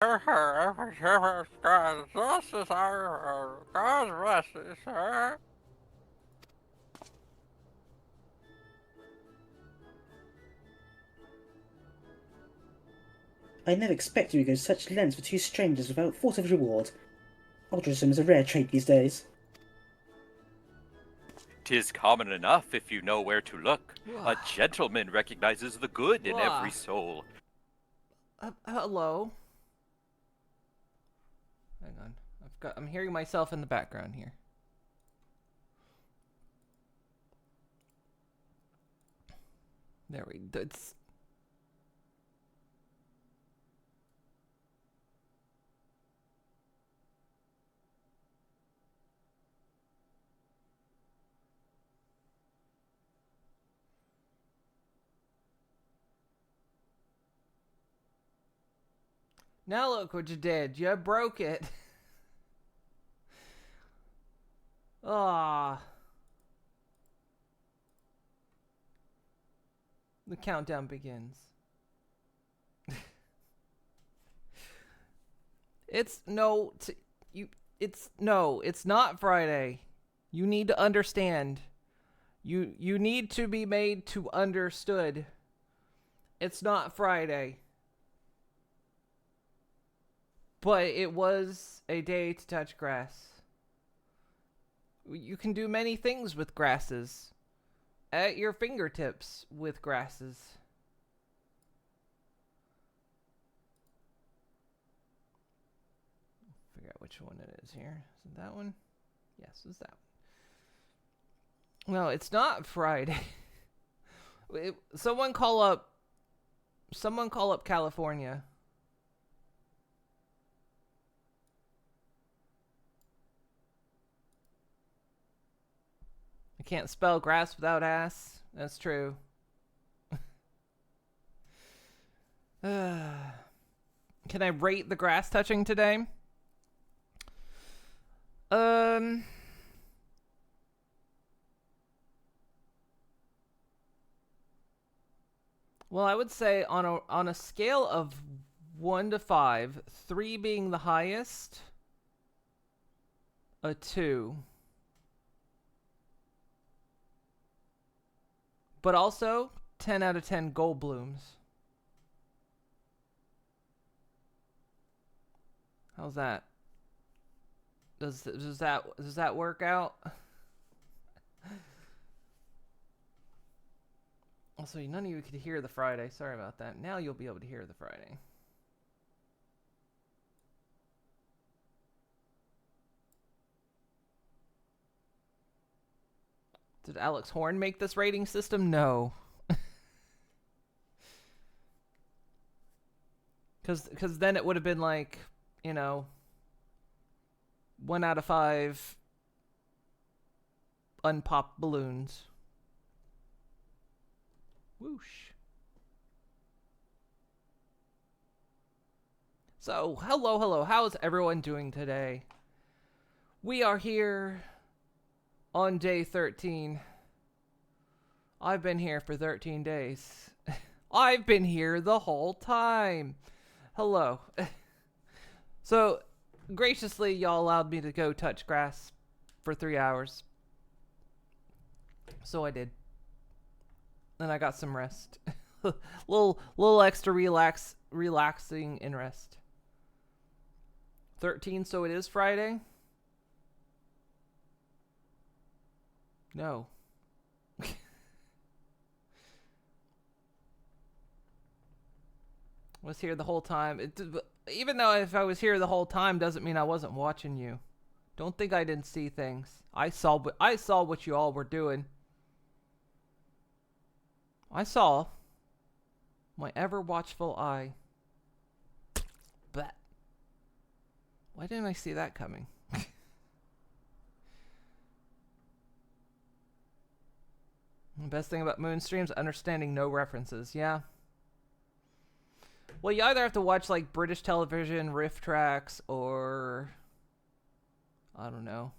This is our God's blessing, sir. I never expected you to go to such lengths for two strangers without thought of reward. Altruism is a rare trait these days. 'Tis common enough if you know where to look. A gentleman recognizes the good in every soul. Hello. Hang on. I'm hearing myself in the background here. There we go. Now look what you did. You broke it. Ah. The countdown begins. It's not Friday. You need to understand. You need to be made to understood. It's not Friday. But it was a day to touch grass. You can do many things with grasses. At your fingertips with grasses. Figure out which one it is here. Is it that one? Yes, it's that one. No, it's not Friday. Someone call up California. I can't spell grass without ass. That's true. Can I rate the grass touching today? Well, I would say on a scale of 1 to 5, 3 being the highest, a 2. But also 10 out of 10 gold blooms. How's that? Does that work out? Also, none of you could hear the Friday. Sorry about that. Now you'll be able to hear the Friday. Did Alex Horn make this rating system? No. Because then it would have been like, 1 out of 5 unpopped balloons. Whoosh. So, hello. How's everyone doing today? We are here on day 13. I've been here for 13 days. I've been here the whole time. Hello. So, graciously, y'all allowed me to go touch grass for 3 hours. So I did. And I got some rest. little extra relaxing and rest. 13, so it is Friday? No. Was here the whole time. Even though if I was here the whole time doesn't mean I wasn't watching you. Don't think I didn't see things. I saw what you all were doing. I saw my ever watchful eye. But why didn't I see that coming? The best thing about moon streams, understanding no references. Yeah. Well, you either have to watch like British television, riff tracks, or I don't know.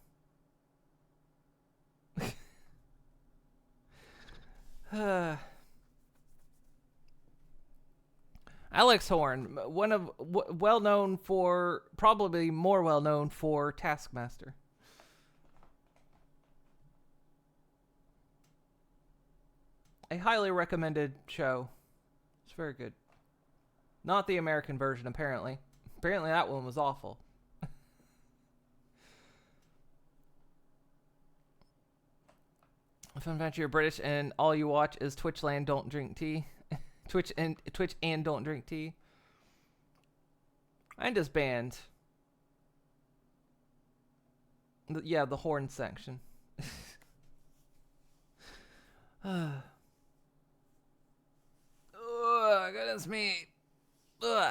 Alex Horn, one of well known for, probably more well known for Taskmaster. A highly recommended show. It's very good. Not the American version, apparently. Apparently that one was awful. Fun fact, you're British and all you watch is Twitchland Don't Drink Tea. Twitch and Don't Drink Tea. And his band. Yeah, the horn section. Goodness me.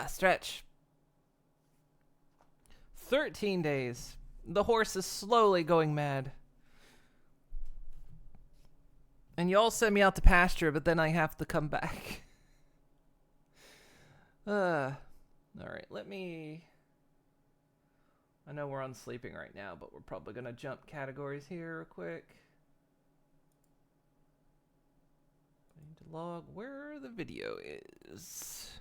Stretch. 13 days. The horse is slowly going mad. And y'all send me out to pasture, but then I have to come back. Alright, let me... I know we're on sleeping right now, but we're probably going to jump categories here real quick. I need to log where the video is.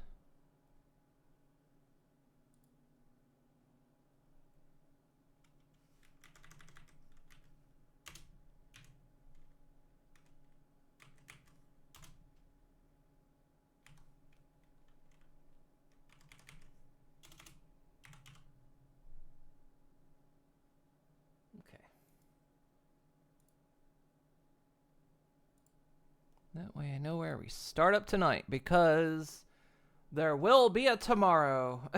That way I know where we start up tonight, because there will be a tomorrow.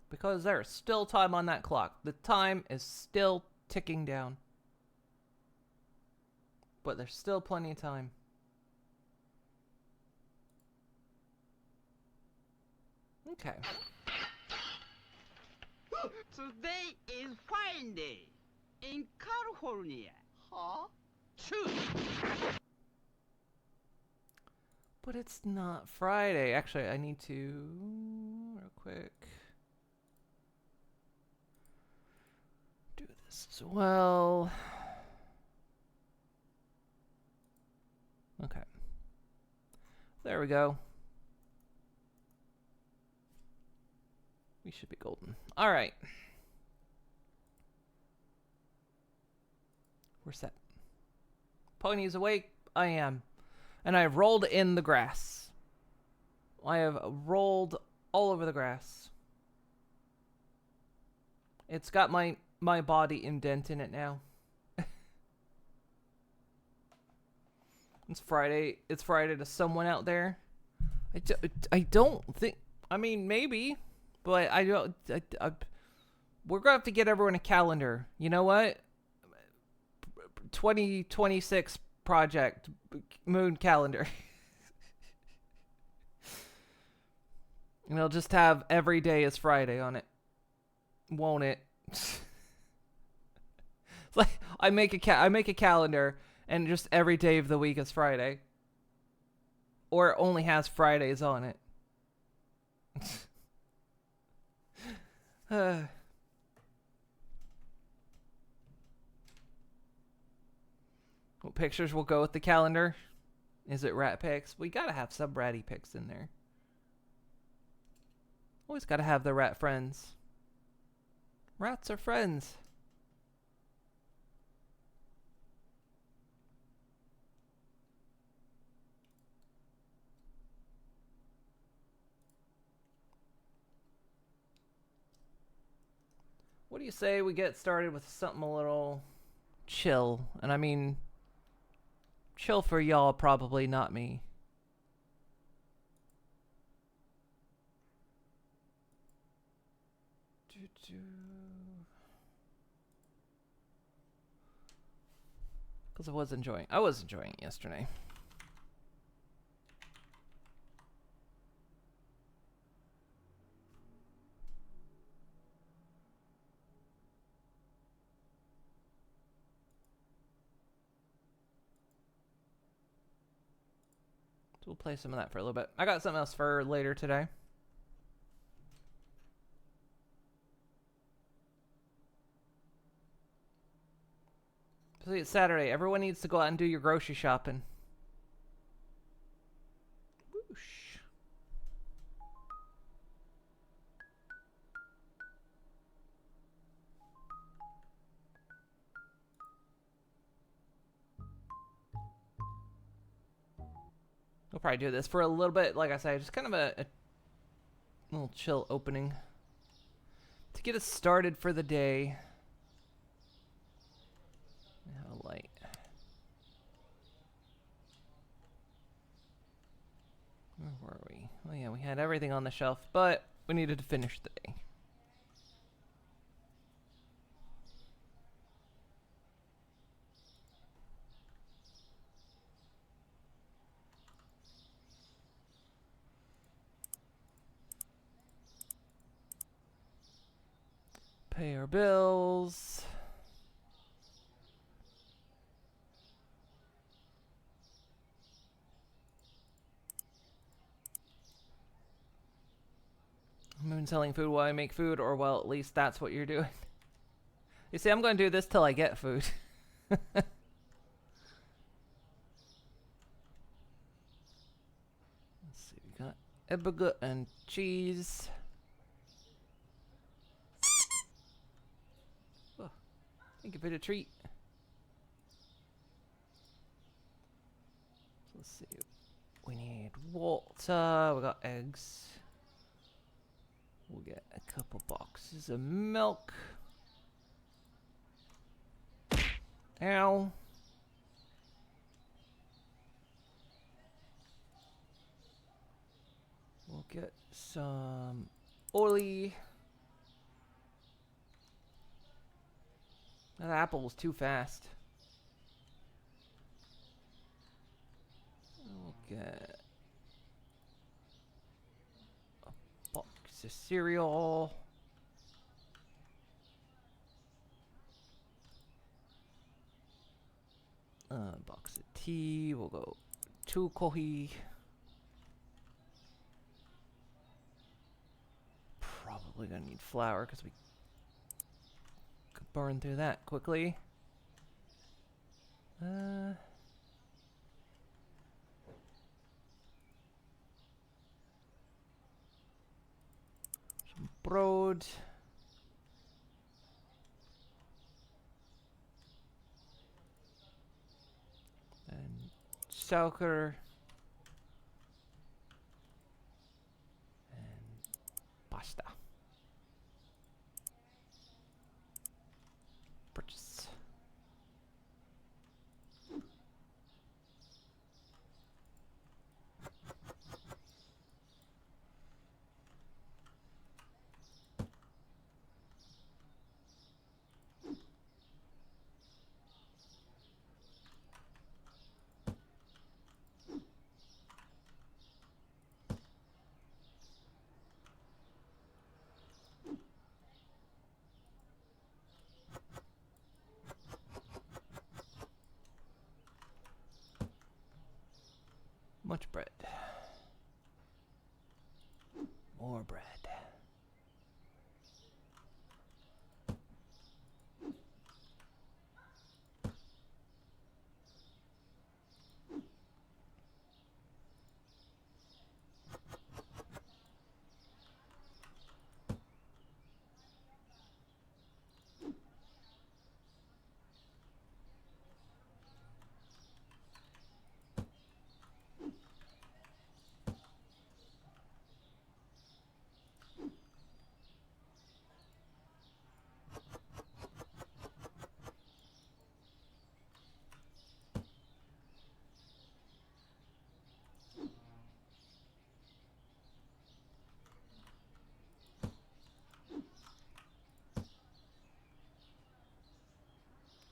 Because there's still time on that clock. The time is still ticking down. But there's still plenty of time. Okay. Today is Friday in California. Huh? True. But it's not Friday. Actually, I need to... real quick. Do this as well. Okay. There we go. We should be golden. All right. We're set. Pony's awake. I am. And I've rolled in the grass. I have rolled all over the grass. It's got my body indent in it now. It's Friday. It's Friday to someone out there. I don't think... I mean, maybe... But I don't. We're gonna have to get everyone a calendar. You know what? 2026 project moon calendar. And it'll just have every day is Friday on it, won't it? It's like I make a calendar, and just every day of the week is Friday, or it only has Fridays on it. What pictures will go with the calendar? Is it rat pics? We gotta have some ratty pics in there. Always gotta have the rat friends. Rats are friends. What do you say we get started with something a little chill? And I mean, chill for y'all, probably not me. Because I was enjoying it yesterday. We'll play some of that for a little bit. I got something else for later today. Technically, it's Saturday. Everyone needs to go out and do your grocery shopping. Whoosh. We'll probably do this for a little bit. Like I said, just kind of a little chill opening to get us started for the day. How light. Where were we? Oh yeah, we had everything on the shelf, but we needed to finish the day. Pay our bills. I'm even selling food while I make food, or well, at least that's what you're doing. You see, I'm going to do this till I get food. Let's see, we got ebergut and cheese. Oh, thank you for the treat. Let's see, we need water, we got eggs. We'll get a couple boxes of milk. Ow. We'll get some oily. That apple was too fast. We'll get box of cereal. Box of tea. We'll go 2 kohi. Probably gonna need flour because we could burn through that quickly. Some bread. And sugar. And pasta. Purchase. Much bread. More bread.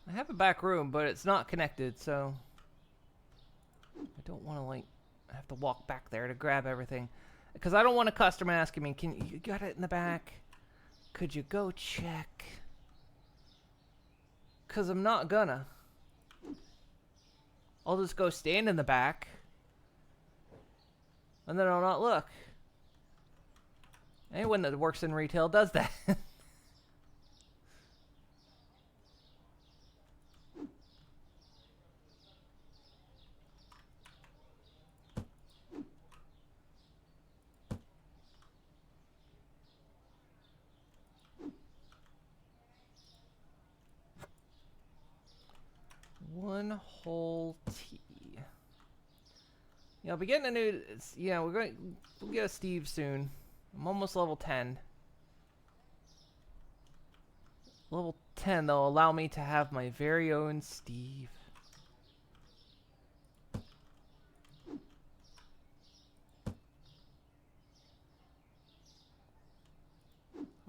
I have a back room, but it's not connected, so I don't want to like have to walk back there to grab everything, because I don't want a customer asking me, "Can you got it in the back? Could you go check?" Because I'm not gonna. I'll just go stand in the back, and then I'll not look. Anyone that works in retail does that. hole tea. Yeah, I'll be getting a new. Yeah, we'll get a Steve soon. I'm almost level 10. Level 10, they'll allow me to have my very own Steve.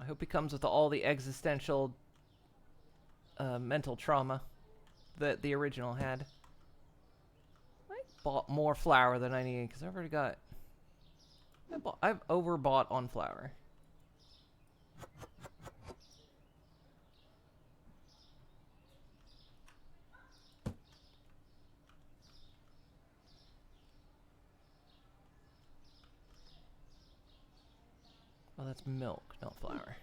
I hope he comes with all the existential mental trauma that the original had. I bought more flour than I needed because I've already got... I've overbought on flour. Oh, that's milk, not flour.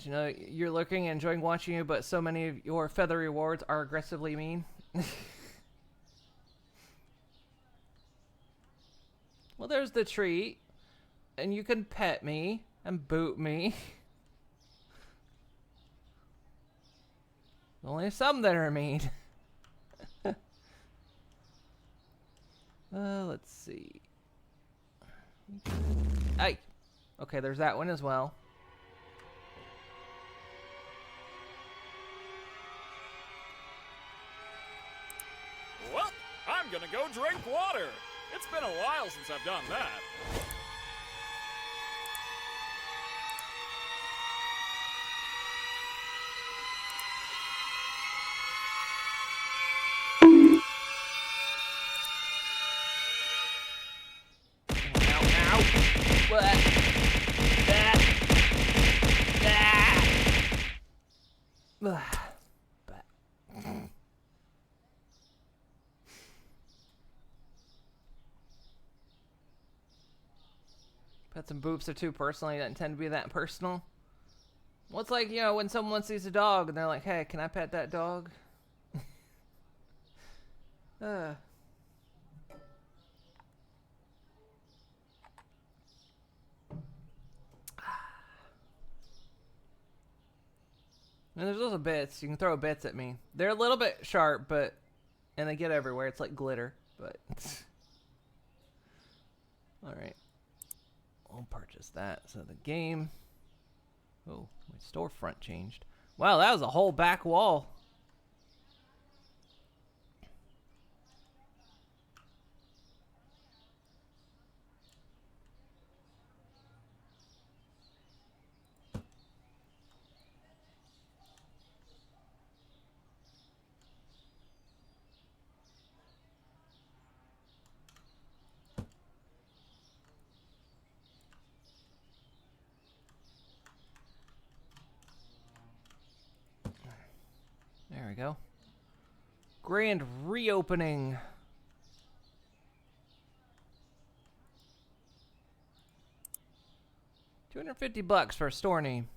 You know, you're looking and enjoying watching you, but so many of your feathery wards are aggressively mean. Well, there's the treat. And you can pet me and boot me. Only some that are mean. Let's see. Hey! Okay, there's that one as well. Well, I'm gonna go drink water. It's been a while since I've done that. Pets and boops are too personal. You don't tend to be that personal. Well, it's like, you know, when someone sees a dog and they're like, hey, can I pet that dog? And there's also bits. You can throw bits at me. They're a little bit sharp, but... And they get everywhere. It's like glitter, but... Alright. I'll purchase that. So the game... Oh, my storefront changed. Wow, that was a whole back wall. There we go. Grand reopening. $250 for a store name.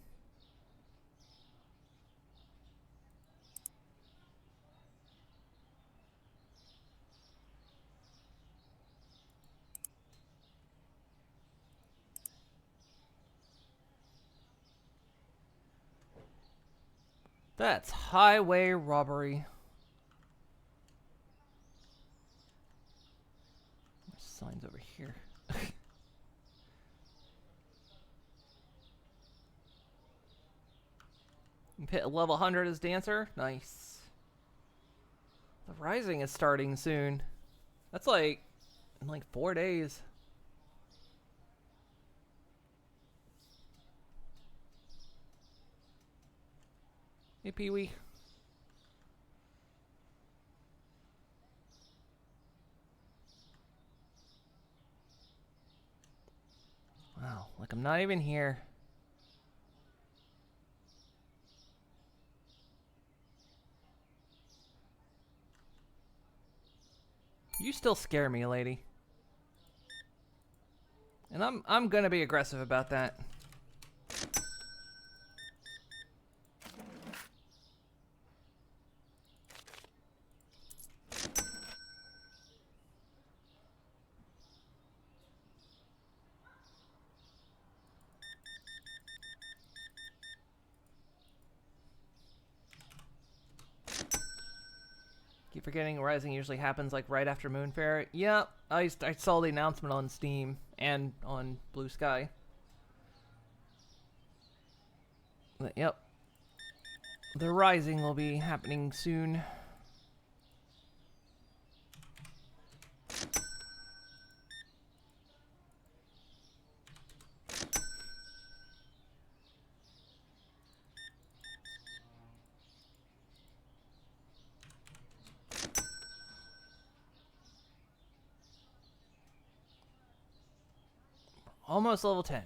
That's highway robbery. There's signs over here. You hit level 100 as dancer. Nice. The Rising is starting soon. That's like in like 4 days. Hey, Pee-wee. Wow, like I'm not even here. You still scare me, lady. And I'm gonna be aggressive about that. Keep forgetting Rising usually happens like right after Moonfair. Yep, I saw the announcement on Steam and on Blue Sky. But, yep. The Rising will be happening soon. Almost level 10.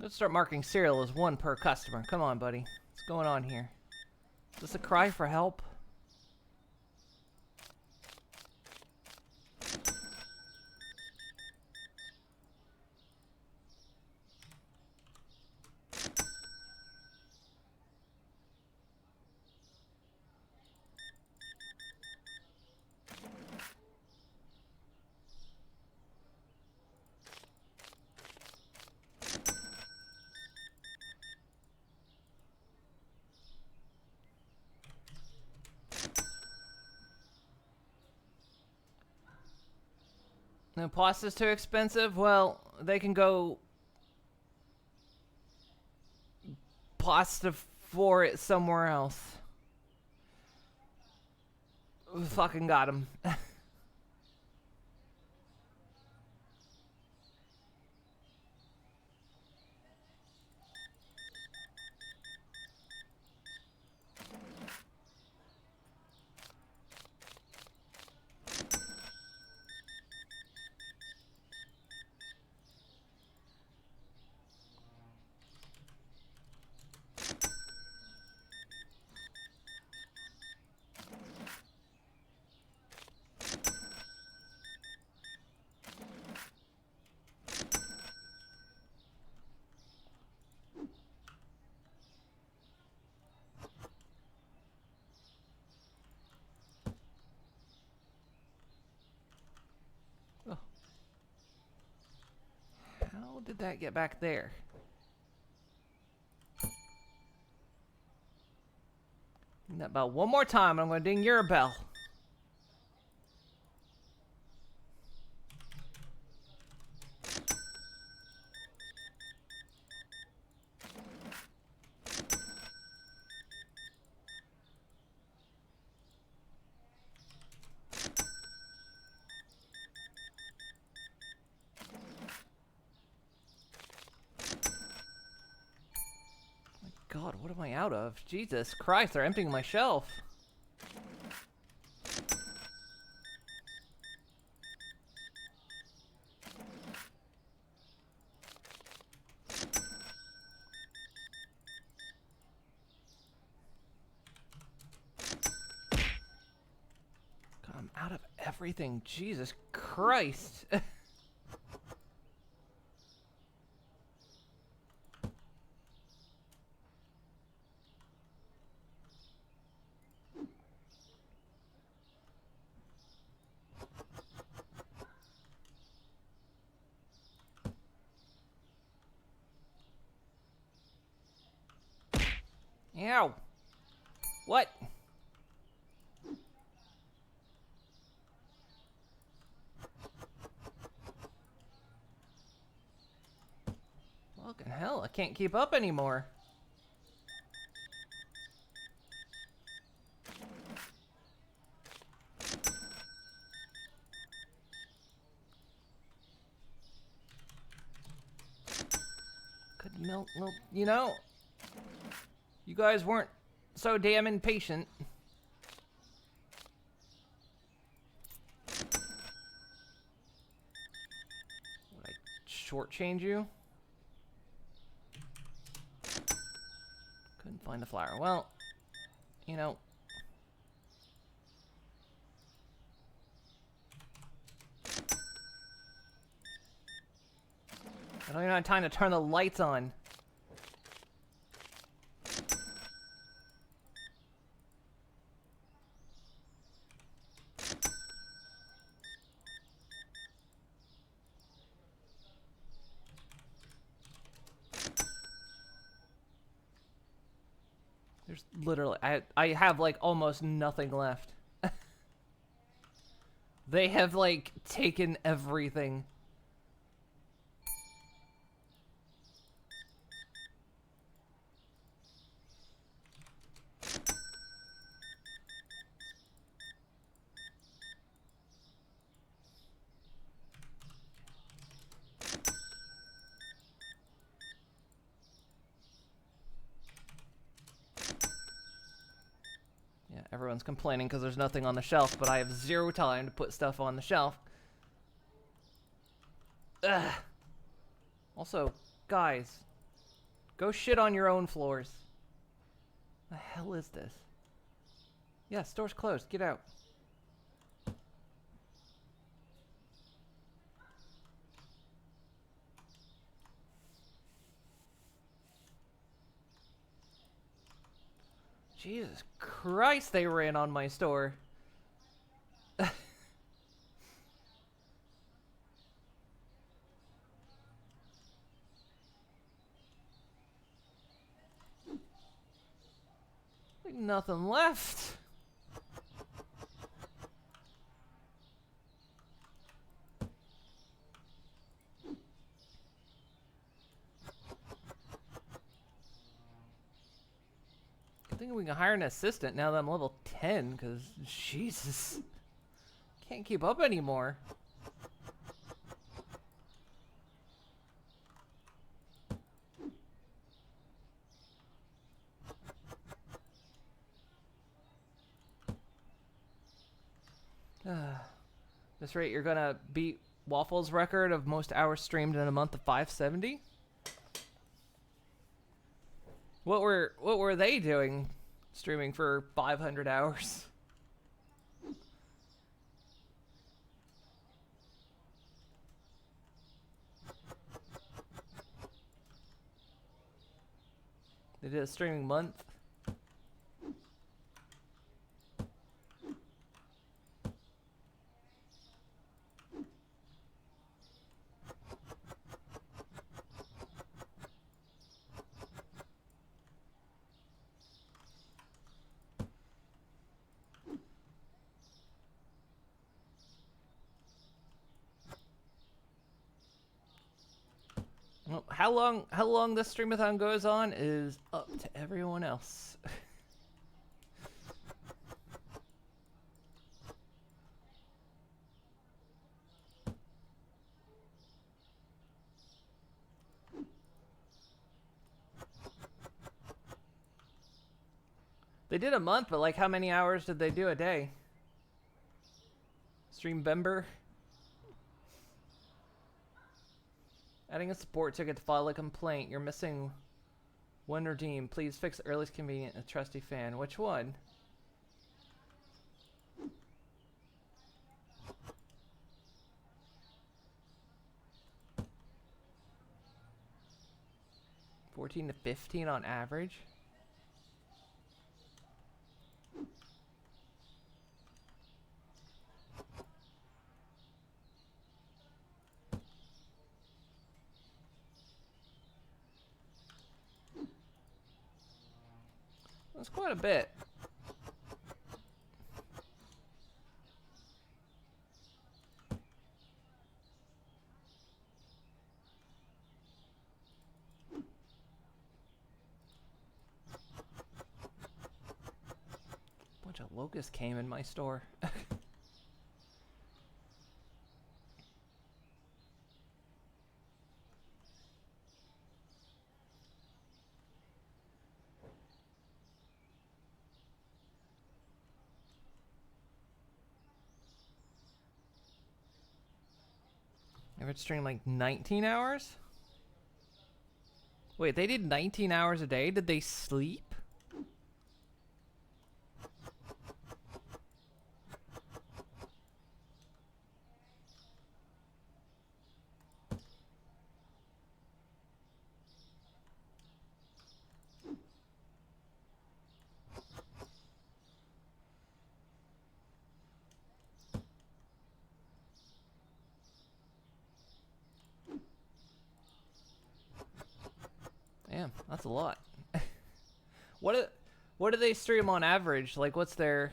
Let's start marking cereal as 1 per customer. Come on, buddy. What's going on here? Is this a cry for help? No, pasta's too expensive? Well, they can go pasta for it somewhere else. Fucking got him. How did that get back there? Ding that bell one more time, I'm going to ding your bell. God, what am I out of? Jesus Christ, they're emptying my shelf. God, I'm out of everything. Jesus Christ. Ow. What? hell? I can't keep up anymore. Could milk, you know, you guys weren't so damn impatient. Would I shortchange you? Couldn't find the flower. Well, you know. I don't even have time to turn the lights on. There's literally, I have like almost nothing left. They have like taken everything. Yeah, everyone's complaining because there's nothing on the shelf, but I have zero time to put stuff on the shelf. Ugh. Also, guys, go shit on your own floors. The hell is this? Yeah, store's closed. Get out. Jesus Christ, they ran on my store. Like nothing left. I think we can hire an assistant now that I'm level 10, because Jesus, can't keep up anymore. This rate, you're gonna beat Waffle's record of most hours streamed in a month of 570? What were they doing streaming for 500 hours? They did a streaming month. Well, how long this streamathon goes on is up to everyone else. They did a month, but like how many hours did they do a day? Streambember? Adding a support ticket to file a complaint. You're missing one redeem. Please fix earliest convenient. A trusty fan. Which one? $14 to $15 on average. That's quite a bit. locust came in my store. Ever stream like 19 hours? Wait, they did 19 hours a day? Did they sleep? Damn, that's a lot. What do they stream on average? Like, what's their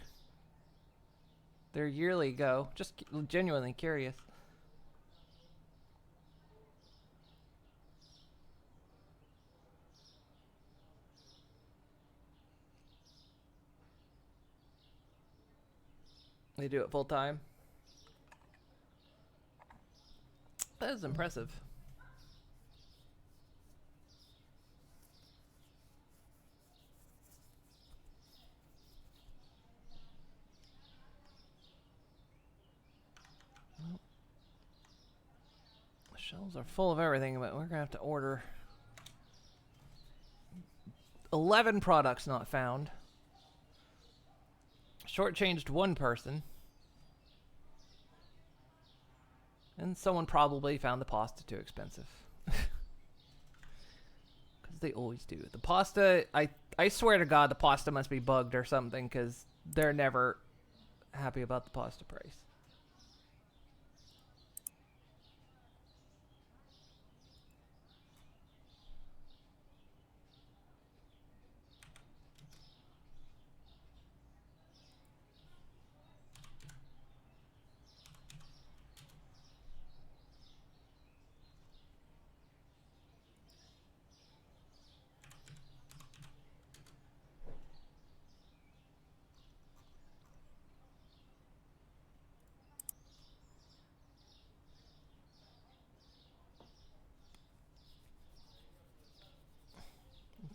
yearly go? Just genuinely curious. They do it full time. That is impressive. Shelves are full of everything, but we're gonna have to order 11 products not found. Shortchanged one person. And someone probably found the pasta too expensive. Because they always do. The pasta, I swear to God, the pasta must be bugged or something, because they're never happy about the pasta price.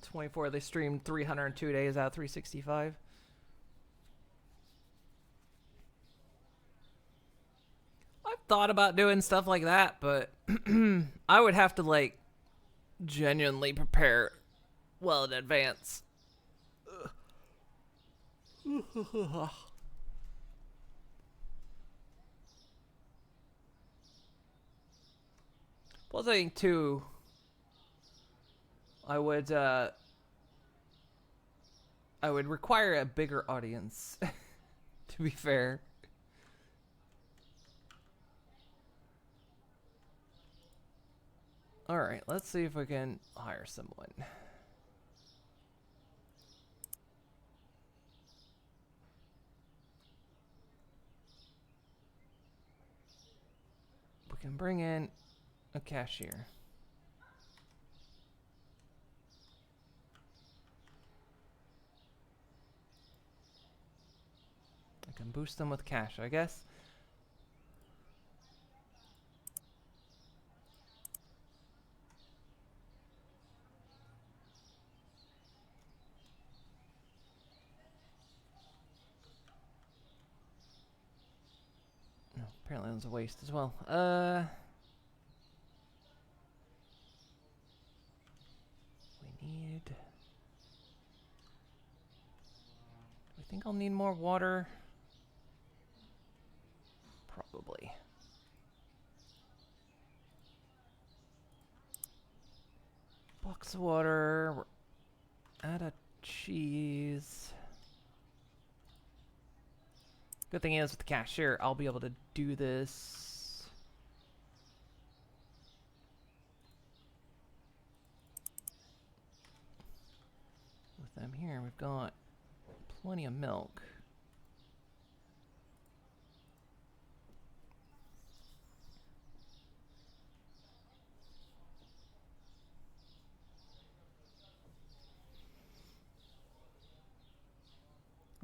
'24, they streamed 302 days out of 365. I've thought about doing stuff like that, but I would have to, like, genuinely prepare well in advance. Plus, I think, too, I would require a bigger audience, to be fair. Alright, let's see if we can hire someone. We can bring in a cashier. I can boost them with cash, I guess. No, apparently it was a waste as well. We need... I think I'll need more water. Probably. Box of water. We're out of cheese. Good thing is with the cashier, I'll be able to do this. With them here, we've got plenty of milk.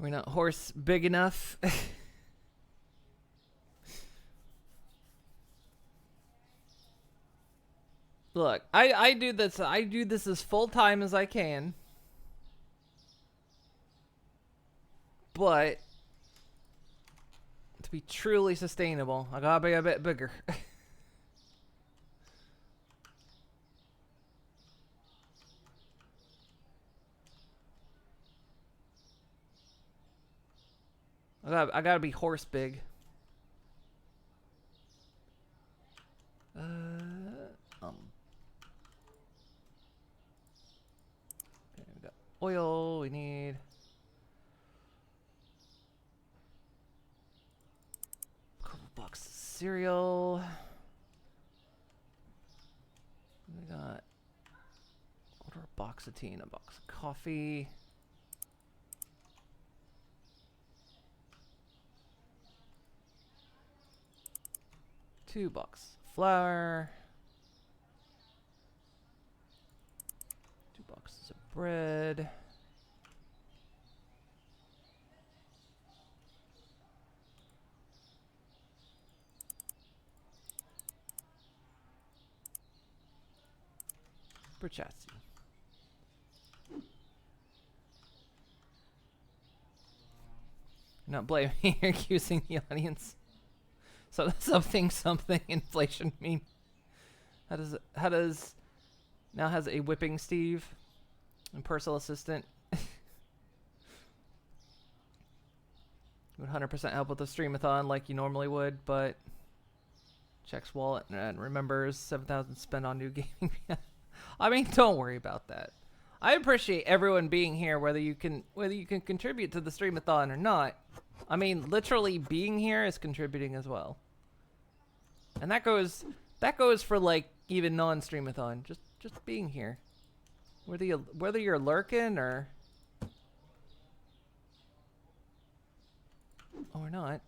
Are we not horse big enough? Look, I do this as full time as I can. But to be truly sustainable, I gotta be a bit bigger. I gotta be horse big. Okay, we got oil. We need a couple boxes of cereal. We got order a box of tea and a box of coffee. Two boxes of flour. 2 boxes of bread. Chassis. Not blaming or accusing the audience. So something inflation mean? How does now has a whipping Steve and personal assistant would 100% help with the streamathon like you normally would, but checks wallet and remembers 7,000 spent on new gaming. I mean, don't worry about that. I appreciate everyone being here, whether you can contribute to the streamathon or not. I mean, literally being here is contributing as well. And that goes for like even non-streamathon, just being here. Whether you're lurking or not.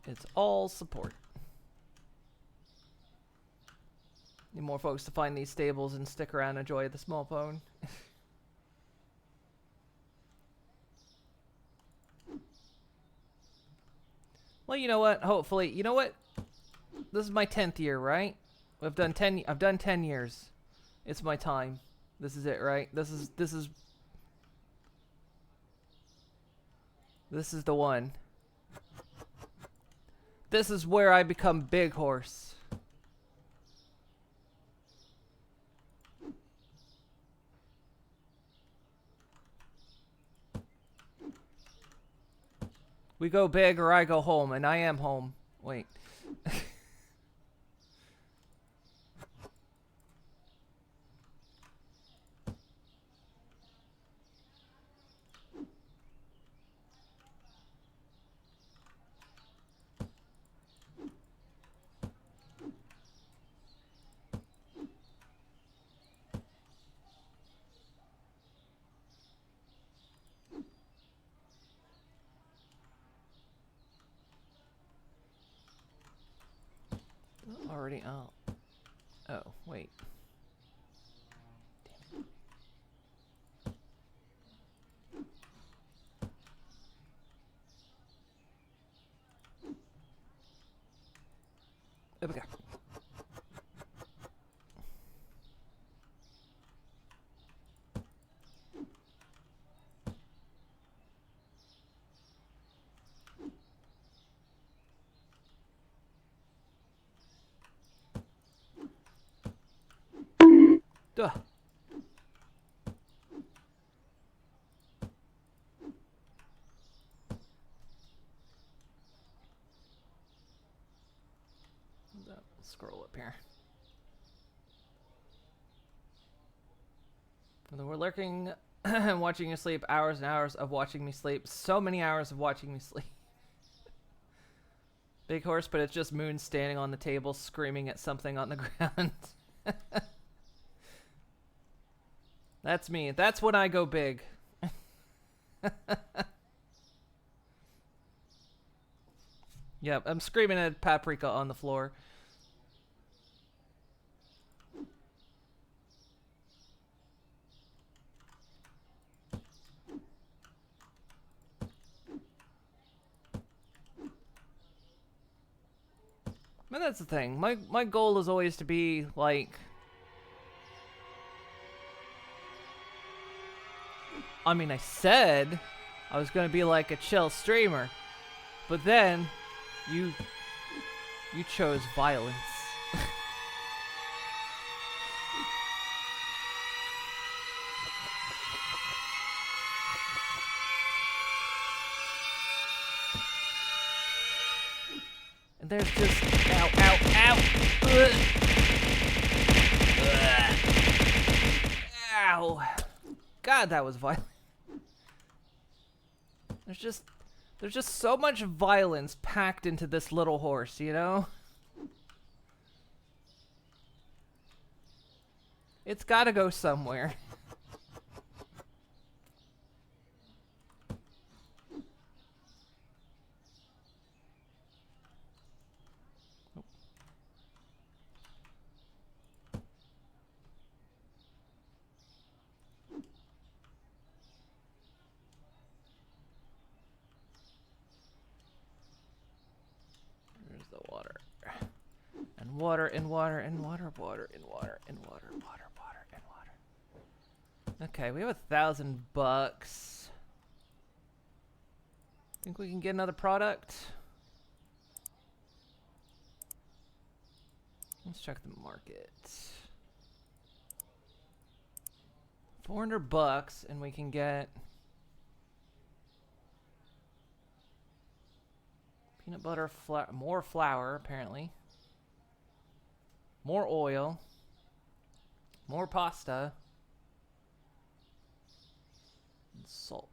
It's all support. Need more folks to find these stables and stick around and enjoy the small phone. Well, you know what? Hopefully, you know what? This is my 10th year, right? I've done 10 years. It's my time. This is it, right? This is the one. This is where I become big horse. We go big or I go home, and I am home. Wait. Already out. Oh, wait. There we go. Duh. Scroll up here. And we're lurking and watching you sleep. Hours and hours of watching me sleep. So many hours of watching me sleep. Big horse, but it's just Moon standing on the table screaming at something on the ground. That's me. That's when I go big. Yep, I'm screaming at Paprika on the floor. And that's the thing. My goal is always to be like, I mean, I said I was gonna be like a chill streamer, but then you chose violence. And there's just ow, ow, ow. Ugh. Ugh. Ow. God, that was violent. There's just so much violence packed into this little horse, you know? It's gotta go somewhere. There's the water. And water, and water, and water, water, and water, and water, water, water, and water. Okay, we have $1,000. Think we can get another product? Let's check the market. $400, and we can get peanut butter, more flour, apparently. More oil. More pasta. And salt.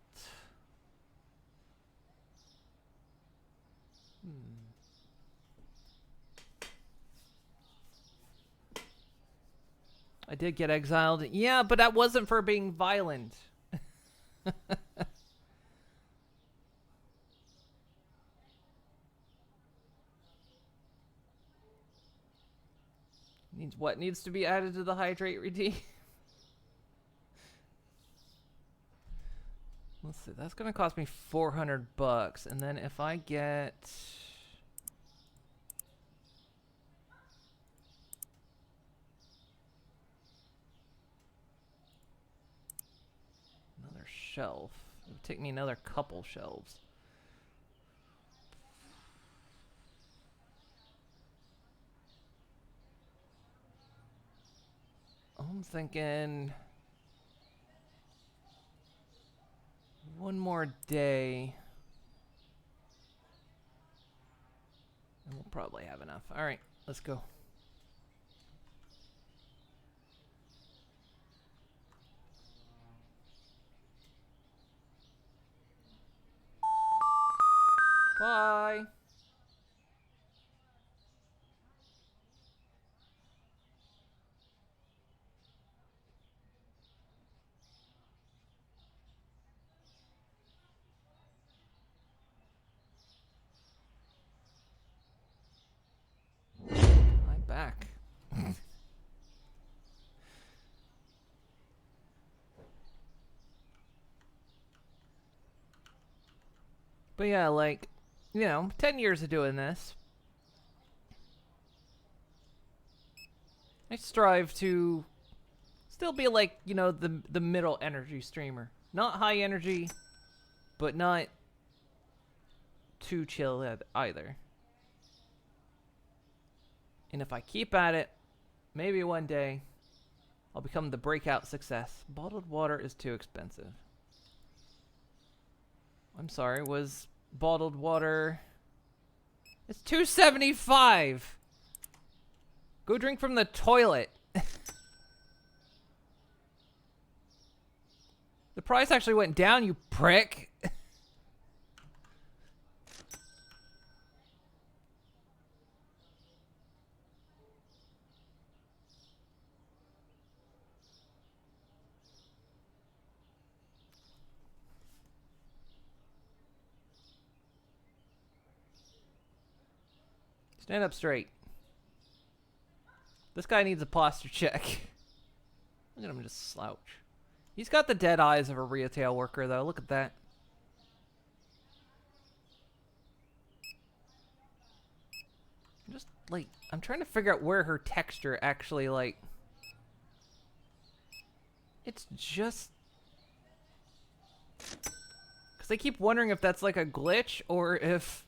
I did get exiled. Yeah, but that wasn't for being violent. What needs to be added to the hydrate redeem? Let's see. That's gonna cost me $400, and then if I get another shelf, it would take me another couple shelves. I'm thinking one more day and we'll probably have enough. All right, let's go. Bye. Back. But yeah, like, you know, 10 years of doing this, I strive to still be like, you know, the middle energy streamer. Not high energy, but not too chill either. And if I keep at it, maybe one day I'll become the breakout success. Bottled water is too expensive. I'm sorry, was bottled water... It's $2.75! Go drink from the toilet. The price actually went down, you prick. Stand up straight. This guy needs a posture check. Look at him just slouch. He's got the dead eyes of a retail worker, though. Look at that. Just, like, I'm trying to figure out where her texture actually, like... It's just... Because I keep wondering if that's, like, a glitch, or if...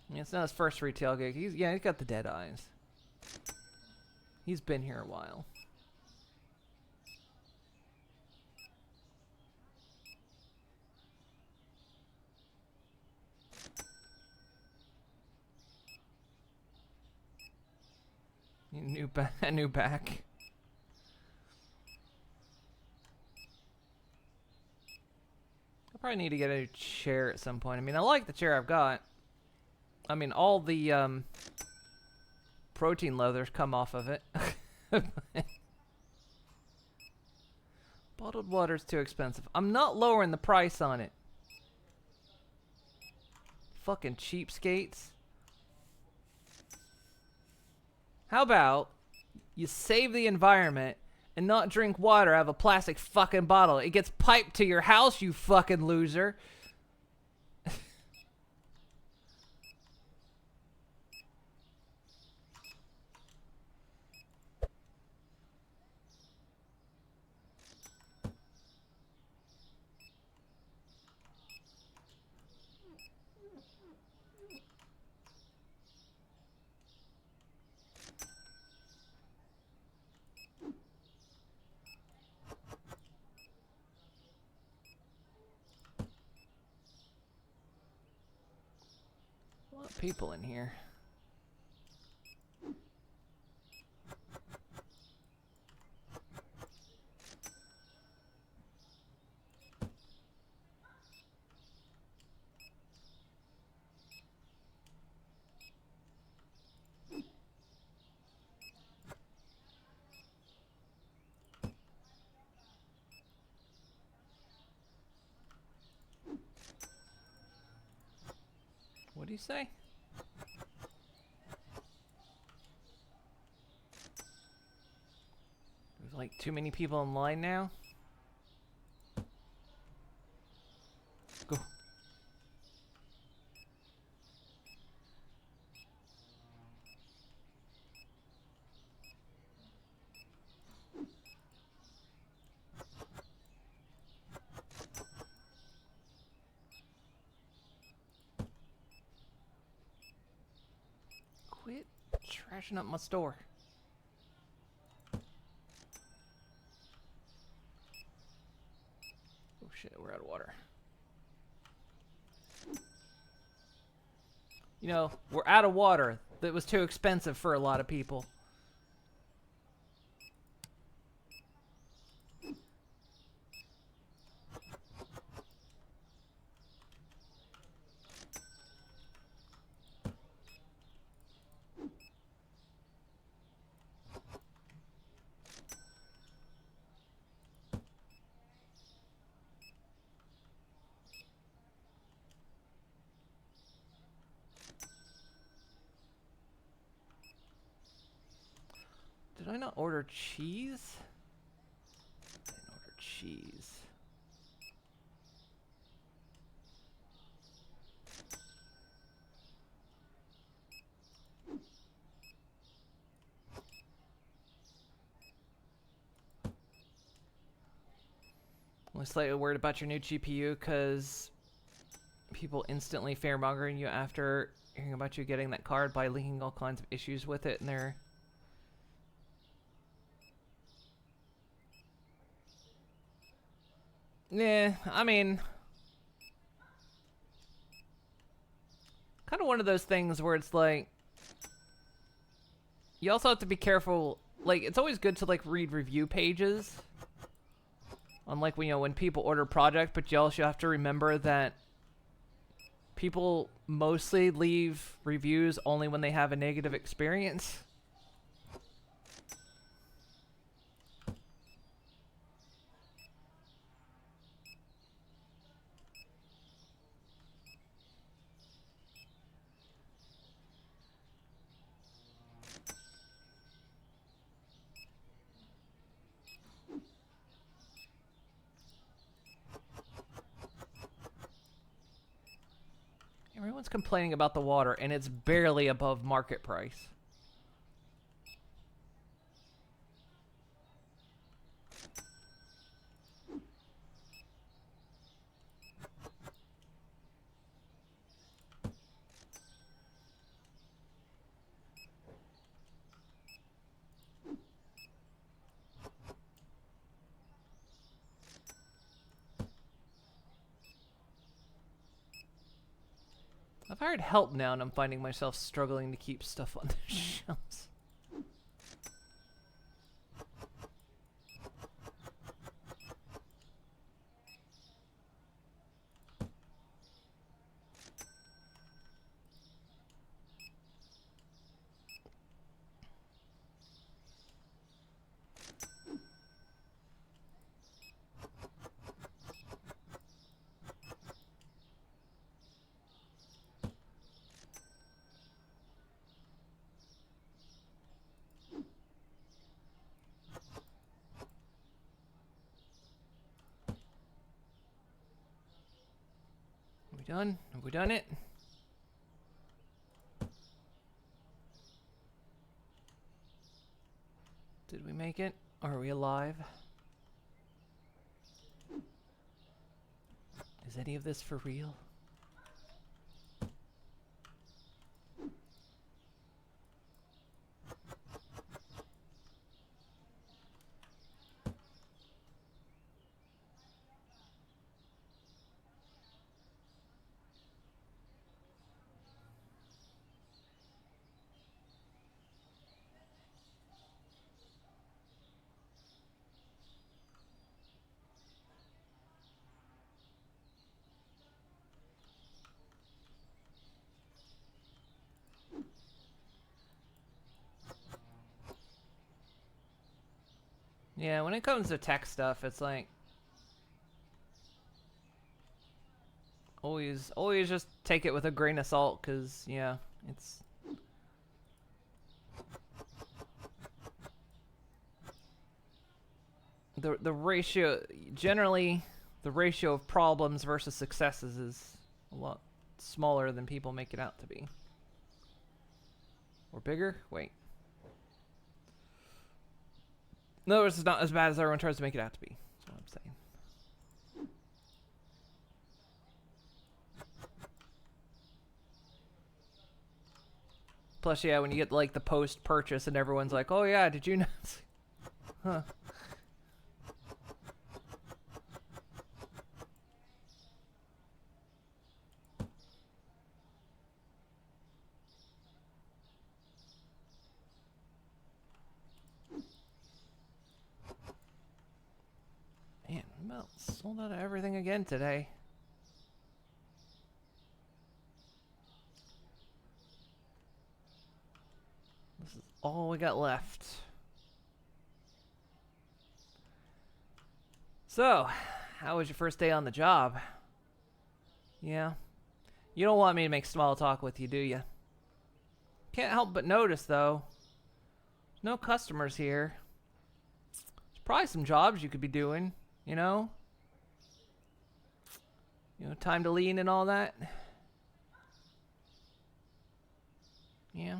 I mean, it's not his first retail gig. He's got the dead eyes. He's been here a while. New back. I probably need to get a chair at some point. I mean, I like the chair I've got. I mean, all the protein leathers come off of it. Bottled water's too expensive. I'm not lowering the price on it. Fucking cheapskates. How about you save the environment and not drink water out of a plastic fucking bottle? It gets piped to your house, you fucking loser. A lot of people in here. What do you say? There's like too many people in line now. Go. Quit trashing up my store. Oh shit, we're out of water. You know, we're out of water. That was too expensive for a lot of people. Did I not order cheese? I didn't order cheese. I'm slightly worried about your new GPU because people instantly fearmongering you after hearing about you getting that card by leaking all kinds of issues with it, and they're... Yeah, I mean... kind of one of those things where it's like... You also have to be careful, like, it's always good to, like, read review pages. Unlike, you know, when people order product, but you also have to remember that people mostly leave reviews only when they have a negative experience. complaining about the water, and it's barely above market price. I've hired help now, and I'm finding myself struggling to keep stuff on the shelves. Are we done? Have we done it? Did we make it? Are we alive? Is any of this for real? Yeah, when it comes to tech stuff, it's like always just take it with a grain of salt, because yeah, it's the ratio, generally the ratio of problems versus successes is a lot smaller than people make it out to be. Or bigger? Wait. No, it's not as bad as everyone tries to make it out to be. That's what I'm saying. Plus, yeah, when you get like the post-purchase and everyone's like, "Oh yeah, did you know?" Huh. Man, I'm about sold out of everything again today. This is all we got left. So, how was your first day on the job? Yeah. You don't want me to make small talk with you, do you? Can't help but notice, though, there's no customers here. There's probably some jobs you could be doing. You know, time to lean and all that. Yeah.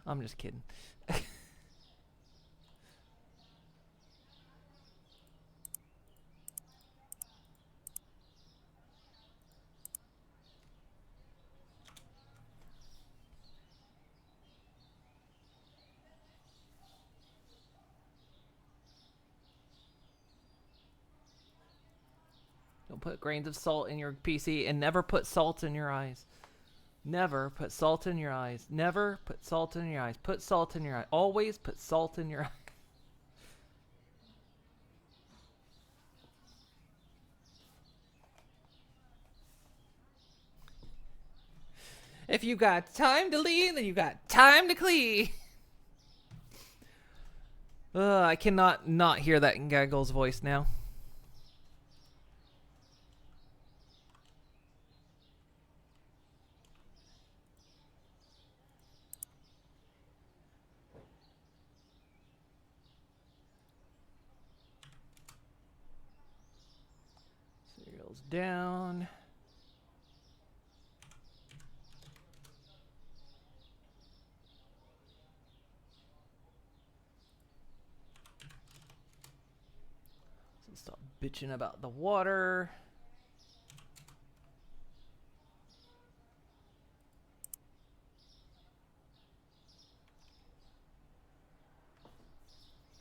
I'm just kidding. Don't put grains of salt in your PC, and never put salt in your eyes. Never put salt in your eyes. Never put salt in your eyes. Put salt in your eye. Always put salt in your eye. If you got time to lean, then you got time to clean. I cannot not hear that in Gaggle's voice now. Cereal's down. Stop bitching about the water.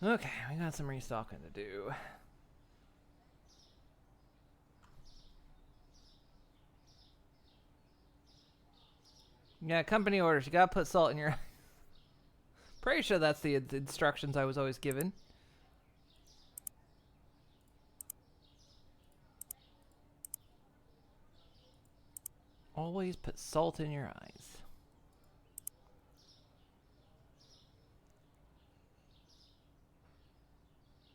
Okay, we got some restocking to do. Yeah, company orders. You gotta put salt in your... Pretty sure that's the instructions I was always given. Always put salt in your eyes.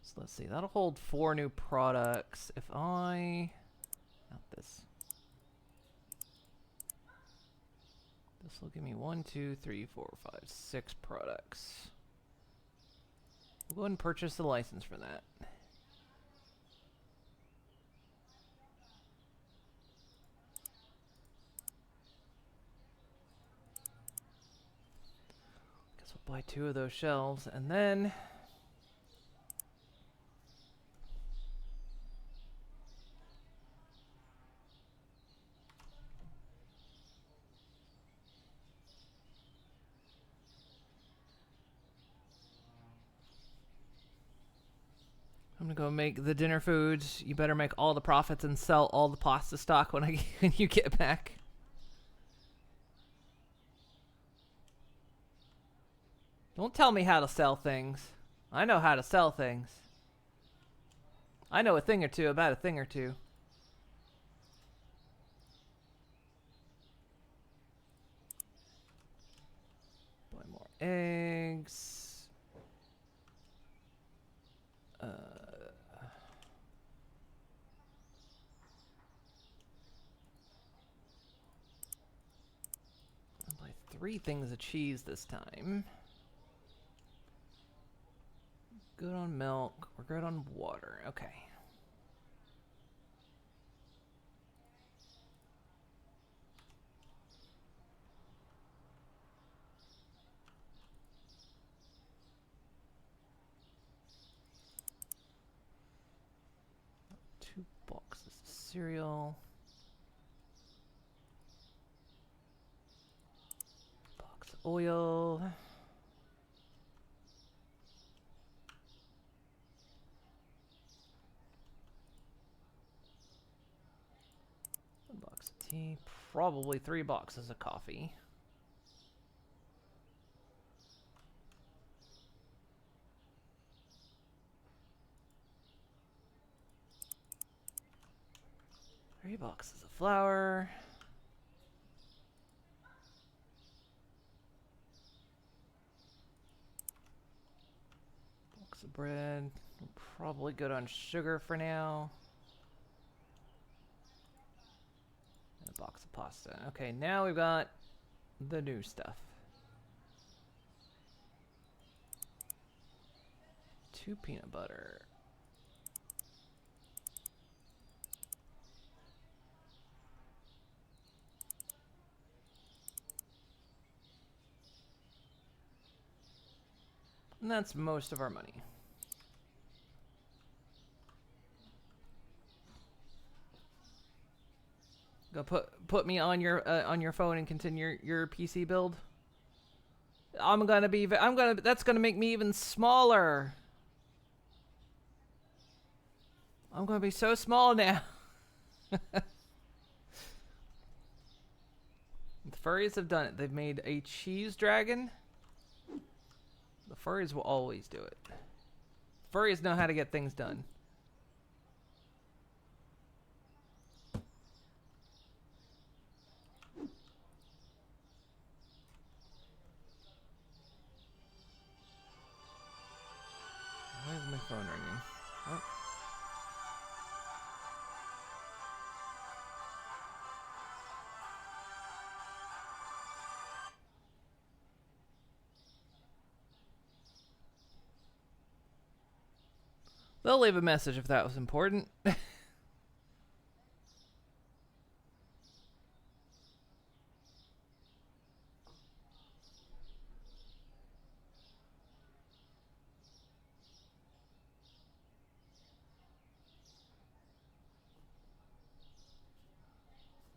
So let's see. That'll hold 4 new products. If I... Not this. This will give me 1, 2, 3, 4, 5, 6 products. We'll go ahead and purchase the license for that. Guess we'll buy 2 of those shelves, and then... I'm gonna go make the dinner foods. You better make all the profits and sell all the pasta stock when when you get back. Don't tell me how to sell things. I know how to sell things. I know a thing or two about a thing or two. Buy more eggs. I'll buy 3 things of cheese this time. Good on milk. We're good on water. Okay. Two boxes of cereal. Box of oil. Box of tea, probably 3 boxes of coffee. Three boxes of flour. Box of bread. We're probably good on sugar for now. Box of pasta. Okay, now we've got the new stuff. 2 peanut butter. And that's most of our money. Go put me on your phone and continue your PC build. That's gonna make me even smaller. I'm gonna be so small now. The furries have done it. They've made a cheese dragon. The furries will always do it. Furries know how to get things done. Why is my phone ringing? Oh. They'll leave a message if that was important.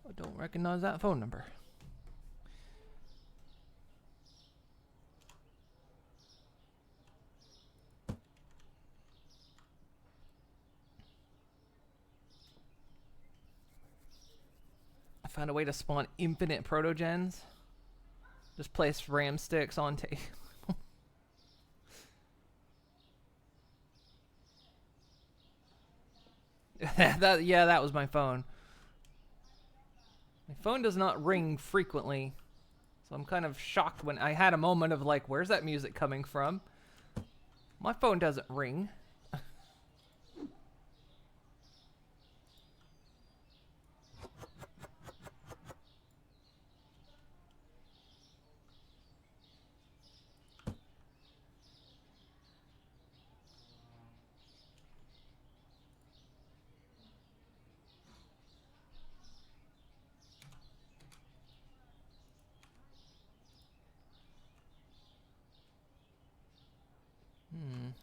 I don't recognize that phone number. I found a way to spawn infinite protogens. Just place RAM sticks on tape. Yeah, that was my phone. My phone does not ring frequently, so I'm kind of shocked when I had a moment of like, where's that music coming from? My phone doesn't ring.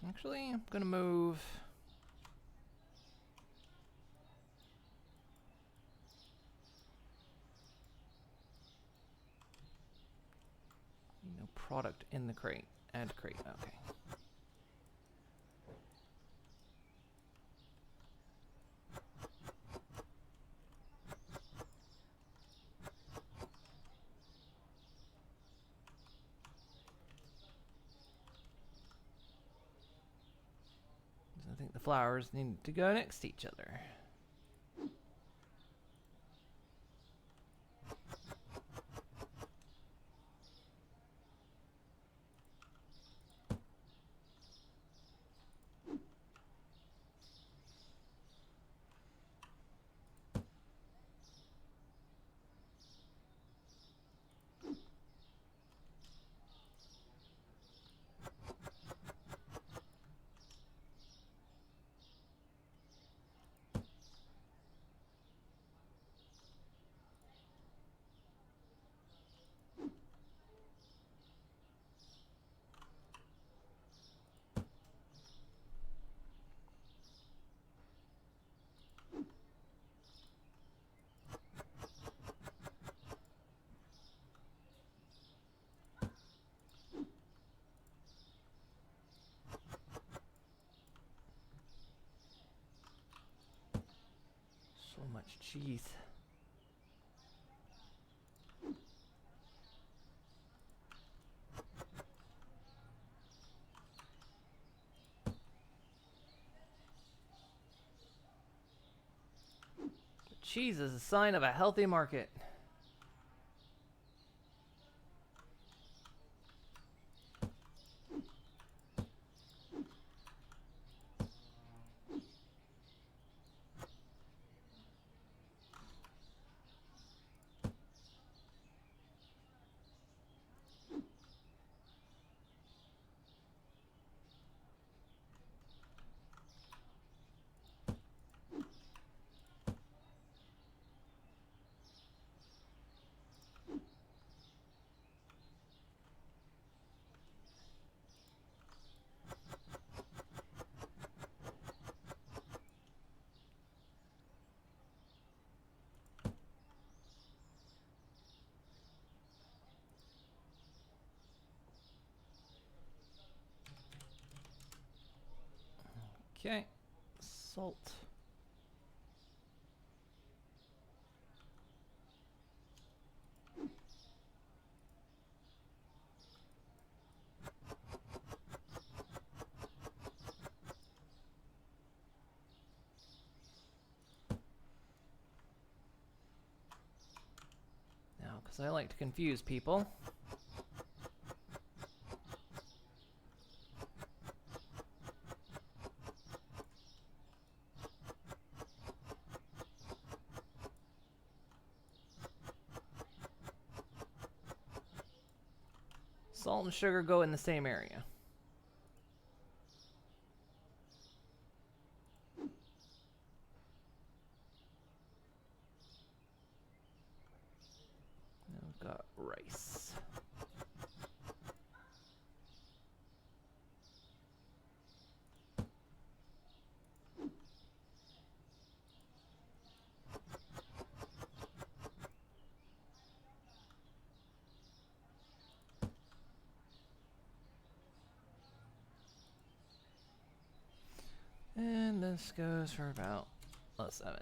Actually, I'm gonna move. No product in the crate. Add crate. Okay. I think the flowers need to go next to each other. So much cheese. Cheese is a sign of a healthy market. Okay, salt. Now, because I like to confuse people. Salt and sugar go in the same area. Now we've got rice. And this goes for about 7.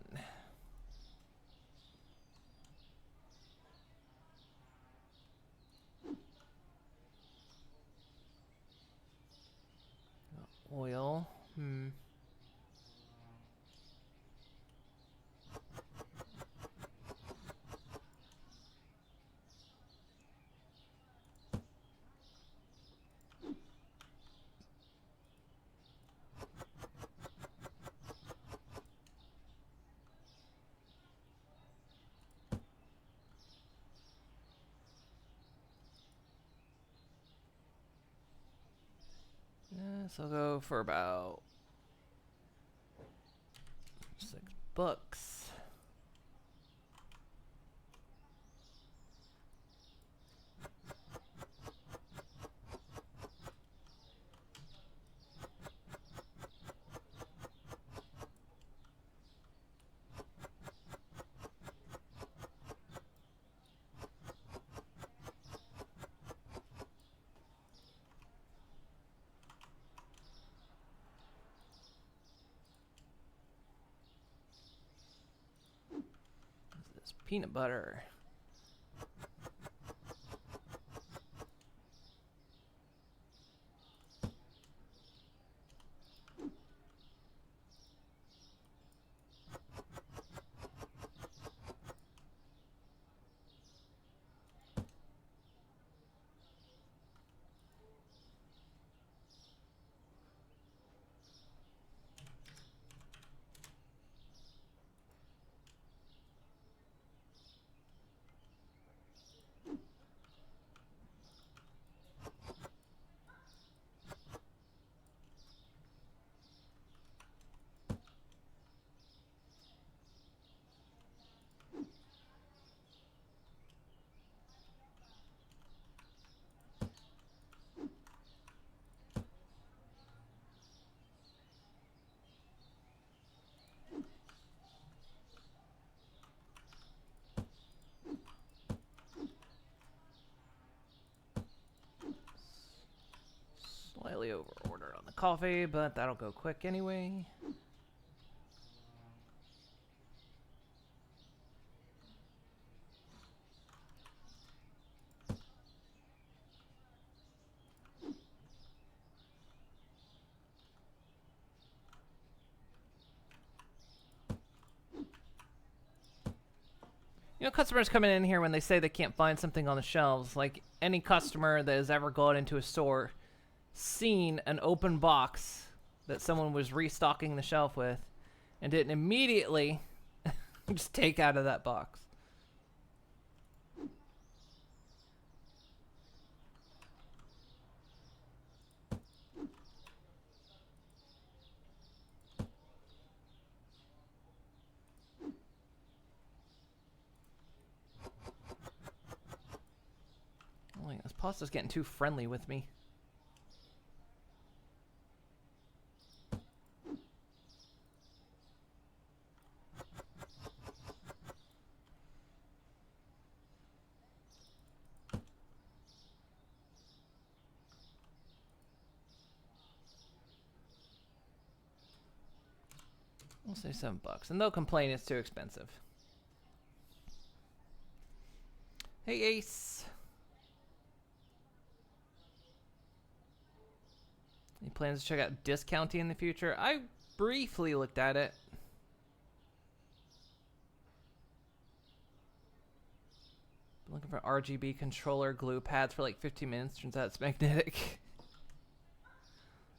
Oil. This will go for about $6. This peanut butter. Slightly over order on the coffee, but that'll go quick anyway. You know, customers coming in here when they say they can't find something on the shelves, like any customer that has ever gone into a store, seen an open box that someone was restocking the shelf with, and didn't immediately just take out of that box. Oh, yeah, this pasta's getting too friendly with me. We'll say $7, and they'll complain it's too expensive. Hey, Ace. Any plans to check out discounting in the future? I briefly looked at it. Looking for RGB controller glue pads for like 15 minutes. Turns out it's magnetic.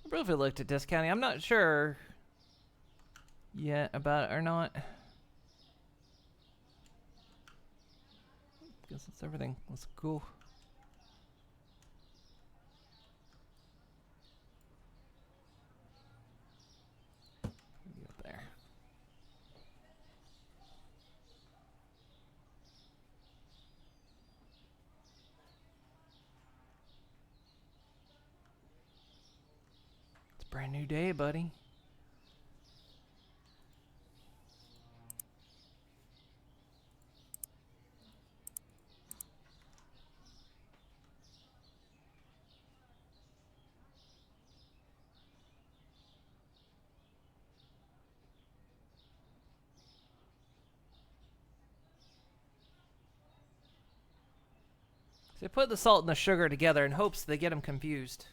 I briefly looked at discounting. I'm not sure yet about it or not. Guess that's everything. Let's go. Up there. It's a brand new day, buddy. So they put the salt and the sugar together in hopes they get them confused.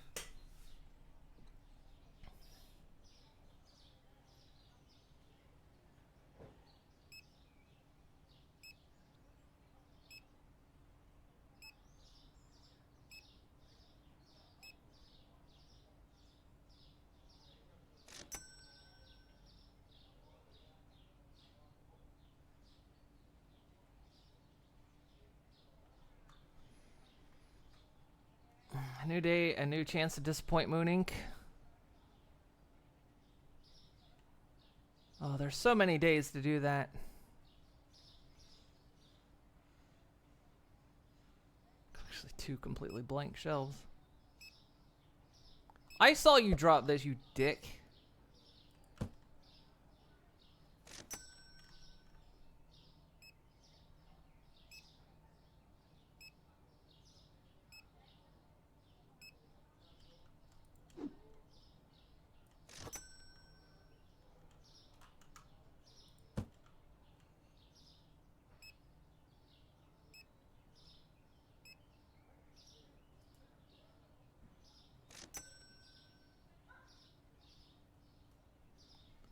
A new day, a new chance to disappoint Moon Inc. Oh, there's so many days to do that. Actually, 2 completely blank shelves. I saw you drop this, you dick.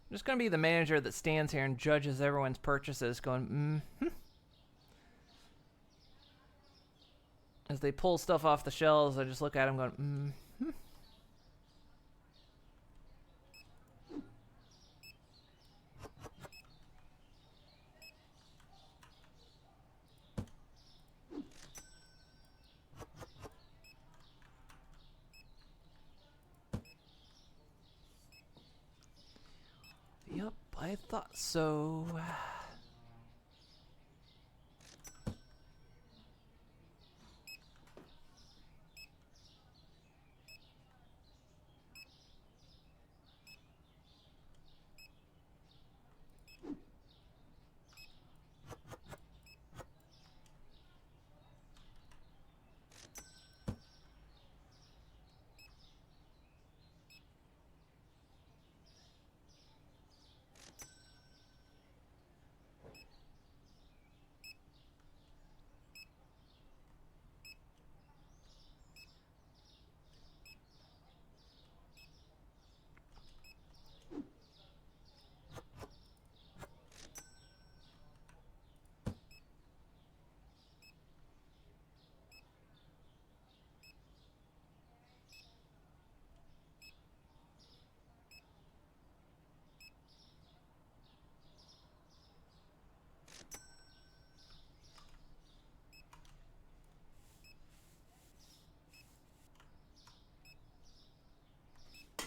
I'm just gonna be the manager that stands here and judges everyone's purchases, going, As they pull stuff off the shelves, I just look at them going, Yep, I thought so.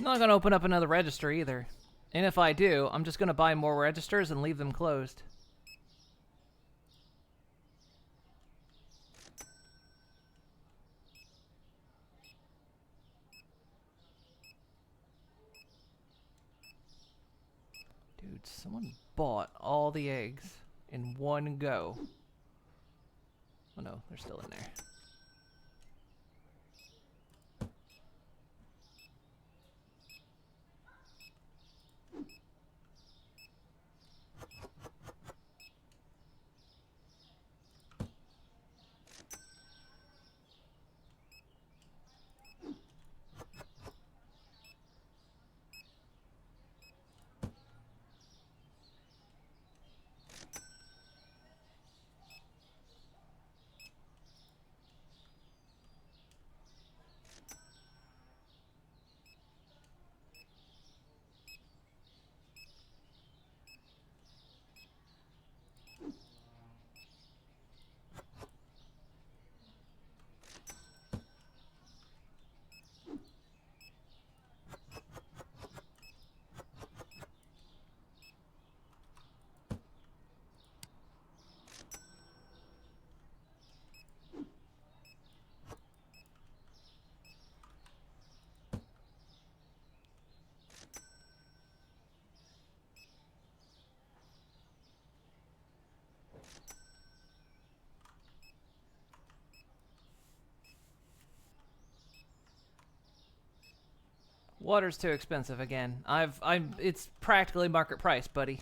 I'm not gonna open up another register either. And if I do, I'm just gonna buy more registers and leave them closed. Dude, someone bought all the eggs in one go. Oh no, they're still in there. Water's too expensive again. It's practically market price, buddy.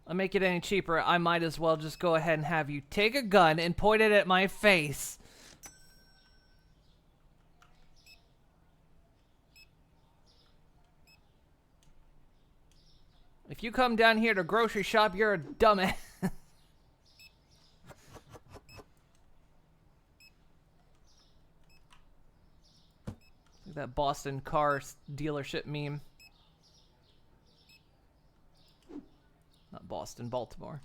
I'll make it any cheaper. I might as well just go ahead and have you take a gun and point it at my face. If you come down here to grocery shop, you're a dumbass. That Boston car dealership meme. Not Boston, Baltimore.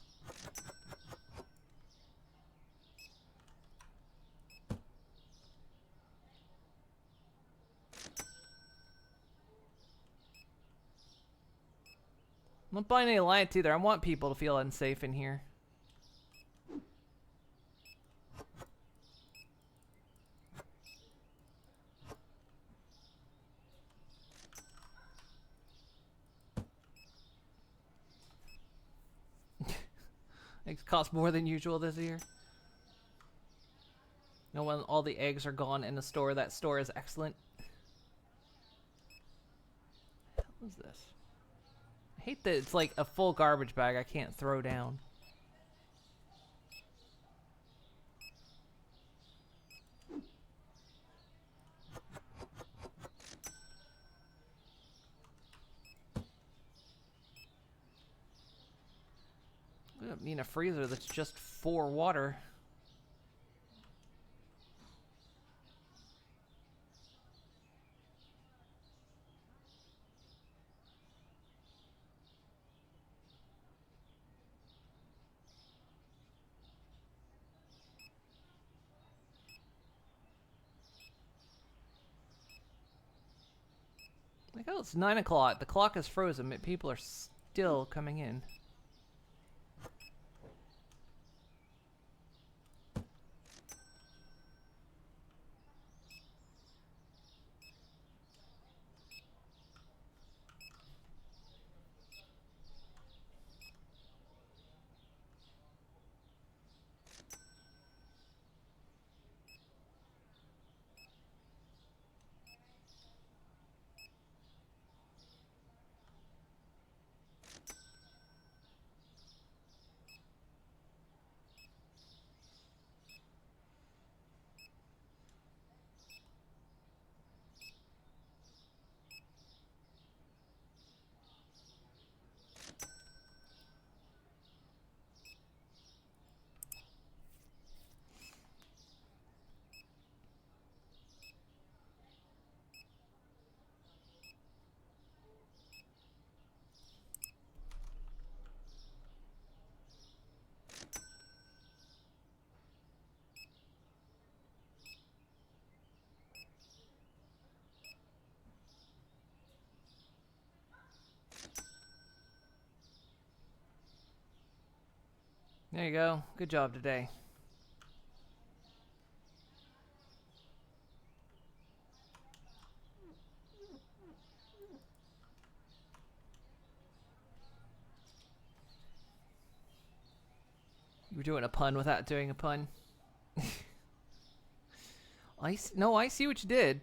I'm not buying any lights either. I want people to feel unsafe in here. Eggs cost more than usual this year. No, when all the eggs are gone in the store, that store is excellent. What the hell is this? I hate that it's like a full garbage bag I can't throw down. I don't mean a freezer that's just for water. Like, oh, it's 9 o'clock. The clock is frozen, but people are still coming in. There you go. Good job today. You were doing a pun without doing a pun. No, I see what you did.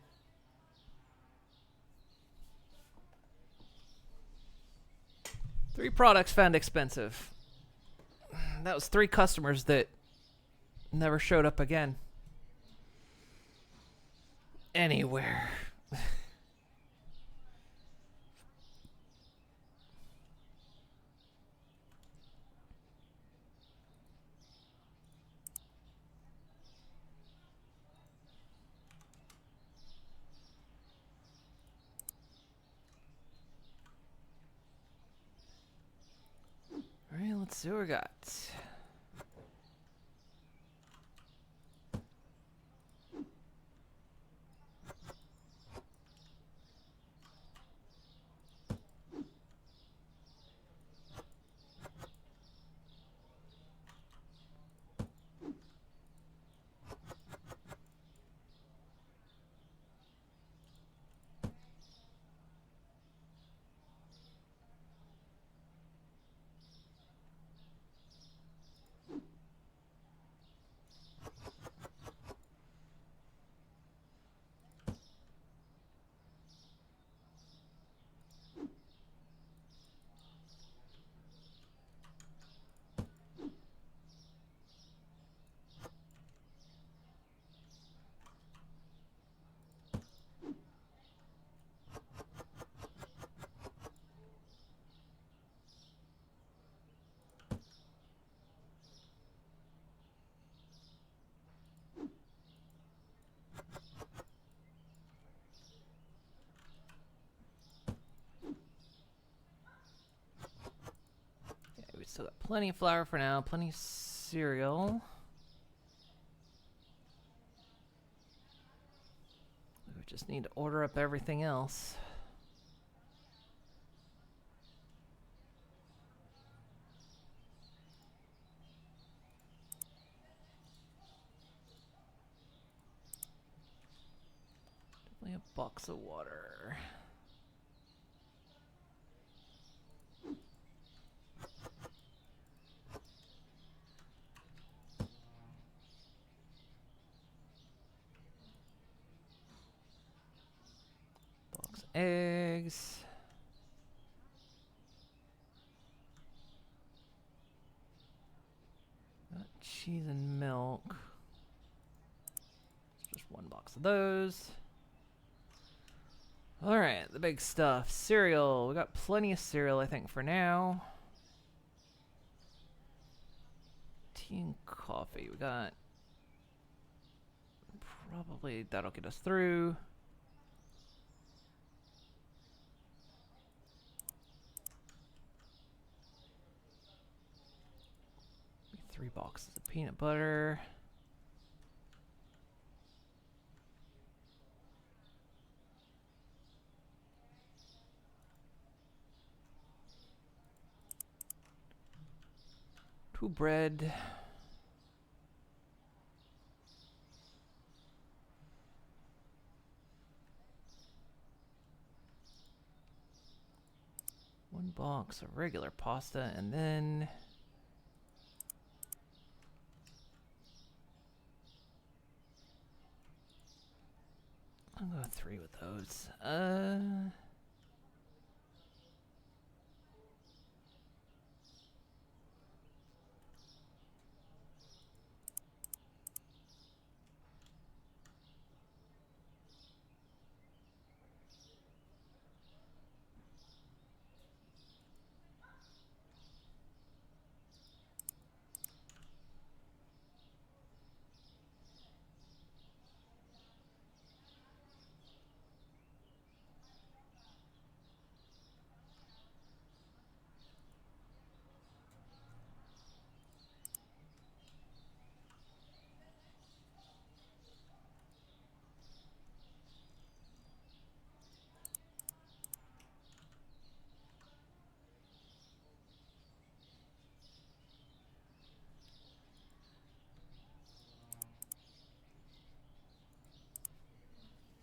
Three products found expensive. That was 3 customers that never showed up again. Anywhere. Alright, let's see what we got. still got plenty of flour for now, plenty of cereal. We just need to order up everything else. Definitely a box of water. Eggs. Got cheese and milk. Just one box of those. Alright, the big stuff. Cereal. We got plenty of cereal, I think, for now. Tea and coffee. We got... Probably that'll get us through. 3 boxes of peanut butter. Two bread. One box of regular pasta, and then I'll go 3 with those.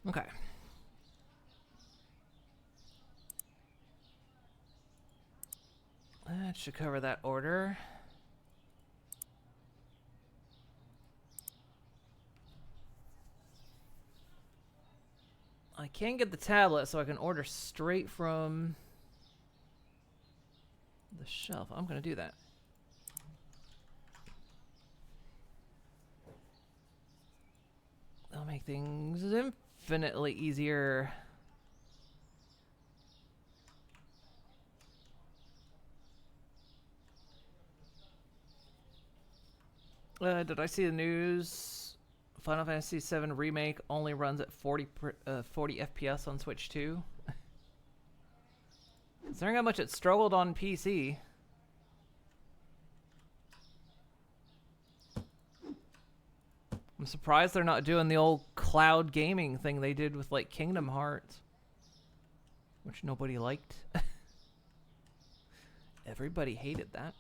okay. That should cover that order. I can get the tablet so I can order straight from the shelf. I'm gonna do that. That'll make things infinitely easier. Did I see the news? Final Fantasy VII Remake only runs at 40 FPS on Switch 2. Considering how much it struggled on PC. I'm surprised they're not doing the old cloud gaming thing they did with like Kingdom Hearts, which nobody liked. Everybody hated that.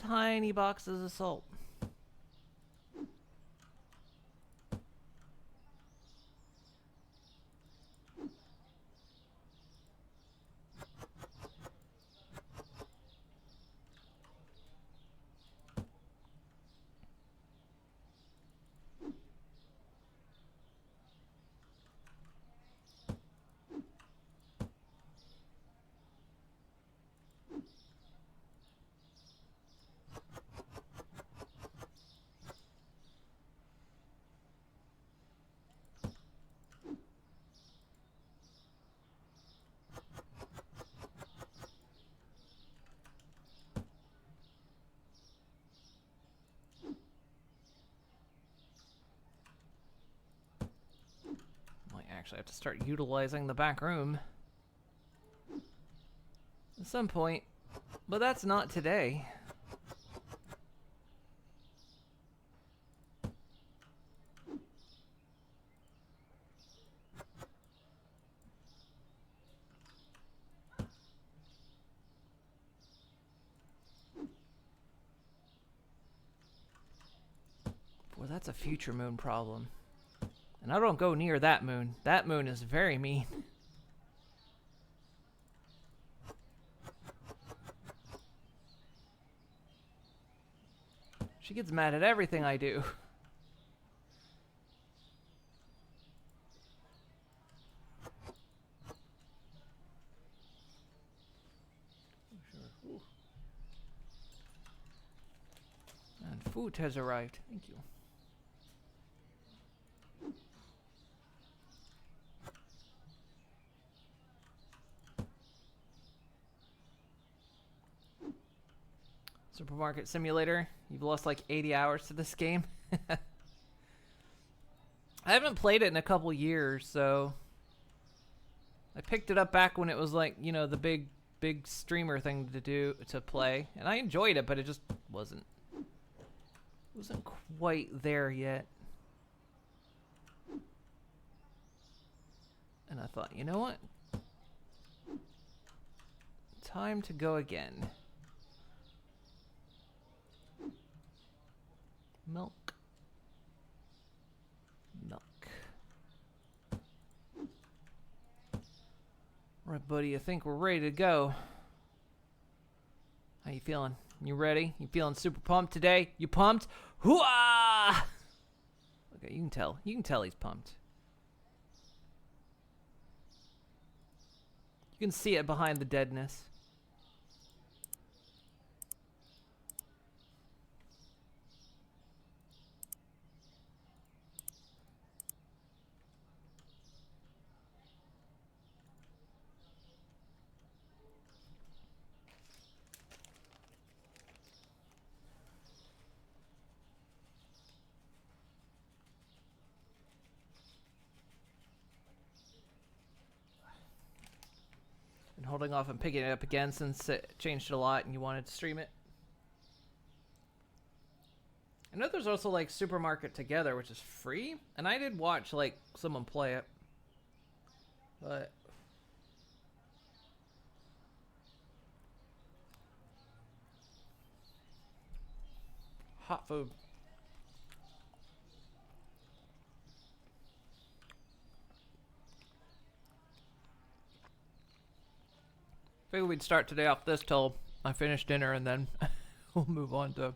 tiny boxes of salt. Actually, I have to start utilizing the back room at some point, but that's not today. Boy, that's a future moon problem. And I don't go near that moon. That moon is very mean. She gets mad at everything I do. And food has arrived. Thank you. Supermarket Simulator. You've lost like 80 hours to this game. I haven't played it in a couple years, so I picked it up back when it was like, you know, the big streamer thing to play, and I enjoyed it, but it just wasn't quite there yet. And I thought, you know what? Time to go again. Milk. Right, buddy, I think we're ready to go. How you feeling? You ready? You feeling super pumped today? You pumped? Hooah! Okay, you can tell. You can tell he's pumped. You can see it behind the deadness. Holding off and picking it up again since it changed a lot and you wanted to stream it. I know there's also like Supermarket Together, which is free, and I did watch like someone play it, but hot food. Figured we'd start today off this till I finish dinner, and then we'll move on to...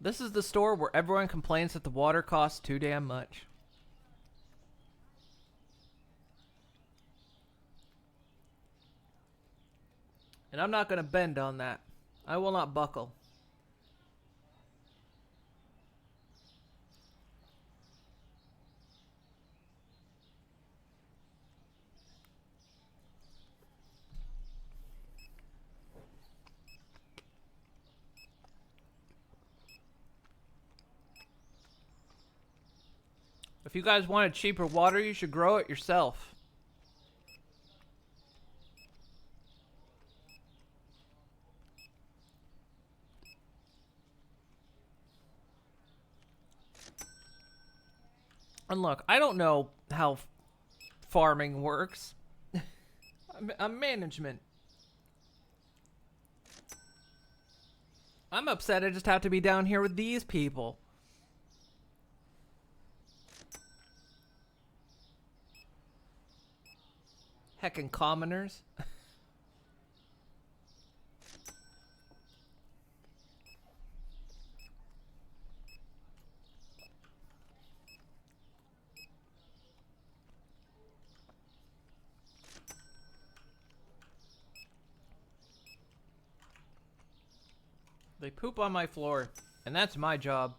This is the store where everyone complains that the water costs too damn much. And I'm not going to bend on that. I will not buckle. If you guys wanted cheaper water, you should grow it yourself. And look, I don't know how farming works. I'm management. I'm upset I just have to be down here with these people. Heckin' commoners. They poop on my floor, and that's my job.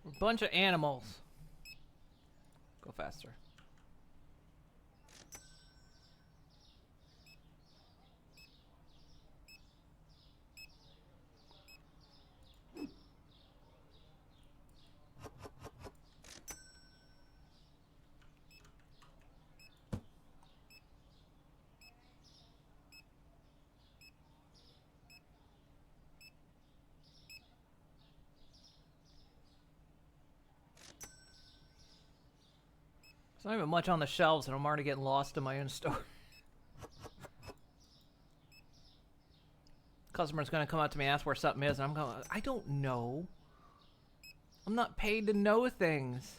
We're a bunch of animals. Go faster. There's not even much on the shelves, and I'm already getting lost in my own store. Customer's gonna come up to me and ask where something is, and I'm going, I don't know. I'm not paid to know things.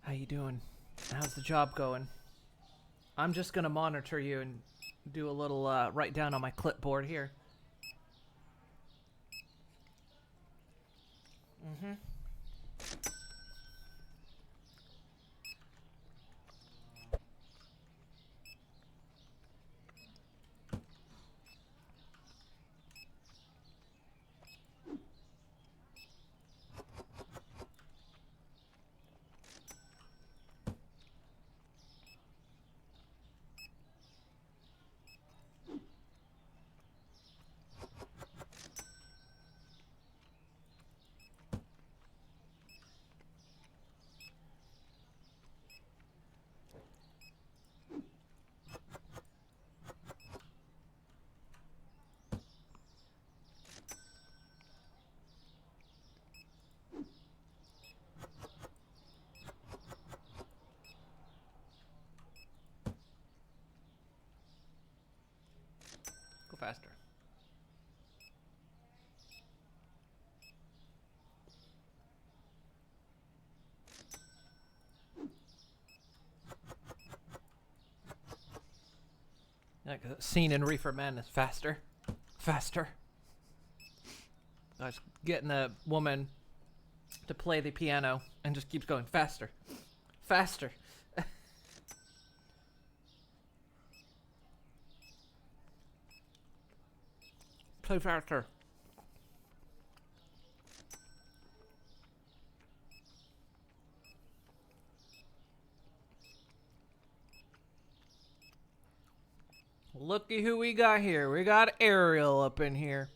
How you doing? How's the job going? I'm just gonna monitor you and do a little write down on my clipboard here. Mm-hmm. Go faster. Like a scene in Reefer Madness. Faster. Faster. I was getting a woman to play the piano and just keeps going faster. Faster. Play faster. Looky who we got here. We got Ariel up in here.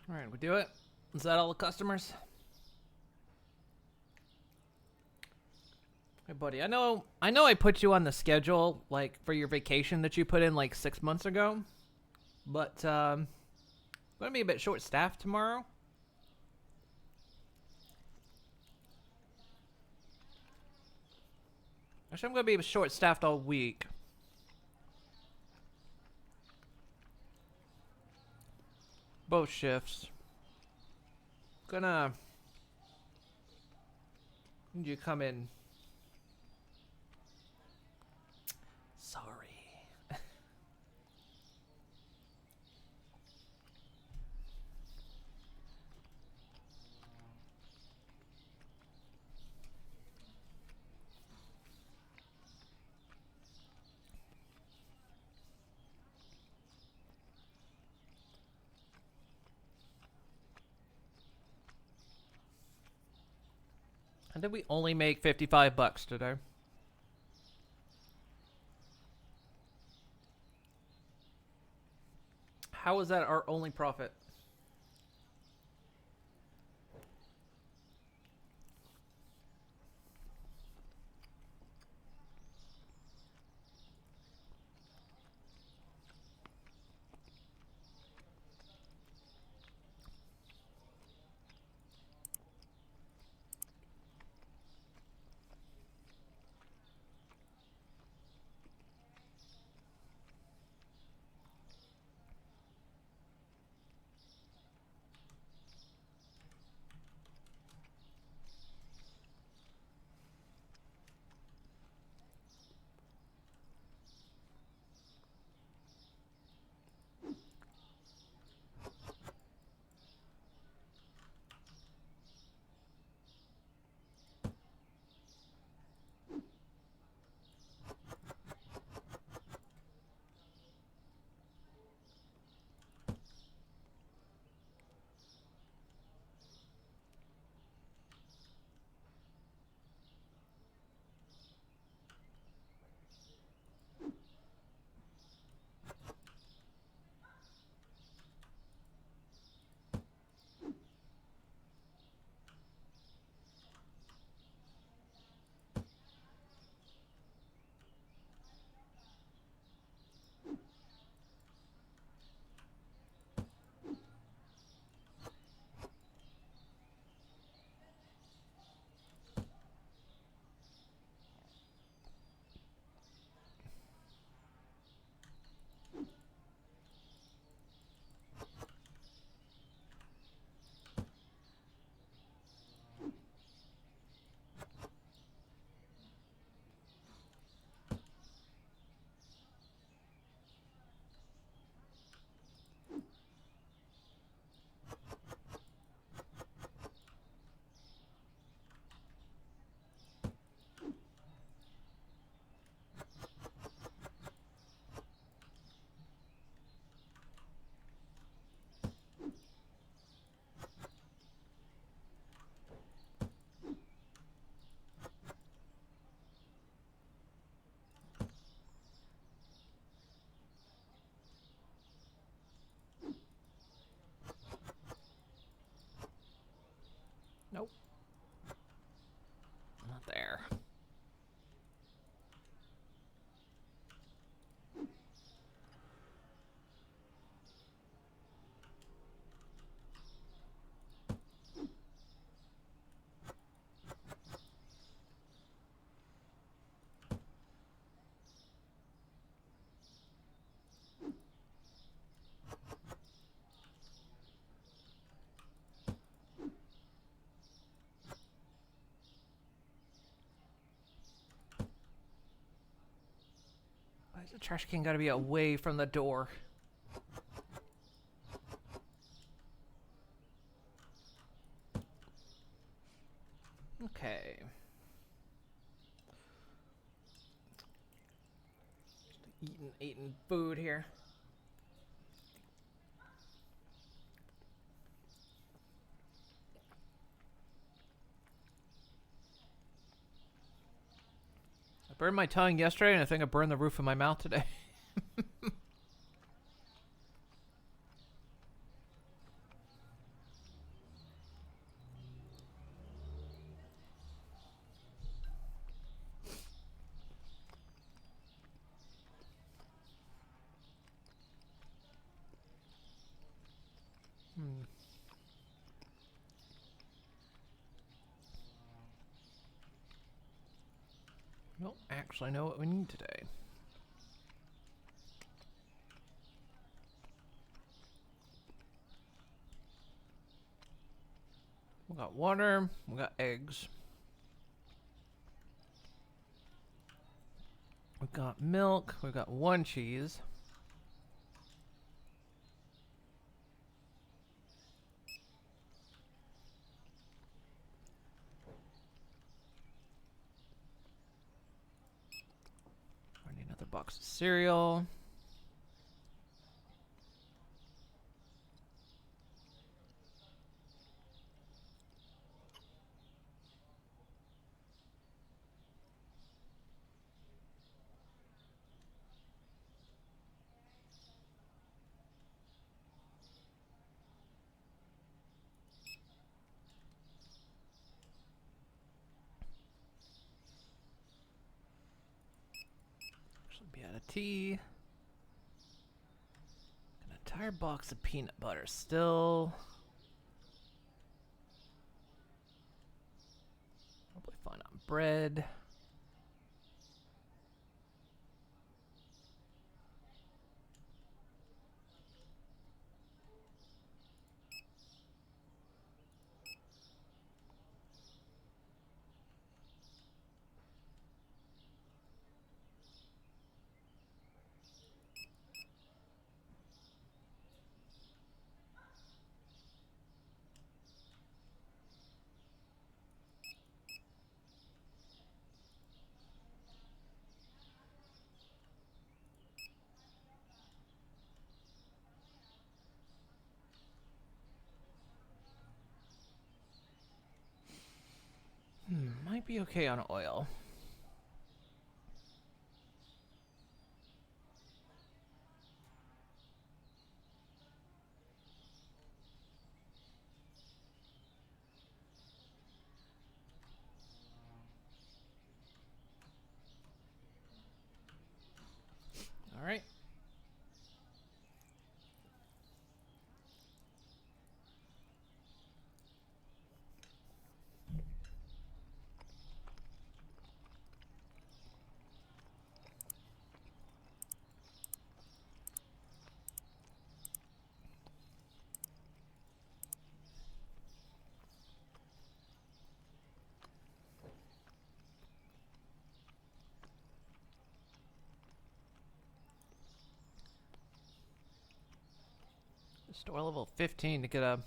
Alright, we do it? Is that all the customers? Hey buddy, I know I put you on the schedule, like, for your vacation that you put in, like, 6 months ago. But, I'm gonna be a bit short-staffed tomorrow. Actually, I'm gonna be short-staffed all week. Both shifts. Gonna need you to come in. Sorry. And did we only make $55 today? How is that our only profit? Nope. Not there. Why is the trash can gotta be away from the door? Okay. Eating food here. I burned my tongue yesterday, and I think I burned the roof of my mouth today. Don't actually know what we need today. We got water, we got eggs. We've got milk, we've got one cheese. I need another box of cereal. Should be out of tea. An entire box of peanut butter still. Probably fine on bread. Might be okay on oil. All right. Store level 15 to get a...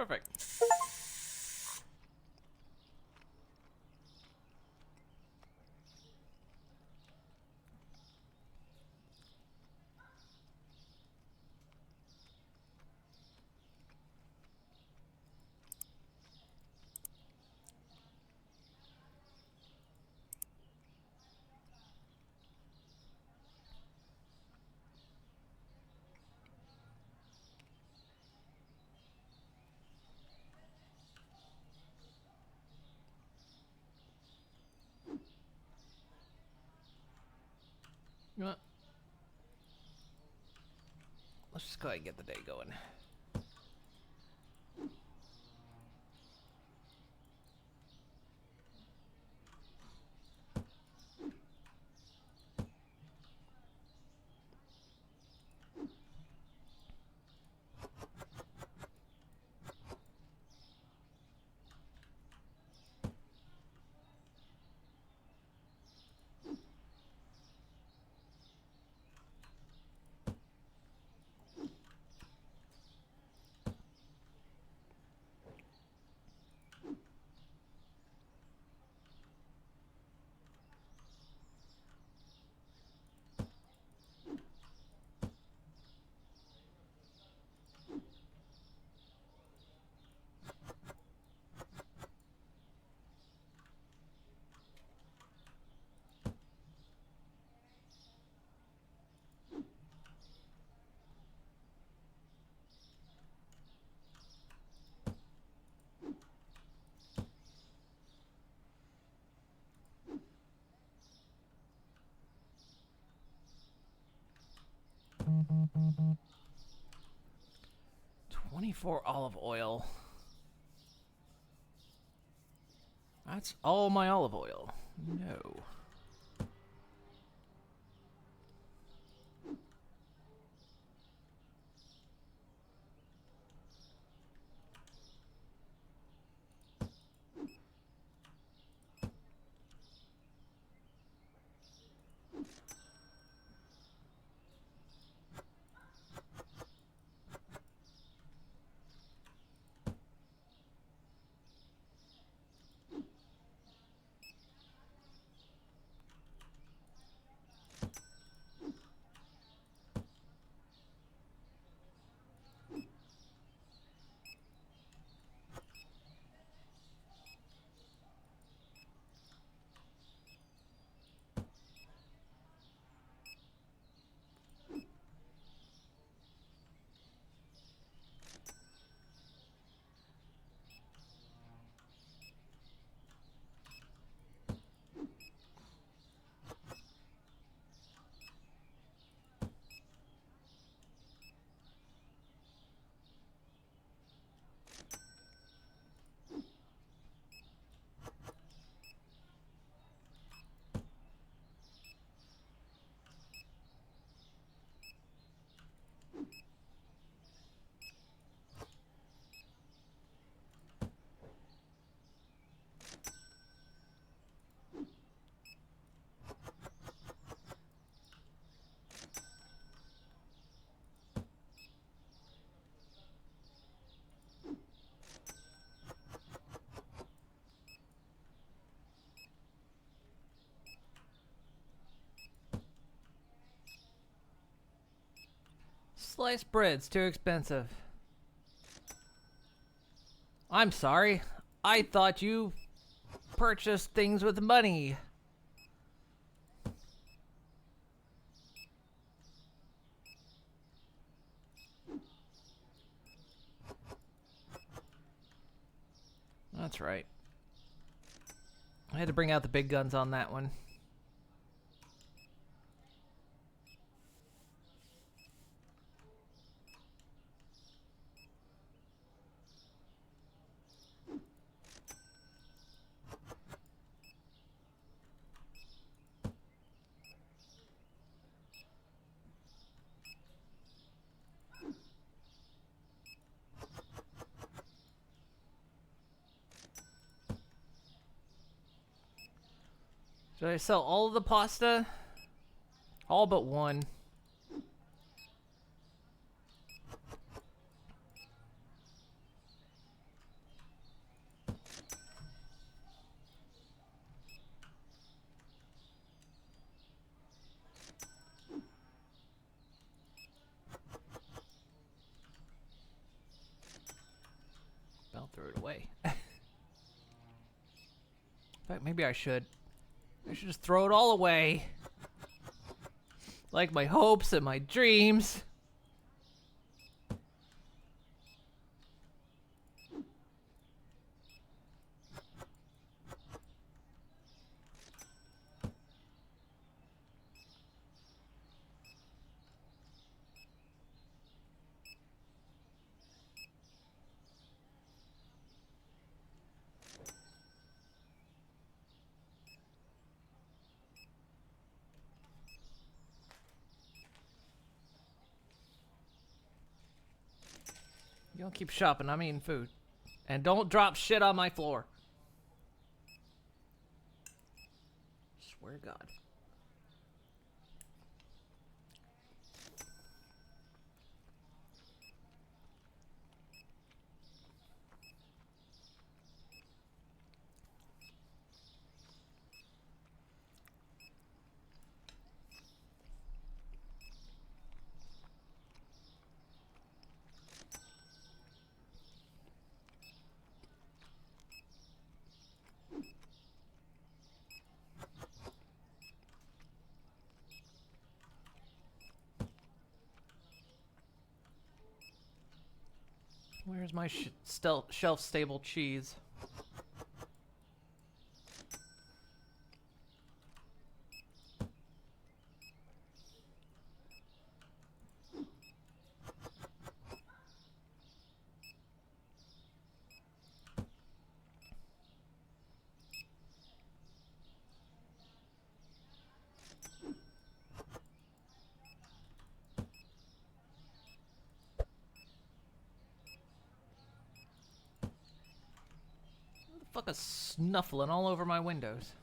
Perfect. You know what? Let's just go ahead and get the day going. $24 olive oil. That's all my olive oil. No. Sliced bread's too expensive. I'm sorry. I thought you purchased things with money. That's right. I had to bring out the big guns on that one. Should I sell all of the pasta? All but one. I'll throw it away. In fact, maybe I should. I should just throw it all away. Like my hopes and my dreams. You don't keep shopping, I'm eating food. And don't drop shit on my floor. Swear to God. Where's my shelf-stable cheese? Fuck is snuffling all over my windows.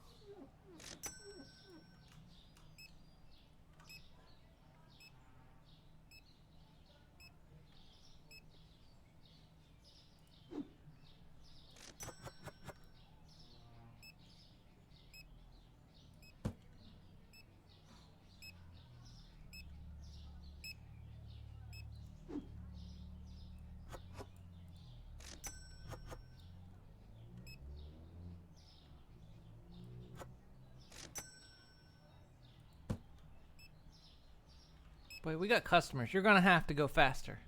Wait, we got customers. You're gonna have to go faster.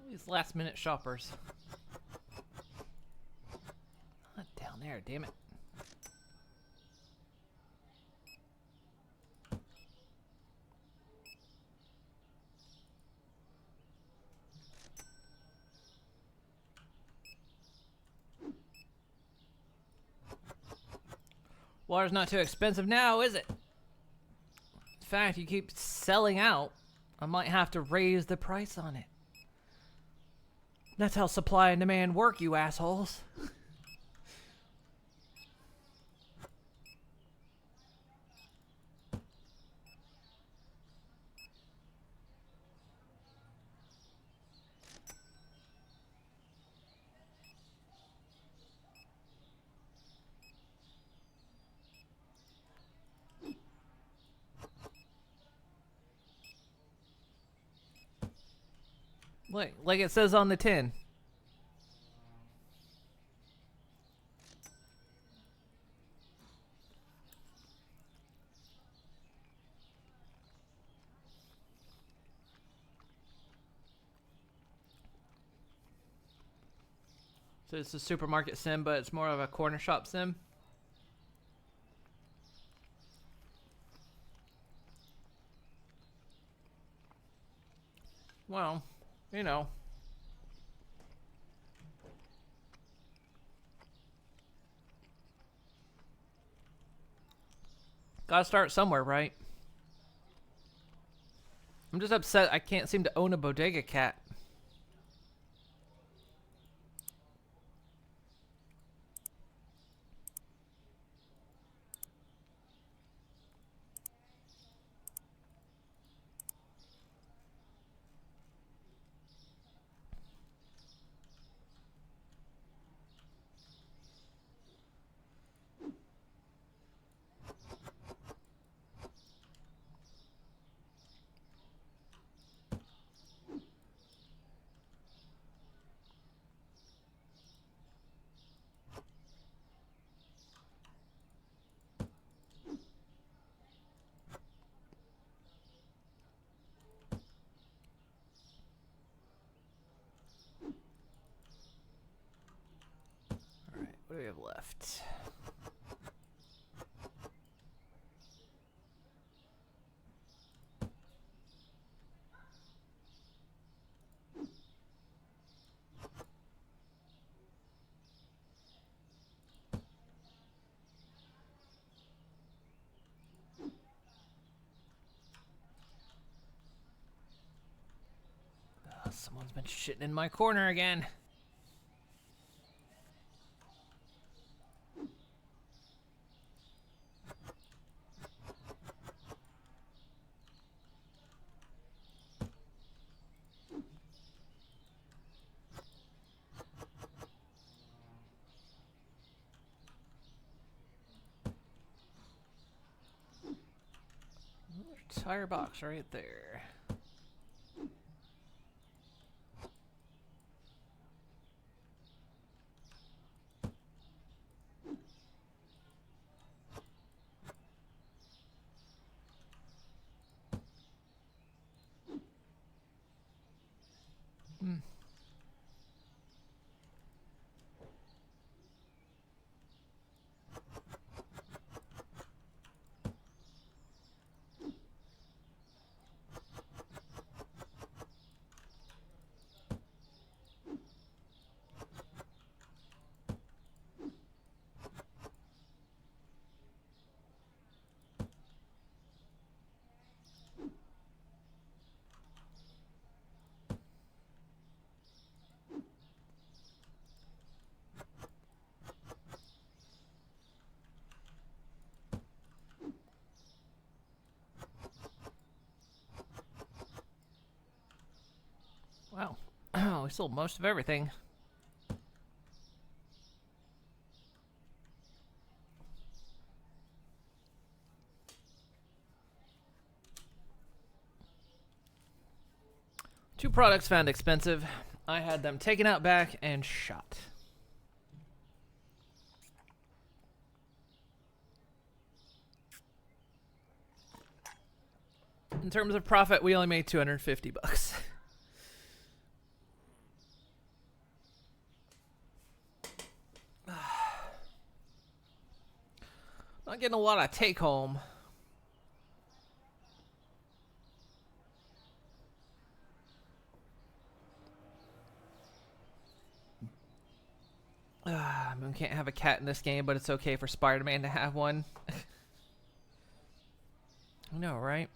These last minute shoppers. Not down there, damn it. Water's not too expensive now, is it? In fact, you keep selling out. I might have to raise the price on it. That's how supply and demand work, you assholes. Like it says on the tin. So it's a supermarket sim, but it's more of a corner shop sim. Well, you know. Gotta start somewhere, right? I'm just upset I can't seem to own a bodega cat. Alright, what do we have left? Someone's been shitting in my corner again. Tire box right there. Wow. We sold most of everything. Two products found expensive. I had them taken out back and shot. In terms of profit, we only made 250 bucks. Not getting a lot of take home. Moon can't have a cat in this game, but it's okay for Spider-Man to have one. I know, right?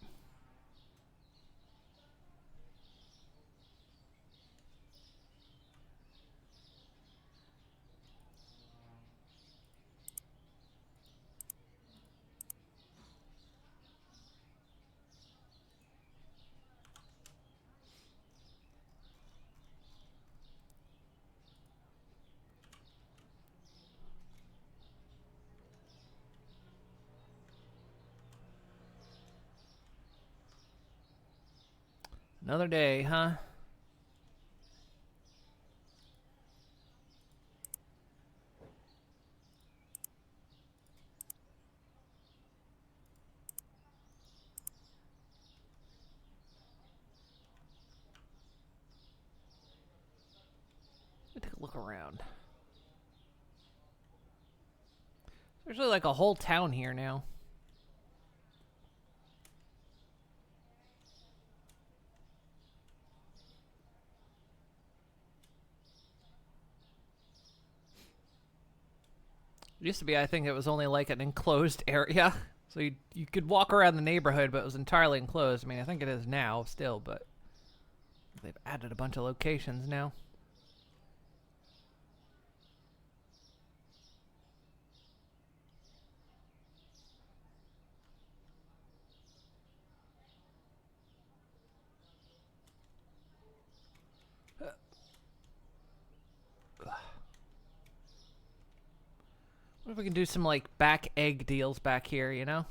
Another day, huh? Let me take a look around. There's really like a whole town here now. Used to be, I think it was only like an enclosed area. So you could walk around the neighborhood, but it was entirely enclosed. I mean, I think it is now still, but they've added a bunch of locations now. What if we can do some, like, back egg deals back here, you know?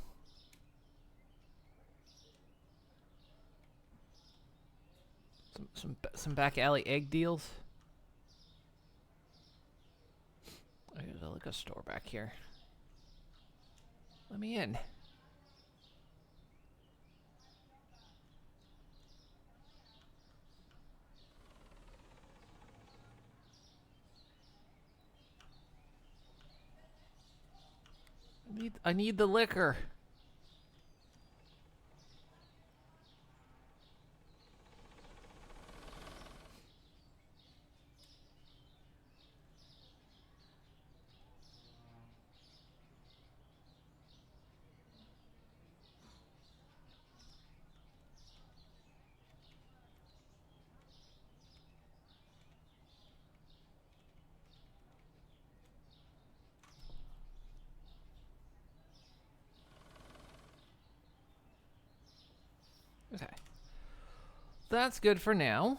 Some back alley egg deals. There's a liquor store back here. Let me in. I need the liquor. Okay. That's good for now.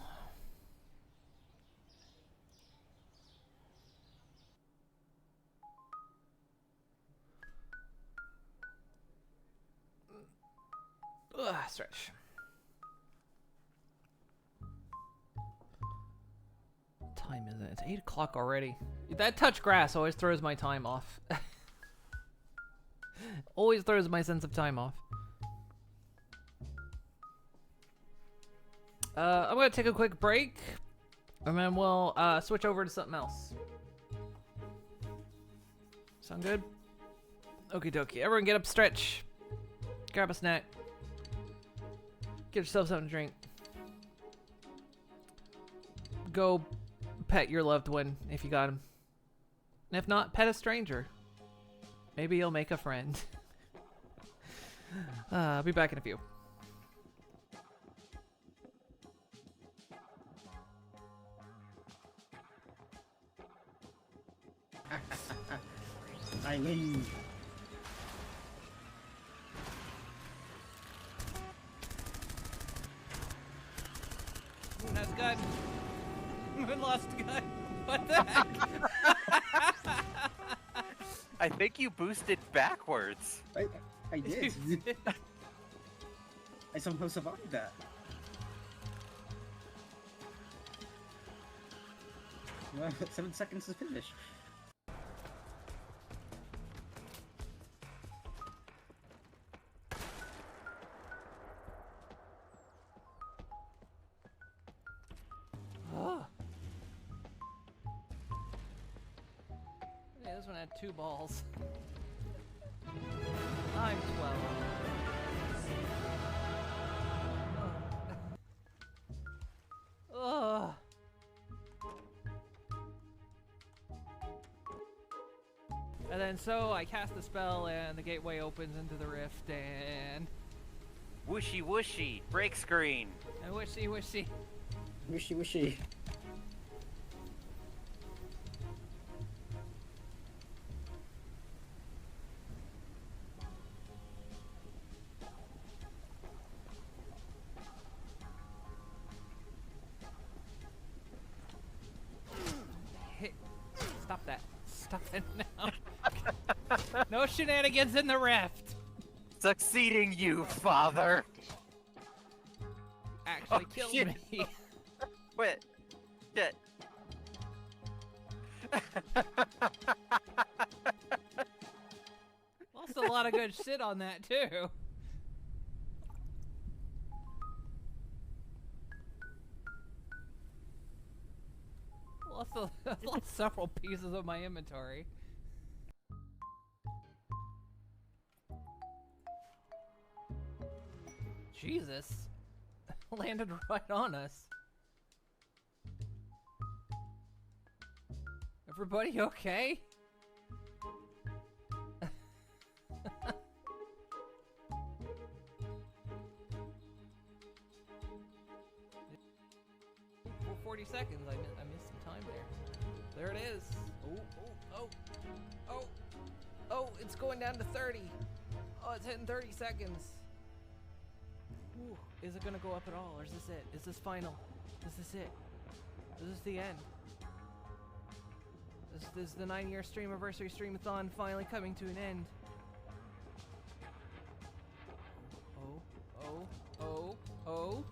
Ugh, stretch. What time is it? It's 8 o'clock already. That touch grass always throws my time off. Always throws my sense of time off. I'm gonna take a quick break, and then we'll switch over to something else. Sound good? Okie dokie. Everyone get up, stretch. Grab a snack. Get yourself something to drink. Go pet your loved one if you got him. And if not, pet a stranger. Maybe you'll make a friend. I'll be back in a few. I win. Moon has gun. Moon lost gun. What the heck? I think you boosted backwards. I did. I somehow survived that. Well, 7 seconds to finish. Yeah, this one had 2 balls. I'm 12. Ugh. And then so I cast the spell and the gateway opens into the rift and... Whooshy whooshy, break screen. And wishy wishy. Wishy wishy. Hit. Stop that. Stop it now. No shenanigans in the rift. Succeeding you, father. Actually Oh, killed shit. me. Wait. Shit. Lost a lot of good shit on that too. Lost several pieces of my inventory. Jesus. Landed right on us. Everybody okay? 40 seconds. I missed some time there. There it is. Oh, it's going down to 30. Oh, it's hitting 30 seconds. Ooh, is it gonna go up at all, or is this it? Is this final? Is this it? Is this the end? This is the 9-year Streamiversary Streamathon finally coming to an end. Oh.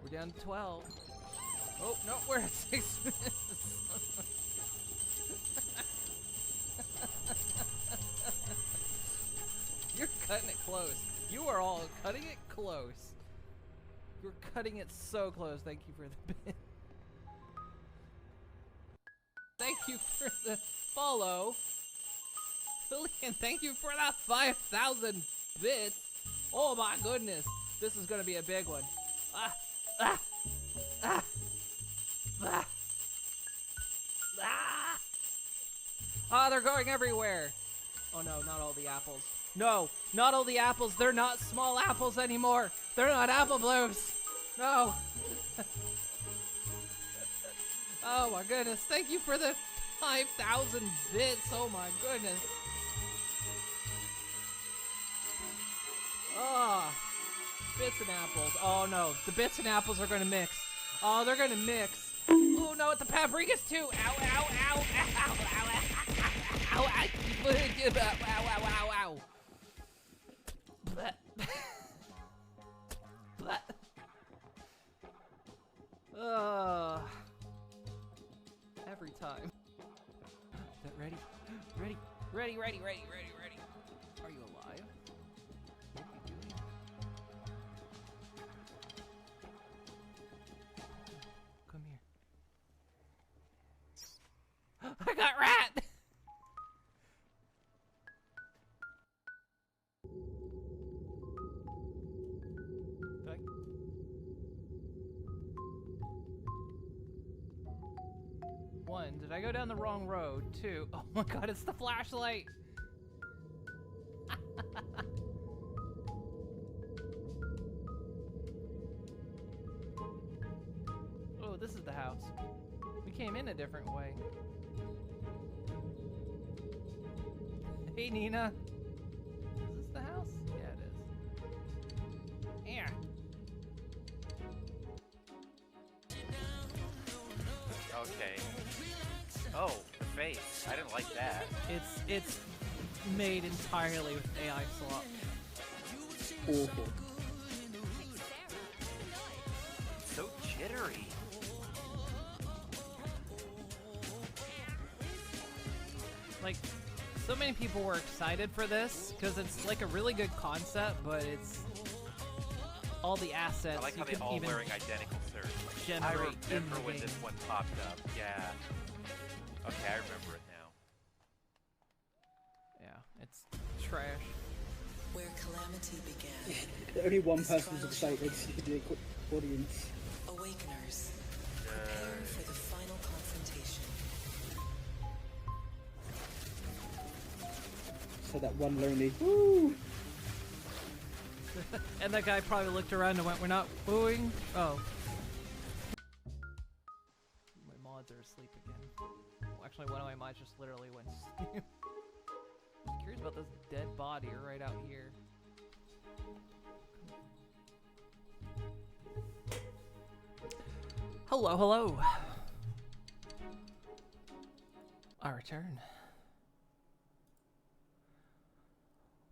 We're down to 12. Oh, no, we're at 6 minutes. You're cutting it close. You are all cutting it close. You're cutting it so close. Thank you for the bit. Thank you for the follow. Lillian, thank you for that 5,000 bits. Oh my goodness. This is gonna be a big one. Ah, they're going everywhere. Oh no, not all the apples. No, not all the apples. They're not small apples anymore. They're not apple blooms. No. Oh my goodness. Thank you for the 5,000 bits. Oh my goodness. Oh, bits and apples. Oh no, the bits and apples are gonna mix. Oh, they're gonna mix. Oh no, the paprika's too. Ow, ow, ow, ow, ow, ow, ow, ow, ow, ow, ow. Every time. Is that ready? Ready. Are you alive? What are you doing? Come here. I got rat! One, did I go down the wrong road? Two, oh my god, it's the flashlight! Oh, this is the house. We came in a different way. Hey, Nina. Is this the house? Yeah, it is. Yeah. Okay. Oh, the face. I didn't like that. It's made entirely with AI swap. Awful. So jittery. Like, so many people were excited for this because it's like a really good concept, but it's all the assets I like you how they can all even wearing identical shirts. generate I in remember the when game. this one popped up. Yeah. Okay, I remember it now. Yeah, it's trash. Where calamity began. Only one person's excited, the audience. Awakeners, prepare for the final confrontation. So that one lonely, woo! And that guy probably looked around and went, "We're not booing." Oh. My mods are asleep again. Well, actually, one of my mods just literally went to sleep. I'm curious about this dead body right out here. Hello, hello. I return.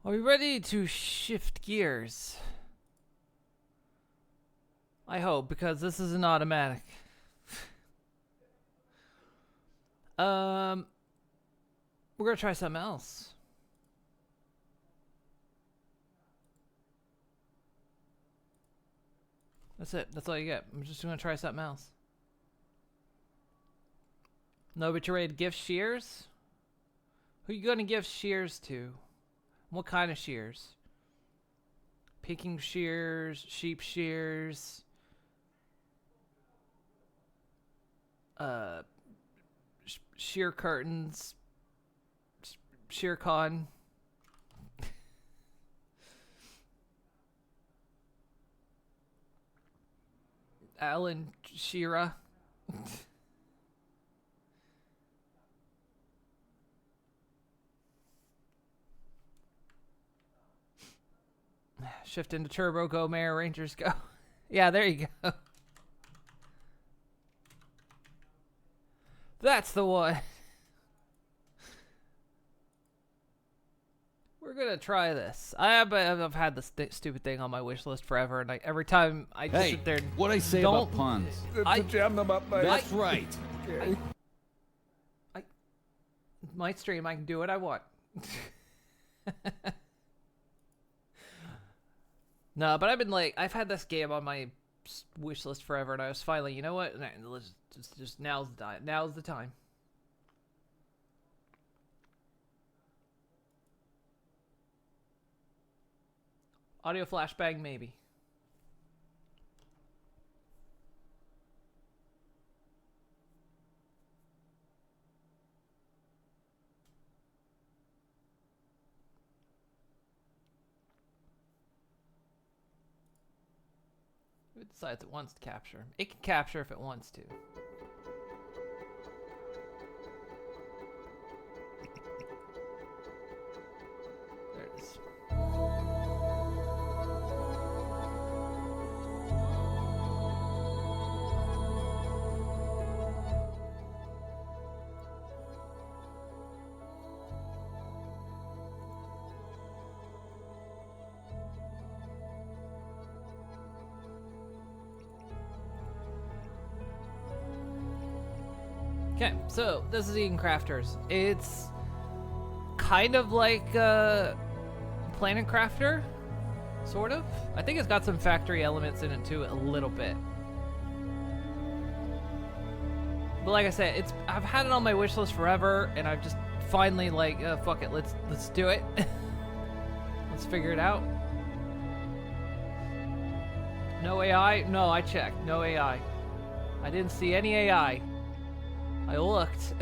Are we ready to shift gears? I hope, because this is an automatic. We're gonna try something else. That's it. That's all you get. I'm just gonna try something else. No, but you're ready to gift shears? Who you gonna give shears to? What kind of shears? Picking shears, sheep shears, shear curtains, sheer con. Alan Shearer. Shift into turbo, go Mare Rangers, go. Yeah, there you go. That's the one. We're gonna try this. I've had this stupid thing on my wish list forever, and every time I just sit there and what I say don't, about puns? Jam them up, buddy. That's right. My stream, I can do what I want. No, but I've had this game on my wish list forever, and I was finally, you know what? Let's just now's the time. Now's the time. Audio flashbang, maybe. It decides it wants to capture. It can capture if it wants to. There it is. Okay, so this is Eden Crafters. It's kind of like Planet Crafter, sort of. I think it's got some factory elements in it too, a little bit. But like I said, I've had it on my wish list forever, and I've just finally fuck it, let's do it. Let's figure it out. No AI? No, I checked. No AI. I didn't see any AI. I looked.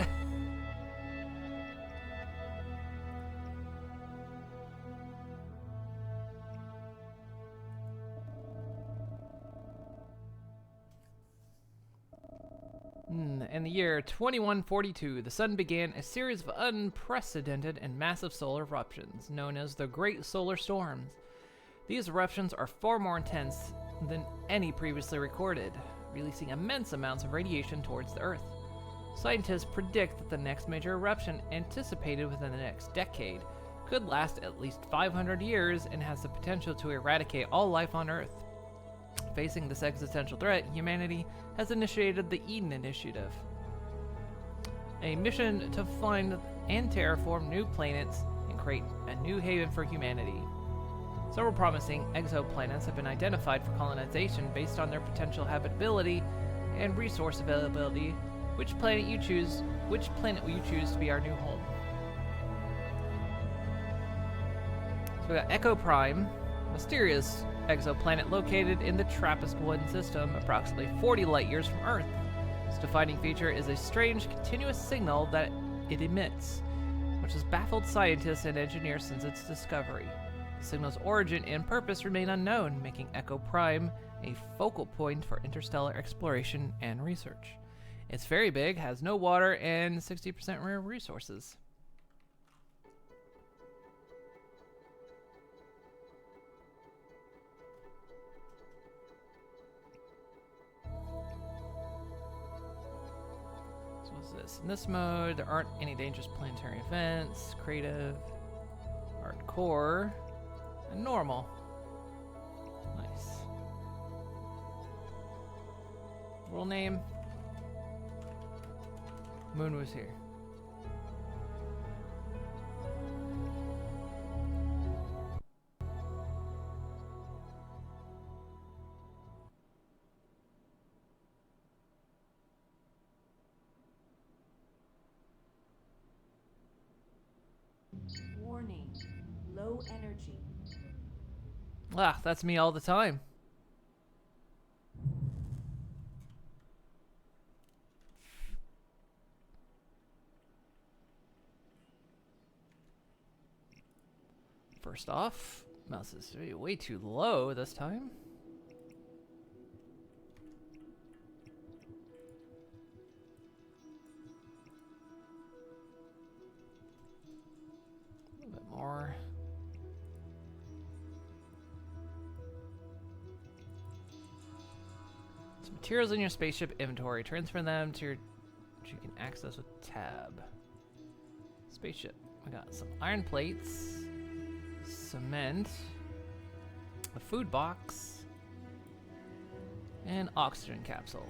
In the year 2142, the sun began a series of unprecedented and massive solar eruptions, known as the Great Solar Storms. These eruptions are far more intense than any previously recorded, releasing immense amounts of radiation towards the Earth. Scientists predict that the next major eruption, anticipated within the next decade, could last at least 500 years and has the potential to eradicate all life on Earth. Facing this existential threat, humanity has initiated the Eden Initiative, a mission to find and terraform new planets and create a new haven for humanity. Several promising exoplanets have been identified for colonization based on their potential habitability and resource availability. Which planet will you choose to be our new home? So we got Echo Prime, a mysterious exoplanet located in the TRAPPIST-1 system, approximately 40 light-years from Earth. Its defining feature is a strange, continuous signal that it emits, which has baffled scientists and engineers since its discovery. The signal's origin and purpose remain unknown, making Echo Prime a focal point for interstellar exploration and research. It's very big, has no water, and 60% rare resources. So what's this? In this mode, there aren't any dangerous planetary events. Creative, hardcore, and normal. Nice. World name? Moon was here. Warning. Low energy. Ah, that's me all the time. First off, mouse is way too low this time. Materials in your spaceship inventory. Transfer them to your... which you can access with tab. Spaceship. We got some iron plates, cement, a food box, and oxygen capsule.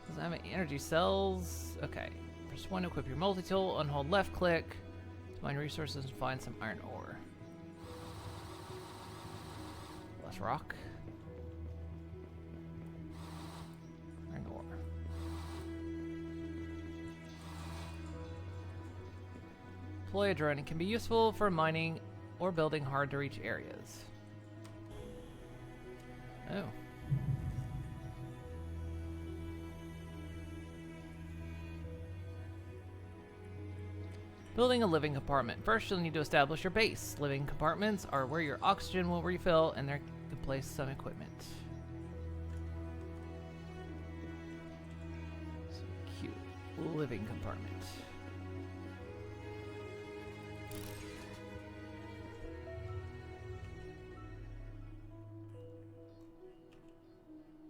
Doesn't have any energy cells. Okay. Press 1 to equip your multi-tool, and hold left click to mine resources and find some iron ore. Less rock. Iron ore. Deploy a drone. It can be useful for mining or building hard to reach areas. Oh. Building a living compartment. First, you'll need to establish your base. Living compartments are where your oxygen will refill, and there to place some equipment. So cute. Living compartment.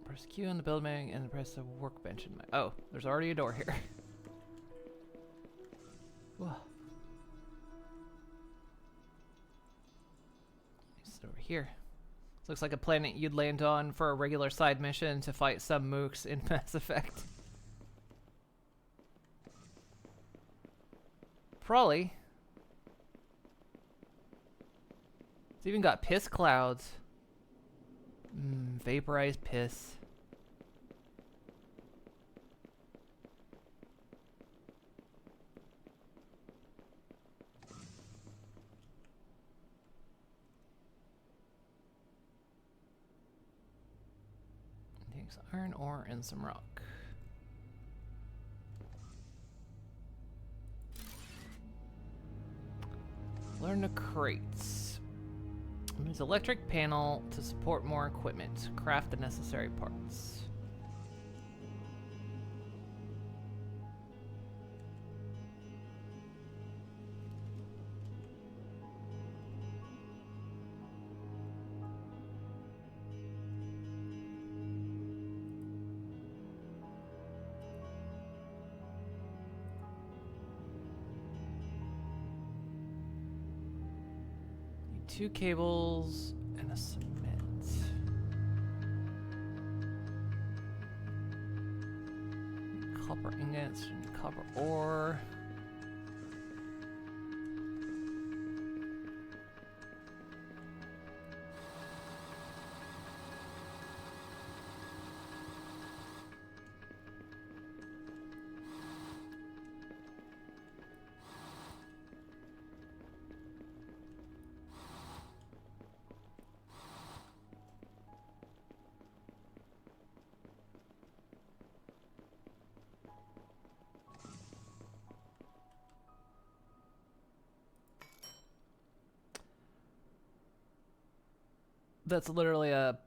Press Q on the building and press the workbench in my... Oh, there's already a door here. Whoa. Over here. This looks like a planet you'd land on for a regular side mission to fight some mooks in Mass Effect. Probably. It's even got piss clouds. Vaporized piss. Iron ore and some rock. Learn the crates. Use electric panel to support more equipment. Craft the necessary parts. Two cables and a cement. Copper ingots and copper ore. That's literally a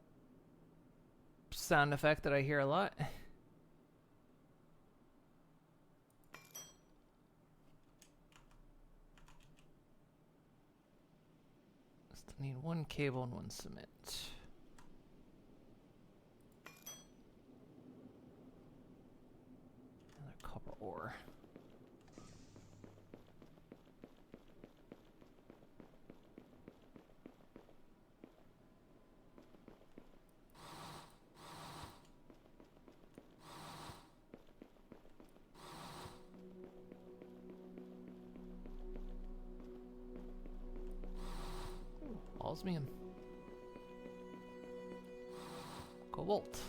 sound effect that I hear a lot. Just need one cable and one cement. Another copper ore. Osmium. Cobalt.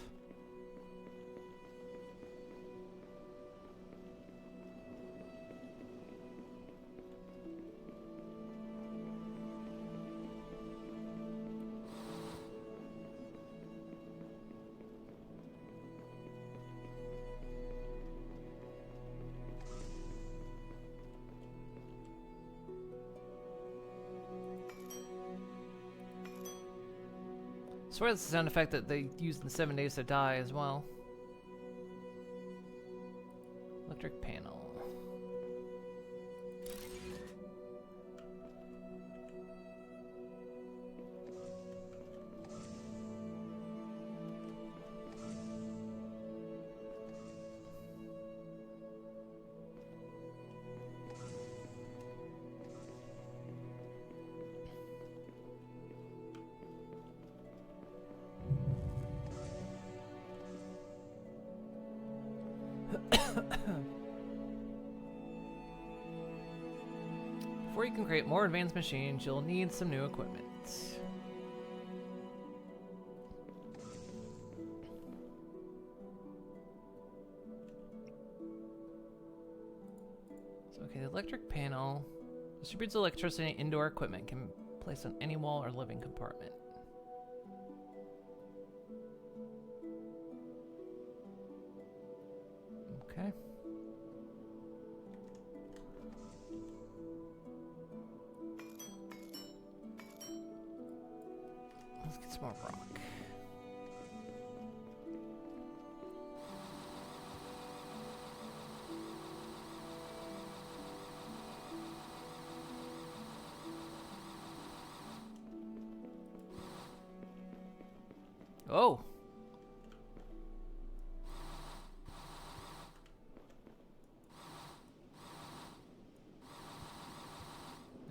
I swear that's the sound effect that they used in 7 Days to Die as well. Electric panel. Before you can create more advanced machines, you'll need some new equipment. So, okay, the electric panel distributes electricity in indoor equipment, can be placed on any wall or living compartment. Okay. Let's get some more rock. Oh.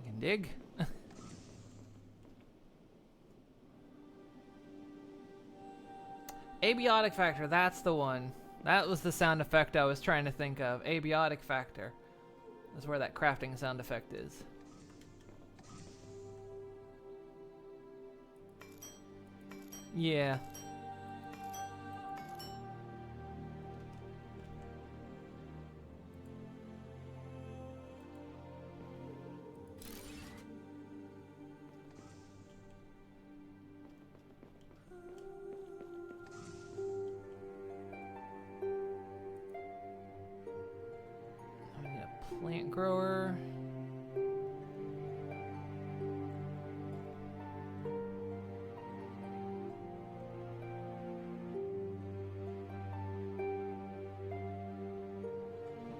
I can dig. Abiotic factor, that's the one. That was the sound effect I was trying to think of. Abiotic factor. That's where that crafting sound effect is. Yeah. I need a plant grower.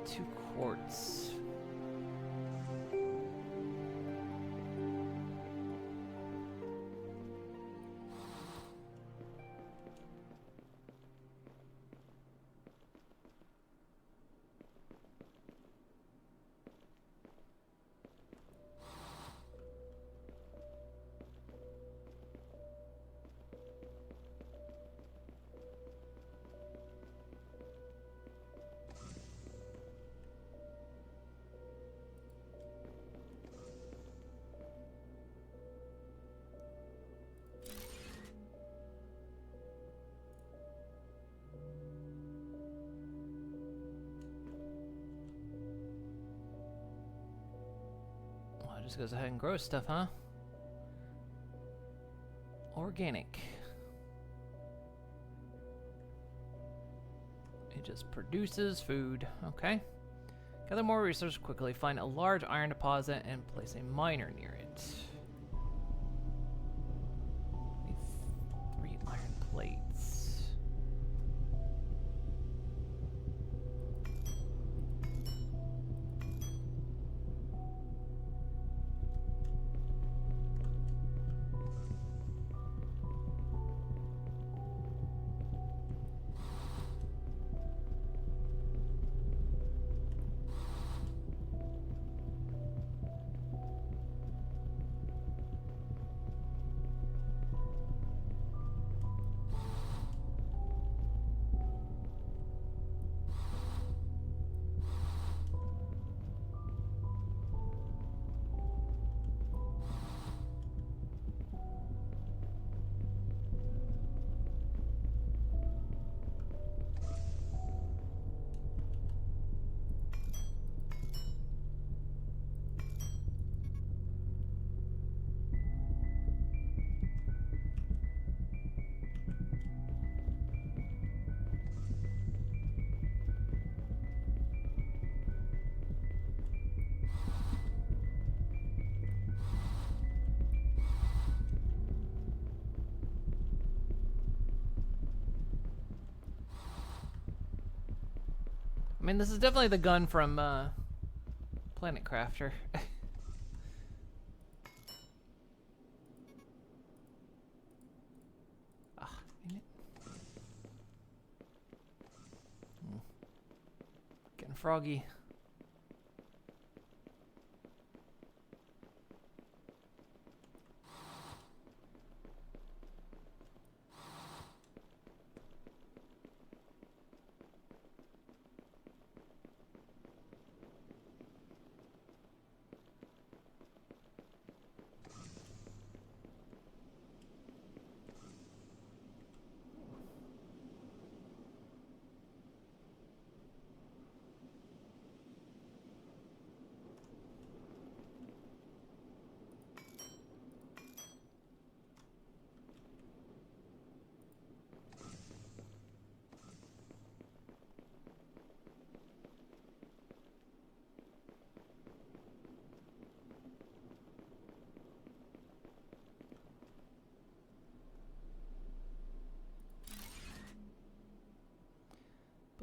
Two quartz. Well, it just goes ahead and grows stuff, huh? Organic. It just produces food. Okay. Gather more resources quickly. Find a large iron deposit and place a miner near it. Need 3 iron plates. I mean, this is definitely the gun from Planet Crafter. Ah, dang it. Getting froggy.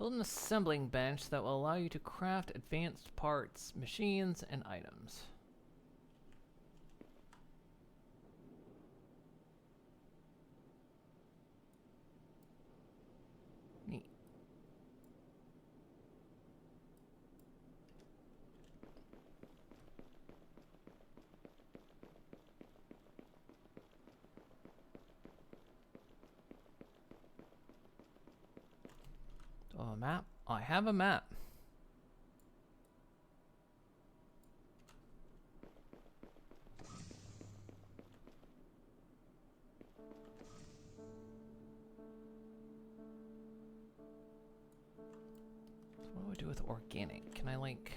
Build an assembling bench that will allow you to craft advanced parts, machines, and items. Neat. A map? I have a map. So what do I do with organic? Can I like...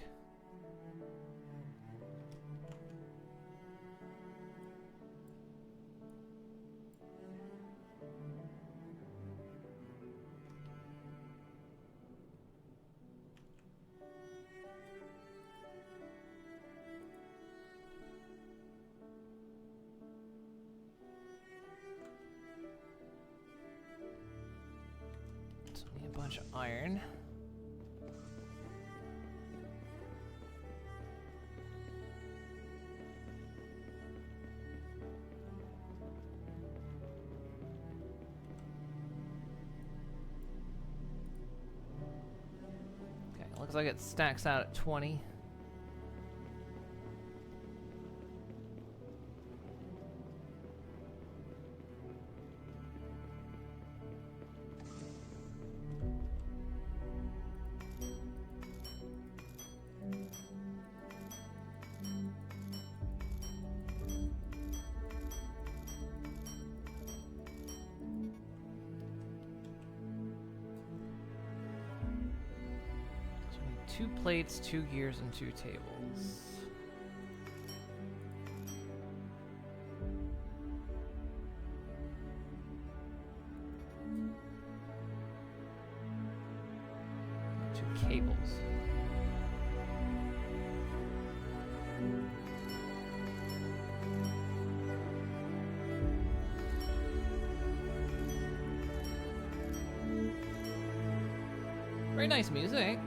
So we need a bunch of iron. Okay, looks like it stacks out at 20. So we need 2 plates, 2 gears, and 2 tables. And 2 cables. Very nice music.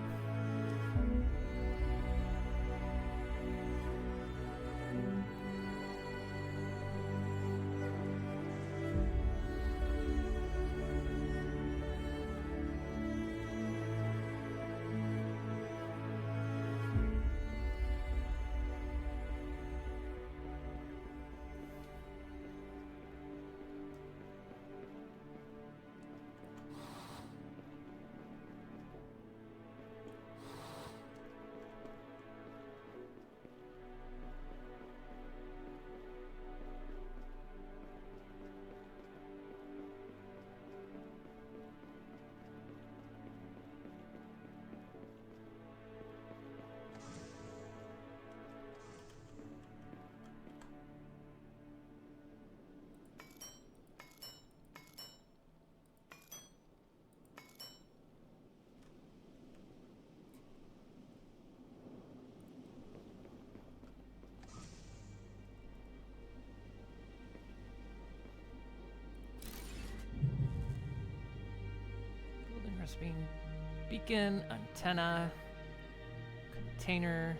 Building recipe, beacon, antenna, container,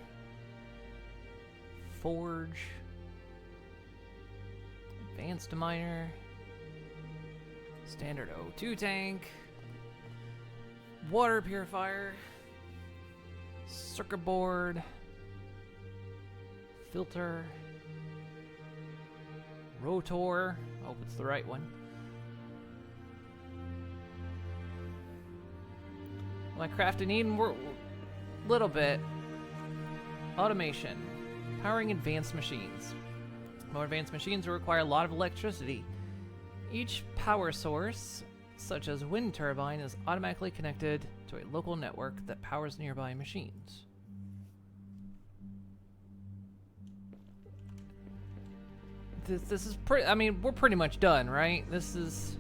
forge, advanced miner, standard O2 tank, water purifier, circuit board, filter, rotor. Hope it's the right one. Am I crafting even little bit? Automation, powering advanced machines. More advanced machines will require a lot of electricity. Each power source, such as wind turbine, is automatically connected to a local network that powers nearby machines. This is pretty. I mean, we're pretty much done, right? This is.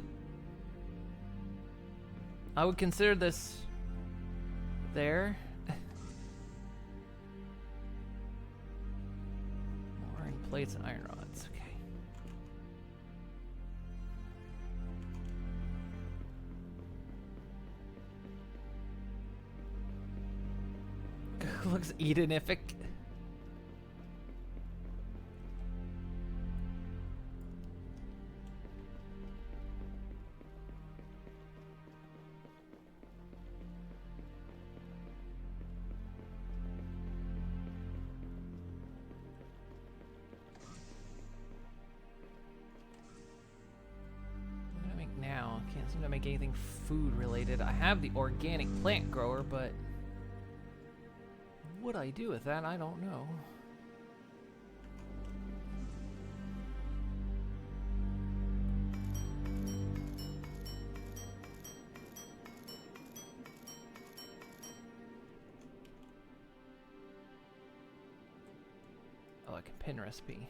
I would consider this. There. More iron plates and iron rods. Okay. Looks Edenific. Now, can't seem to make anything food related. I have the organic plant grower, but what I do with that, I don't know. Oh, I can pin recipe.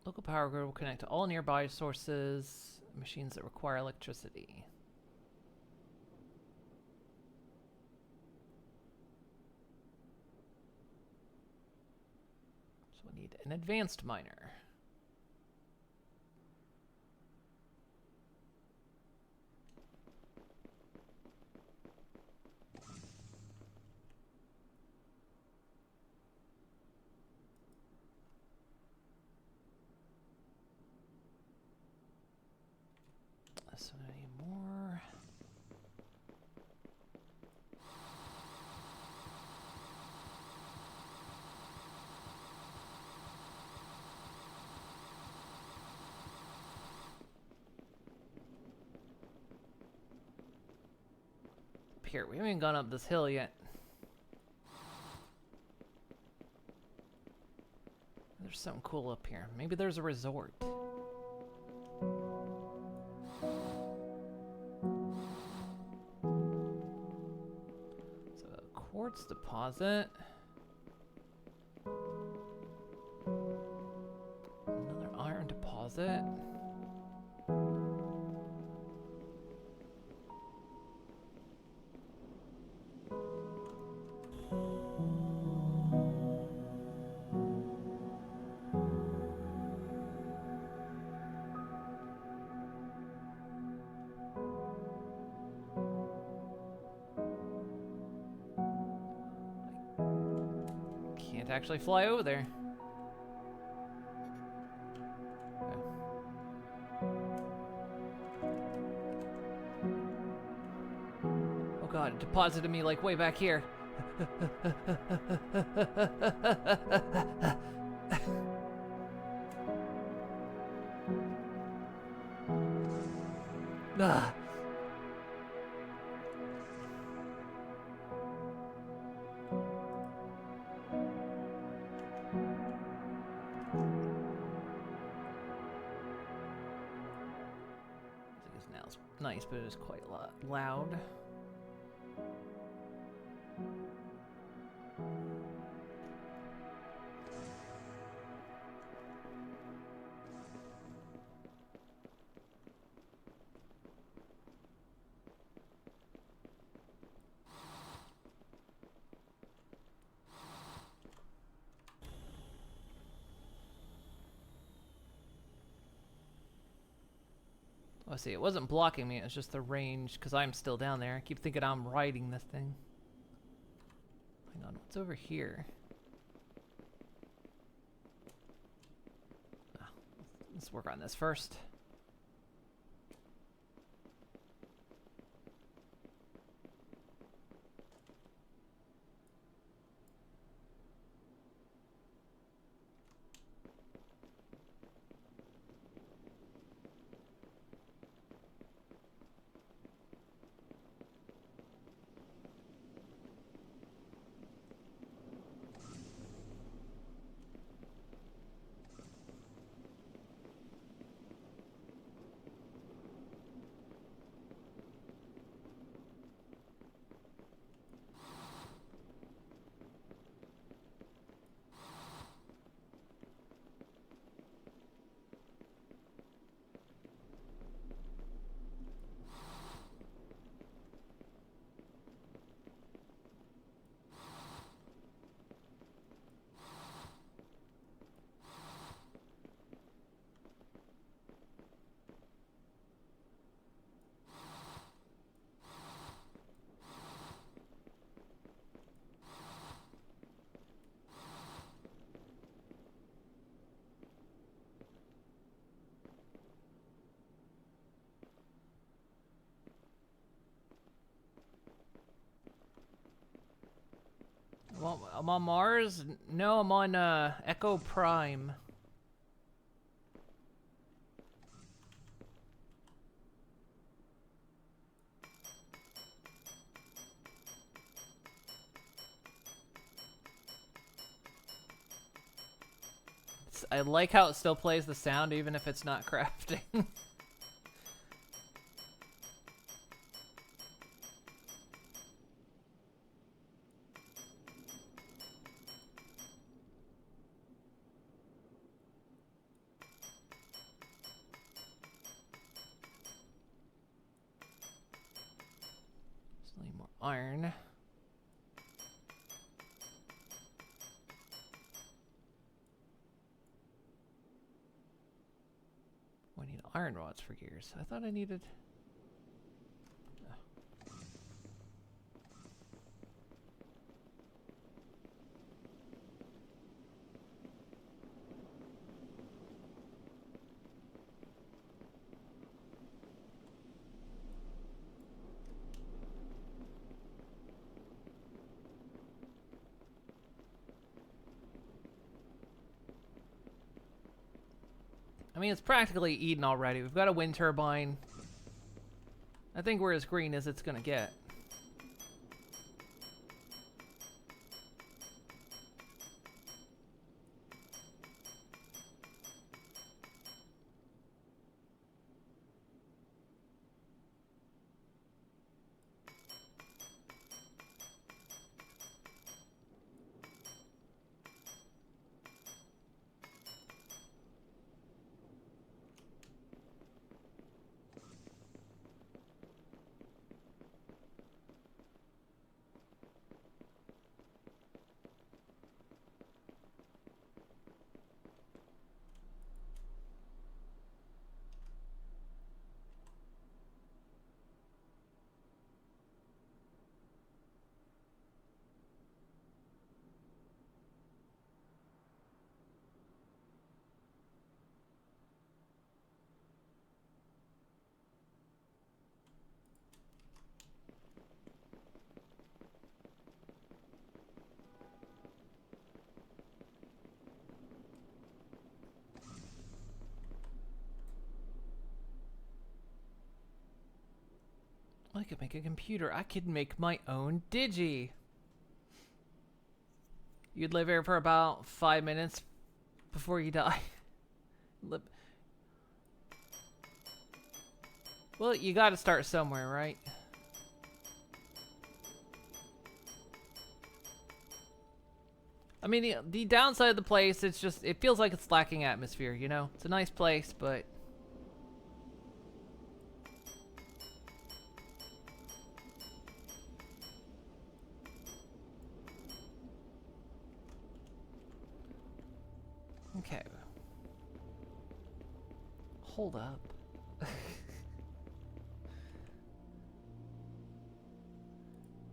Local power grid will connect to all nearby sources, machines that require electricity. So we need an advanced miner. So any more? Up here, we haven't even gone up this hill yet. There's something cool up here. Maybe there's a resort. Quartz deposit. Another iron deposit. Can't actually fly over there. Okay. Oh god, it deposited me like way back here. Ah. Nice, but it is quite loud. Oh, see, it wasn't blocking me, it was just the range, because I'm still down there. I keep thinking I'm riding this thing. Hang on, what's over here? Oh, let's work on this first. I'm on Mars? No, I'm on Echo Prime. I like how it still plays the sound even if it's not crafting. Just need more iron. I need iron rods for gears. I thought I needed... I mean, it's practically eaten already. We've got a wind turbine. I think we're as green as it's gonna get. I could make a computer. I could make my own digi. You'd live here for about 5 minutes before you die. Well, you gotta start somewhere, right? I mean, the downside of the place, it's just, it feels like it's lacking atmosphere, you know? It's a nice place, but... Okay. Hold up.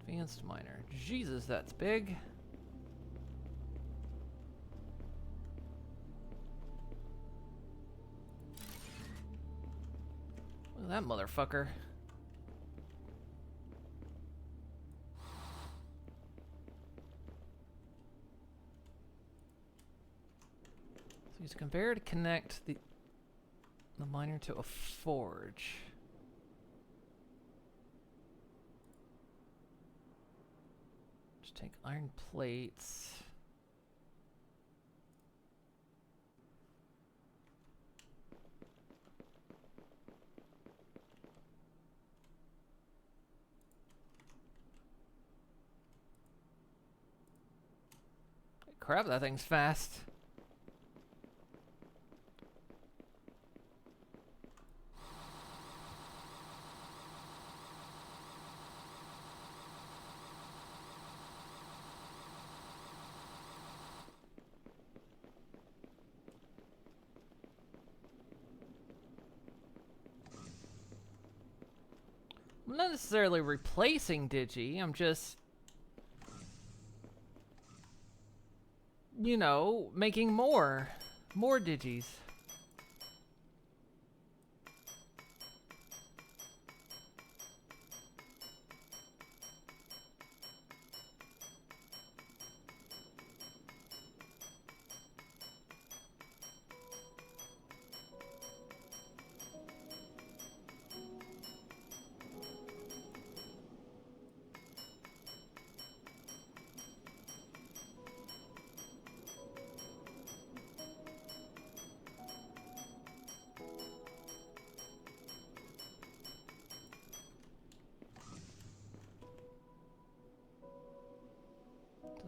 Advanced miner. Jesus, that's big. Look at that motherfucker. So use a conveyor to connect the miner to a forge. Just take iron plates. Crap, that thing's fast. I'm not necessarily replacing Digi, I'm just, you know, making more Digis.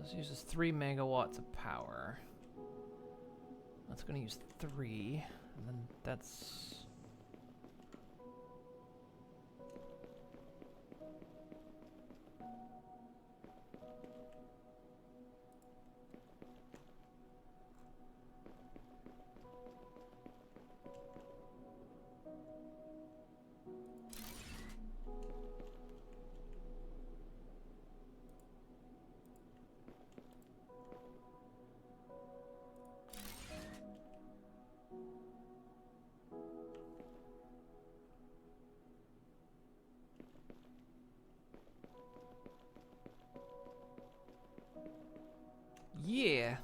This uses 3 megawatts of power. That's going to use 3, and then that's... Yeah.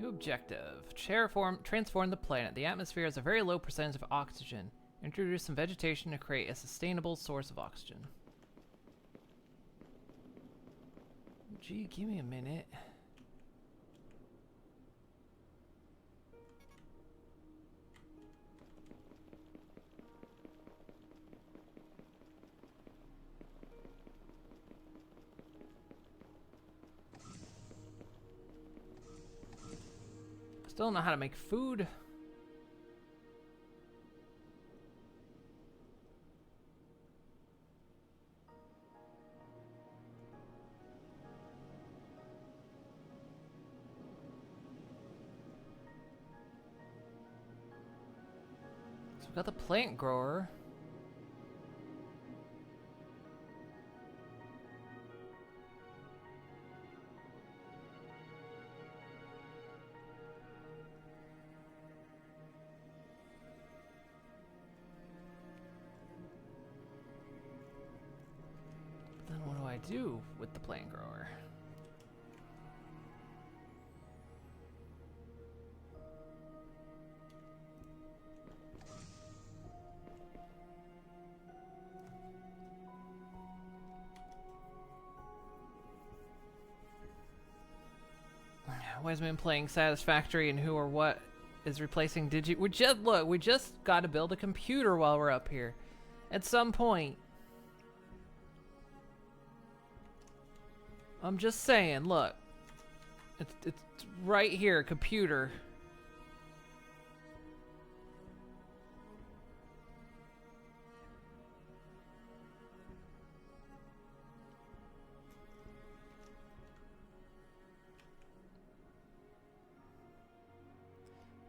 New objective. Transform the planet. The atmosphere has a very low percentage of oxygen. Introduce some vegetation to create a sustainable source of oxygen. Gee, give me a minute. Still don't know how to make food. So we've got the plant grower. Then what do I do with the plant grower? Why has been playing Satisfactory and who or what is replacing Digi? We just got to build a computer while we're up here. At some point. I'm just saying, look. It's right here, computer.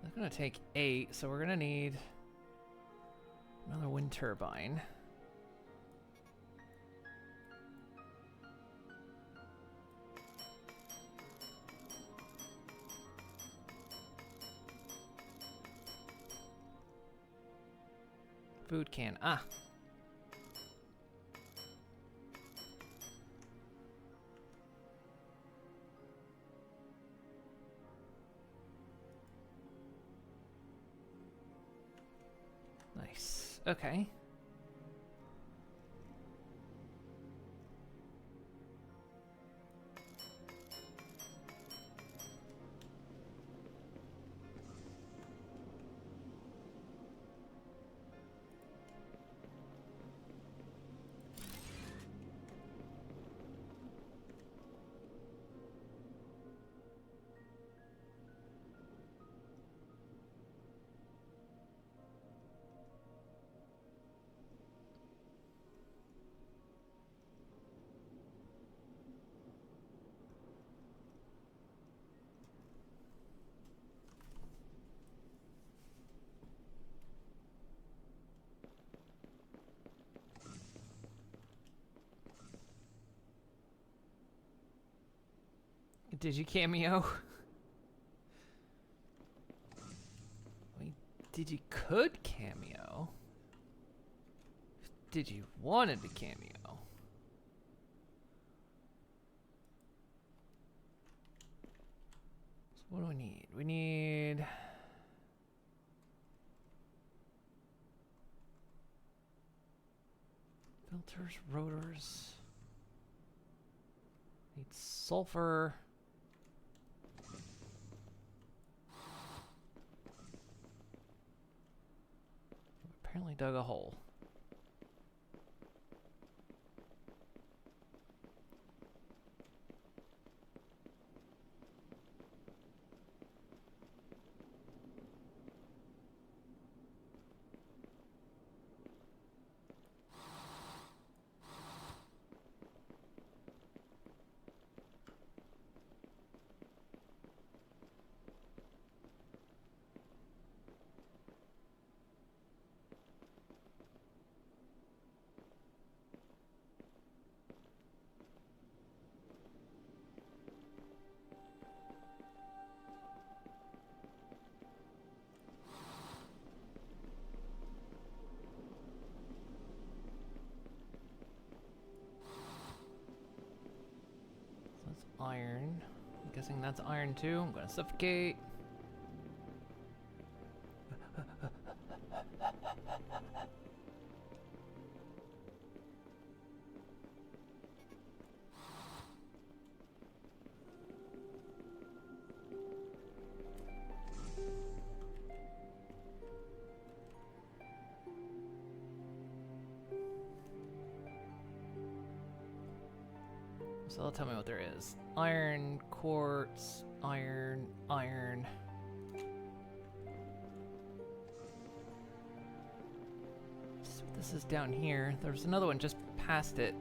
That's gonna take 8, so we're gonna need another wind turbine. Food can. Ah. Nice. Okay. Did you cameo? I mean, did you could cameo? Did you wanted to cameo? So what do we need? We need filters, rotors. Need sulfur. Apparently dug a hole. Iron. I'm guessing that's iron too. I'm gonna suffocate. So they'll tell me what there is. Iron, quartz, iron, iron. So this is down here. There's another one just past it.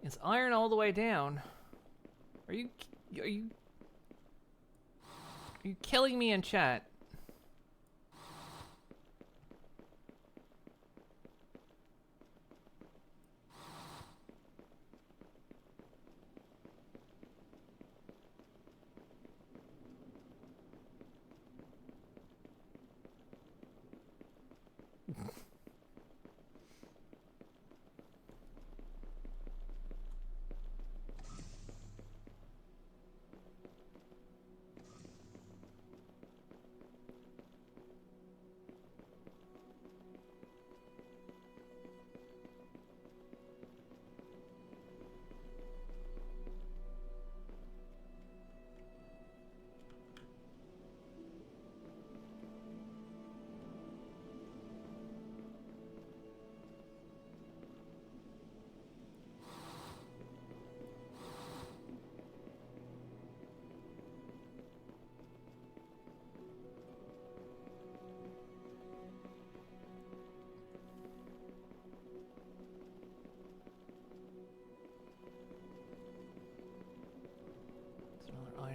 It's iron all the way down. Are you killing me in chat?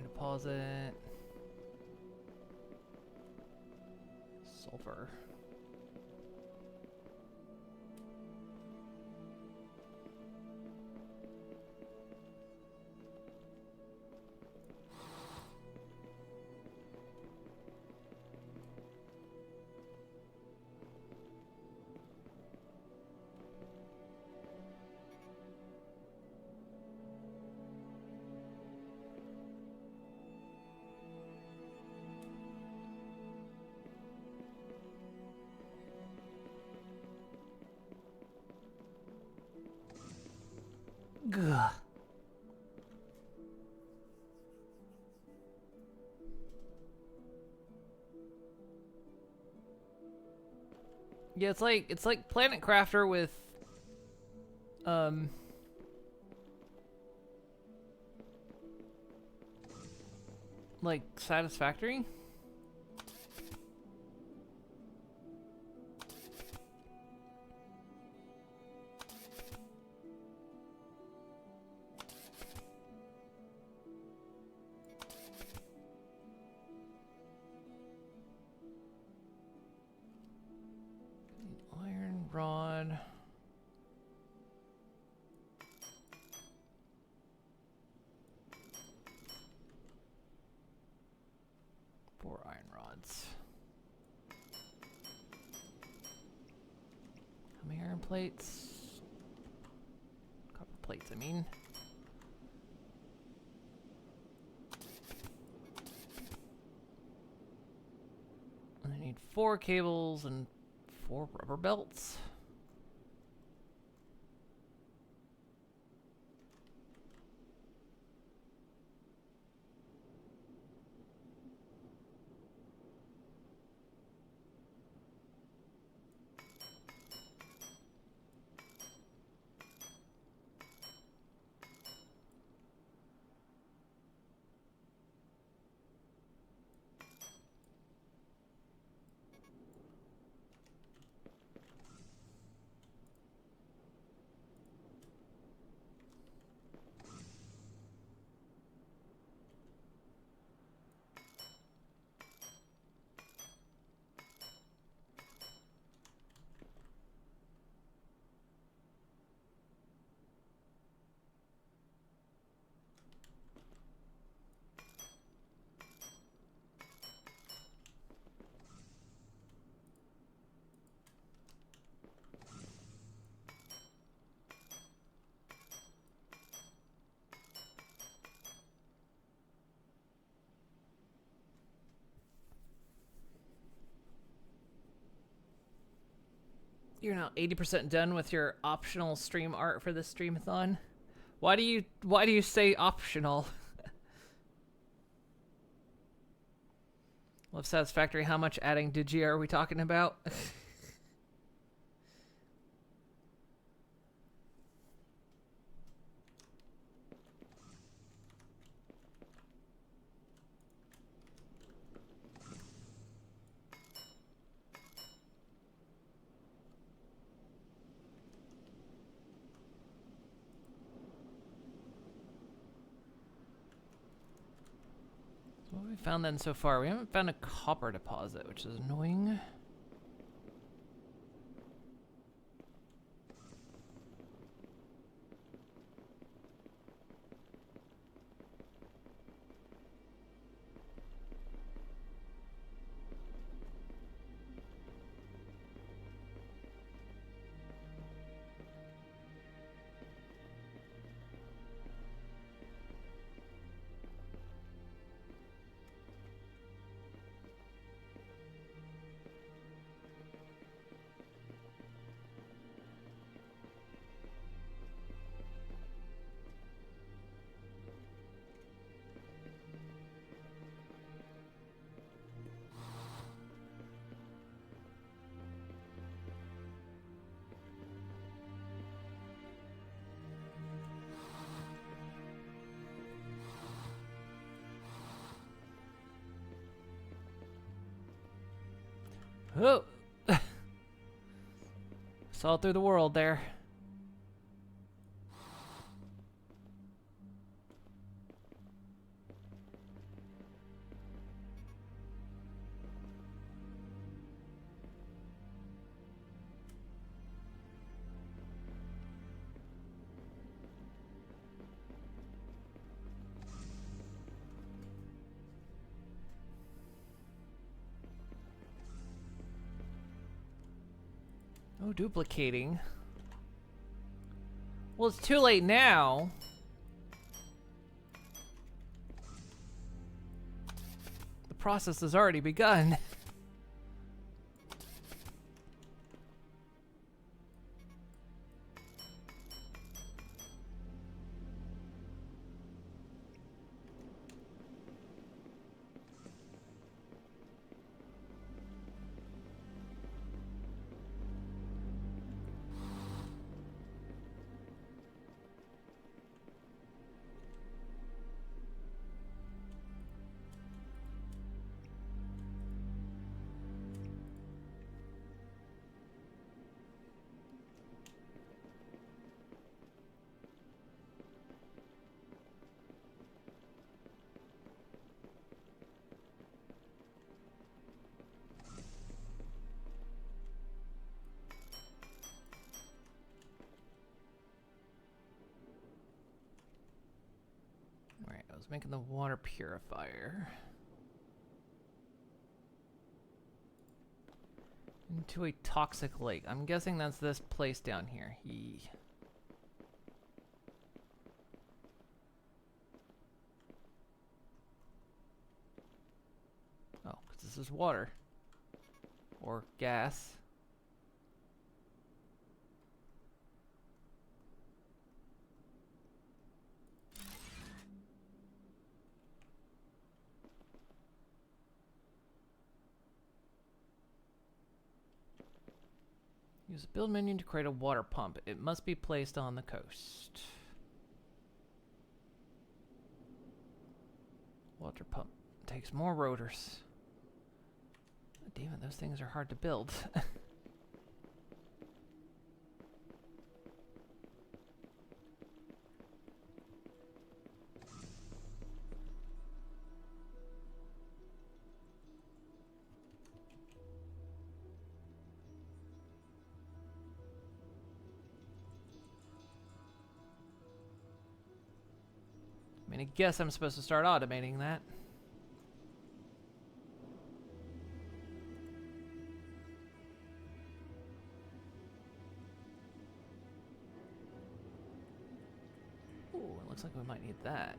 Deposit. Sulfur. Gah. Yeah, it's like Planet Crafter with like Satisfactory. Iron rod. Four iron rods. How many iron plates? Copper plates, I mean. 4 cables and 4 rubber belts. You're now 80% done with your optional stream art for this streamathon. Why do you say optional? Love satisfactory. How much adding digi are we talking about? What have we found then so far? We haven't found a copper deposit, which is annoying. Oh! Saw it through the world there. Oh, duplicating. Well, it's too late now. The process has already begun. Alright, I was making the water purifier. Into a toxic lake. I'm guessing that's this place down here. Oh, because this is water. Or gas. Use the build menu to create a water pump. It must be placed on the coast. Water pump takes more rotors. Damn it, those things are hard to build. I mean, I guess I'm supposed to start automating that. Ooh, it looks like we might need that.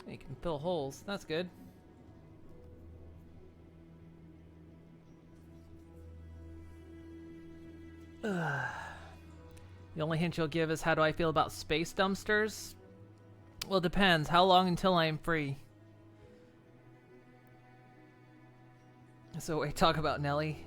You can fill holes. That's good. The only hint you'll give is how do I feel about space dumpsters? Well, it depends. How long until I am free? So we talk about Nelly.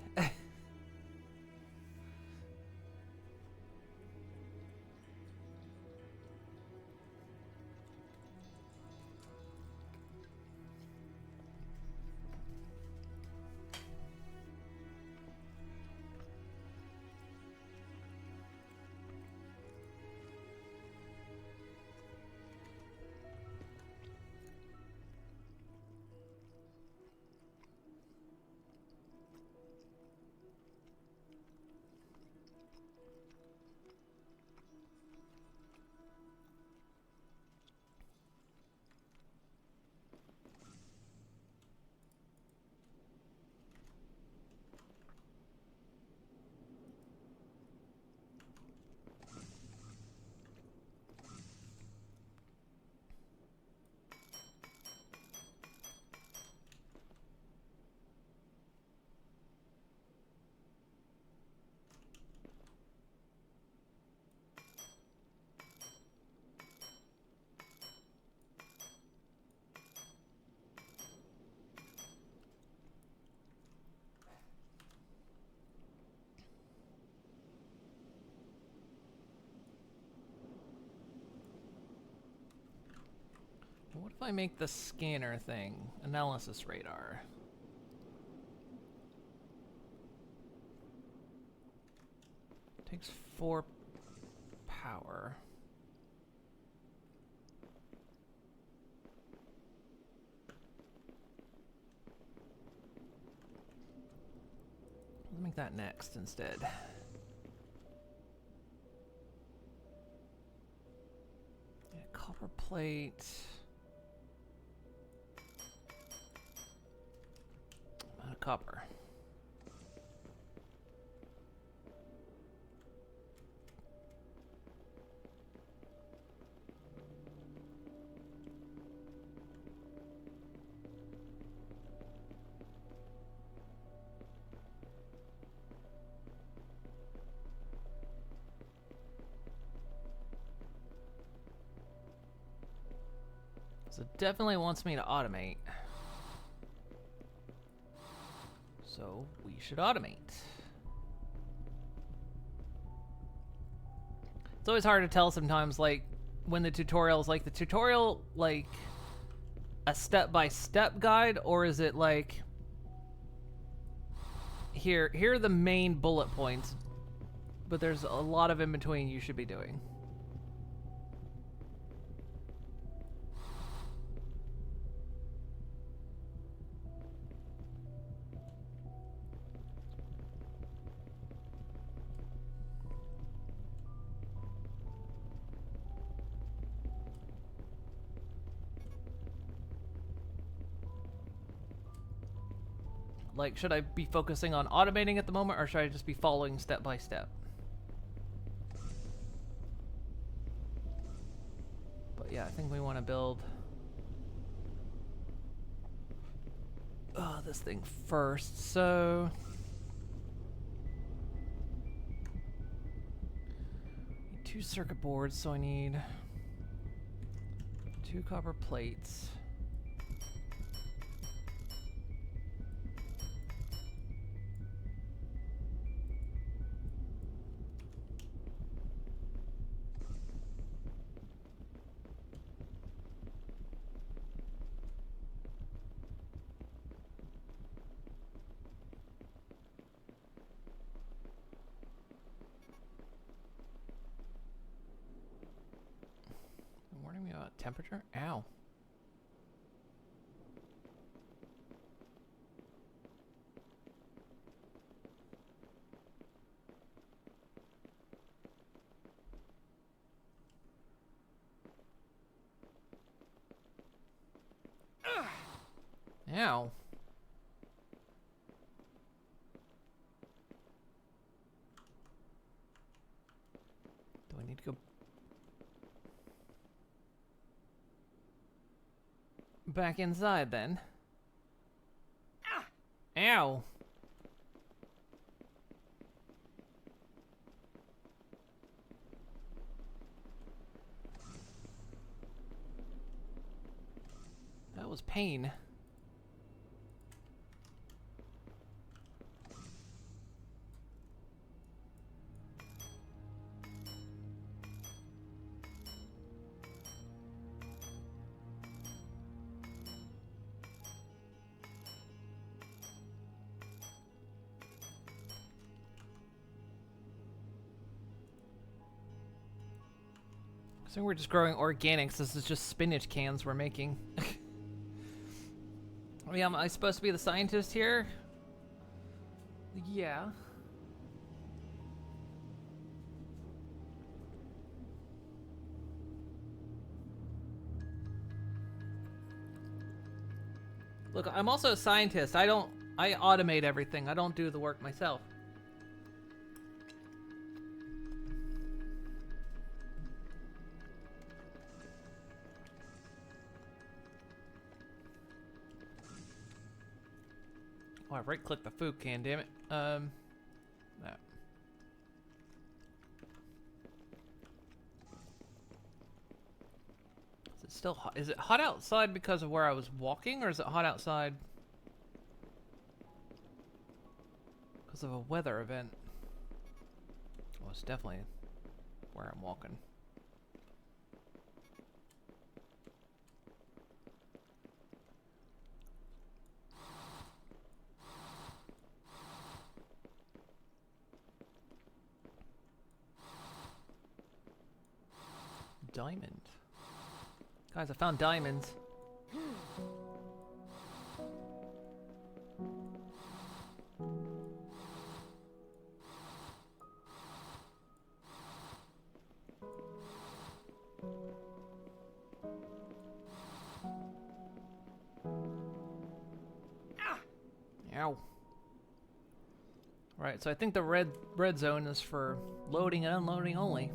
What if I make the scanner thing analysis radar? Takes 4 power. Let's make that next instead. Yeah, copper plate. Copper. So it definitely wants me to automate. So we should automate. It's always hard to tell sometimes, like, when the tutorial is like, the tutorial, like, a step-by-step guide, or is it like, here are the main bullet points, but there's a lot of in between you should be doing. Like, should I be focusing on automating at the moment, or should I just be following step by step? yeah, I think we want to build this thing first. So need 2 circuit boards, so I need 2 copper plates. Warning me about temperature? Ow. Ow. Do I need to go back inside then? Ow. That was pain. So we're just growing organics. This is just spinach cans we're making. I mean, am I supposed to be the scientist here? Yeah. Look, I'm also a scientist. I automate everything. I don't do the work myself. Oh, I right-clicked the food can, damn it. That. Is it still hot? Is it hot outside because of where I was walking, or is it hot outside because of a weather event? Well, it's definitely where I'm walking. Diamond. Guys, I found diamonds. Ow. Right, so I think the red zone is for loading and unloading only.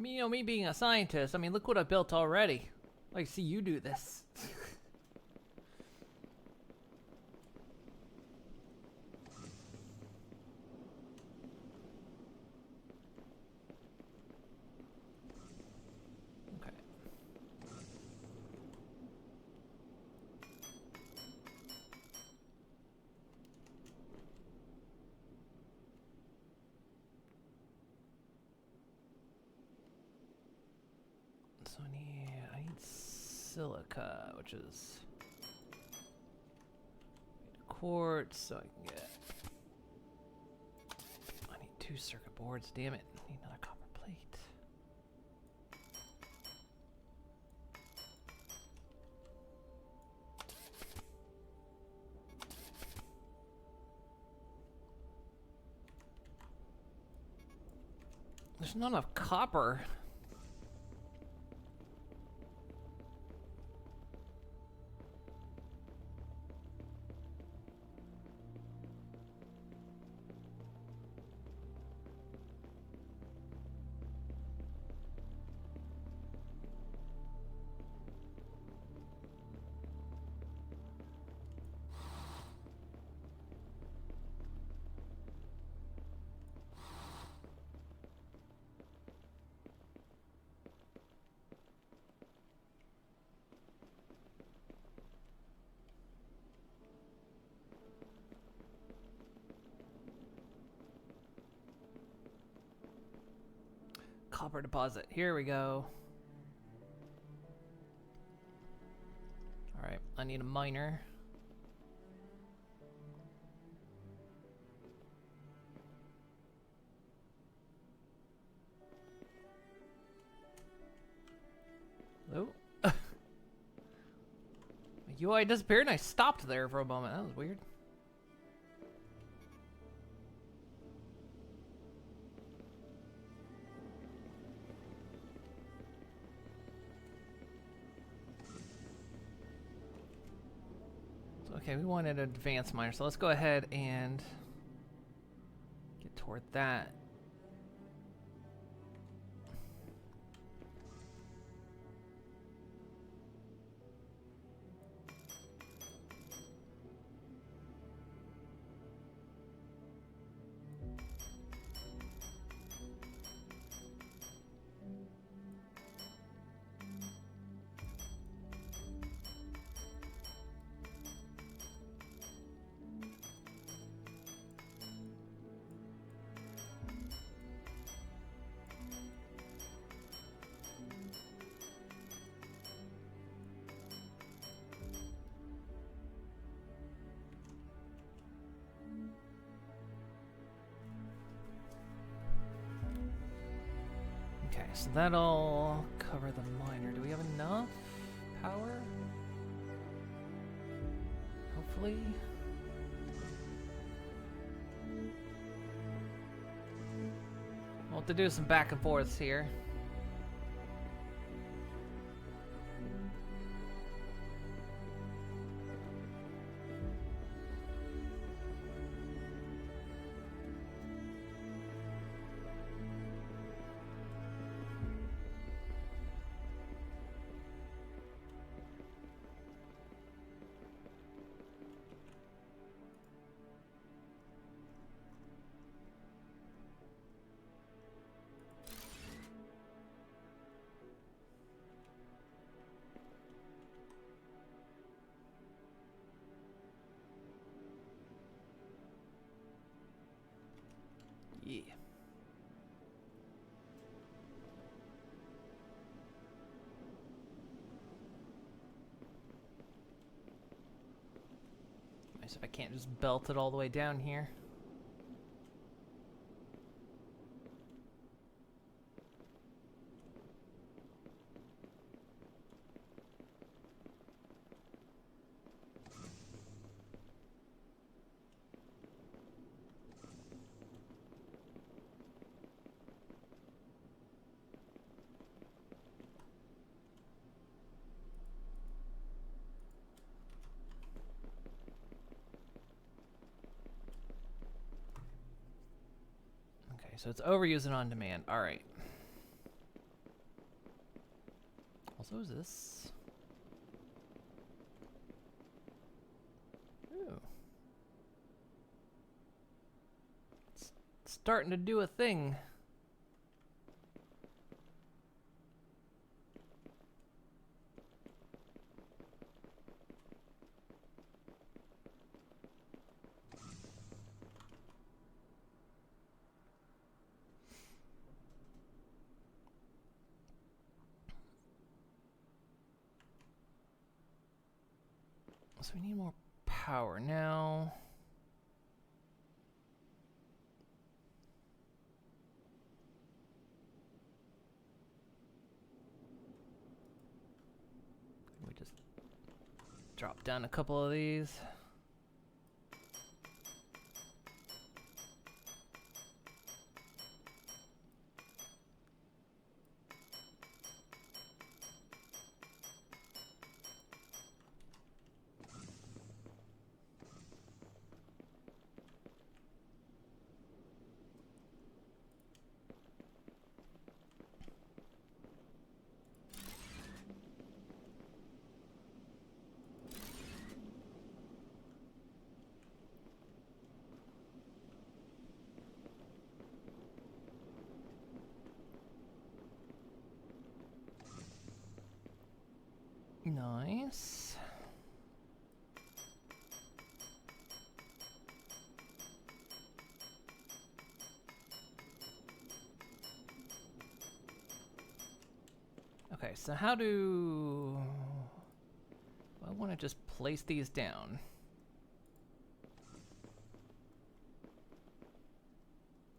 mean, you know, me being a scientist, I mean, look what I built already. Like, see you do this. Okay. So I need silica, which is quartz, so I can get. I need 2 circuit boards. Damn it! I need another copper plate. There's not enough copper. Copper deposit. Here we go. Alright, I need a miner. Oh. My UI disappeared and I stopped there for a moment. That was weird. Okay, we wanted an advanced miner, so let's go ahead and get toward that. Okay, so that'll cover the miner. Do we have enough power? Hopefully. We'll have to do some back and forths here. Yeah. Nice if I can't just belt it all the way down here. So it's overuse and on demand. All right. Also, is this? Ooh. It's starting to do a thing. So we need more power now. We just drop down a couple of these. Nice. Okay, so how do I want to just place these down?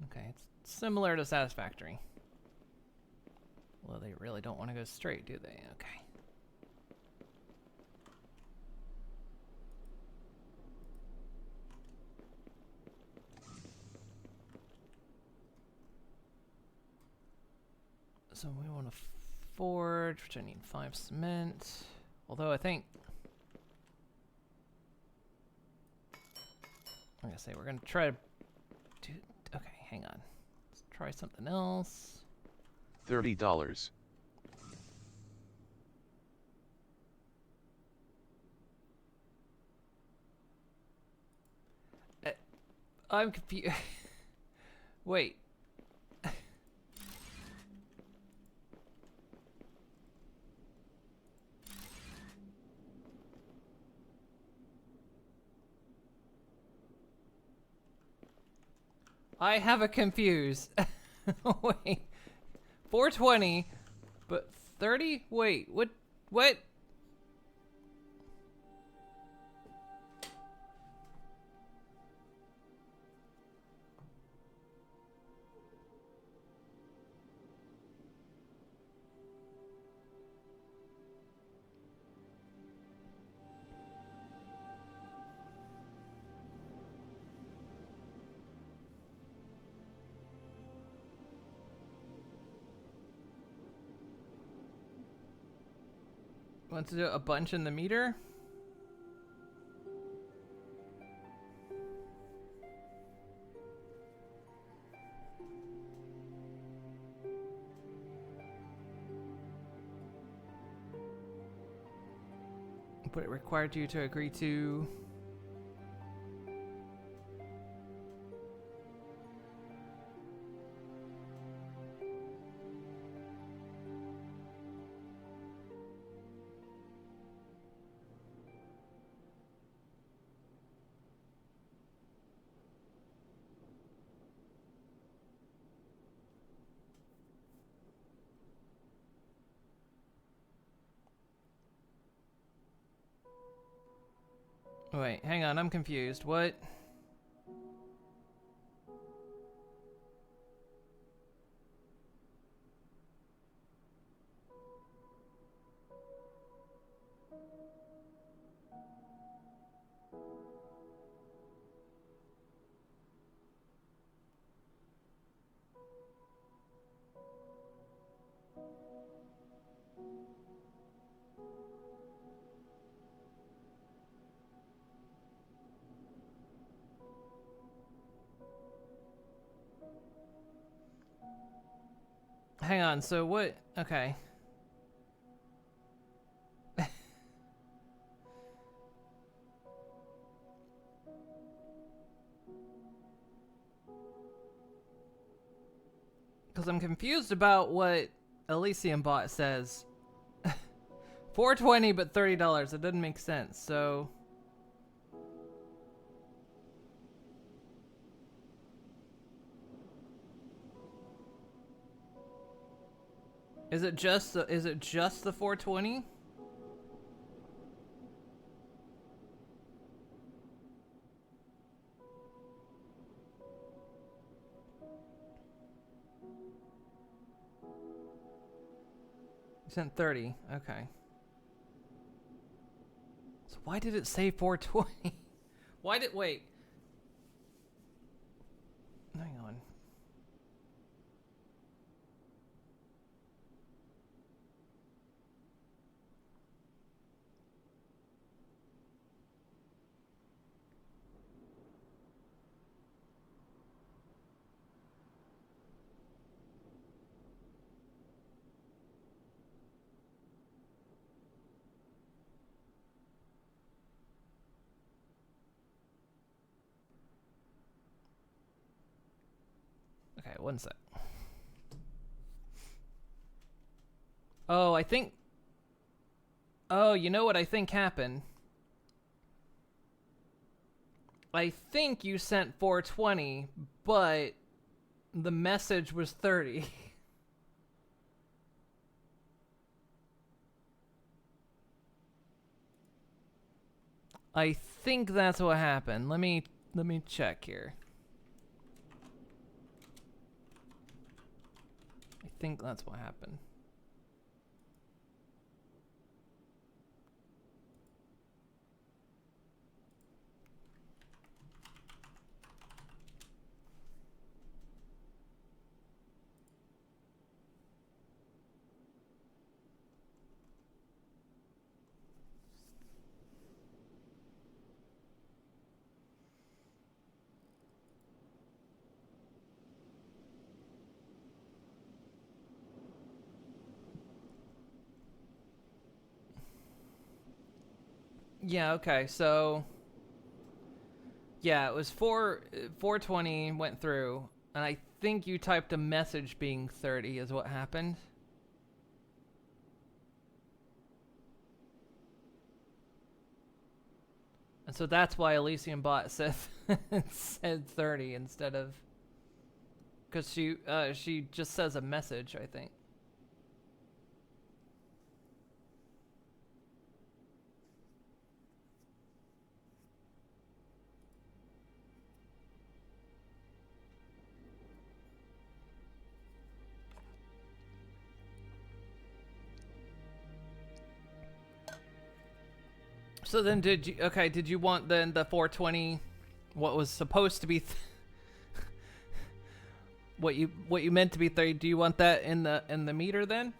Okay, it's similar to satisfactory. Well, they really don't want to go straight, do they? Okay. So we want to forge, which I need 5 cement. Although I think I'm gonna say we're gonna try to do. Okay, hang on. Let's try something else. $30. I'm confused. Wait. I have a confuse. Wait. 420, but 30? Wait, what? What? Want to do a bunch in the meter? But it required you to agree to... Wait, hang on, I'm confused. What? Hang on, so what? Okay. Because I'm confused about what Elysium Bot says. 420 but $30. It doesn't make sense, so... Is it just the 420? You sent 30. Okay. So why did it say 420? Wait. Hang on. Okay, one sec. Oh, I think... Oh, you know what I think happened? I think you sent 420, but the message was 30. I think that's what happened. Let me check here. I think that's what happened. Yeah, okay, so... Yeah, it was 420 went through, and I think you typed a message being 30 is what happened. And so that's why Elysium Bot said, said 30 instead of... Because she just says a message, I think. So then did you want then the 420, what was supposed to be, what you meant to be 30, do you want that in the meter then?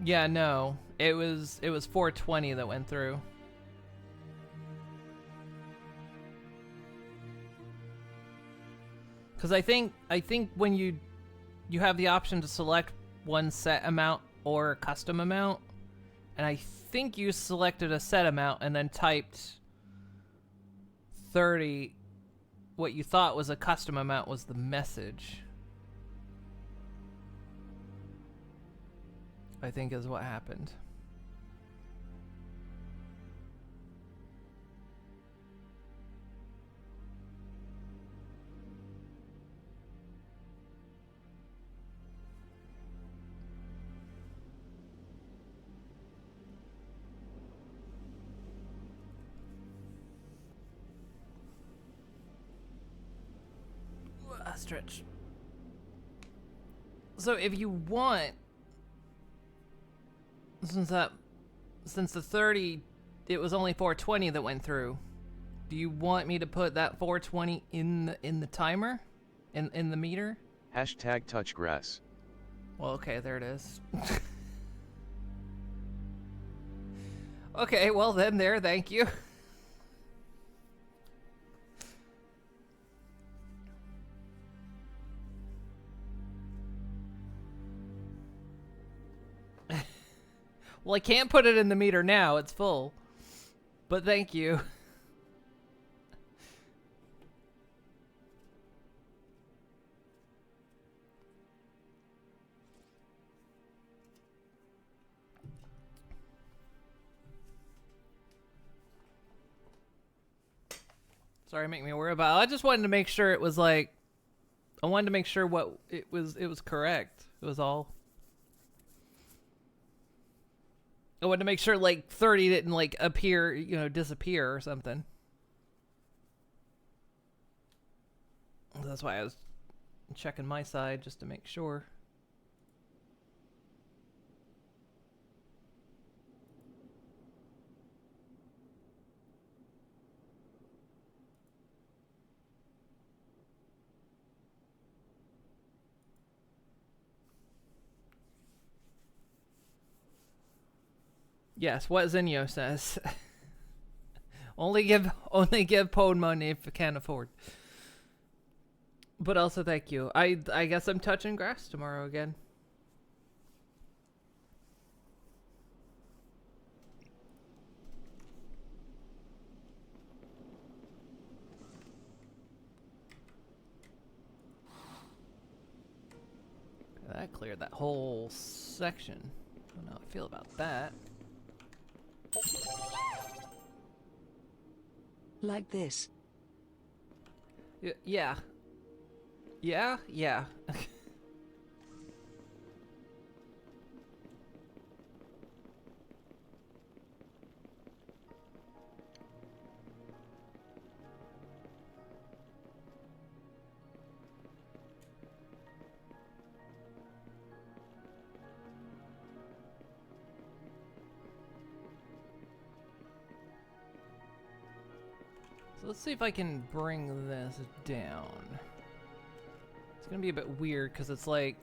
Yeah, no. It was 420 that went through. Because I think when you have the option to select one set amount or a custom amount, and I think you selected a set amount and then typed 30. What you thought was a custom amount was the message. I think is what happened. Stretch. So if you want, since the 30, it was only 420 that went through. Do you want me to put that 420 in the timer, in the meter? Hashtag touch grass. Well, okay, there it is. Okay, well then there, thank you. Well, I can't put it in the meter now. It's full. But thank you. Sorry, make me worry about it. I just wanted to make sure it was like, I wanted to make sure what it was correct. It was all. I wanted to make sure like 30 didn't like appear, you know, disappear or something. That's why I was checking my side just to make sure. Yes, what Zinyo says. only give Pwn money if you can't afford. But also thank you. I guess I'm touching grass tomorrow again. That cleared that whole section. I don't know how I feel about that. Like this. Yeah. Yeah? Yeah. So let's see if I can bring this down. It's gonna be a bit weird because it's like,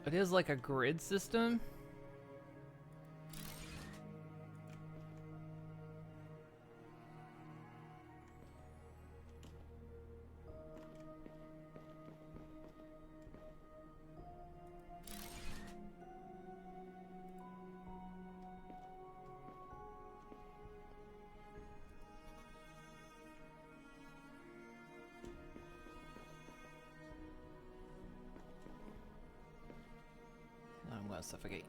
it is like a grid system. I'm gonna suffocate.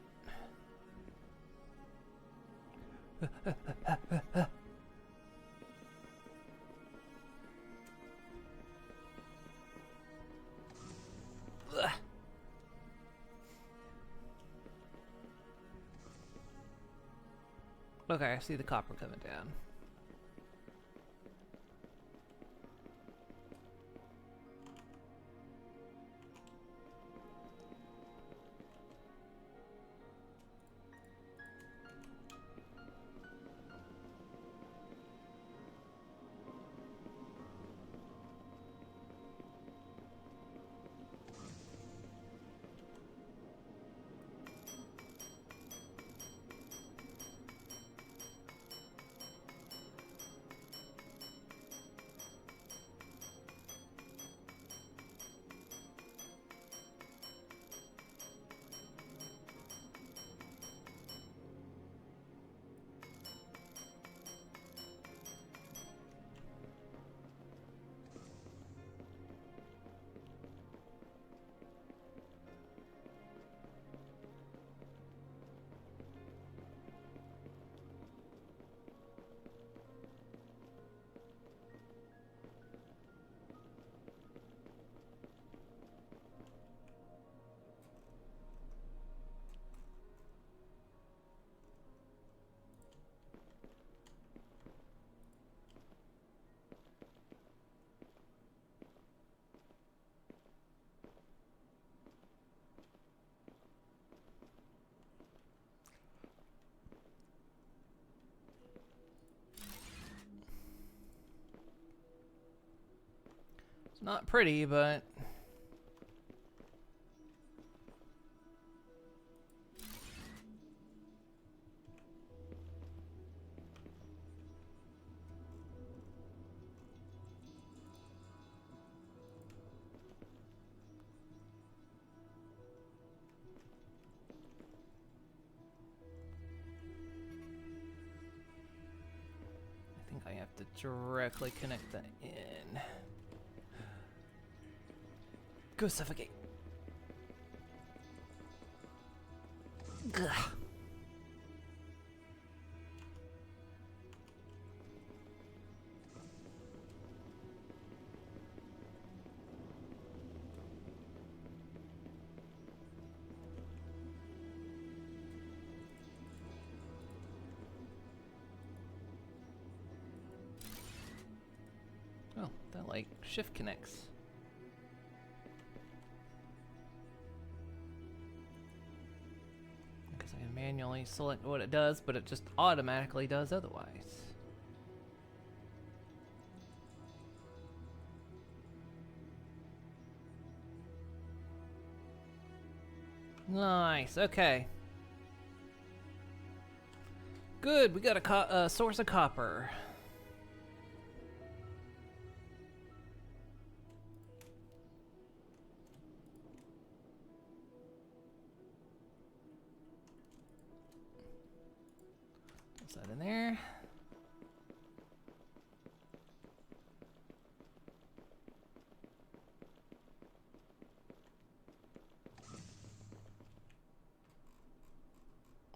Okay, I see the copper coming down. It's not pretty, but I have to directly connect that in. Go suffocate. Ugh. Oh, that like shift connects. Because I can manually select what it does, but it just automatically does otherwise. Nice, okay. Good, we got a source of copper. What's that in there?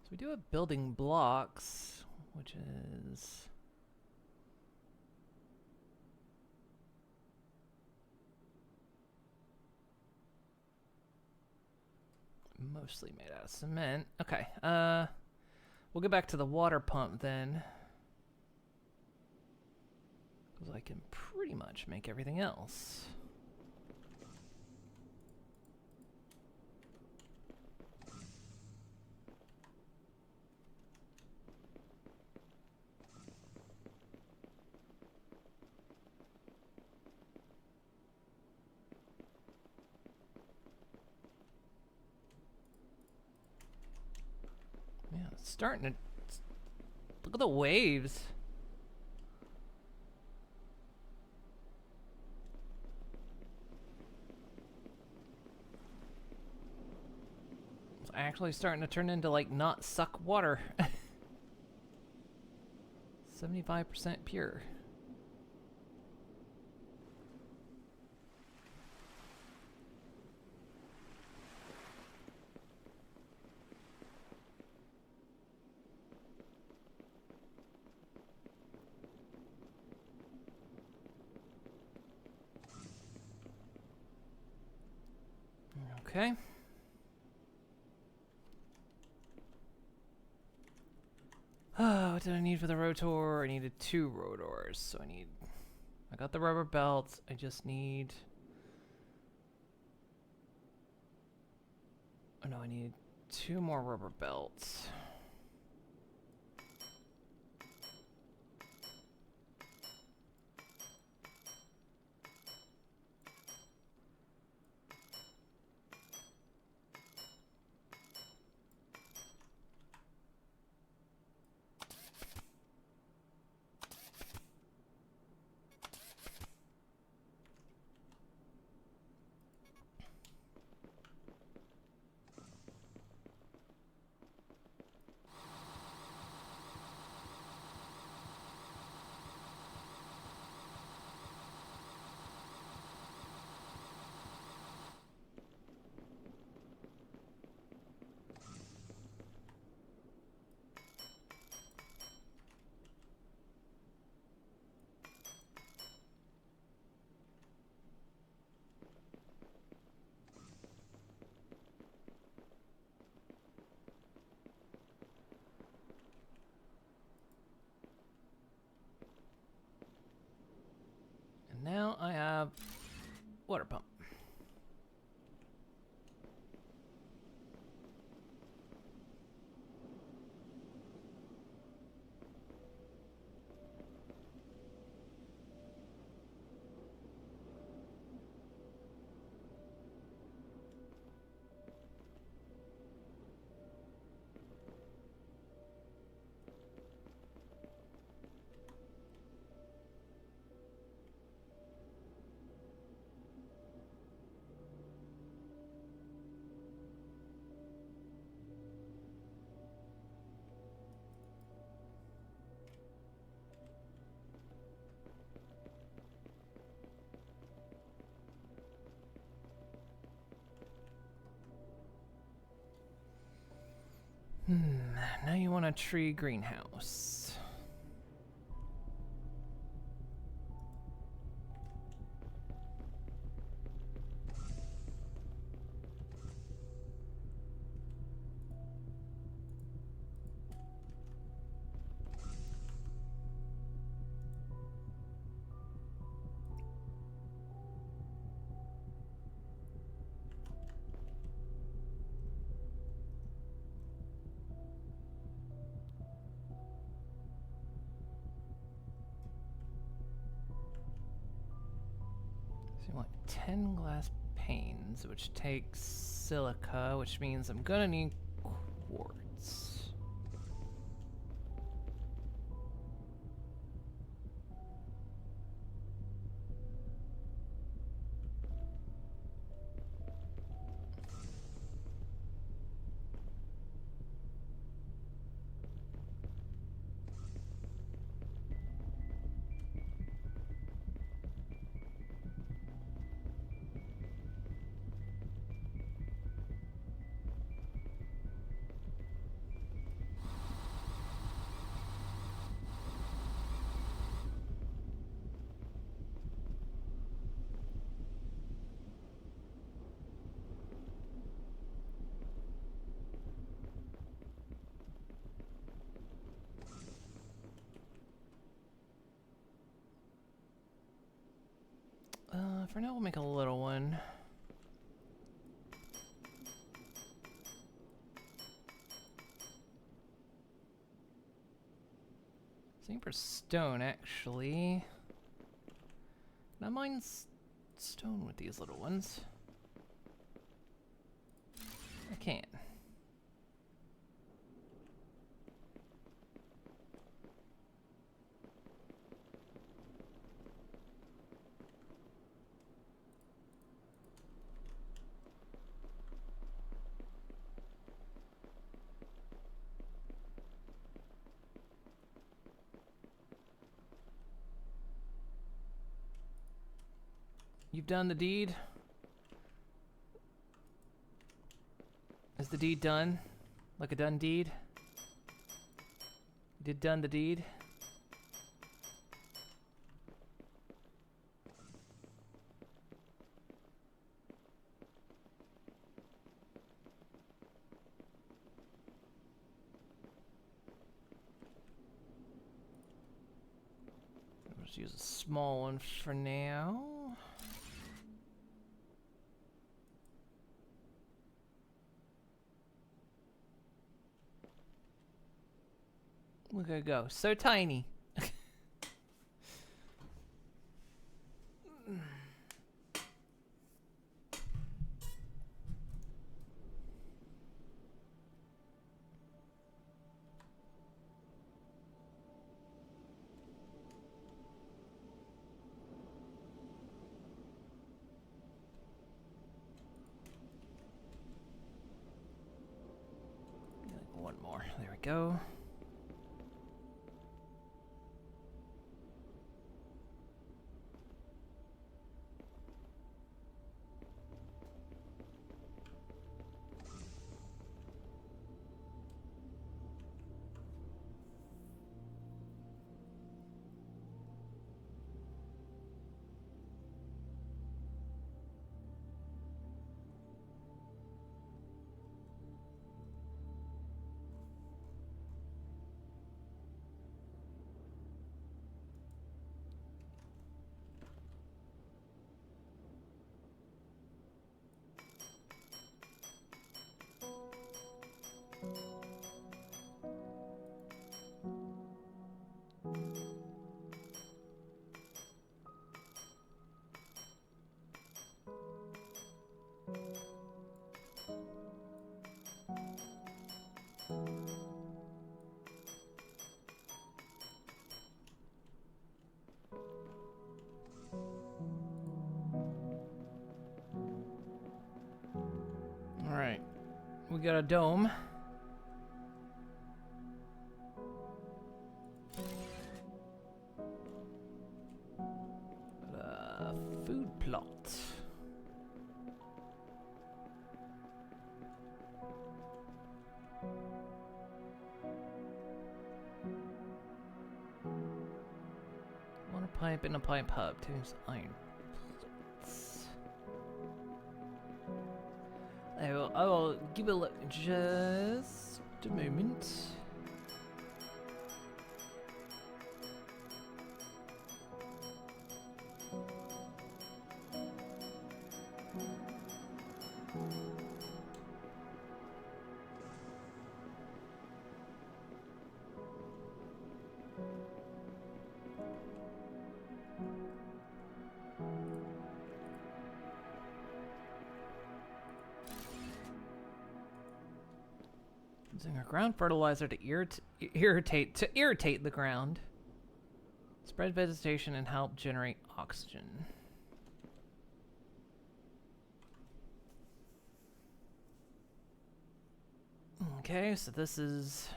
So we do have building blocks, which is mostly made out of cement. Okay, we'll get back to the water pump then, because I can pretty much make everything else. Yeah, it's starting to... Look at the waves. It's actually starting to turn into, like, not suck water. 75% pure. Okay. What did I need for the rotor? I needed 2 rotors, so I got the rubber belts. I just need... Oh no, I need 2 more rubber belts. Now I have water pump. now you want a tree greenhouse. So you want 10 glass panes, which takes silica, which means I'm gonna need quartz. For now, we'll make a little one. Same for stone, actually. Can I mine stone with these little ones? I can. You've done the deed? Is the deed done? Like a done deed? You did done the deed? I'll just use a small one for now. Look at it go. So tiny. One more. There we go. Alright, we got a dome. Food plot. pipe and a pipe hub. Two iron. I will give it a look. Just a moment. Using our ground fertilizer to irritate the ground, spread vegetation and help generate oxygen. Okay, so this is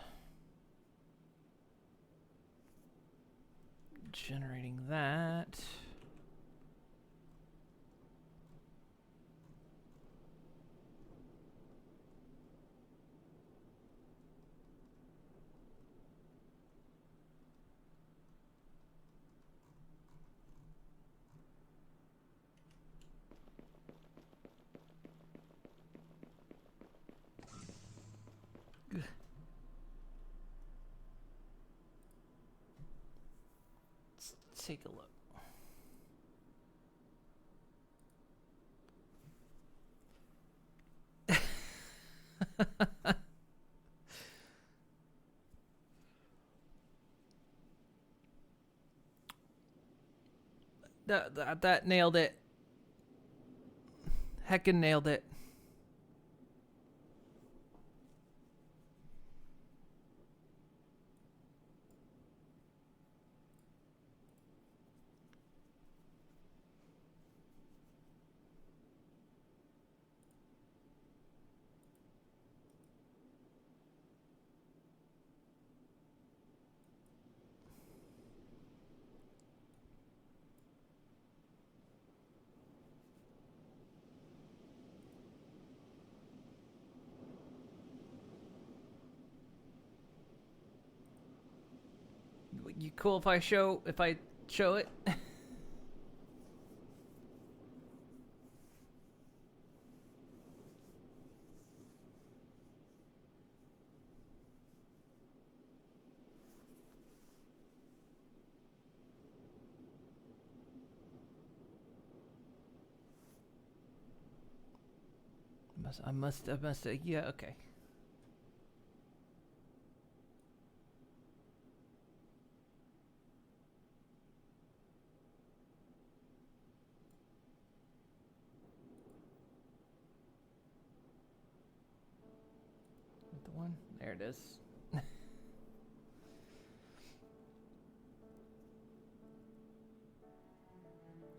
generating that. Let's take a look. That nailed it. Heckin' nailed it. You cool if I show it? I must, yeah, okay. The one, there it is.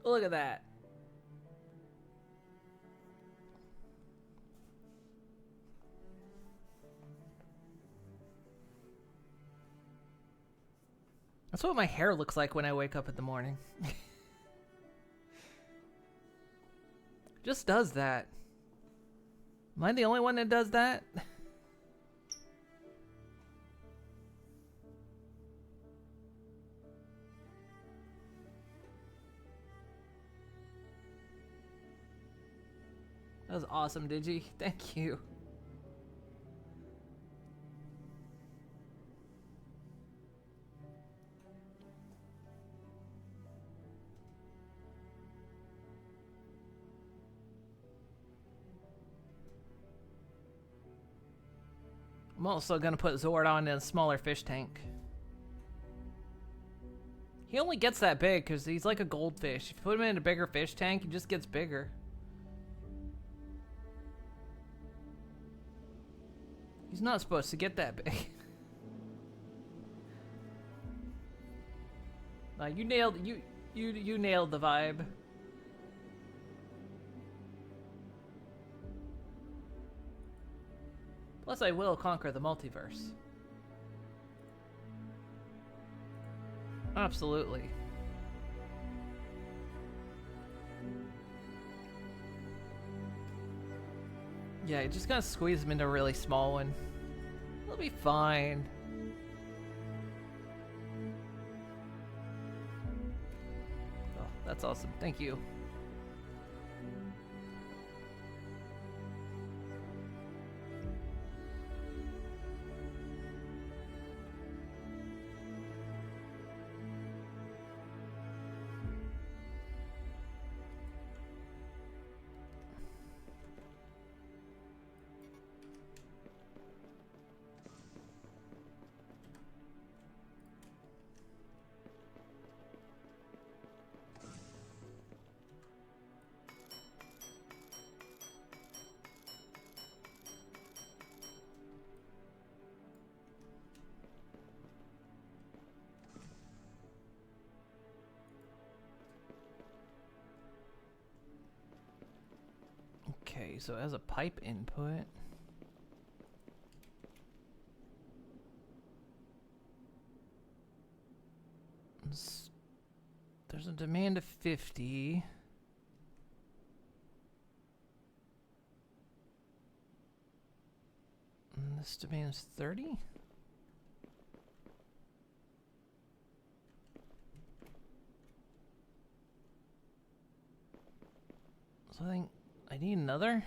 Look at that. That's what my hair looks like when I wake up in the morning. Just does that. Am I the only one that does that? That was awesome, Digi. Thank you. I'm also gonna put Zordon in a smaller fish tank. He only gets that big because he's like a goldfish. If you put him in a bigger fish tank, he just gets bigger. He's not supposed to get that big. You nailed you nailed the vibe. Plus, I will conquer the multiverse. Absolutely. Yeah, you just gotta squeeze them into a really small one. It'll be fine. That's awesome. Thank you. Okay, so as a pipe input, there's a demand of 50. And this demands 30? So I think I need another.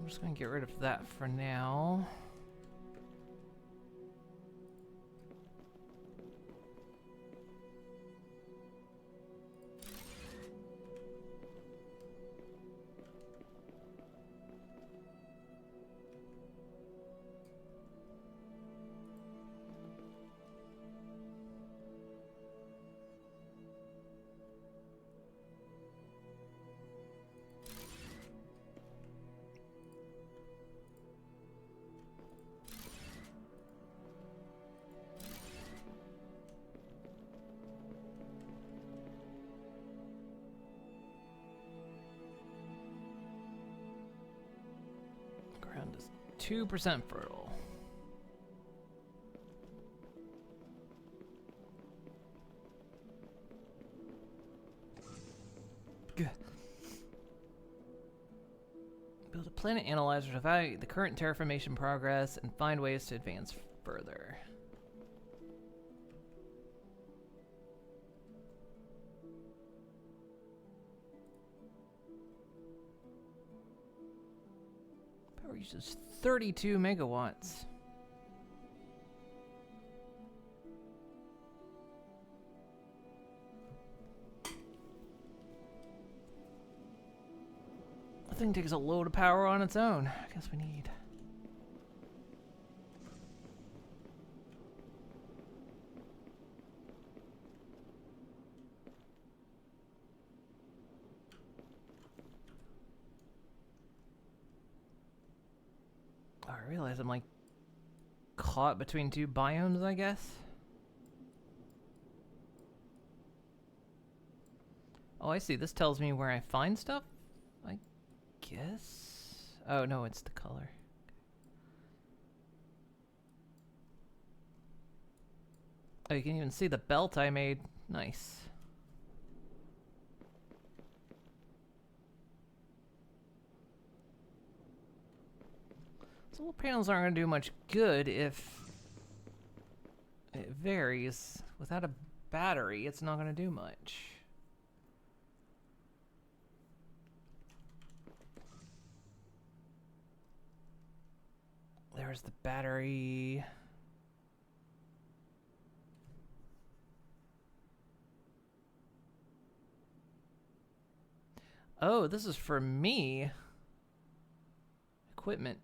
I'm just gonna get rid of that for now. Ground is 2% fertile. Good. Build a planet analyzer to evaluate the current terraformation progress and find ways to advance further. Power uses 32 megawatts. The thing takes a load of power on its own. I guess we need. Oh, I realize I'm like caught between two biomes, I guess. Oh, I see. This tells me where I find stuff, I guess. Oh, no, it's the color. Oh, you can even see the belt I made. Nice. Solar panels aren't going to do much good if it varies. Without a battery, it's not going to do much. There's the battery. Oh, this is for me. Equipment.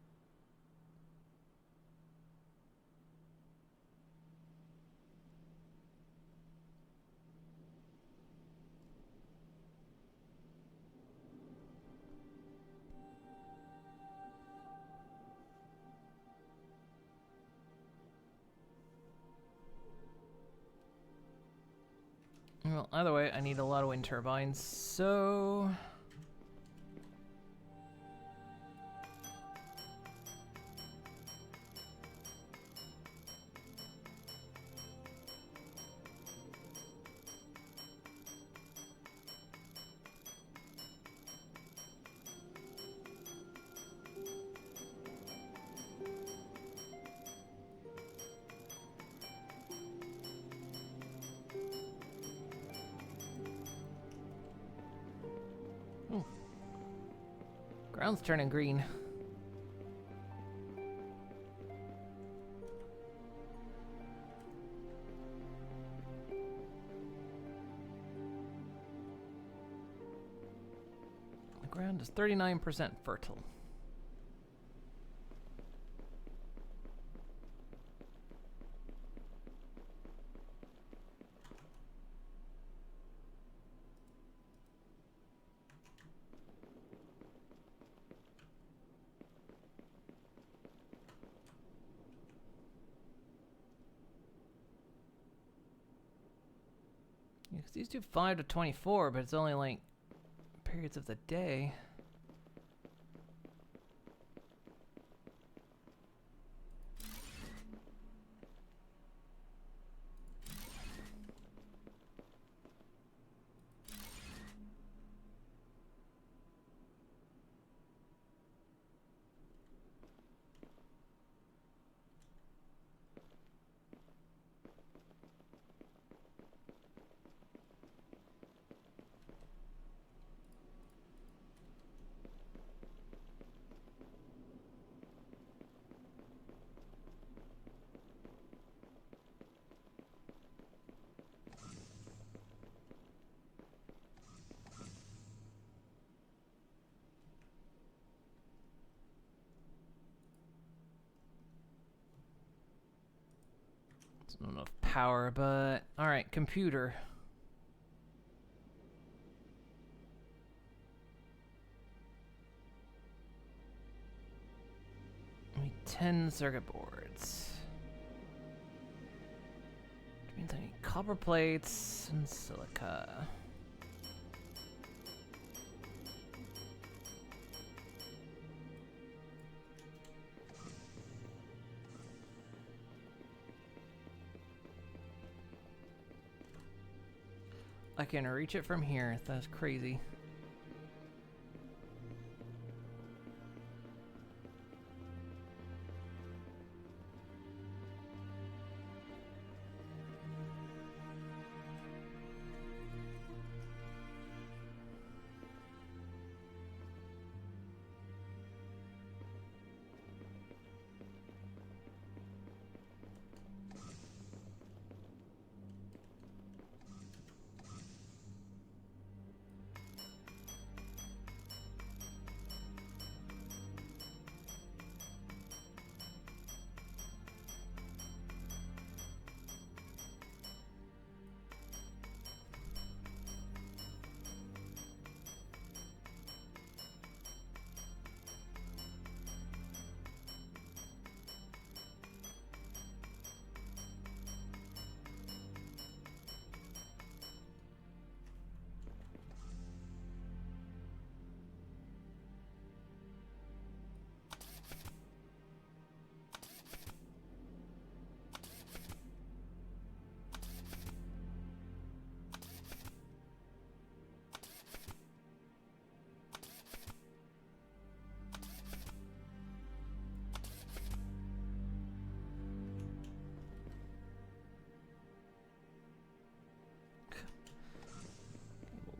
either way, I need a lot of wind turbines, so... Ground's turning green. The ground is 39% fertile. Yeah, 'cause these do 5 to 24, but it's only like periods of the day. It's not enough power, but alright, computer. I need 10 circuit boards. Which means I need copper plates and silica. I can reach it from here. That's crazy.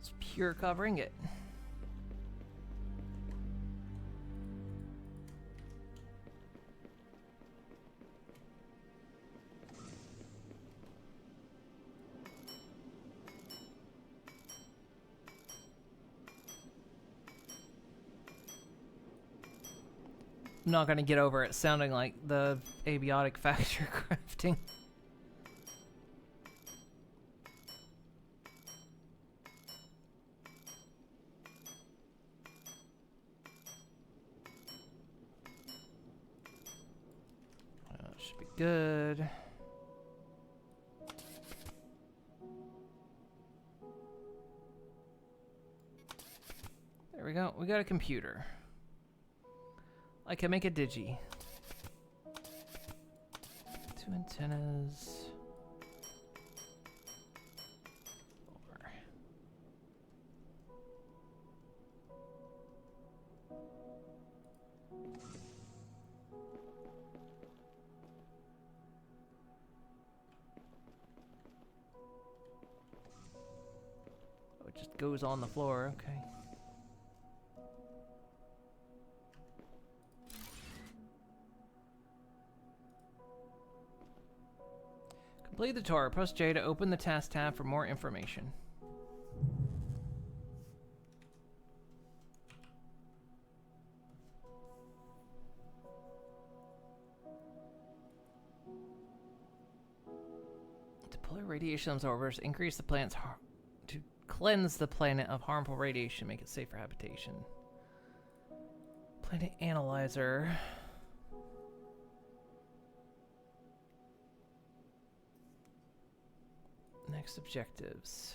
It's pure covering it. I'm not gonna get over it sounding like the abiotic factor crafting. Should be good. There we go. We got a computer. I can make a digi. 2 antennas. 4. Oh, it just goes on the floor. Okay. Complete the tour. Press J to open the task tab for more information. Deploy radiation absorbers. Increase the planet's to cleanse the planet of harmful radiation. Make it safe for habitation. Planet analyzer. Next objectives.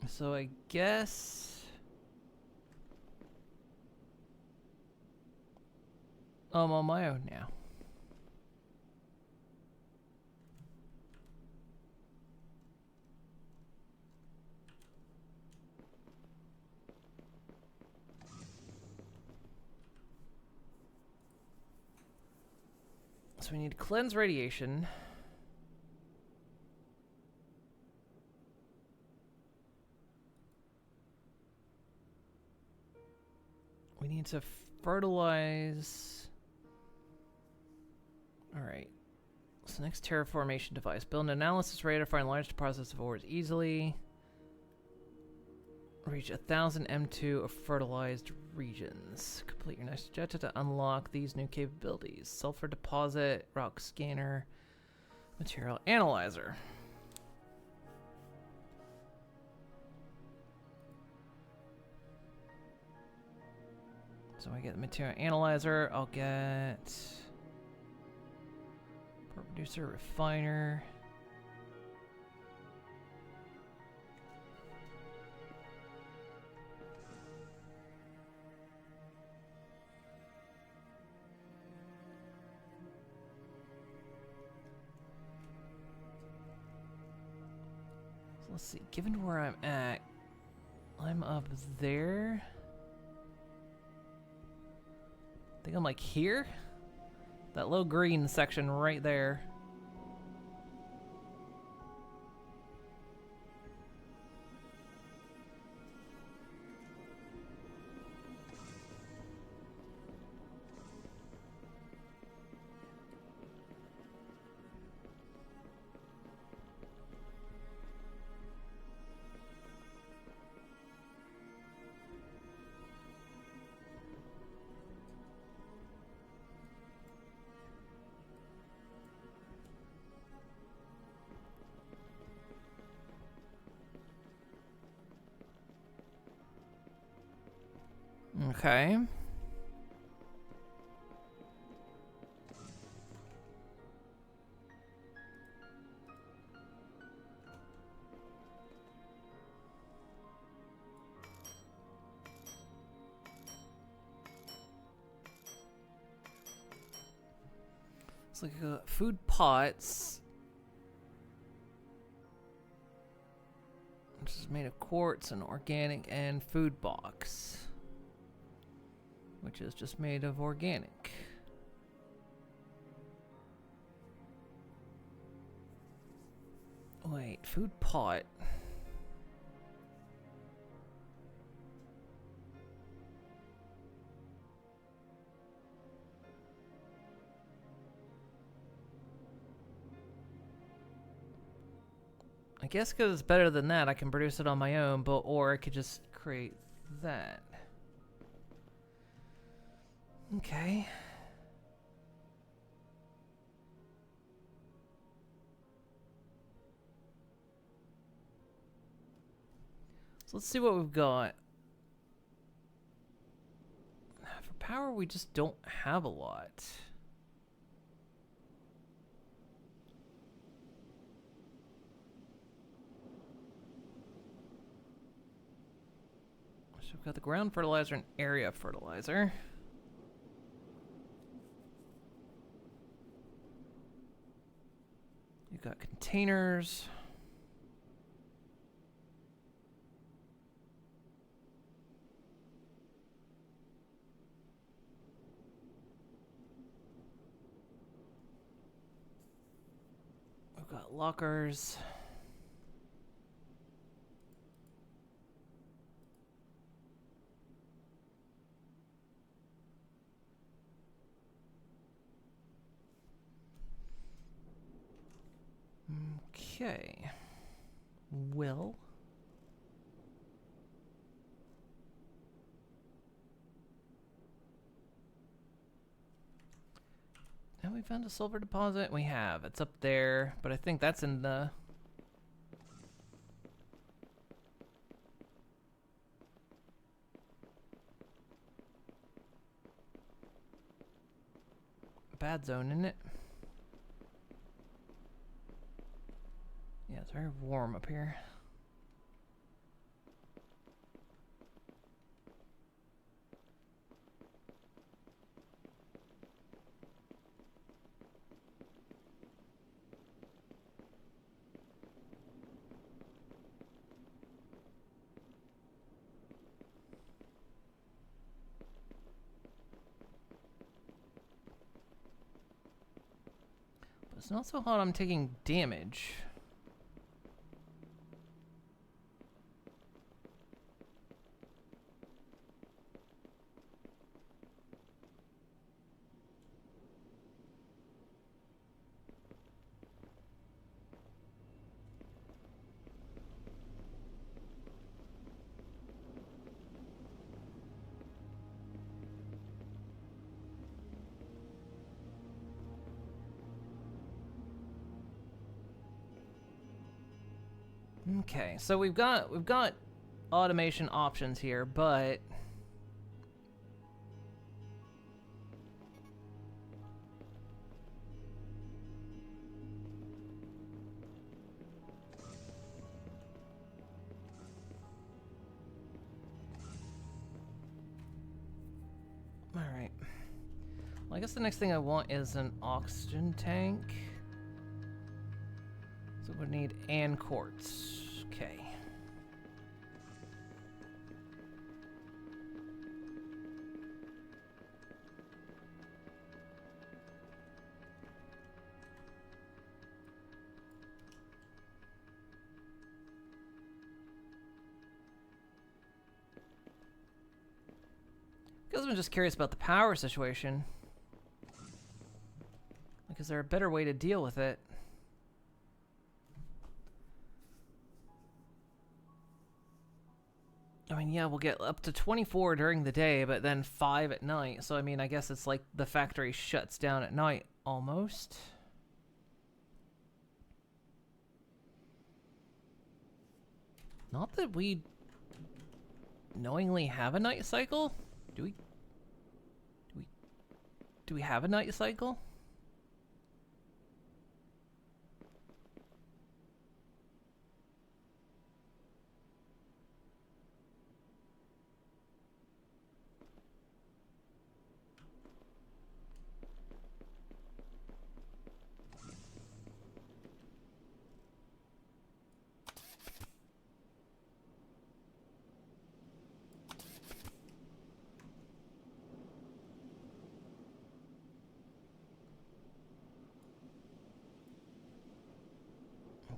So I guess I'm on my own now. So we need to cleanse radiation. We need to fertilize. Alright. So next terraformation device. Build an analysis radar to find large deposits of ores easily. Reach 1,000 M2 of fertilized regions. Complete your next objective to unlock these new capabilities. Sulfur deposit, rock scanner, material analyzer. So I get the material analyzer, I'll get producer, refiner. So let's see, given where I'm at, I'm up there. I think I'm like here? That little green section right there. Okay. It's like food pots. This is made of quartz and organic and food box, which is just made of organic. Wait, food pot. I guess because it's better than that, I can produce it on my own, but or I could just create that. Okay. So let's see what we've got. For power, we just don't have a lot. So we've got the ground fertilizer and area fertilizer. You've got containers. We've got lockers. Okay. Well. Have we found a silver deposit? We have. It's up there, but I think that's in the... bad zone, isn't it? Yeah, it's very warm up here. But it's not so hot I'm taking damage. Okay, so we've got automation options here, but all right. Well, I guess the next thing I want is an oxygen tank. So we need and quartz. Okay. Because I'm just curious about the power situation. Like, is there a better way to deal with it? I mean, yeah, we'll get up to 24 during the day, but then 5 at night. So, I mean, I guess it's like the factory shuts down at night, almost. Not that we knowingly have a night cycle? Do we have a night cycle?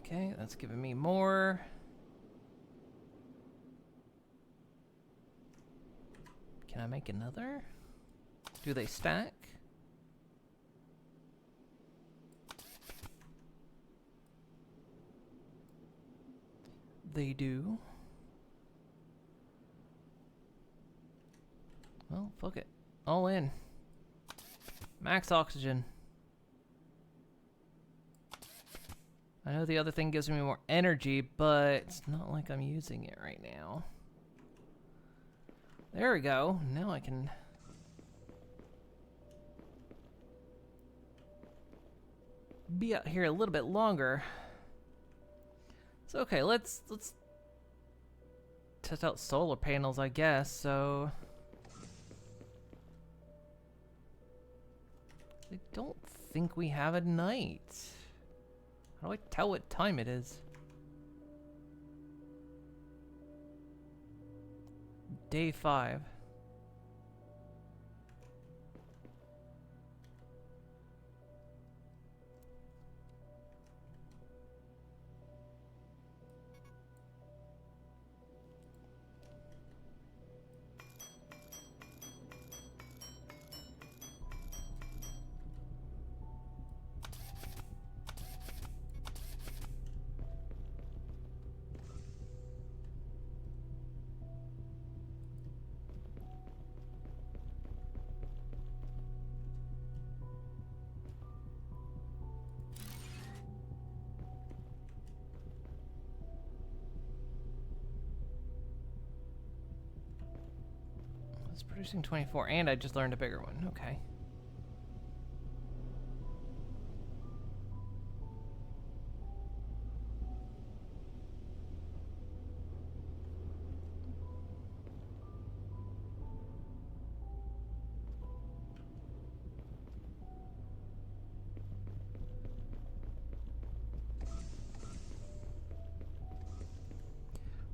Okay, that's giving me more. Can I make another? Do they stack? They do. Well, fuck it. All in. Max oxygen. I know the other thing gives me more energy, but it's not like I'm using it right now. There we go. Now I can... be out here a little bit longer. It's okay, let's test out solar panels, I guess. So I don't think we have a night. How do I tell what time it is? Day 5. It's producing 24, and I just learned a bigger one. Okay.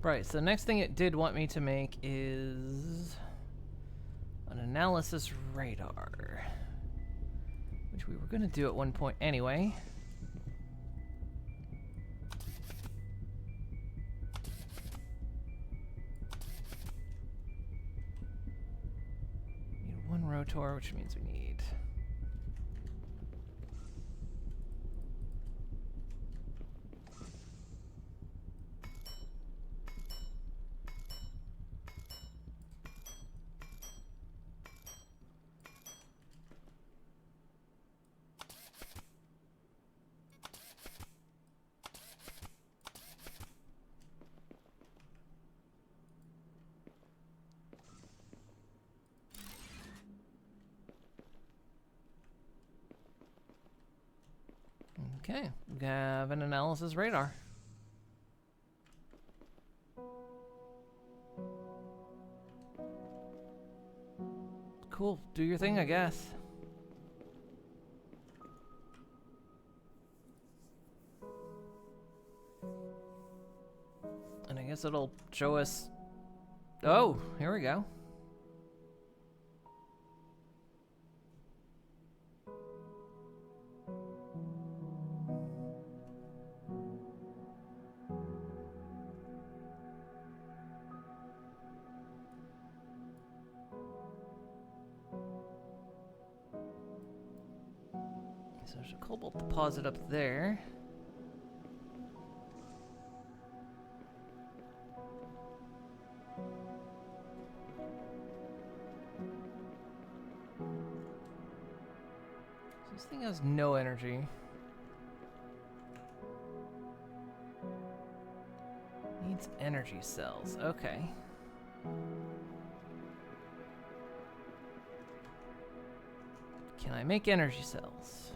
Right, so the next thing it did want me to make is an analysis radar, which we were going to do at one point anyway. Need one rotor, which means we need... Okay, we have an analysis radar. Cool, do your thing, I guess. And I guess it'll show us... Oh, here we go. So there's a cobalt deposit up there. So this thing has no energy. Needs energy cells. Okay. Can I make energy cells?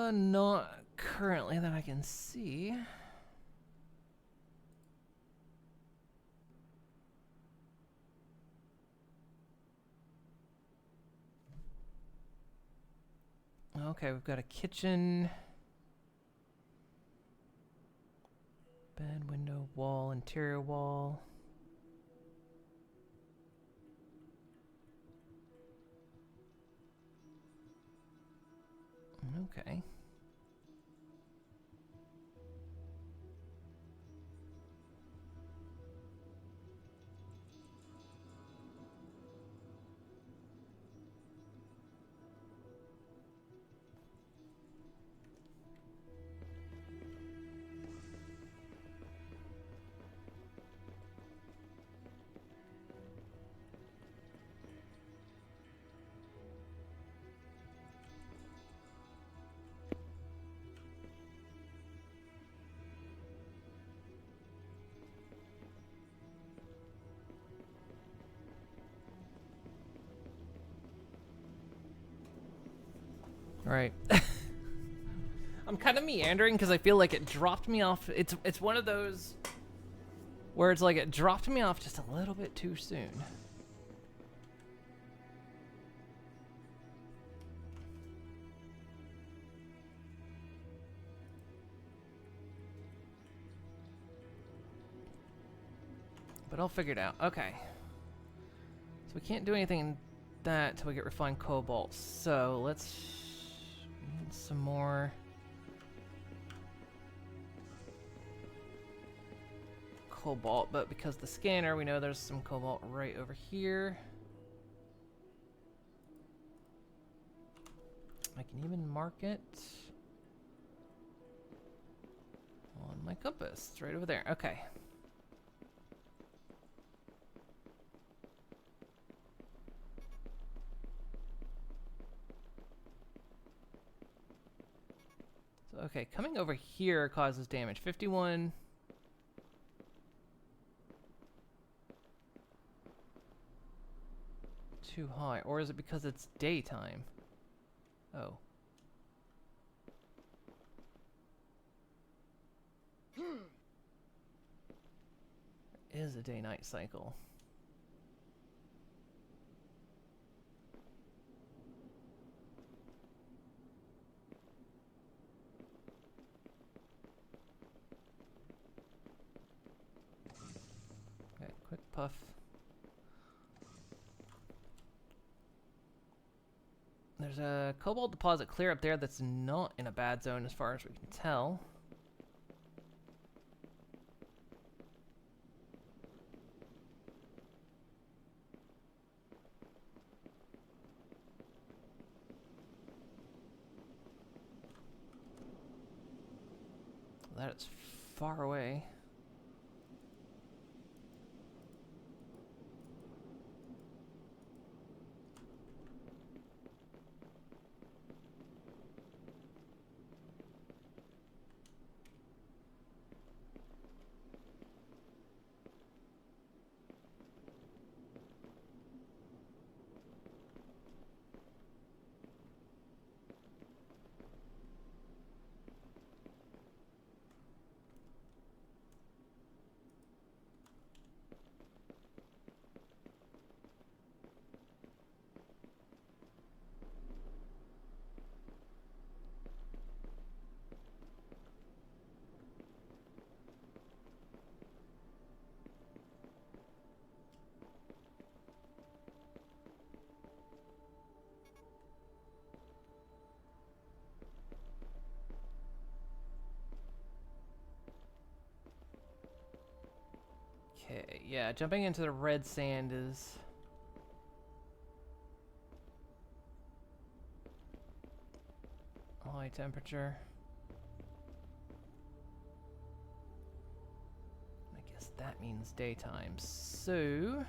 Not currently that I can see. Okay, we've got a kitchen, bed, window, wall, interior wall. Okay. Right. I'm kind of meandering because I feel like it dropped me off. It's one of those where it's like it dropped me off just a little bit too soon. But I'll figure it out. Okay. So we can't do anything in that until we get refined cobalt. So let's need some more cobalt, but because the scanner, we know there's some cobalt right over here. I can even mark it on my compass. It's right over there. Okay. So, okay, coming over here causes damage. 51. Too high. Or is it because it's daytime? Oh. There is a day-night cycle. Okay, quick puff. There's a cobalt deposit clear up there that's not in a bad zone as far as we can tell. That is far away. Okay, yeah, jumping into the red sand is high temperature. I guess that means daytime. So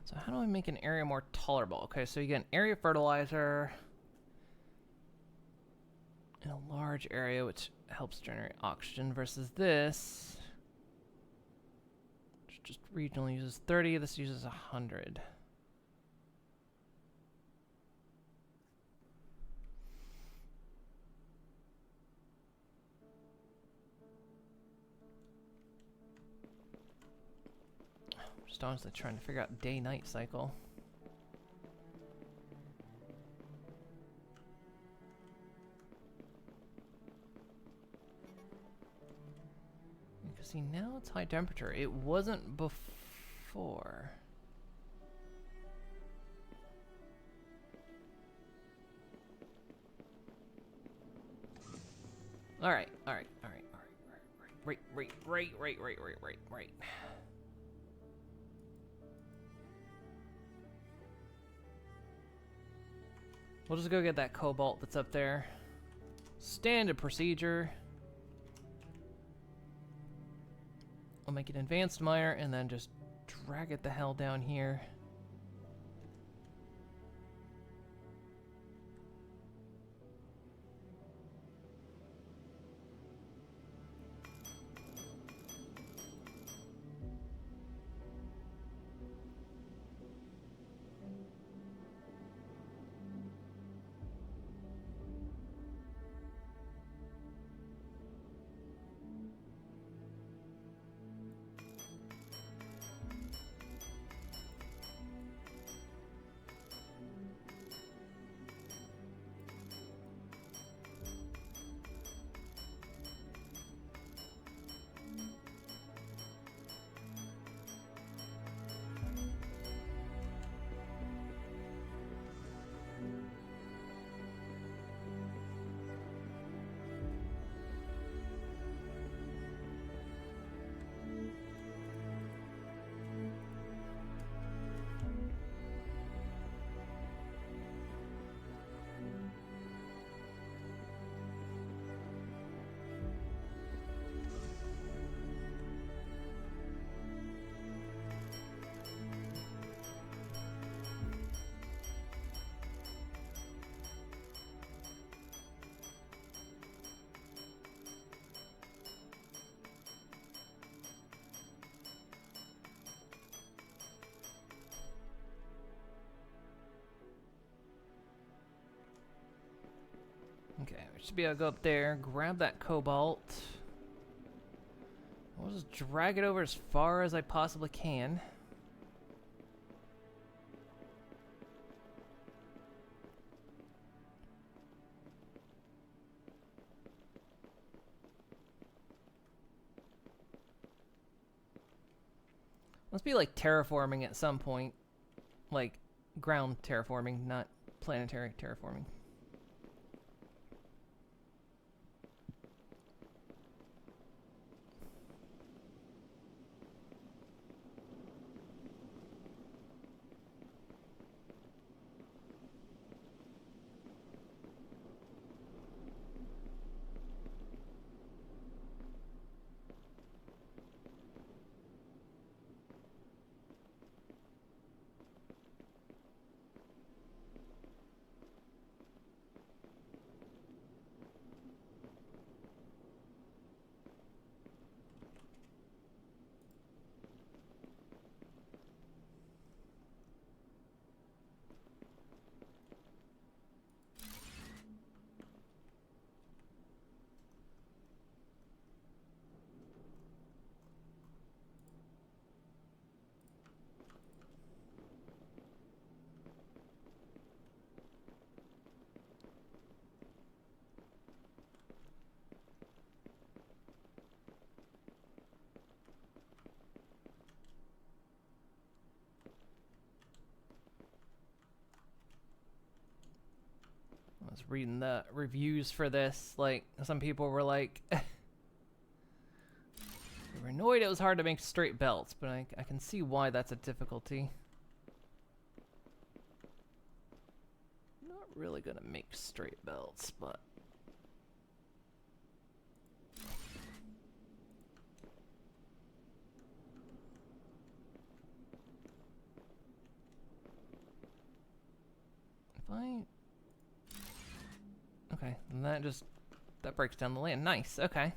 So how do I make an area more tolerable? Okay, so you get an area fertilizer in a large area, which helps generate oxygen, versus this, which just regional uses 30, this uses 100. Just honestly trying to figure out day-night cycle. Because see, now it's high temperature. It wasn't before. Alright. Right. We'll just go get that cobalt that's up there. Standard procedure. I'll make an advanced miner and then just drag it the hell down here. Okay, we should be able to go up there, grab that cobalt. I'll just drag it over as far as I possibly can. Must be like terraforming at some point. Like ground terraforming, not planetary terraforming. I was reading the reviews for this, like, some people were like, they were annoyed it was hard to make straight belts, but I can see why that's a difficulty. Not really gonna make straight belts, but... Okay, and that breaks down the land. Nice, okay.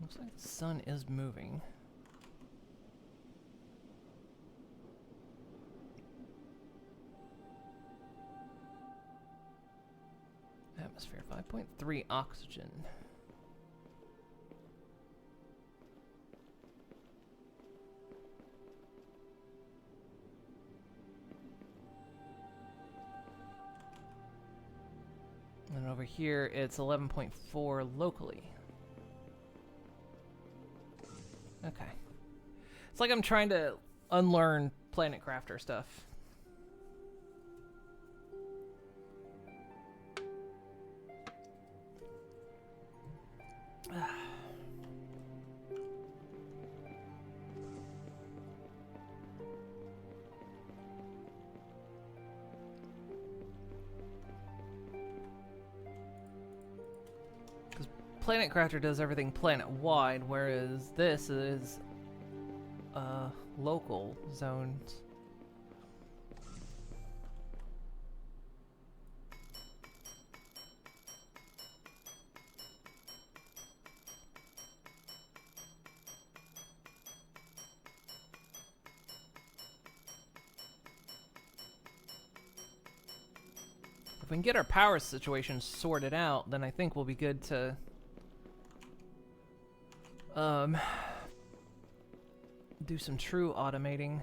Looks like the sun is moving. Atmosphere 5.3 oxygen. And over here it's 11.4 locally. Okay. It's like I'm trying to unlearn Planet Crafter stuff. Planet Crafter does everything planet-wide, whereas this is local zones. If we can get our power situation sorted out, then I think we'll be good to do some true automating.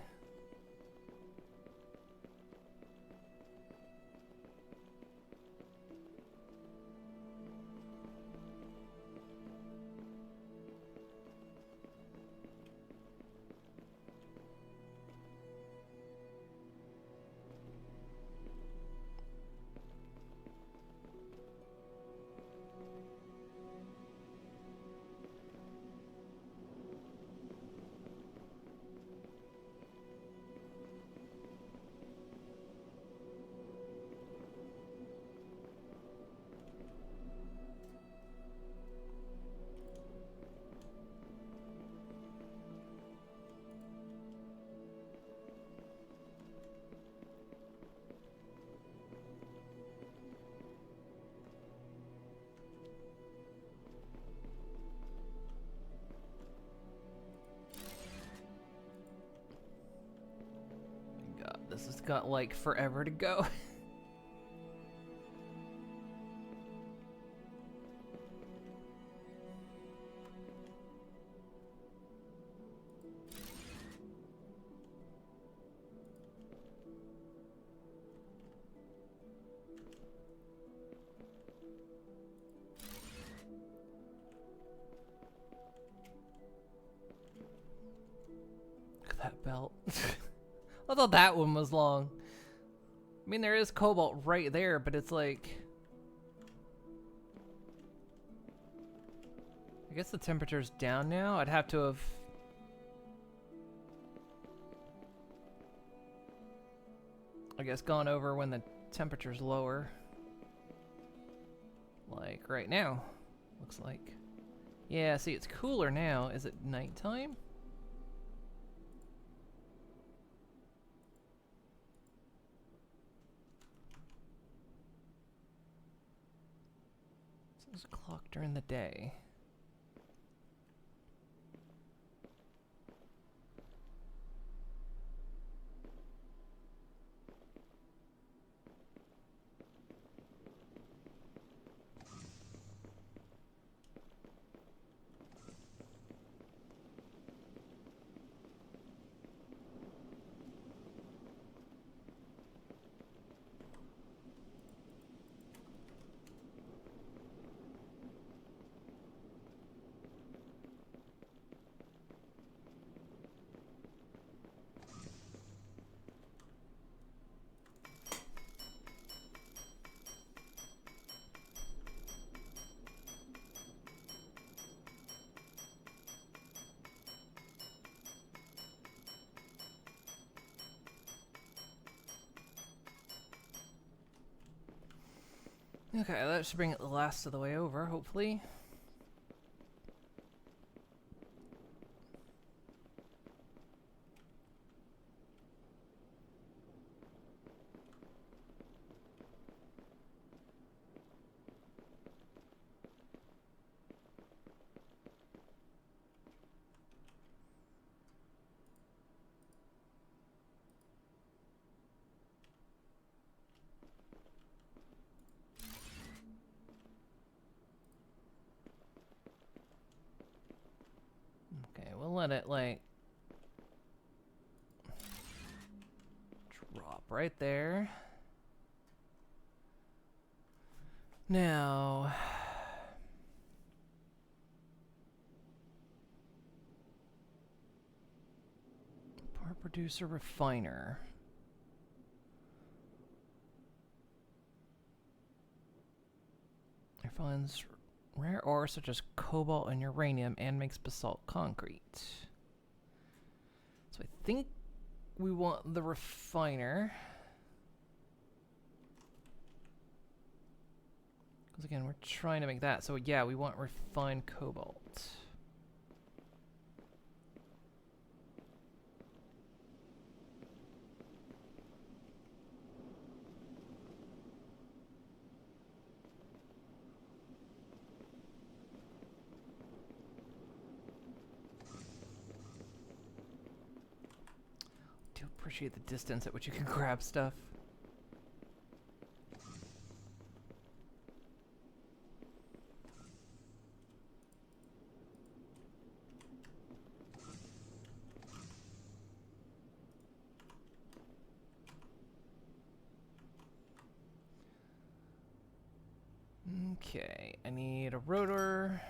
This has got like forever to go. Look at that belt. I thought that one was long. I mean, there is cobalt right there, but it's like... I guess the temperature's down now. I'd have to have... I guess gone over when the temperature's lower. Like right now, looks like. Yeah, see, it's cooler now. Is it nighttime? It's a clock during the day. Okay, that should bring it the last of the way over, hopefully. Okay, we'll let it, like, drop right there. Now, power producer refiner. Refines rare ores such as cobalt and uranium and makes basalt concrete. So I think we want the refiner. Because again, we're trying to make that. So yeah, we want refined cobalt. Do appreciate the distance at which you can grab stuff. Okay, I need a rotor.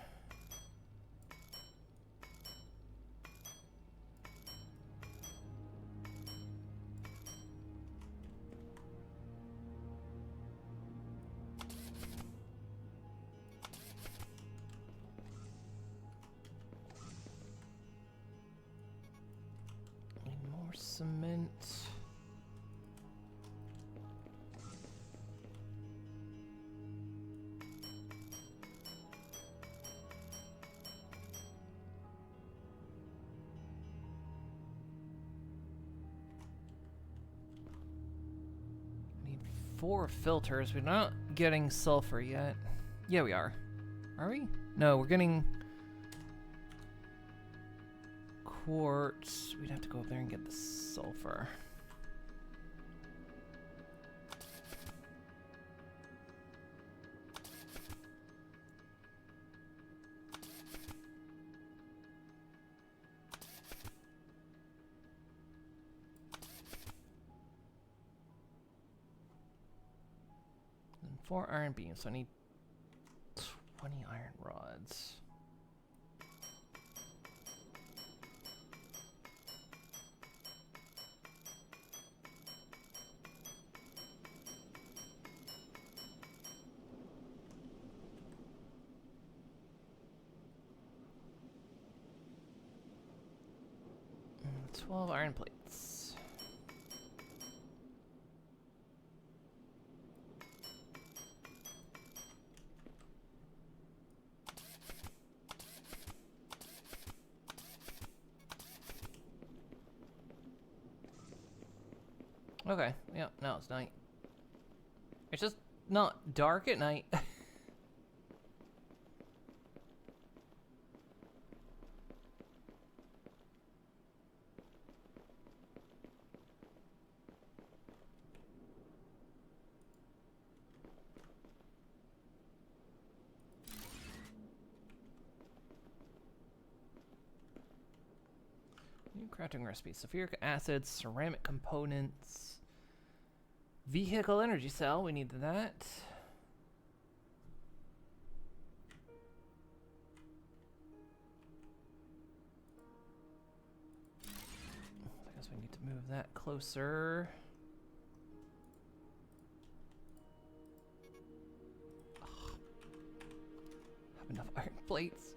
Need more cement. Need 4 filters. We're not getting sulfur yet. Yeah, we are. Are we? No, we're getting quartz. We'd have to go up there and get the sulfur. And 4 iron beams, so I need 20 iron rods. Mm, 12 iron plates. Okay, yeah, now it's night. It's just not dark at night. New crafting recipes: sulfuric acid, ceramic components. Vehicle energy cell, we need that. I guess we need to move that closer. Ugh. Have enough iron plates.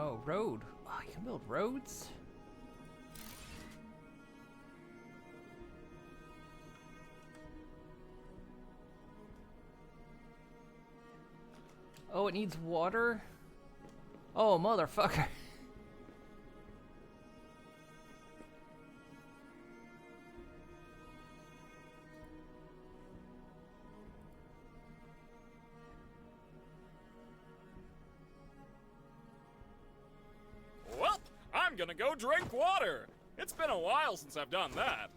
Oh, road. Oh, you can build roads? Oh, it needs water? Oh, motherfucker. Well, I'm gonna go drink water. It's been a while since I've done that.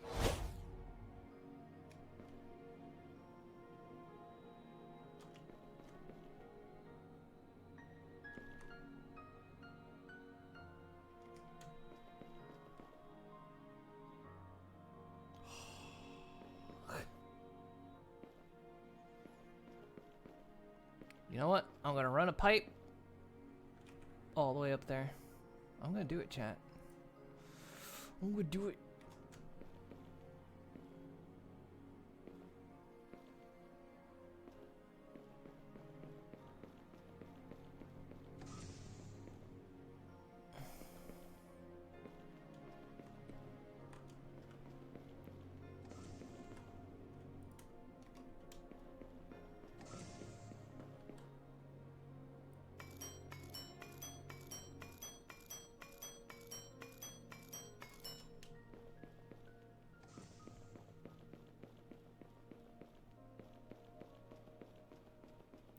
You know what? I'm gonna run a pipe all the way up there. I'm gonna do it, chat. I'm gonna do it.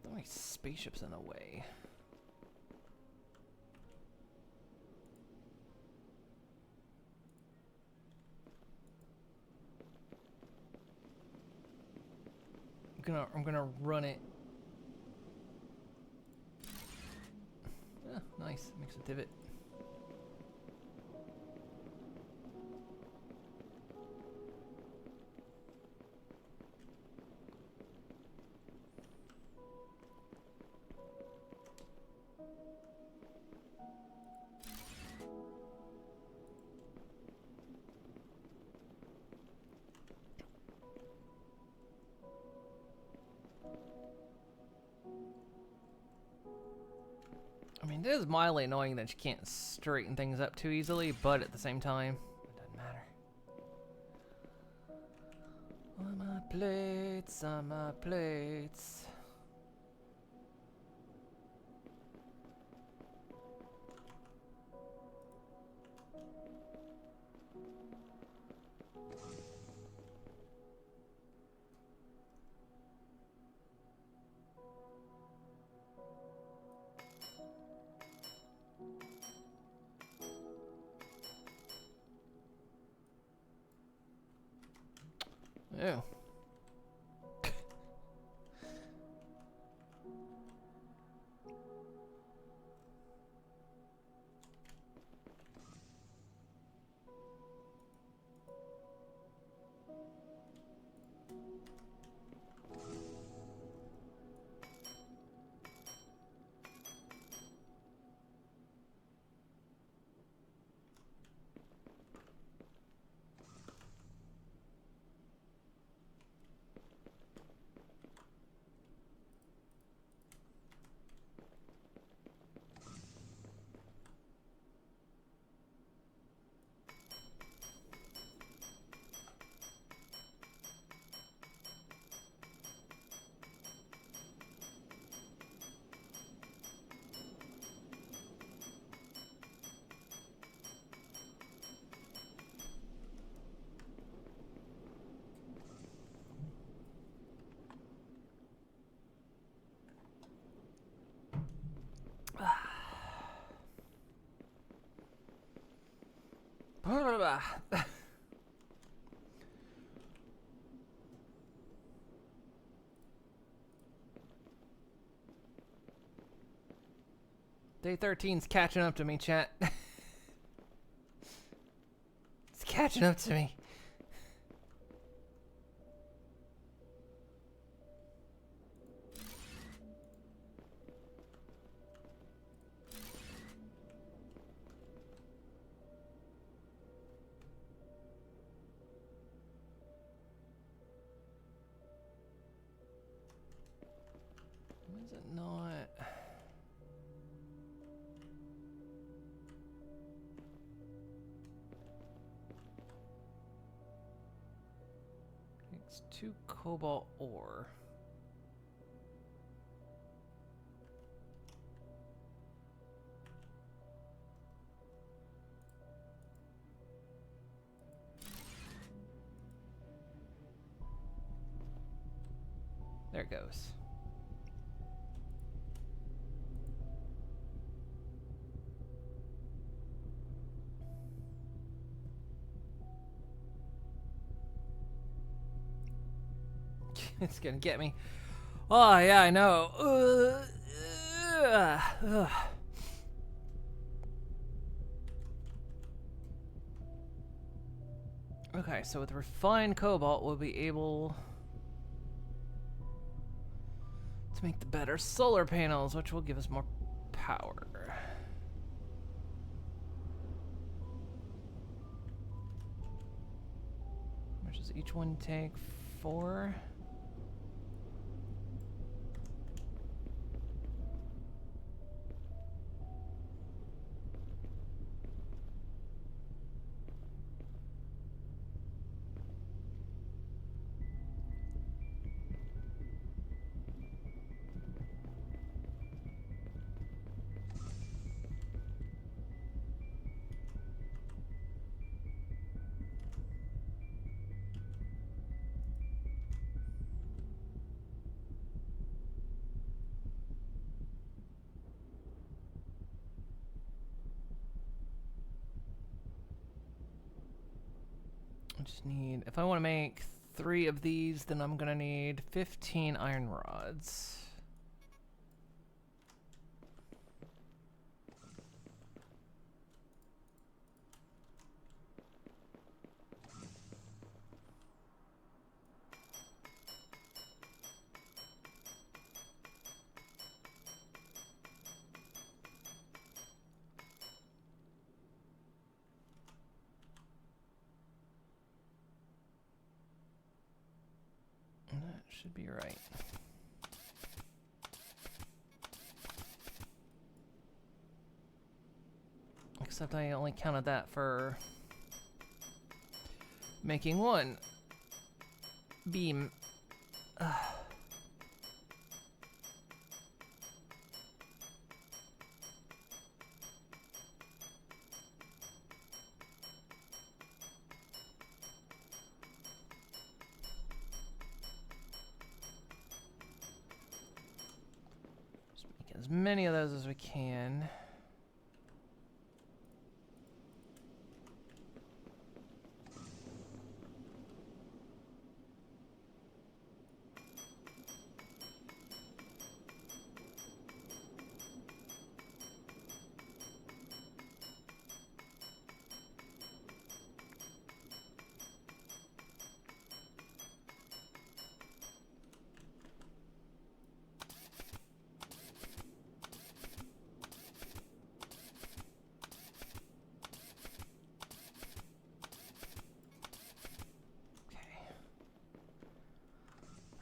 How many spaceships in the way? I'm gonna run it. Ah, nice. Makes a divot. I mean, it is mildly annoying that you can't straighten things up too easily, but at the same time, it doesn't matter. On my plates, on my plates. Ew. Day 13's catching up to me, chat. It's catching up to me. Why is it not? It's 2 cobalt ore. There it goes. It's gonna get me. Oh, yeah, I know. Okay, so with refined cobalt, we'll be able to make the better solar panels, which will give us more power. How much does each one take? 4? I just need, if I want to make 3 of these, then I'm gonna need 15 iron rods. That should be right. Except I only counted that for making 1 beam. Ugh. As many of those as we can.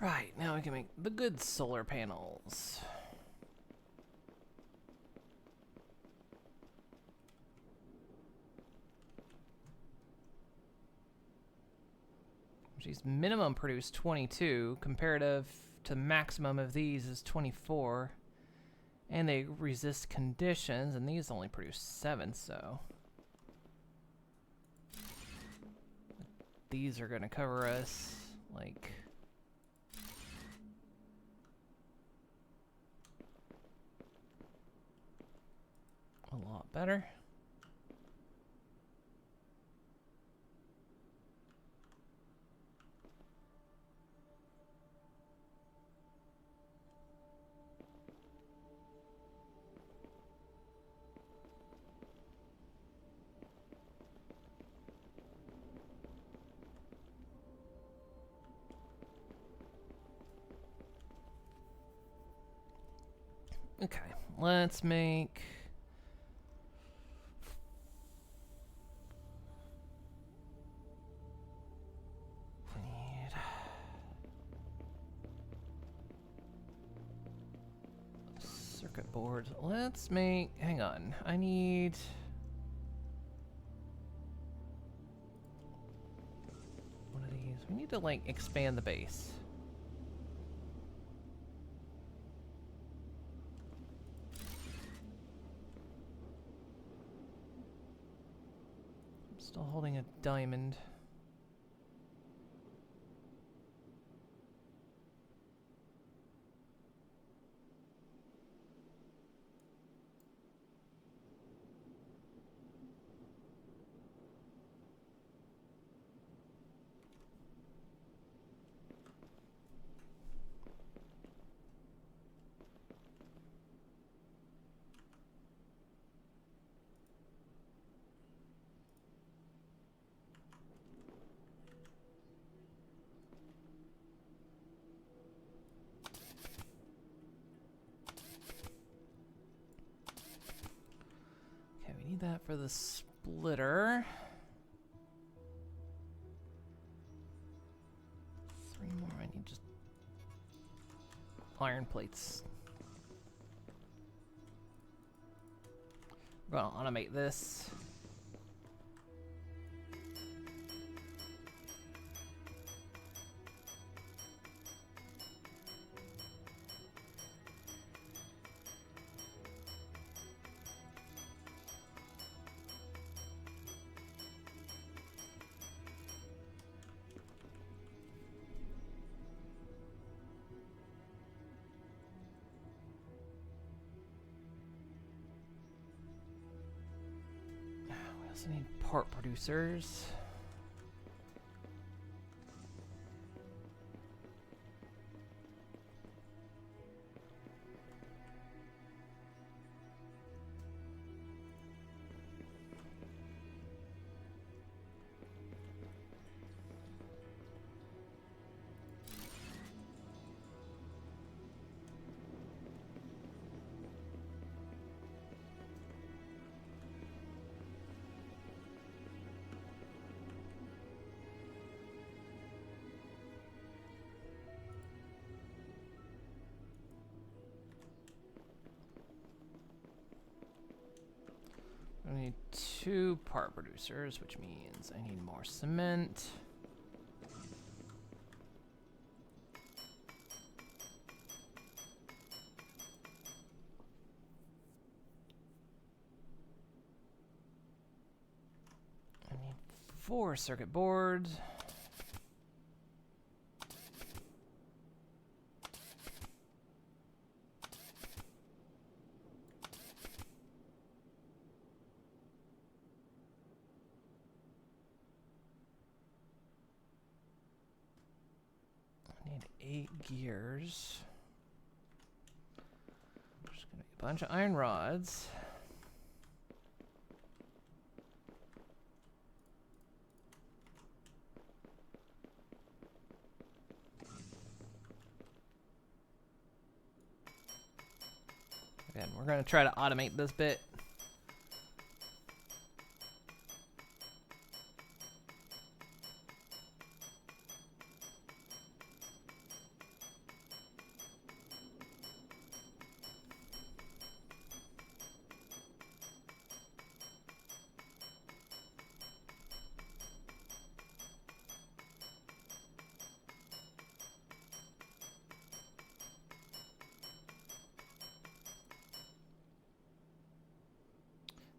Right, now we can make the good solar panels. These minimum produce 22, comparative to maximum of these is 24. And they resist conditions, and these only produce 7, so these are gonna cover us like a lot better. Okay, let's make we need circuit board. Let's make, hang on, I need one of these. So we need to, like, expand the base. I'm still holding a diamond. Okay, we need that for the splitter. 3 more. I need just iron plates. We're gonna automate this. We also need part producers. I need 2 part producers, which means I need more cement. I need 4 circuit boards. I need 8 gears. Just gonna make a bunch of iron rods. Again, we're gonna try to automate this bit.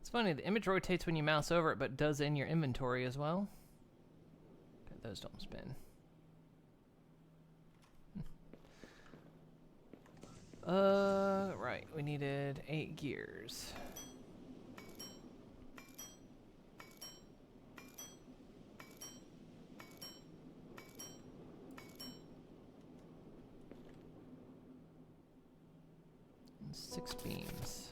It's funny, the image rotates when you mouse over it, but does in your inventory as well. Okay, those don't spin. Right, we needed 8 gears. And 6 beams.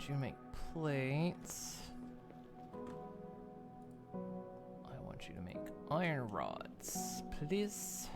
You make plates. I want you to make iron rods, please.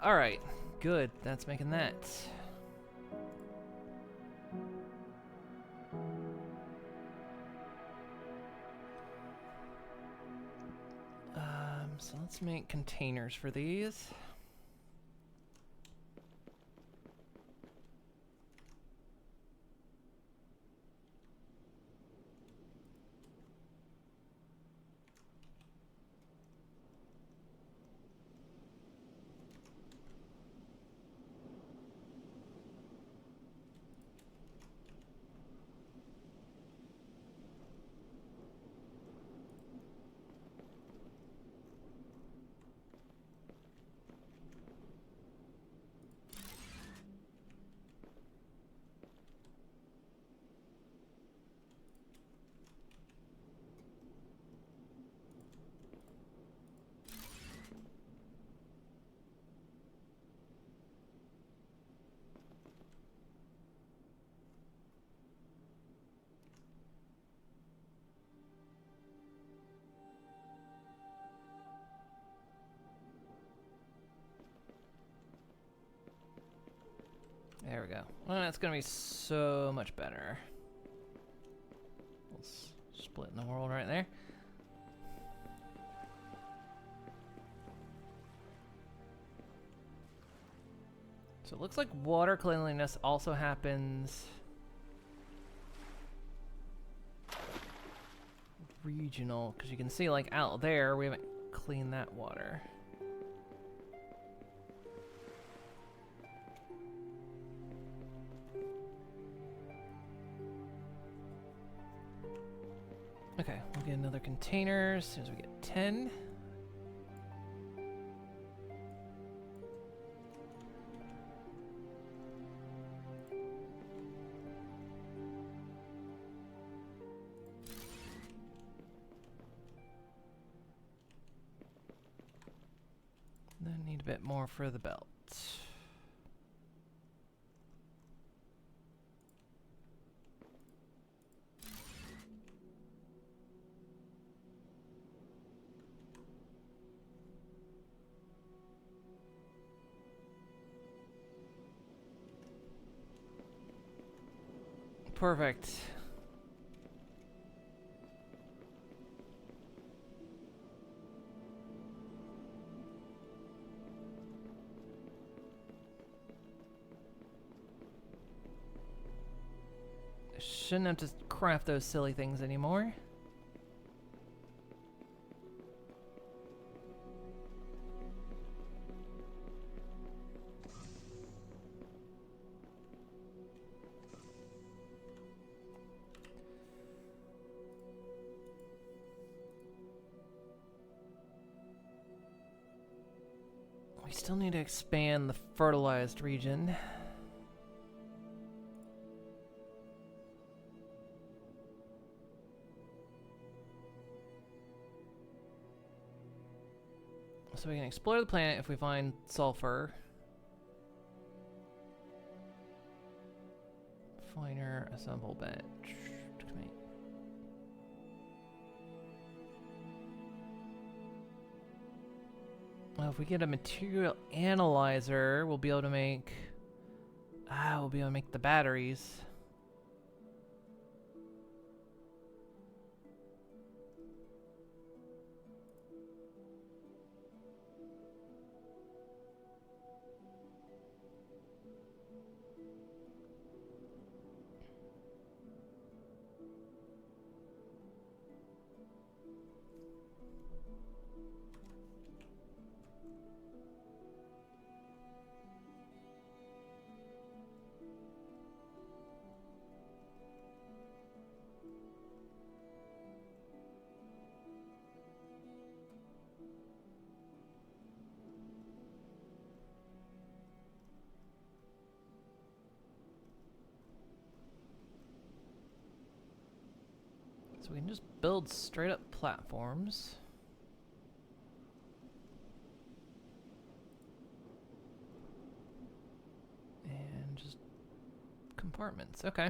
Alright, good. That's making that. So let's make containers for these. There we go. Well, that's gonna be so much better. Let's split in the world right there. So it looks like water cleanliness also happens regional, because you can see like out there we haven't cleaned that water. Okay, we'll get another container as soon as we get 10. Then need a bit more for the belt. Perfect. Shouldn't have to craft those silly things anymore. We still need to expand the fertilized region. So we can explore the planet if we find sulfur. Finer, assemble bench. Well, if we get a material analyzer, we'll be able to make... we'll be able to make the batteries. So we can just build straight up platforms. And just compartments. Okay.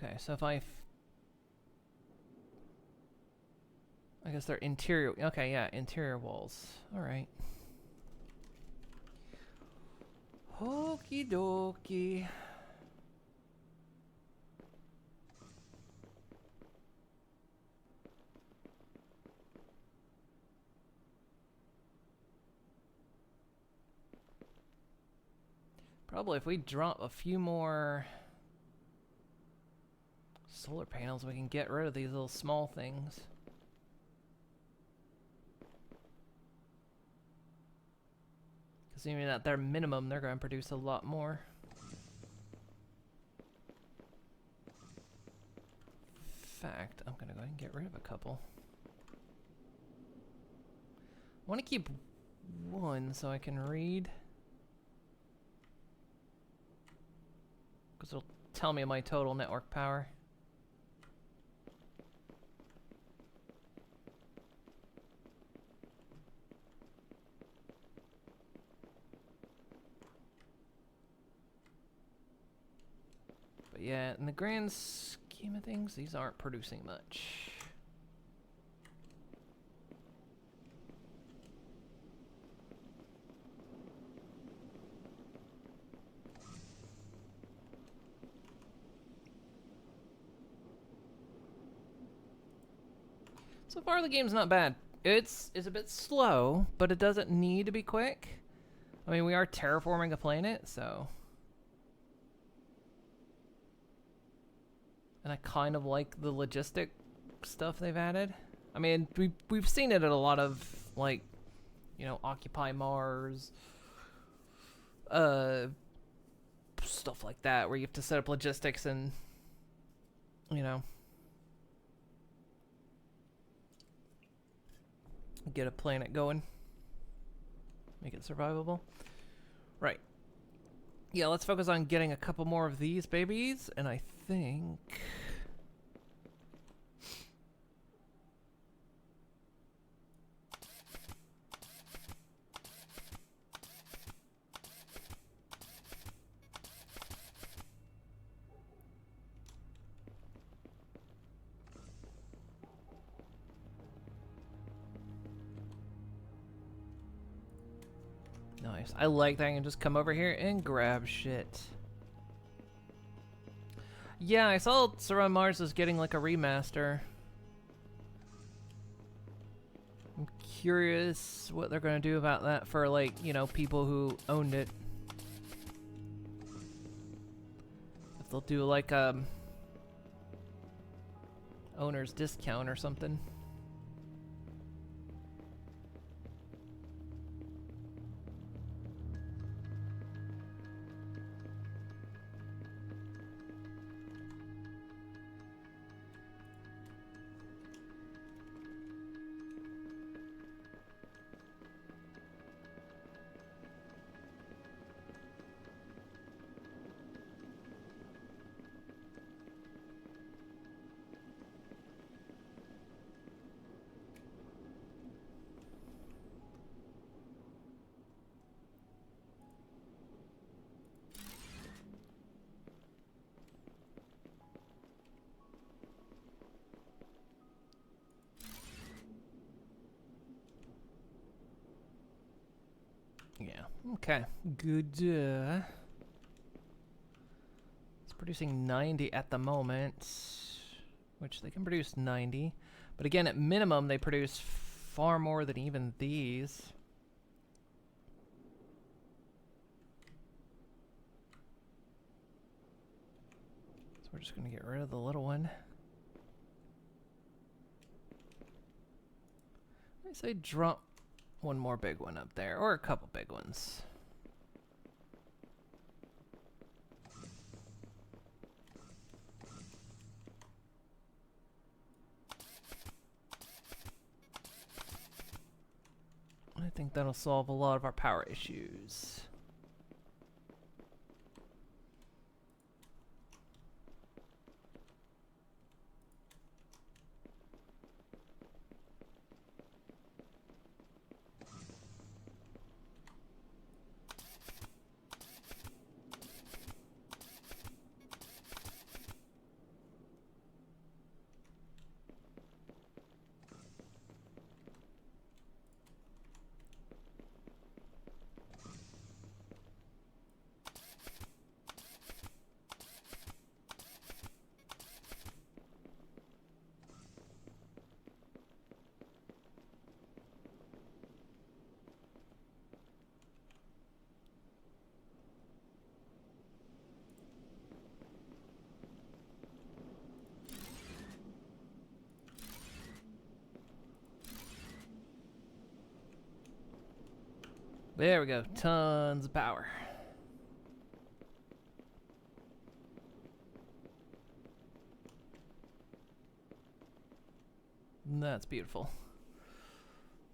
Okay, so if I guess they're interior. Okay, yeah, interior walls. All right. Okie dokie. Probably if we drop a few more solar panels, we can get rid of these little small things. Because even at their minimum, they're going to produce a lot more. In fact, I'm going to go ahead and get rid of a couple. I want to keep one so I can read. Because it'll tell me my total network power. But yeah, in the grand scheme of things, these aren't producing much. So far, the game's not bad. It's a bit slow, but it doesn't need to be quick. I mean, we are terraforming a planet, so... And I kind of like the logistic stuff they've added. I mean, we've seen it at a lot of, like, you know, Occupy Mars, stuff like that, where you have to set up logistics and, you know, get a planet going, make it survivable. Right. Yeah, let's focus on getting a couple more of these babies, and I think... Nice. I like that I can just come over here and grab shit. Yeah, I saw Surround Mars is getting like a remaster. I'm curious what they're gonna do about that for, like, you know, people who owned it. If they'll do like owner's discount or something. Yeah, okay, good. It's producing 90 at the moment, which they can produce 90. But again, at minimum, they produce far more than even these. So we're just going to get rid of the little one. I say drop one more big one up there, or a couple big ones. I think that'll solve a lot of our power issues. There we go. Tons of power. That's beautiful.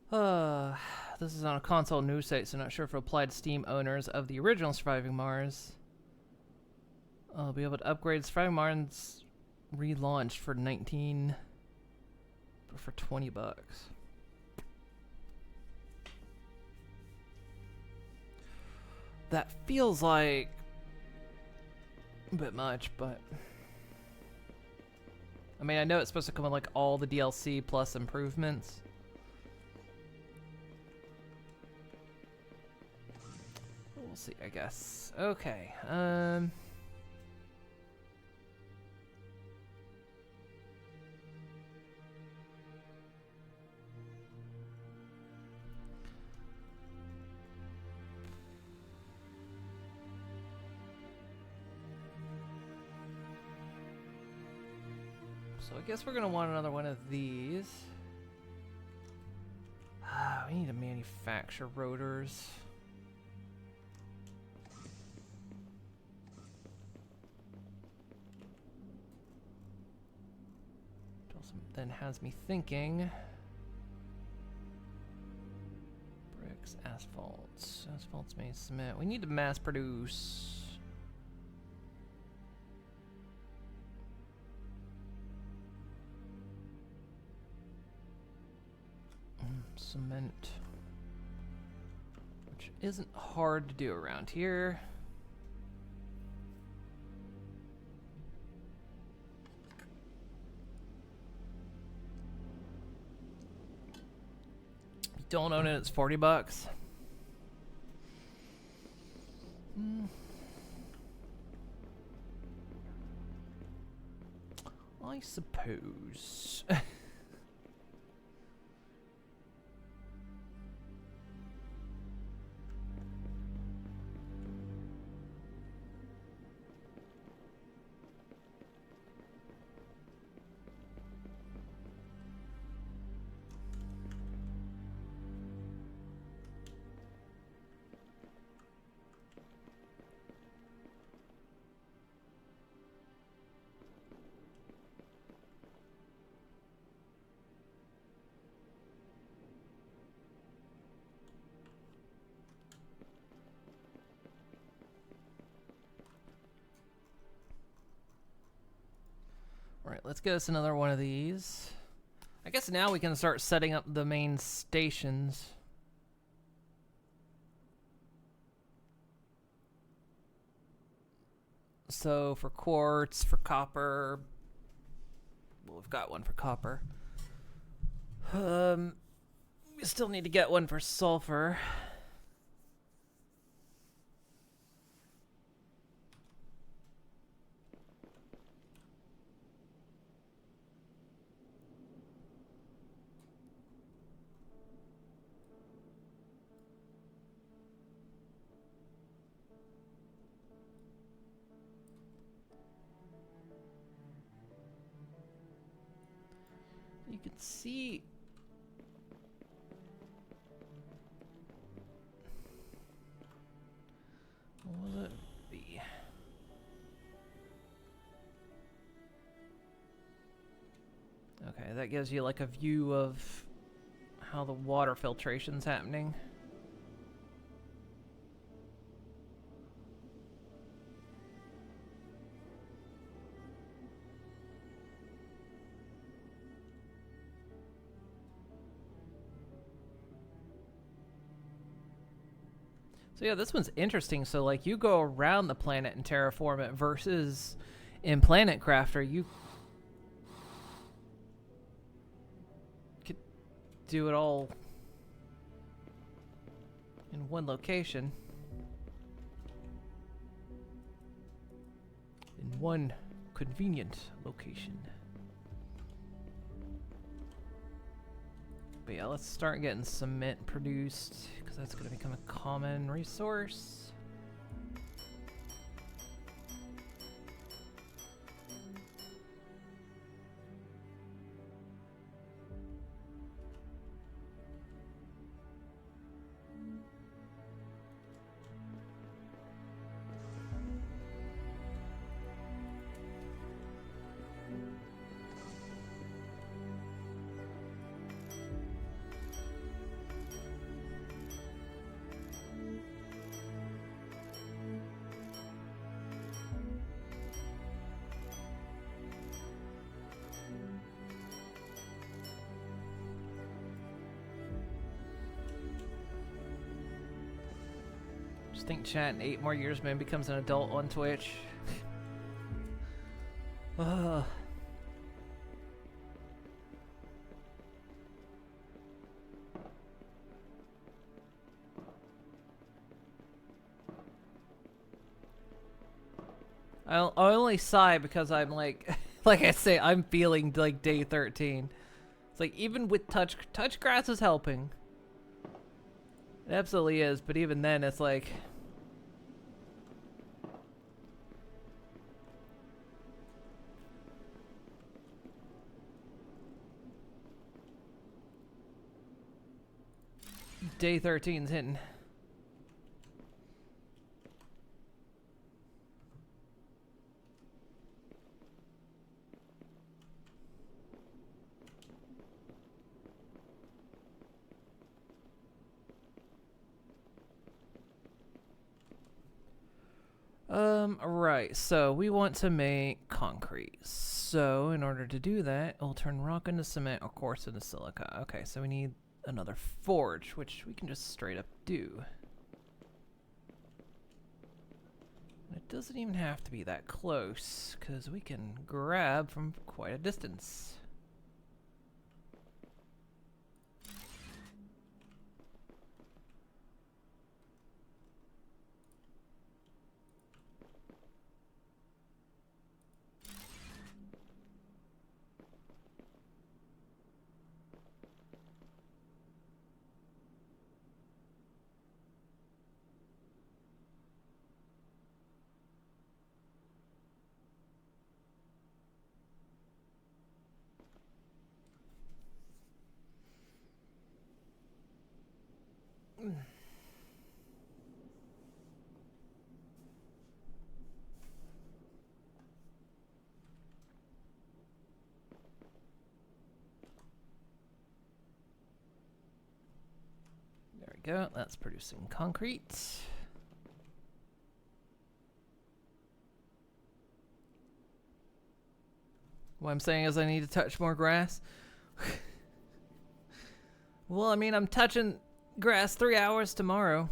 This is on a console news site, so not sure if it applied to Steam owners of the original Surviving Mars. I'll be able to upgrade Surviving Mars relaunched for for $20. That feels like a bit much, but I mean, I know it's supposed to come with like all the DLC plus improvements. We'll see, I guess. Okay. So I guess we're gonna want another one of these. We need to manufacture rotors. Which also then has me thinking. Bricks, asphalts. Asphalt's made cement. We need to mass produce. Cement, which isn't hard to do around here. If you don't own it, it's $40. I suppose. Alright, let's get us another one of these. I guess now we can start setting up the main stations. So for quartz, for copper, well, we've got one for copper. We still need to get one for sulfur. You can see Okay, that gives you like a view of how the water filtration's happening. So yeah, this one's interesting. So like you go around the planet and terraform it versus in Planet Crafter, you could do it all in one location. In one convenient location. But yeah, let's start getting cement produced, because that's going to become a common resource. Just think chat in 8 more years man becomes an adult on Twitch. Ugh. I only sigh because I'm like, like I say, I'm feeling like day 13. It's like even with touch grass is helping. It absolutely is, but even then it's like day 13's hitting. Right, so we want to make concrete. So, in order to do that, we'll turn rock into cement or quartz into silica. Okay, so we need another forge, which we can just straight up do. It doesn't even have to be that close, because we can grab from quite a distance. There we go, that's producing concrete. What I'm saying is I need to touch more grass. Well, I mean, I'm touching grass 3 hours tomorrow.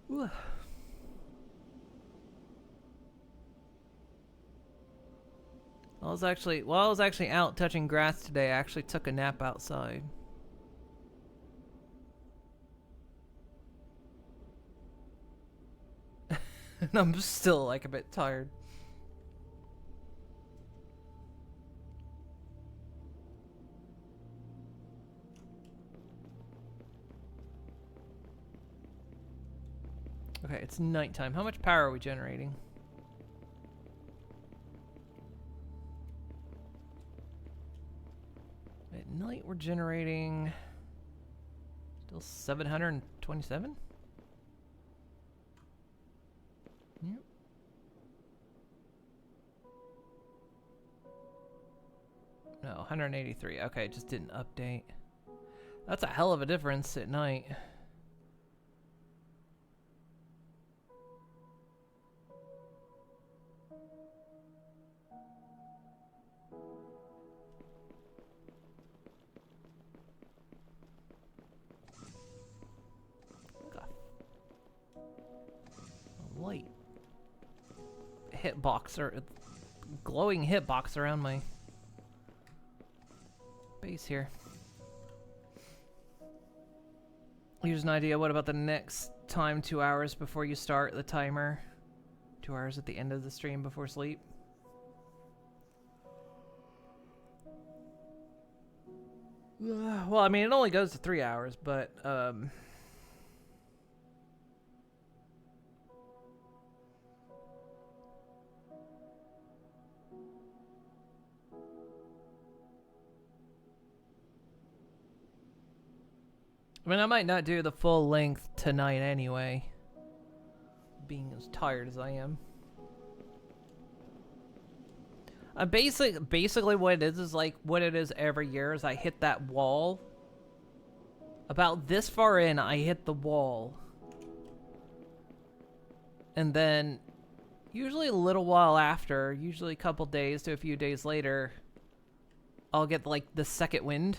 Whew. While I was actually out touching grass today, I actually took a nap outside. And I'm still like a bit tired. Okay, it's nighttime. How much power are we generating? At night we're generating still 727? Yep. 183. Okay, it just didn't update. That's a hell of a difference at night. Light hitbox or glowing hitbox around my base here. Here's an idea. What about the next time? 2 hours before you start the timer. 2 hours at the end of the stream before sleep. Well, I mean, it only goes to 3 hours, but I mean, I might not do the full length tonight anyway, being as tired as I am. Basically what it is like what it is every year is I hit that wall. About this far in, I hit the wall. And then, usually a little while after, usually a couple days to a few days later, I'll get like the second wind.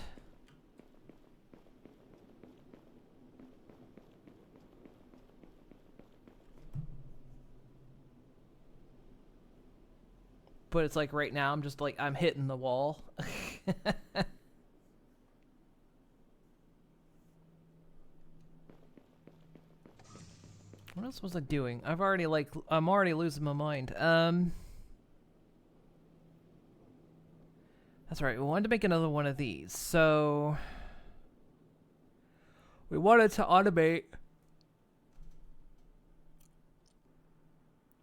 But it's like right now, I'm just like, I'm hitting the wall. What else was I doing? I'm already losing my mind. That's right, we wanted to make another one of these. So, we wanted to automate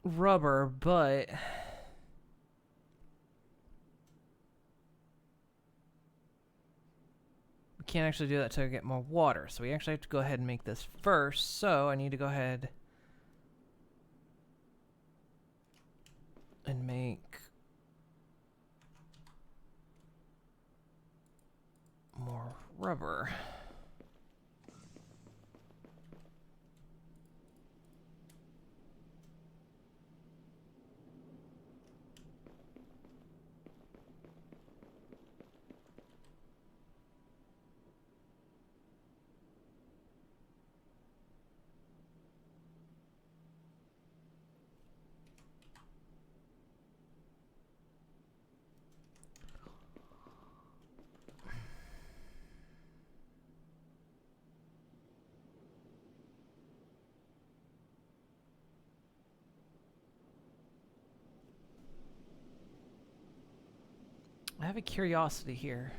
rubber, but can't actually do that till I get more water, so we actually have to go ahead and make this first. So I need to go ahead and make more rubber. I have a curiosity here.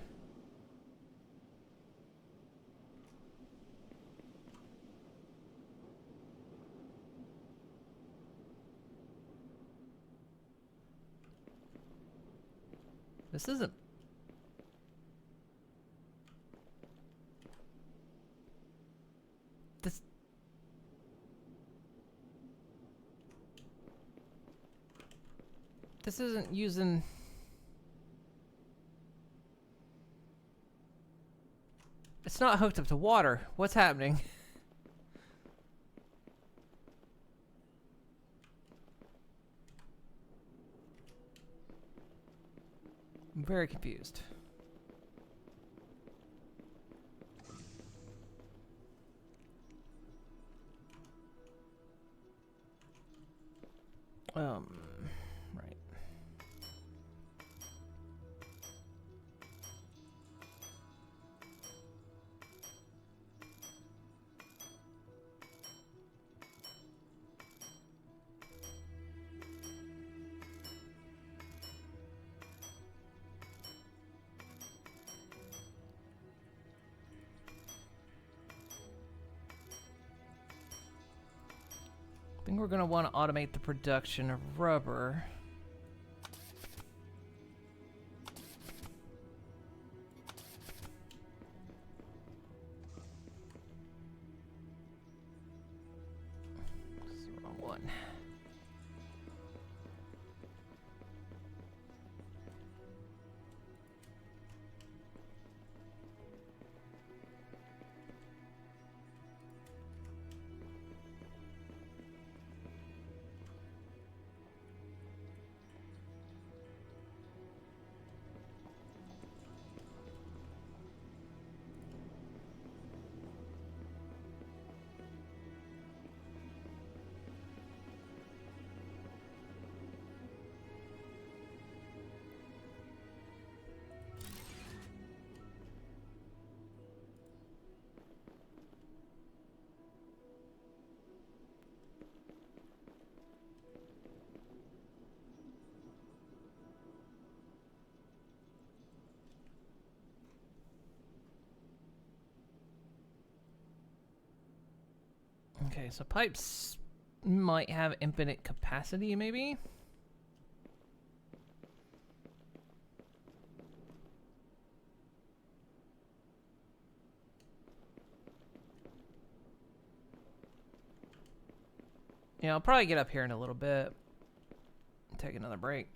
This isn't... This isn't using... It's not hooked up to water. What's happening? I'm very confused. Right. I think we're going to want to automate the production of rubber. This is the wrong one. Okay, so pipes might have infinite capacity, maybe? Yeah, I'll probably get up here in a little bit. Take another break.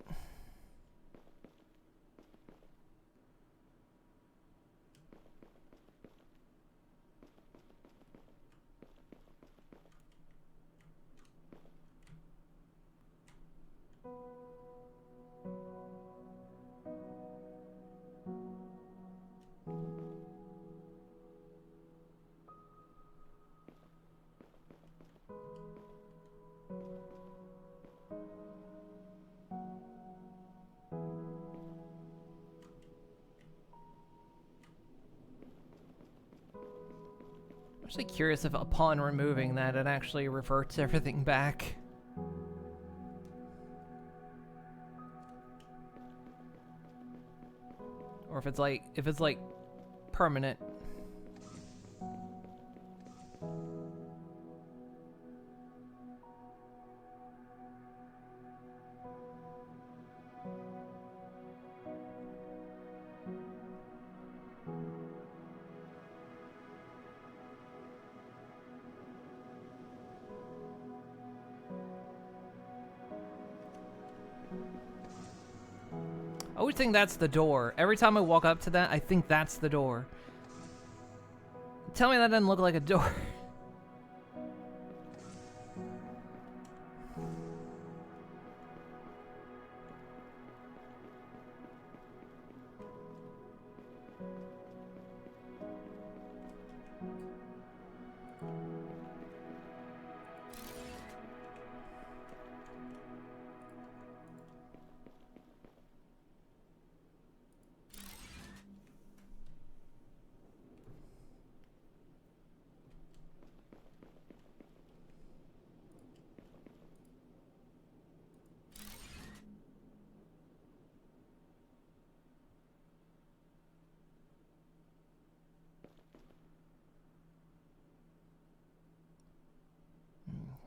I'm actually curious if upon removing that, it actually reverts everything back. Or if it's like permanent. I always think that's the door. Every time I walk up to that, I think that's the door. Tell me that doesn't look like a door.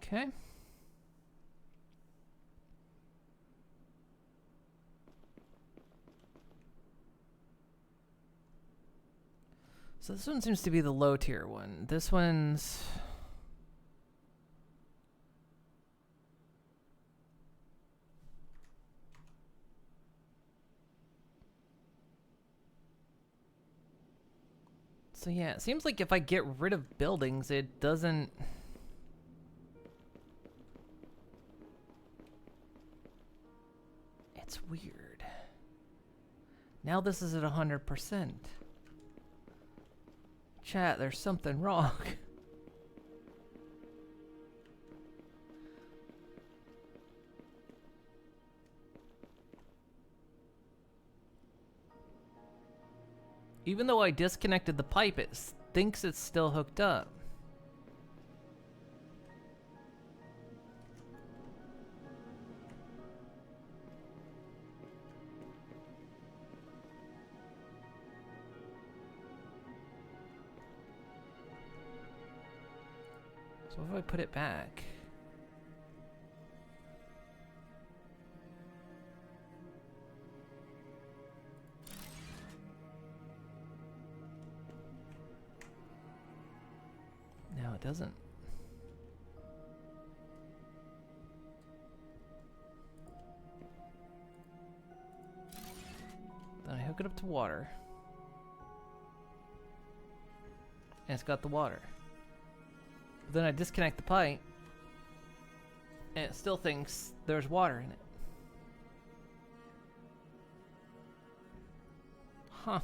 Okay. So this one seems to be the low tier one. This one's... So yeah, it seems like if I get rid of buildings, it doesn't... It's weird. Now this is at 100%. Chat, there's something wrong. Even though I disconnected the pipe, it thinks it's still hooked up. So what if I put it back? No, it doesn't. Then I hook it up to water. And it's got the water. But then I disconnect the pipe. And it still thinks there's water in it. Huh.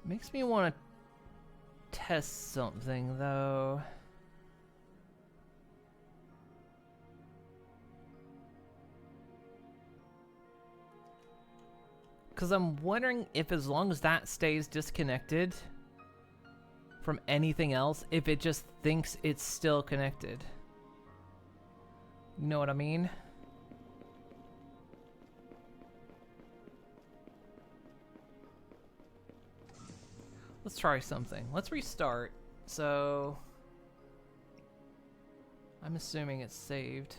Makes me want to test something, though. Because I'm wondering if as long as that stays disconnected from anything else, if it just thinks it's still connected. You know what I mean? Let's try something. Let's restart. So I'm assuming it's saved.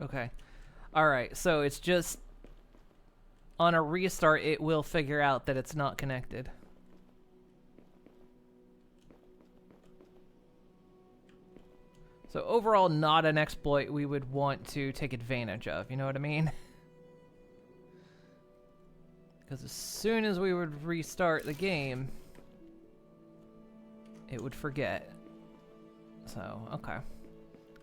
Okay. Alright, so it's just on a restart it will figure out that it's not connected. So overall, not an exploit we would want to take advantage of, you know what I mean? Because as soon as we would restart the game, it would forget. So, okay.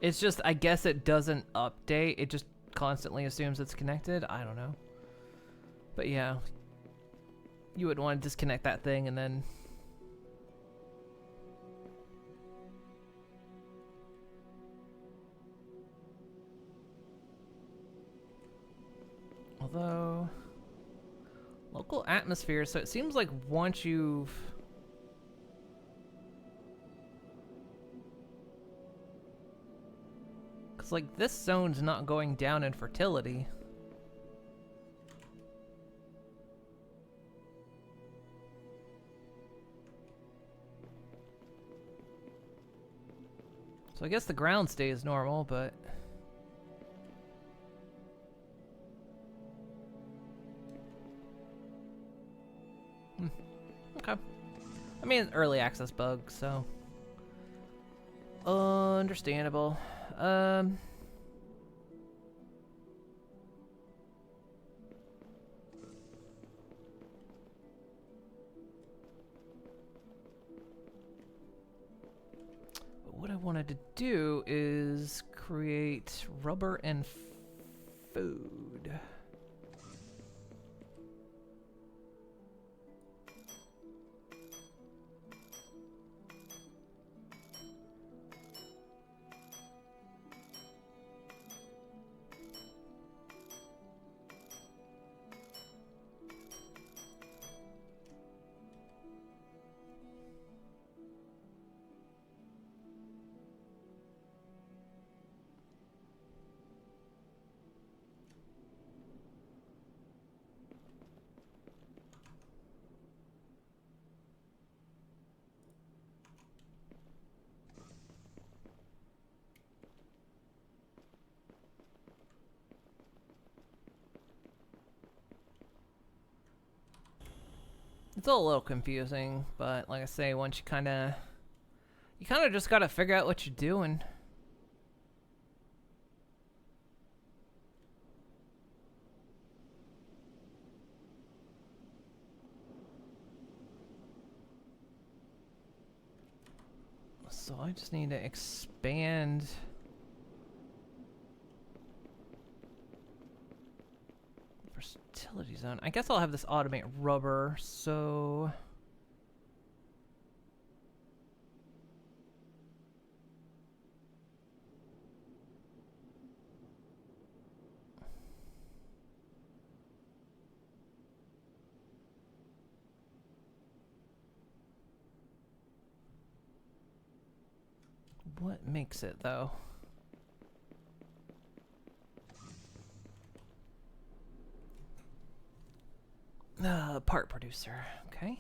It's just, I guess it doesn't update, it just constantly assumes it's connected. I don't know. But yeah, you would want to disconnect that thing and then... Although... Local atmosphere, so it seems like once you've... Because, like, this zone's not going down in fertility. So I guess the ground stays normal, but... Okay. I mean, early access bug, so... Understandable. What I wanted to do is create rubber and food. It's all a little confusing, but like I say, once you kind of just gotta figure out what you're doing. So I just need to expand. Versatility zone. I guess I'll have this automate rubber, so... What makes it, though? Part producer. Okay.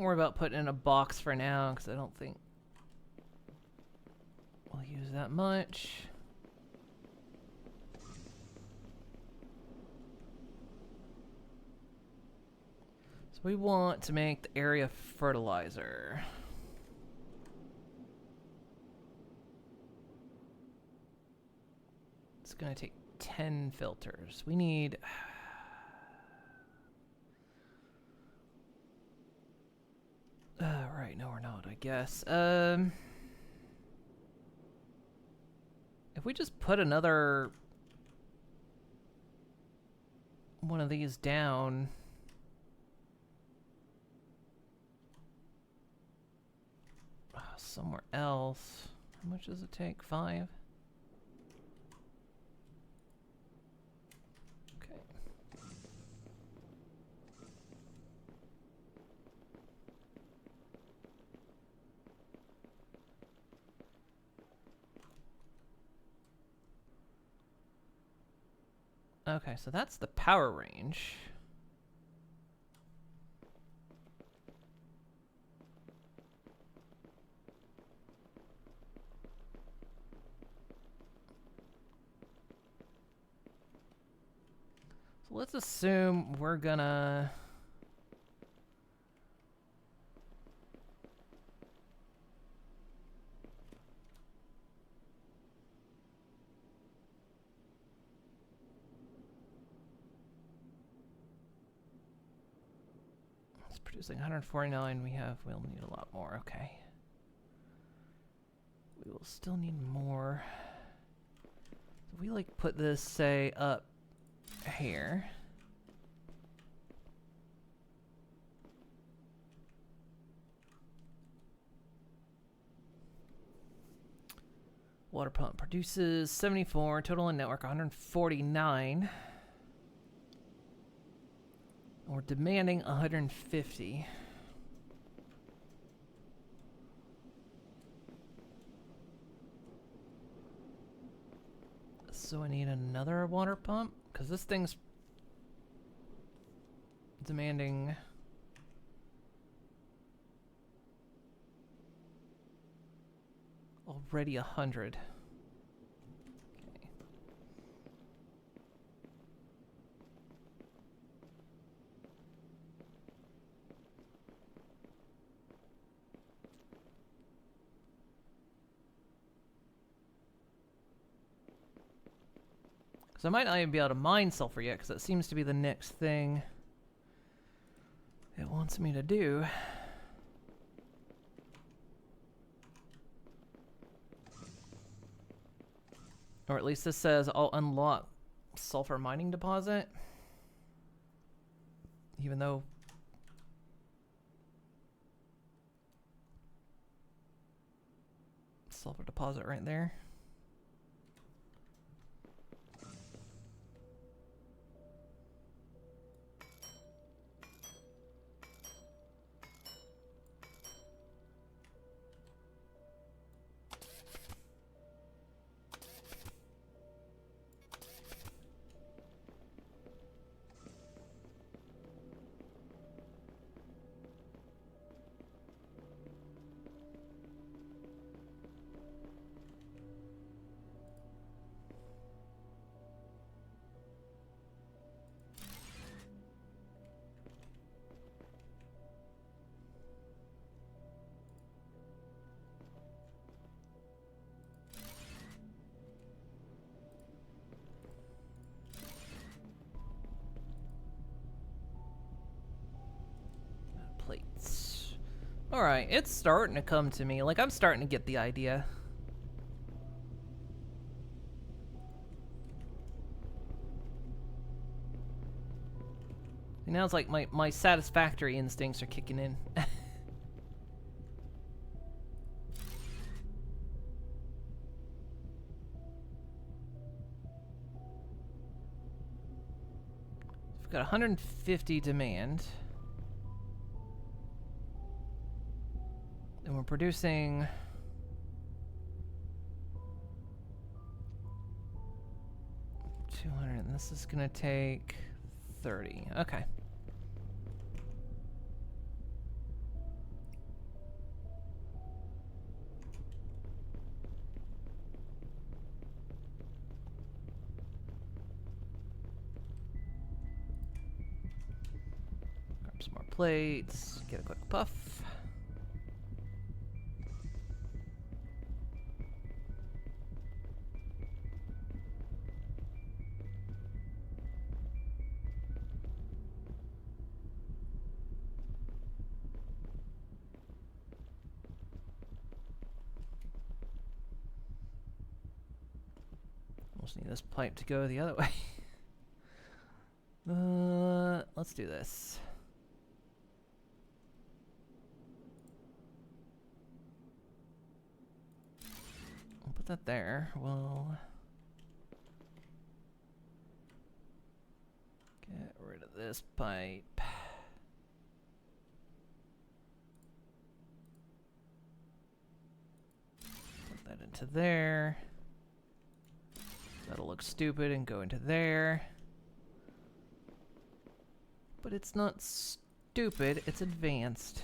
worry about putting in a box for now, because I don't think we'll use that much. So we want to make the area fertilizer. It's going to take 10 filters. We need... right, no we're not, I guess. If we just put another one of these down... somewhere else. How much does it take? 5? Okay. Okay, so that's the power range. So let's assume we're gonna... It's producing 149. We'll need a lot more. Okay. We will still need more. So we like put this, say, up here. Water pump produces 74, total in network 149. We're demanding 150. So I need another water pump, because this thing's demanding already 100. Okay. So I might not even be able to mine sulfur yet, because that seems to be the next thing it wants me to do. Or at least this says I'll unlock sulfur mining deposit. Even though sulfur deposit right there. Plates. Alright, it's starting to come to me. Like, I'm starting to get the idea. Now it's like my satisfactory instincts are kicking in. We've got 150 demand. And we're producing... $200, and this is gonna take 30. Okay. plates. Get a quick puff. Just need this pipe to go the other way. Let's do this. I'll put that there. We'll get rid of this pipe. Put that into there. That'll look stupid and go into there. But it's not stupid, it's advanced.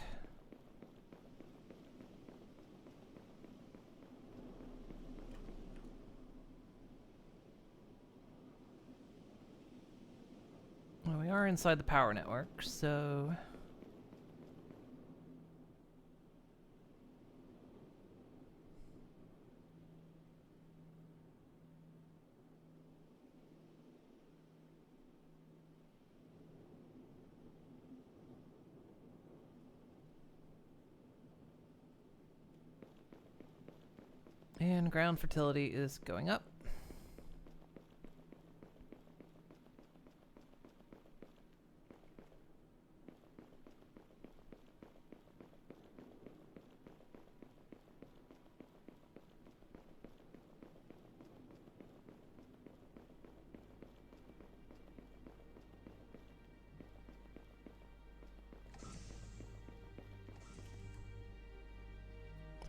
Well, we are inside the power network, so... And ground fertility is going up.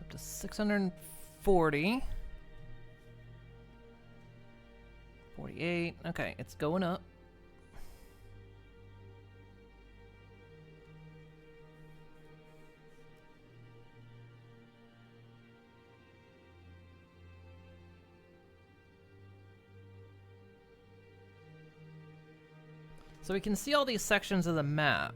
Up to 640. 48. Okay, it's going up. So we can see all these sections of the map.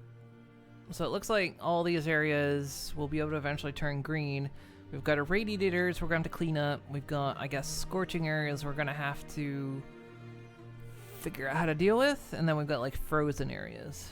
So it looks like all these areas will be able to eventually turn green. We've got irradiators we're going to clean up. We've got, I guess, scorching areas we're going to have to figure out how to deal with. And then we've got, like, frozen areas.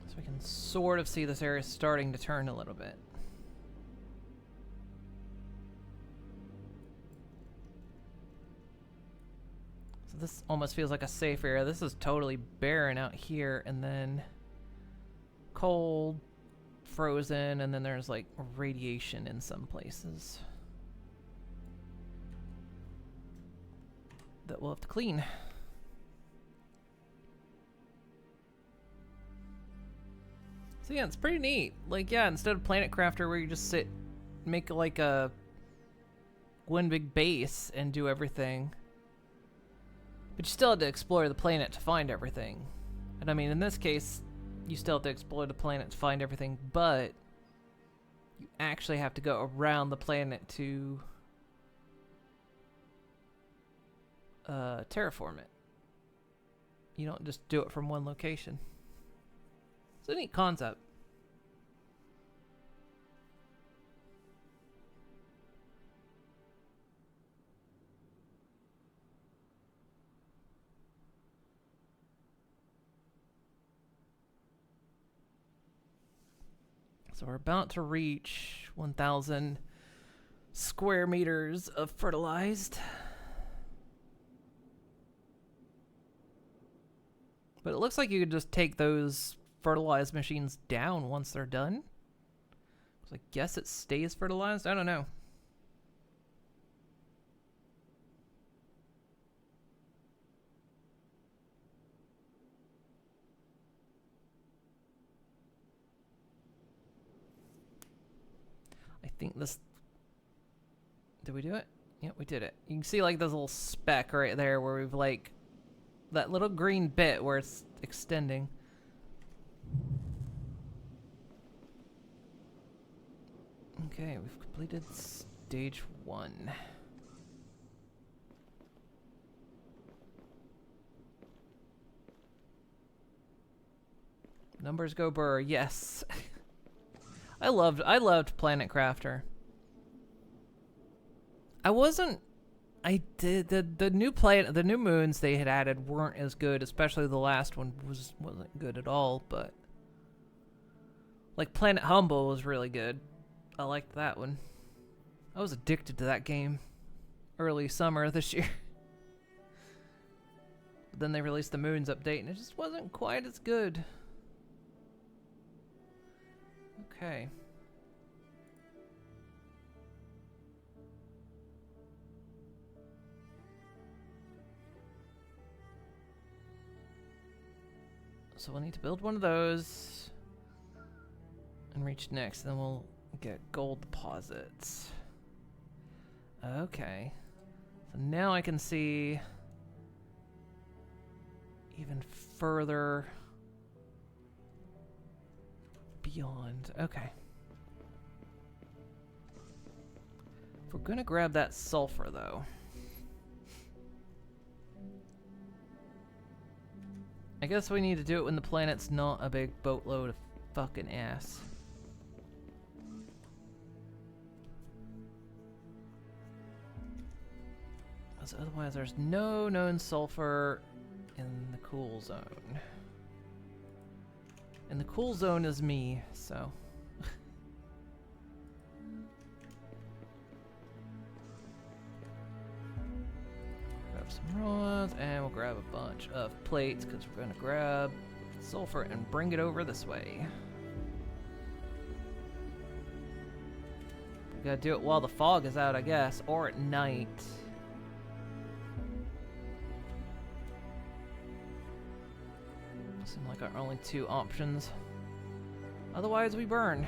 So we can sort of see this area starting to turn a little bit. So this almost feels like a safe area. This is totally barren out here, and then cold, frozen, and then there's like radiation in some places that we'll have to clean. So yeah, it's pretty neat. Like, yeah, instead of Planet Crafter where you just sit, make like a one big base and do everything. But you still have to explore the planet to find everything. And I mean, in this case, you still have to explore the planet to find everything, but you actually have to go around the planet to terraform it. You don't just do it from one location. It's a neat concept. So we're about to reach 1,000 square meters of fertilized. But it looks like you could just take those fertilized machines down once they're done. So I guess it stays fertilized? I don't know. think this... Did we do it? Yep, we did it. You can see like this little speck right there where we've like... That little green bit where it's extending. Okay, we've completed stage 1. Numbers go burr, yes. I loved Planet Crafter. The new moons they had added weren't as good, especially the last one wasn't good at all, but like Planet Humble was really good. I liked that one. I was addicted to that game early summer this year. But then they released the Moons update and it just wasn't quite as good. Okay. So we'll need to build one of those and reach next, then we'll get gold deposits. Okay. So now I can see even further beyond. Okay. If we're gonna grab that sulfur though, I guess we need to do it when the planet's not a big boatload of fucking ass. Because otherwise there's no known sulfur in the cool zone. And the cool zone is me, so... Grab some rods, and we'll grab a bunch of plates, because we're going to grab sulfur and bring it over this way. We gotta do it while the fog is out, I guess, or at night. Seem like our only two options. Otherwise, we burn.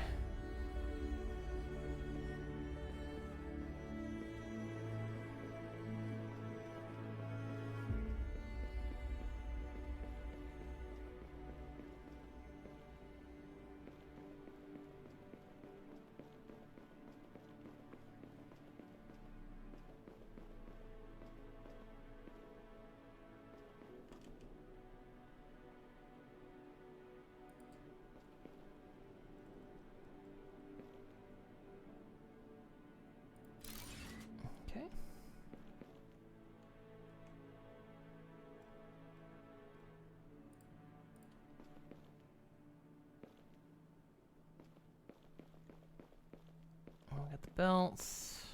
Got the belts.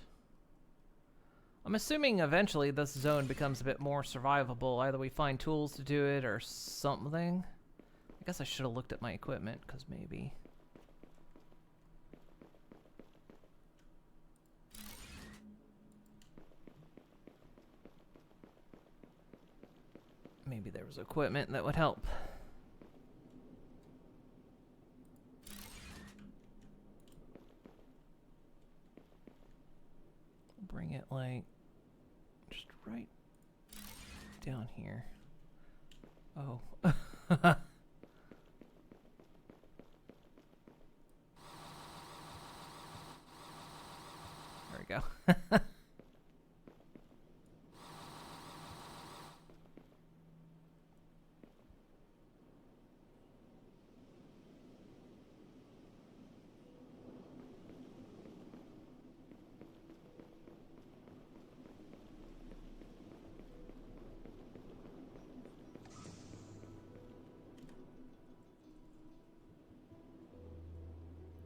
I'm assuming eventually this zone becomes a bit more survivable. Either we find tools to do it or something. I guess I should have looked at my equipment, because maybe... Maybe there was equipment that would help. Bring it like just right down here. Oh. There we go.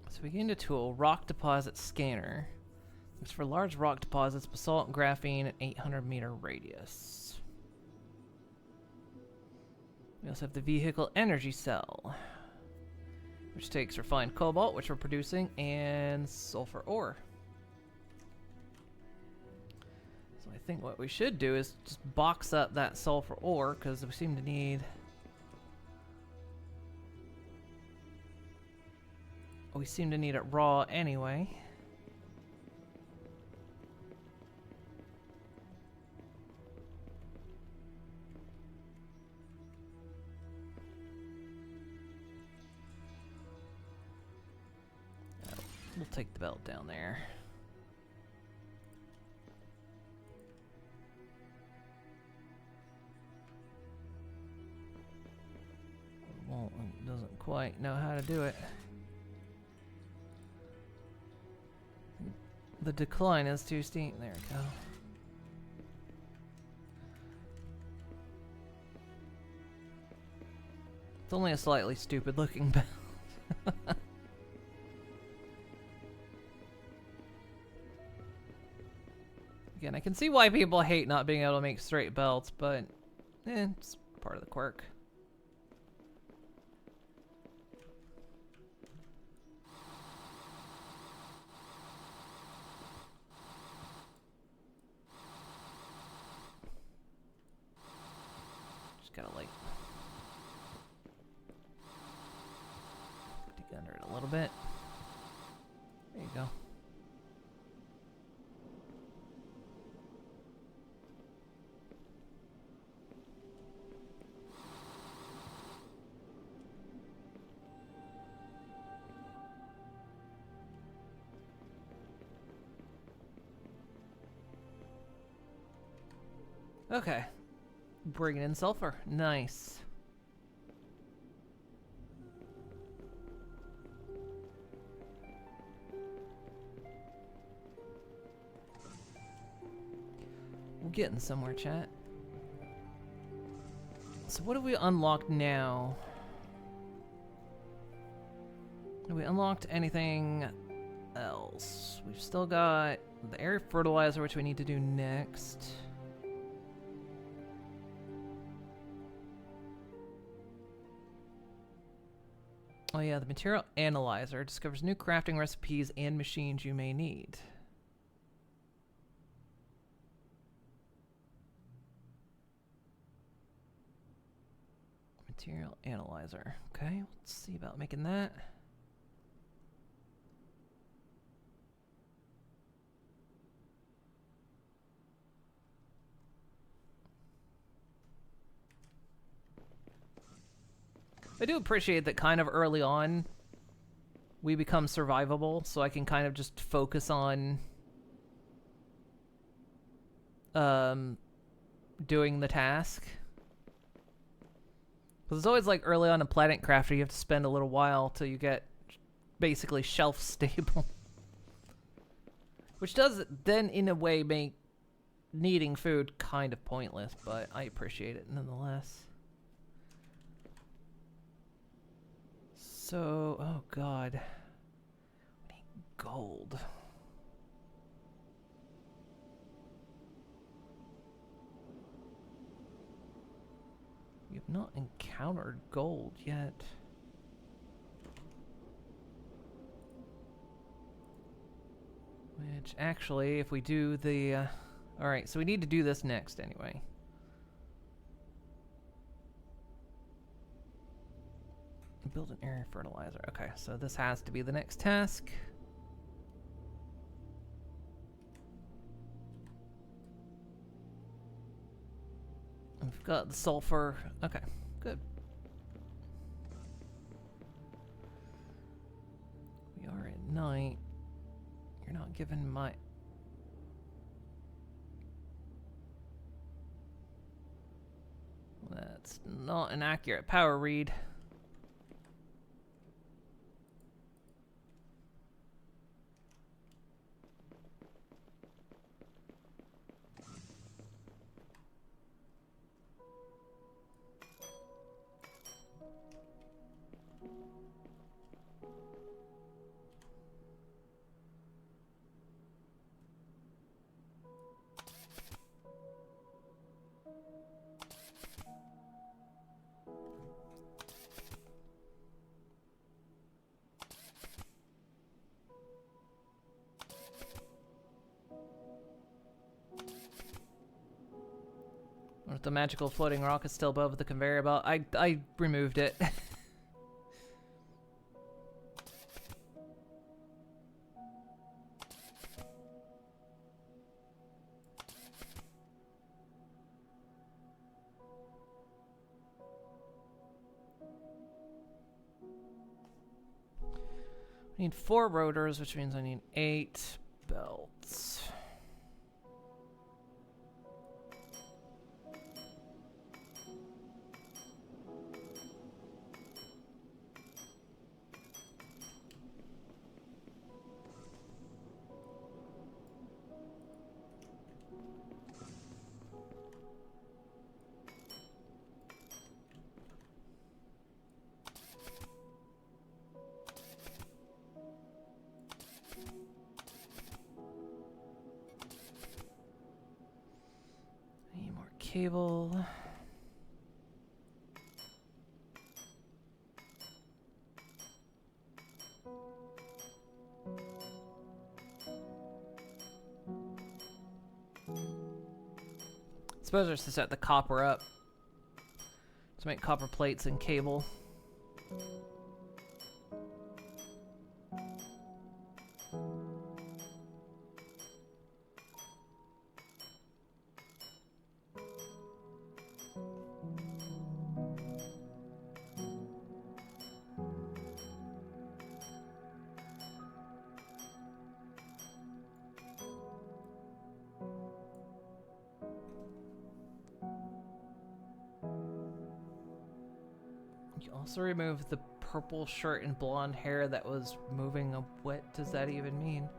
So we gained a tool, rock deposit scanner. Looks for large rock deposits, basalt and graphene at 800-meter radius. We also have the vehicle energy cell, which takes refined cobalt, which we're producing, and sulfur ore. So I think what we should do is just box up that sulfur ore, because we seem to need... We seem to need it raw anyway. take the belt down there. Well, it doesn't quite know how to do it. The decline is too steep. There we go. It's only a slightly stupid looking belt. Again, I can see why people hate not being able to make straight belts, but it's part of the quirk. Just gotta like dig under it a little bit. There you go. Okay. Bringing in sulfur. Nice. We're getting somewhere, chat. So what have we unlocked now? Have we unlocked anything else? We've still got the air fertilizer, which we need to do next. Oh yeah, the material analyzer discovers new crafting recipes and machines you may need. Material analyzer. Okay, let's see about making that. I do appreciate that kind of early on we become survivable, so I can kind of just focus on doing the task. Because it's always like early on in Planet Crafter, you have to spend a little while till you get basically shelf stable. Which does then in a way make needing food kind of pointless, but I appreciate it nonetheless. So, oh god. We need gold. We have not encountered gold yet. Which, actually, if we do the... Alright, so we need to do this next anyway. Build an area fertilizer. Okay, so this has to be the next task. We've got the sulfur. Okay, good. We are at night. You're not giving my... That's not an accurate power read. If the magical floating rock is still above the conveyor belt, I removed it. I need 4 rotors, which means I need 8 belts. Need more cable. Suppose just to set the copper up to make copper plates and cable. You also remove the purple shirt and blonde hair that was moving. What does that even mean?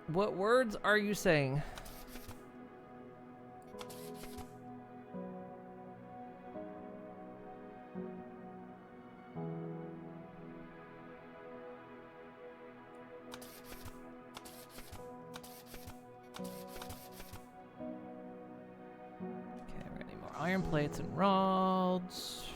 What words are you saying? Iron plates and rods.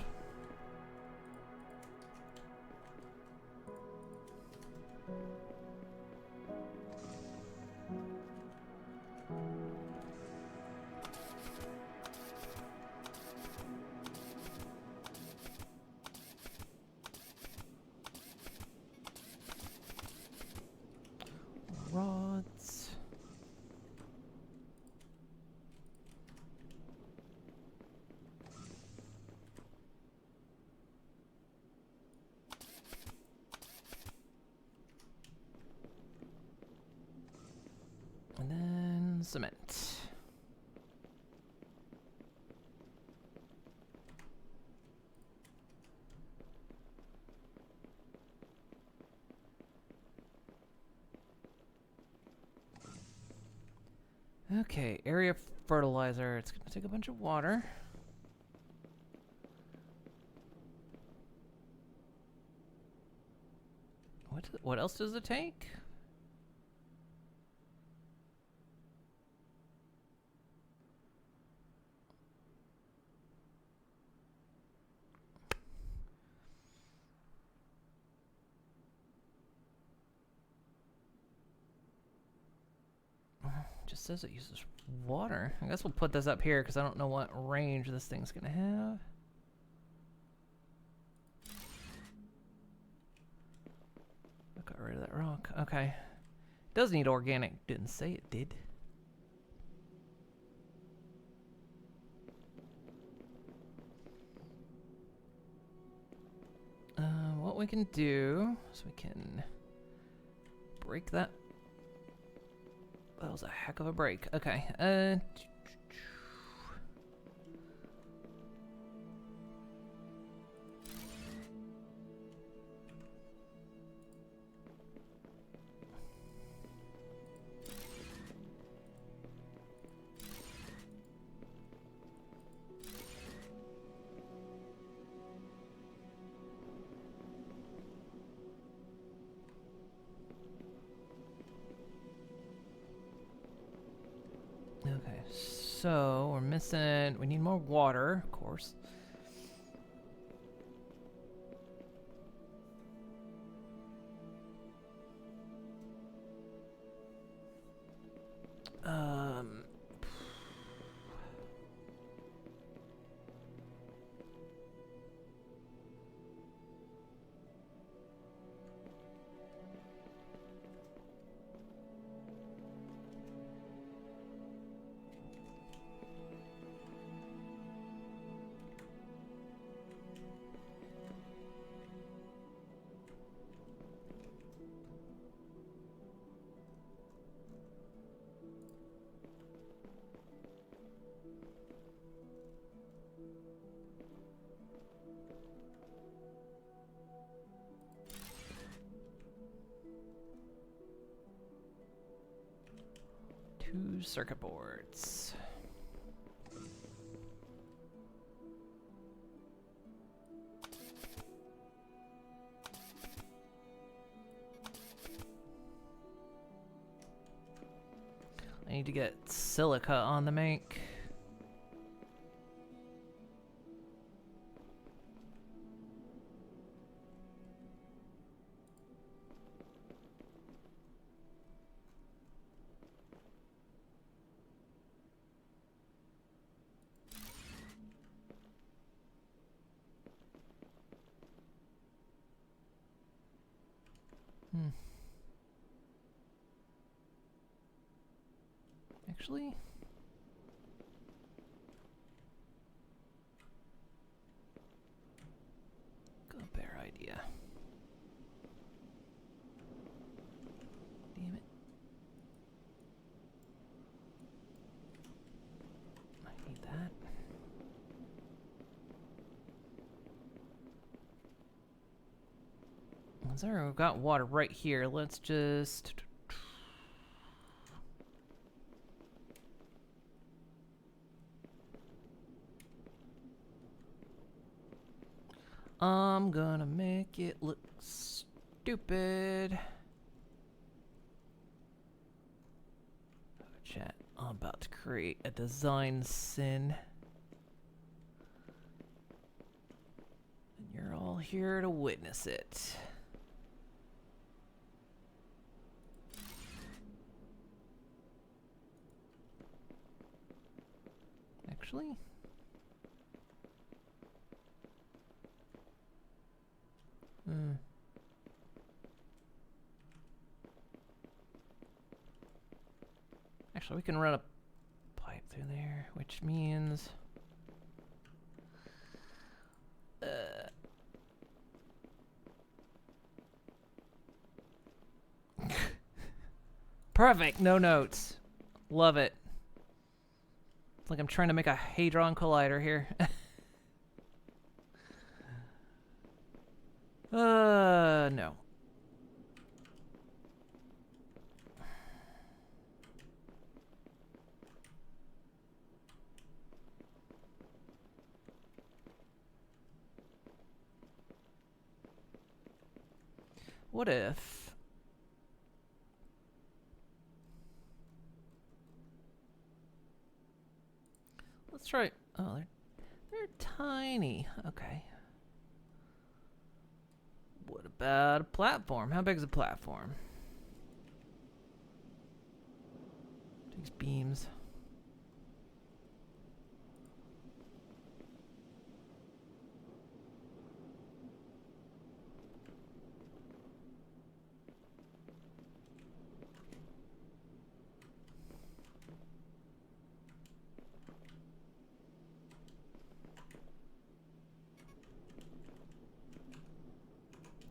Rods. And then cement. Okay, area fertilizer. It's gonna take a bunch of water. What else does it take? Just says it uses water. I guess we'll put this up here because I don't know what range this thing's gonna have. I got rid of that rock. Okay. It does need organic. Didn't say it did. What we can do is we can break that. That was a heck of a break. Okay. Okay, so we're missing. We need more water, of course. 2 circuit boards. I need to get silica on the make. Actually, got a better idea. Damn it. I need that. There, we've got water right here. Let's just... I'm gonna make it look stupid. Chat, I'm about to create a design sin. And you're all here to witness it. Actually... Actually, we can run a pipe through there, which means... Perfect! No notes. Love it. It's like I'm trying to make a Hadron Collider here. No. What if... Let's try... Oh, they're tiny. Okay. What about a platform? How big is a platform? Takes beams.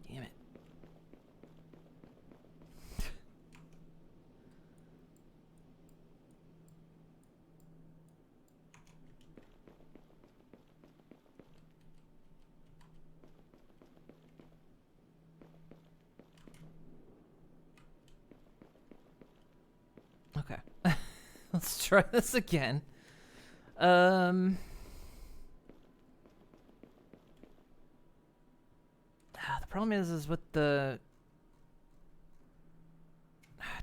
Damn it. Okay. Let's try this again. The problem is with the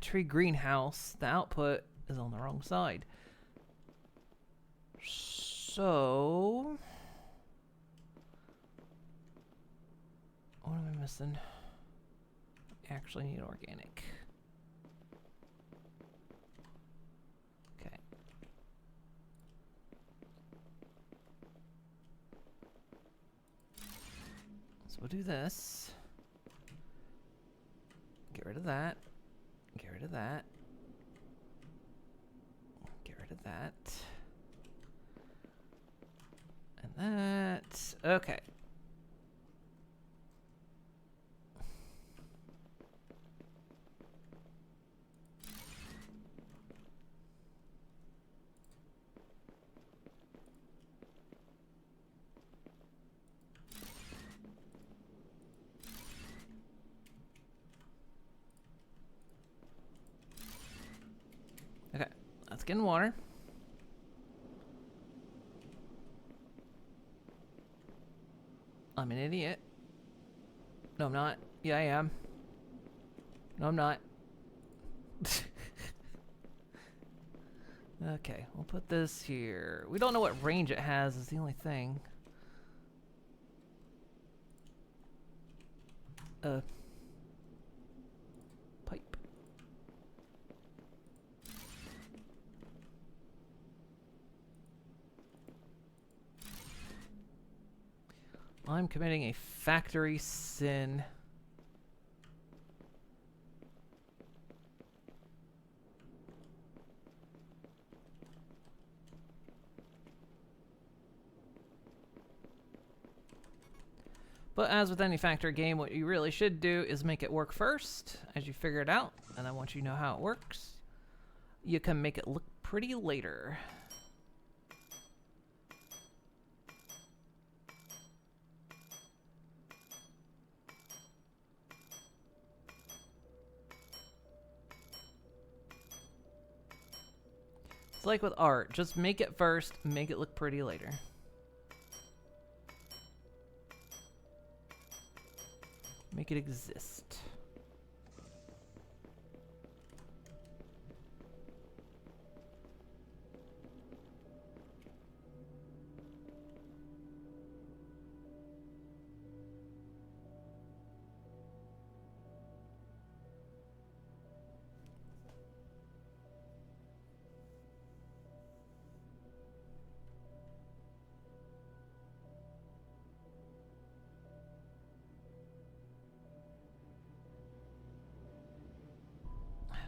tree greenhouse, the output is on the wrong side. So, what am I missing? I actually need organic. Okay. So we'll do this. Get rid of that. Get rid of that. Get rid of that. And that. Okay. Okay. stuck in water. I'm an idiot. No, I'm not. Yeah, I am. No, I'm not. Okay, we'll put this here. We don't know what range it has is the only thing. Pipe. I'm committing a factory sin. But as with any factor game, what you really should do is make it work first, as you figure it out, and then once you know how it works, you can make it look pretty later. It's like with art, just make it first, make it look pretty later. Make it exist.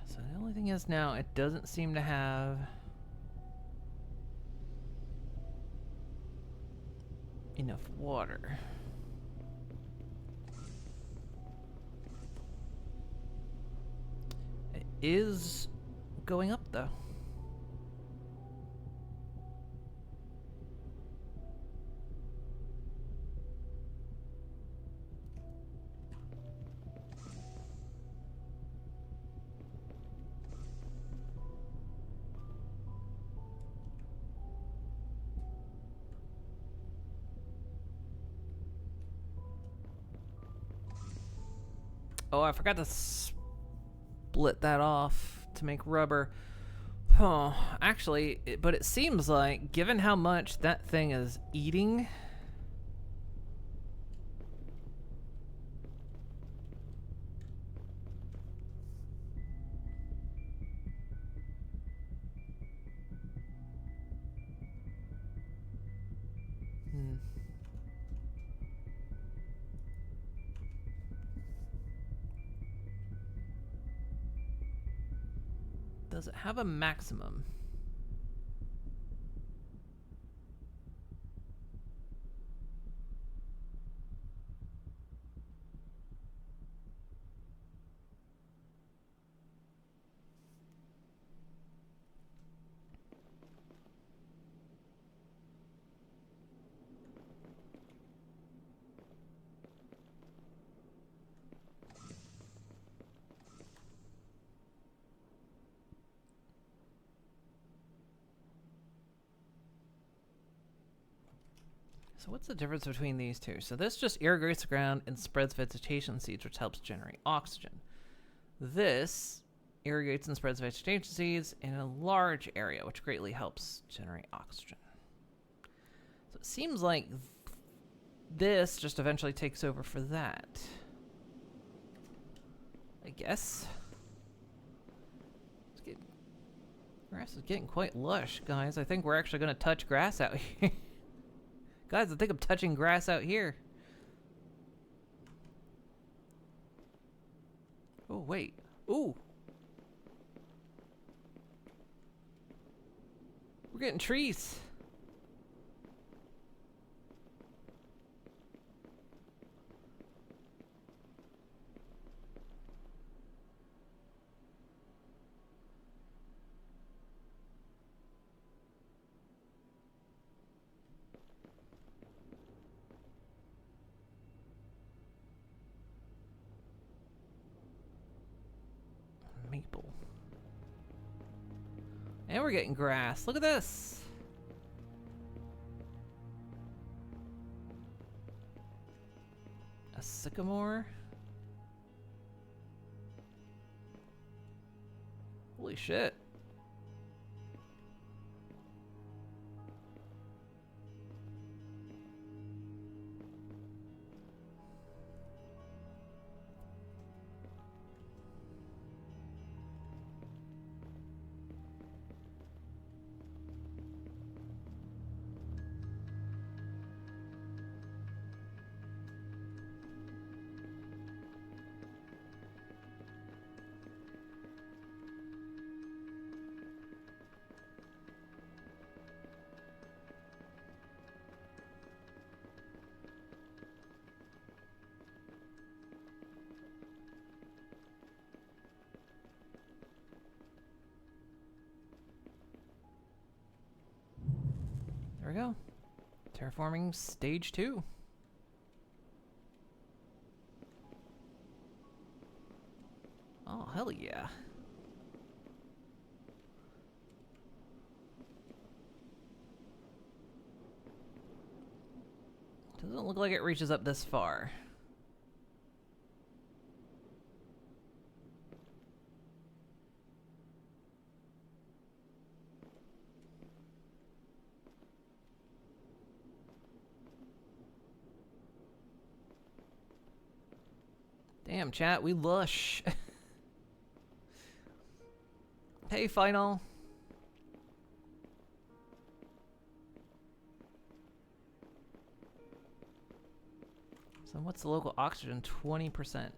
So the only thing is now, it doesn't seem to have enough water. It is going up though. Oh, I forgot to split that off to make rubber. Oh, actually, but it seems like, given how much that thing is eating, does it have a maximum? So what's the difference between these two? So this just irrigates the ground and spreads vegetation seeds, which helps generate oxygen. This irrigates and spreads vegetation seeds in a large area, which greatly helps generate oxygen. So it seems like this just eventually takes over for that, I guess. Grass is getting quite lush, guys. I think we're actually going to touch grass out here. Guys, I think I'm touching grass out here. Oh, wait. Ooh. We're getting trees. And we're getting grass. Look at this. A sycamore. Holy shit. There we go. Terraforming stage 2. Oh, hell yeah. Doesn't look like it reaches up this far. Damn, chat, we lush. Hey, Final. So what's the local oxygen? 20%.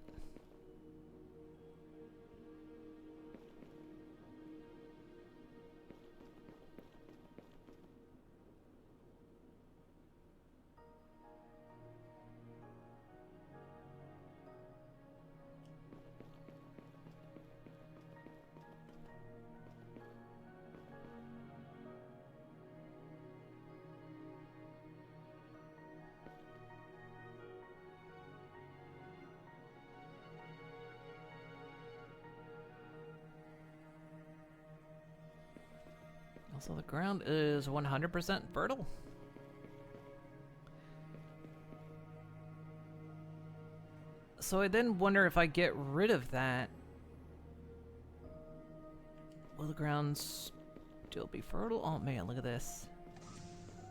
Also, the ground is 100% fertile. So I then wonder if I get rid of that, will the ground still be fertile? Oh man, look at this.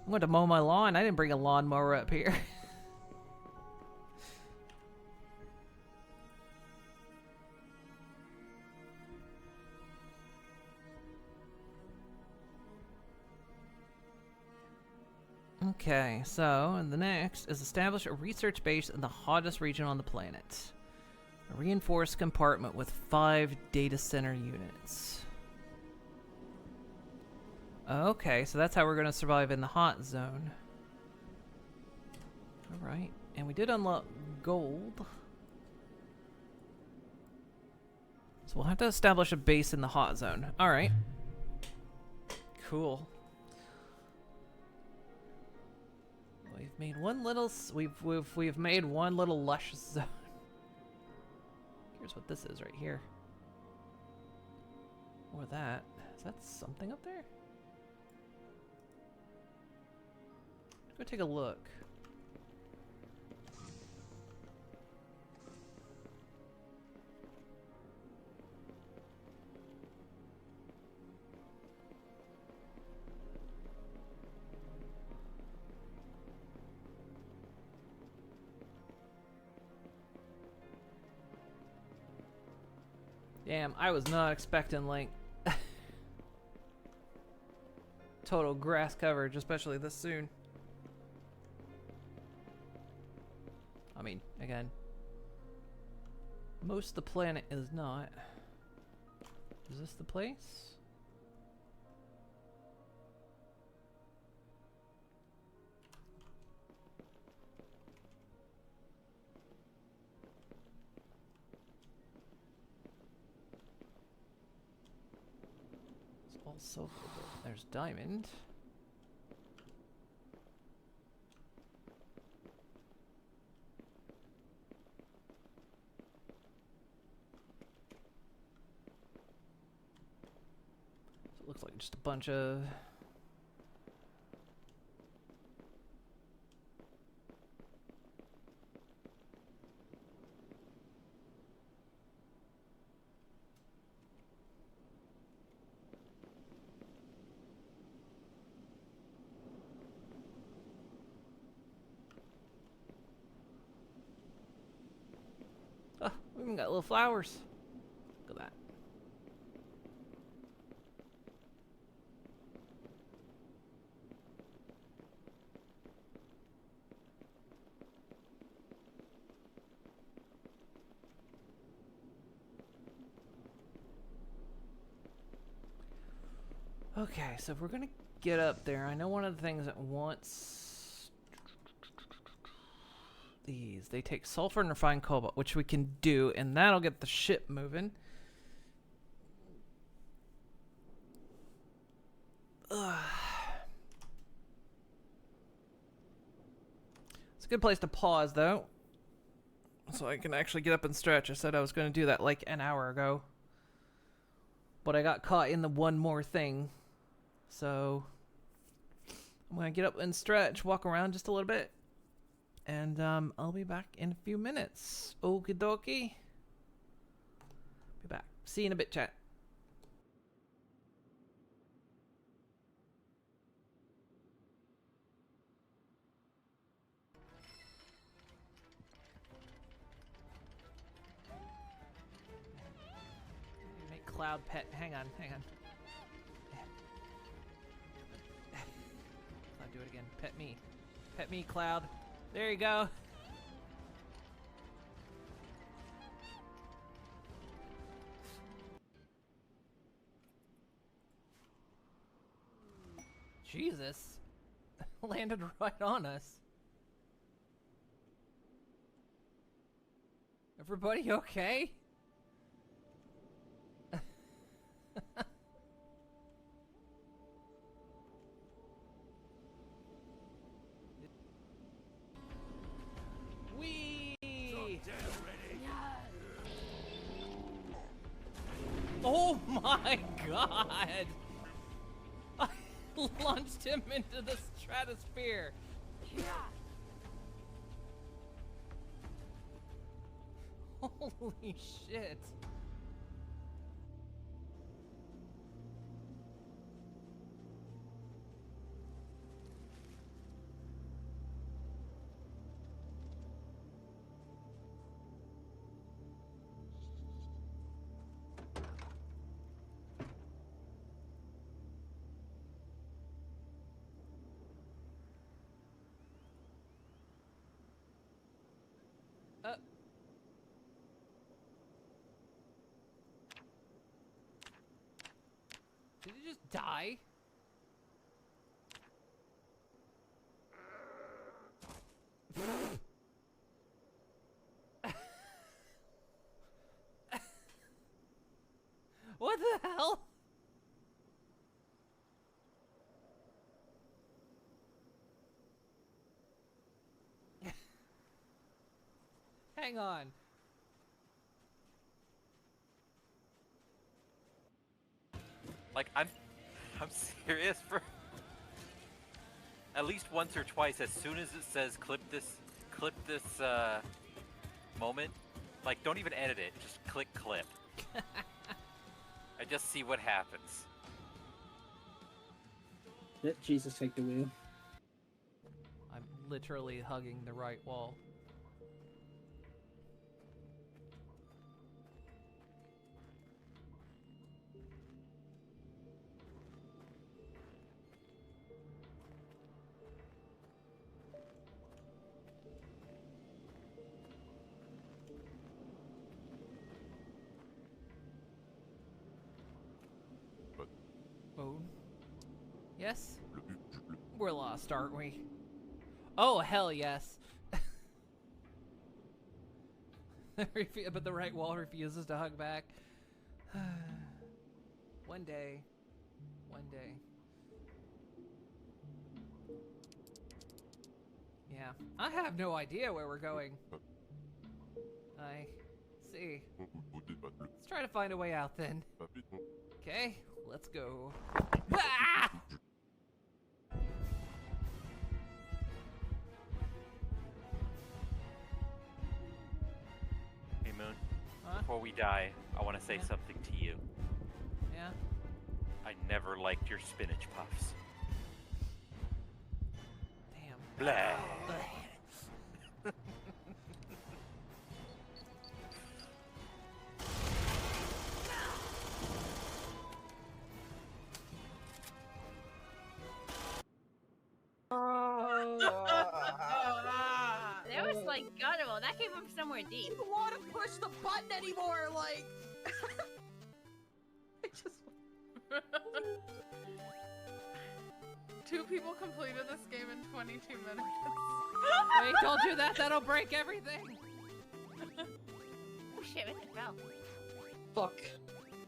I'm going to mow my lawn. I didn't bring a lawnmower up here. Okay, so the next is establish a research base in the hottest region on the planet. A reinforced compartment with 5 data center units. Okay, so that's how we're going to survive in the hot zone. Alright, and we did unlock gold. So we'll have to establish a base in the hot zone. Alright. Cool. We've made one little we've made one little lush zone. Here's what this is right here. Or that. Is that something up there? Go take a look. Damn, I was not expecting, like, total grass coverage, especially this soon. I mean, again, most of the planet is not. Is this the place? Also, there's diamond. Looks like just a bunch of... Oh, we even got little flowers. Look at that. Okay, so if we're gonna get up there, I know one of the things that wants these. They take sulfur and refined cobalt, which we can do, and that'll get the ship moving. Ugh. It's a good place to pause, though, so I can actually get up and stretch. I said I was going to do that like an hour ago, but I got caught in the one more thing. So I'm going to get up and stretch, walk around just a little bit, and I'll be back in a few minutes. Okie dokie. Be back. See you in a bit, chat. Make Cloud pet. Hang on. I'll do it again. Pet me. Pet me, Cloud. There you go. Jesus. Landed right on us. Everybody okay? Oh my god! I launched him into the stratosphere! Holy shit! Did he just die? What the hell? Hang on. Like, I'm serious. For at least once or twice, as soon as it says clip this moment, like, don't even edit it, just click clip. I just see what happens. Let Jesus take the wheel. I'm literally hugging the right wall. Moon? Yes? We're lost, aren't we? Oh, hell yes. But the right wall refuses to hug back. One day. One day. Yeah. I have no idea where we're going. I see. Let's try to find a way out then. Okay, let's go. Ah! Hey, Moon. Huh? Before we die, I want to say Yeah. something to you. Yeah? I never liked your spinach puffs. Damn. Blah. That was like guttural. That came from somewhere deep. I don't want to push the button anymore, like... I just... 2 people completed this game in 22 minutes. Wait, don't do that. That'll break everything. Oh shit, what the hell? Fuck.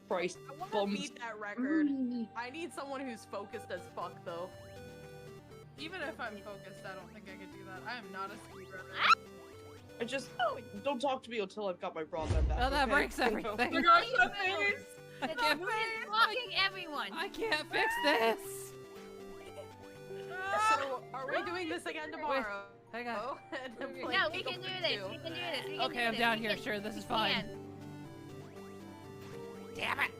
Christ. I want to bums. beat that record. I need someone who's focused as fuck, though. Even if I'm focused, I don't think I could do that. I am not a speedrunner. I just... Don't talk to me until I've got my broadband back. Oh, that okay? breaks everything. Oh my gosh, that face! The girlfriend is blocking everyone. I can't fix this. So, are we doing this again tomorrow? Hang on. Oh, and then play No, we Kingdom can do Hearts this. 2. We can do this. We can Okay, do I'm this. down We here. can- Sure, this is we fine. can. Damn it.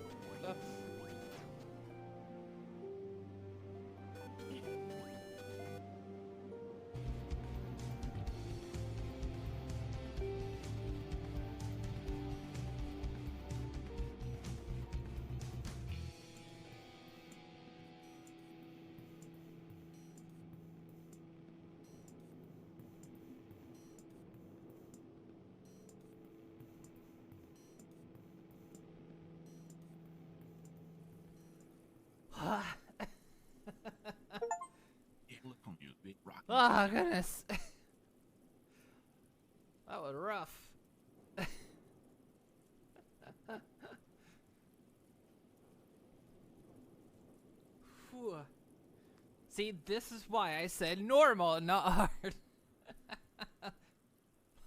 Oh, goodness. That was rough. Whew. See, this is why I said normal, not hard.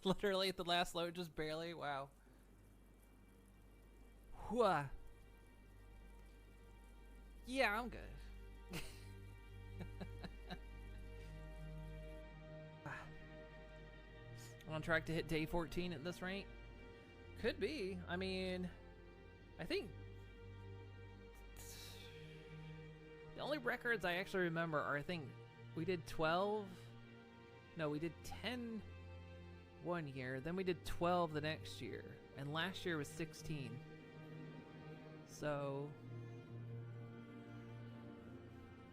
Literally at the last load, just barely. Wow. Whew. Yeah, I'm good. On track to hit day 14 at this rate? Could be. I mean, I think the only records I actually remember are, I think we did 12. No, we did 10 one year, then we did 12 the next year, and last year was 16. So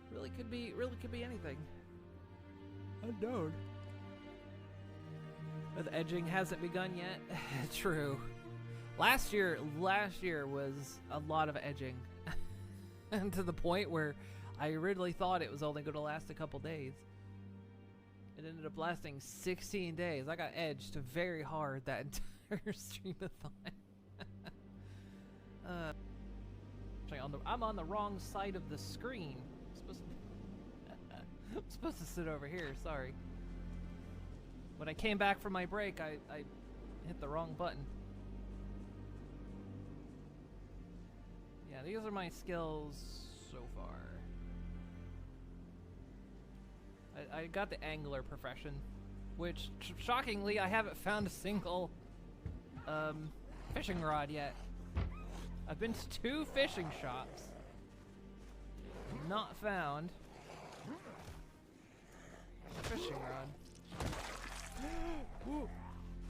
really could be anything. Unknown. The edging hasn't begun yet. True. Last year was a lot of edging. And to the point where I originally thought it was only going to last a couple days. It ended up lasting 16 days. I got edged very hard that entire streamathon. Actually, I'm on the wrong side of the screen. I'm supposed to sit over here, sorry. When I came back from my break, I hit the wrong button. Yeah, these are my skills so far. I got the angler profession, which, shockingly, I haven't found a single fishing rod yet. I've been to 2 fishing shops. Not found a fishing rod. Ooh.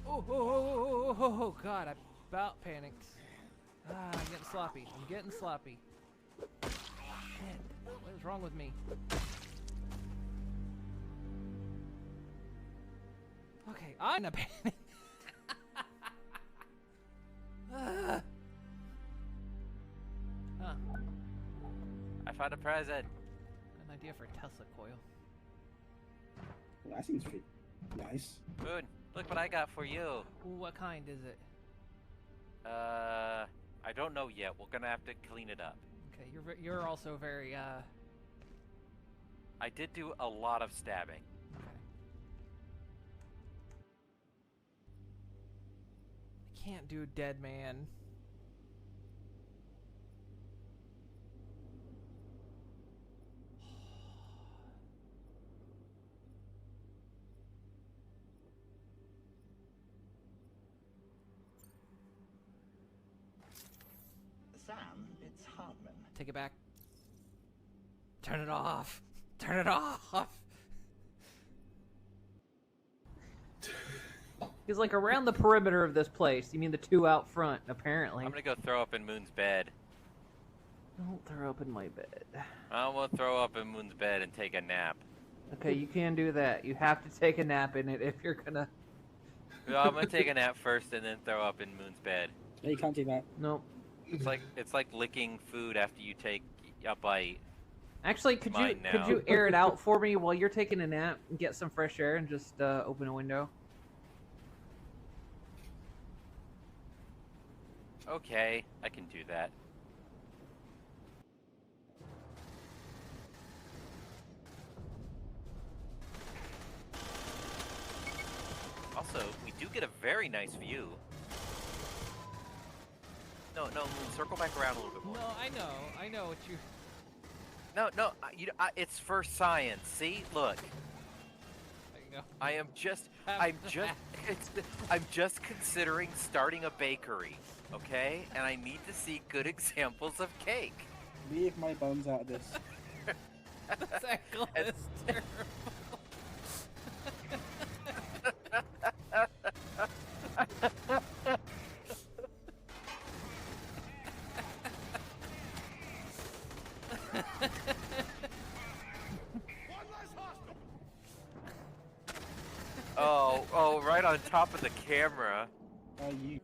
Oh, God, I about panicked. Ah, I'm getting sloppy. I'm getting sloppy. Shit. What is wrong with me? Okay, I'm in a panic. Huh. I found a present. An idea for a Tesla coil. Well, that seems pretty nice. Good. Look what I got for you. What kind is it? I don't know yet. We're gonna have to clean it up. Okay, you're also very I did do a lot of stabbing. Okay. I can't do dead man. Sam, it's Hartman. Take it back. Turn it off. Turn it off. He's like around the perimeter of this place. You mean the two out front, apparently. I'm gonna go throw up in Moon's bed. Don't throw up in my bed. I will throw up in Moon's bed and take a nap. Okay, you can do that. You have to take a nap in it if you're gonna... No, I'm gonna take a nap first and then throw up in Moon's bed. No, you can't do that. Nope. It's like licking food after you take a bite. Actually, could you air it out for me while you're taking a nap and get some fresh air and just open a window? Okay, I can do that. Also, we do get a very nice view. No, Moon, circle back around a little bit more. No, I know what you... No, it's for science. See, look. There you go. I'm just considering starting a bakery, okay? And I need to see good examples of cake. Leave my bones out of this. This angle is terrible. Oh, right on top of the camera. Oh, you.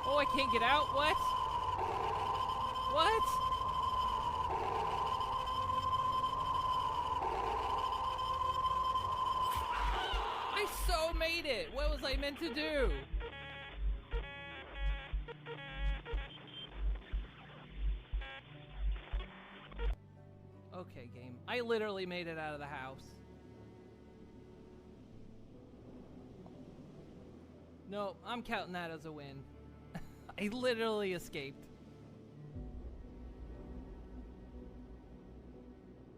Oh, I can't get out? What? What? I so made it! What was I meant to do? Okay, game. I literally made it out of the house. No, I'm counting that as a win. I literally escaped.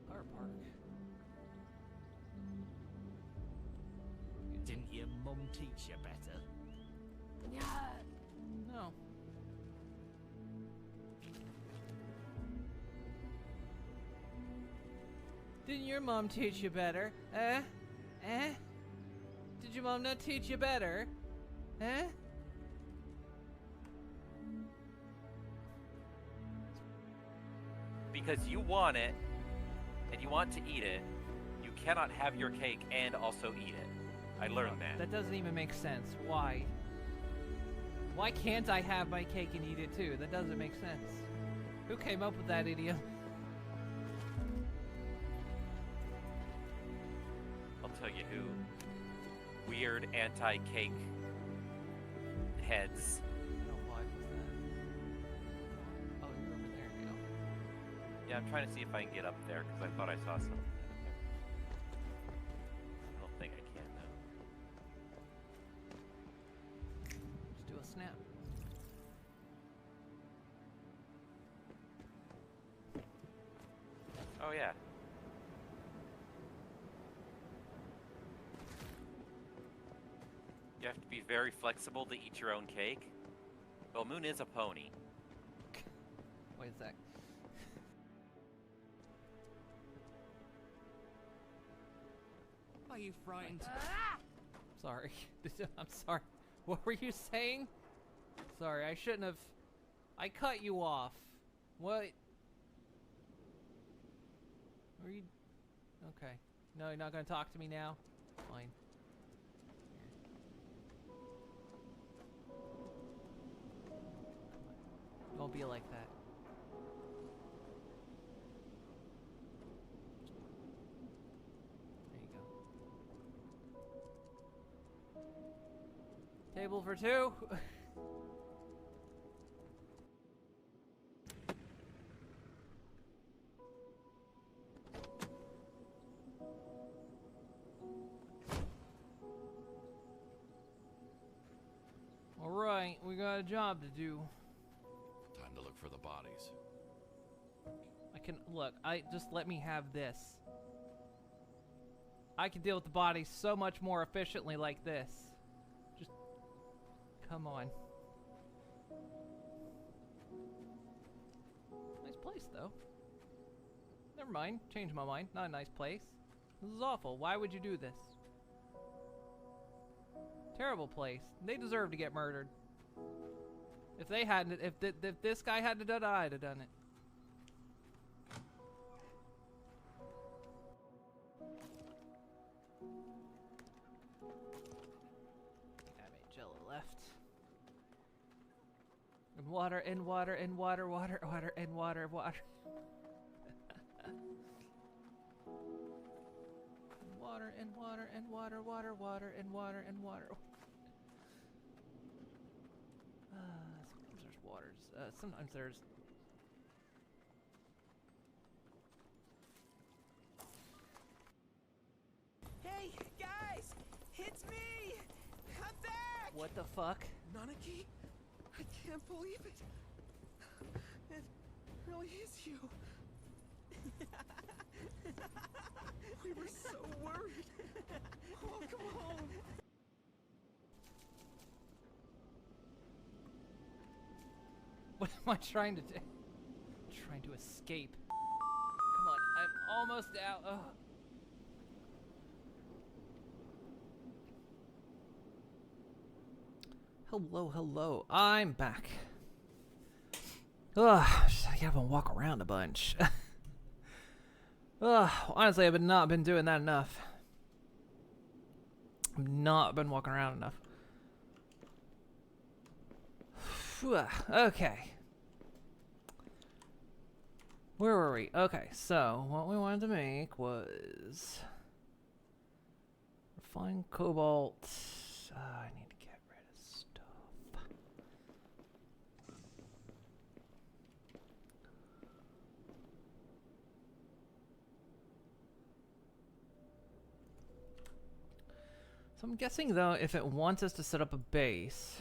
Car park. Didn't your mum teach you better? No. Didn't your mom teach you better? Eh? Did your mom not teach you better? Eh? Because you want it, and you want to eat it, you cannot have your cake and also eat it. I learned that. That doesn't even make sense. Why? Why can't I have my cake and eat it too? That doesn't make sense. Who came up with that idiom? I'll tell you who. Weird anti-cake heads. Why was that? Oh, you're over there now. Yeah, I'm trying to see if I can get up there because I thought I saw something. I don't think I can though. Just do a snap. Oh yeah. You have to be very flexible to eat your own cake. Well, Moon is a pony. Wait a sec. Are you frightened? Sorry. I'm sorry. What were you saying? Sorry, I shouldn't have... I cut you off. What? Were you... Okay. No, you're not gonna talk to me now? Fine. Don't be like that. There you go. Table for two. Alright, we got a job to do. Time to look for the bodies. I can look. Just let me have this. I can deal with the bodies so much more efficiently like this. Just come on. Nice place though. Never mind. Change my mind. Not a nice place. This is awful. Why would you do this? Terrible place. They deserve to get murdered. If they hadn't, if this guy hadn't done it, I'd have done it. I made Jello left. And water, and water, and water, water, water, and water, water. Water, and water, and water, water, water, and water, and water. Sometimes there's waters. Sometimes there's... Hey, guys! It's me! I'm back! What the fuck? Nanaki? I can't believe it! It really is you! We were so worried! Welcome home! What am I trying to do? I'm trying to escape. Come on, I'm almost out. Ugh. Hello, hello. I'm back. Ugh, just gotta get up and walk around a bunch. Ugh, honestly, I've not been doing that enough. I've not been walking around enough. Okay. Where were we? Okay, so what we wanted to make was refined cobalt. I need to get rid of stuff. So I'm guessing though, if it wants us to set up a base,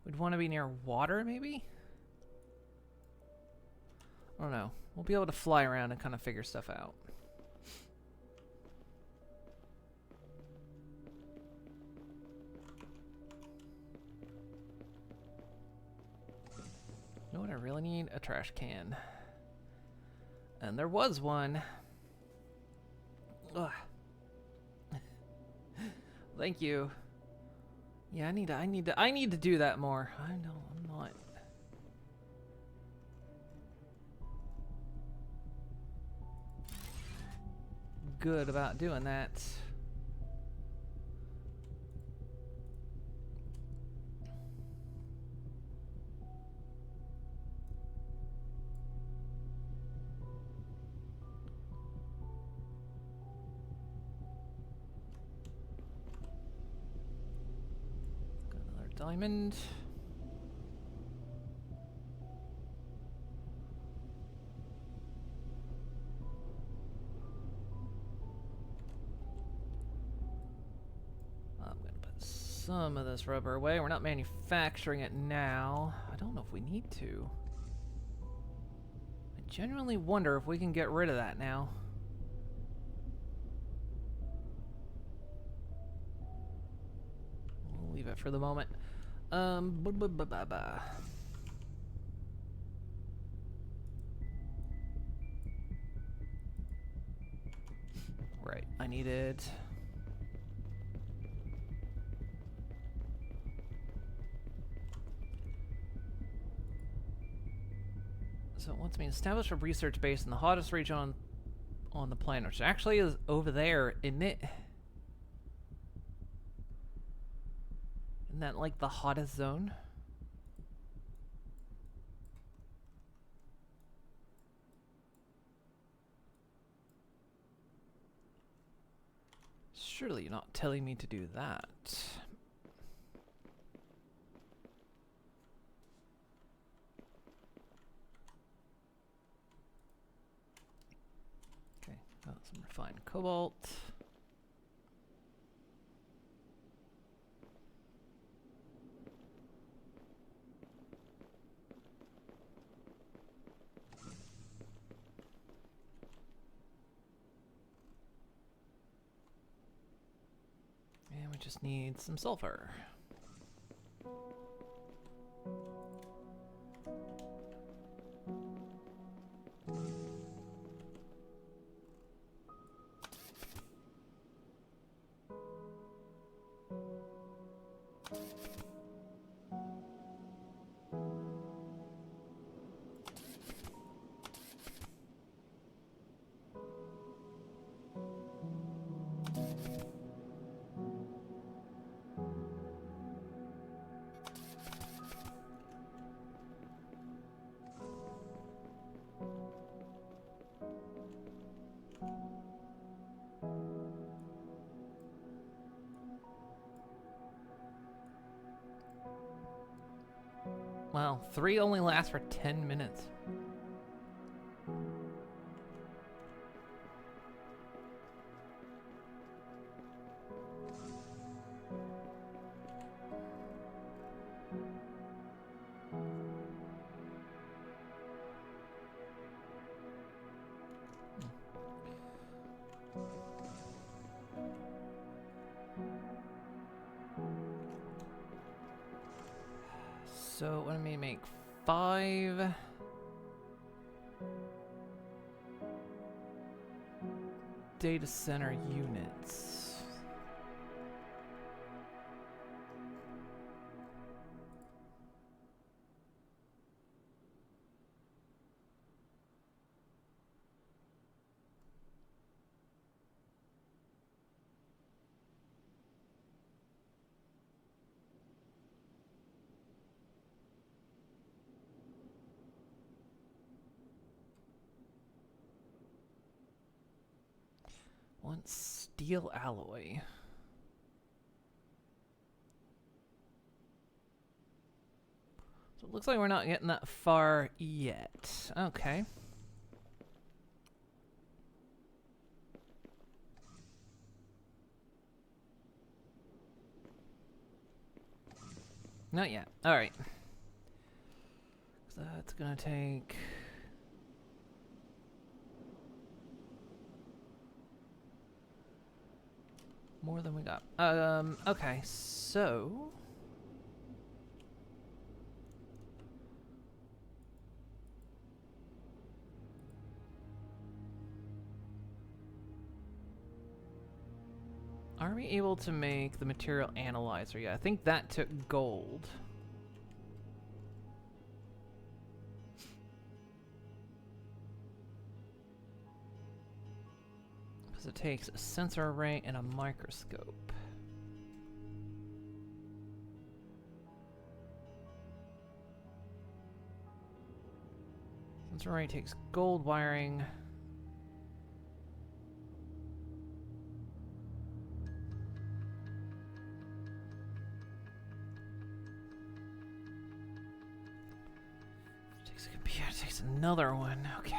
we'd want to be near water, maybe? I don't know. We'll be able to fly around and kind of figure stuff out. You know what I really need? A trash can. And there was one. Ugh. Thank you. Yeah, I need to do that more. I know I'm not. Good about doing that. Got another diamond. Some of this rubber away. We're not manufacturing it now. I don't know if we need to. I genuinely wonder if we can get rid of that now. We'll leave it for the moment. Right, I needed... So it wants me to establish a research base in the hottest region on the planet, which actually is over there, isn't it? Isn't that like the hottest zone? Surely you're not telling me to do that. Some refined cobalt. we just need some sulfur. Wow, 3 only lasts for 10 minutes. So let me make 5 data center units. One steel alloy. So it looks like we're not getting that far yet. Okay. Not yet. Alright. So that's gonna take... more than we got. Okay, so... are we able to make the material analyzer? Yeah, I think that took gold. Because it takes a sensor array and a microscope. Sensor array takes gold wiring. Takes a computer, takes another one. Okay.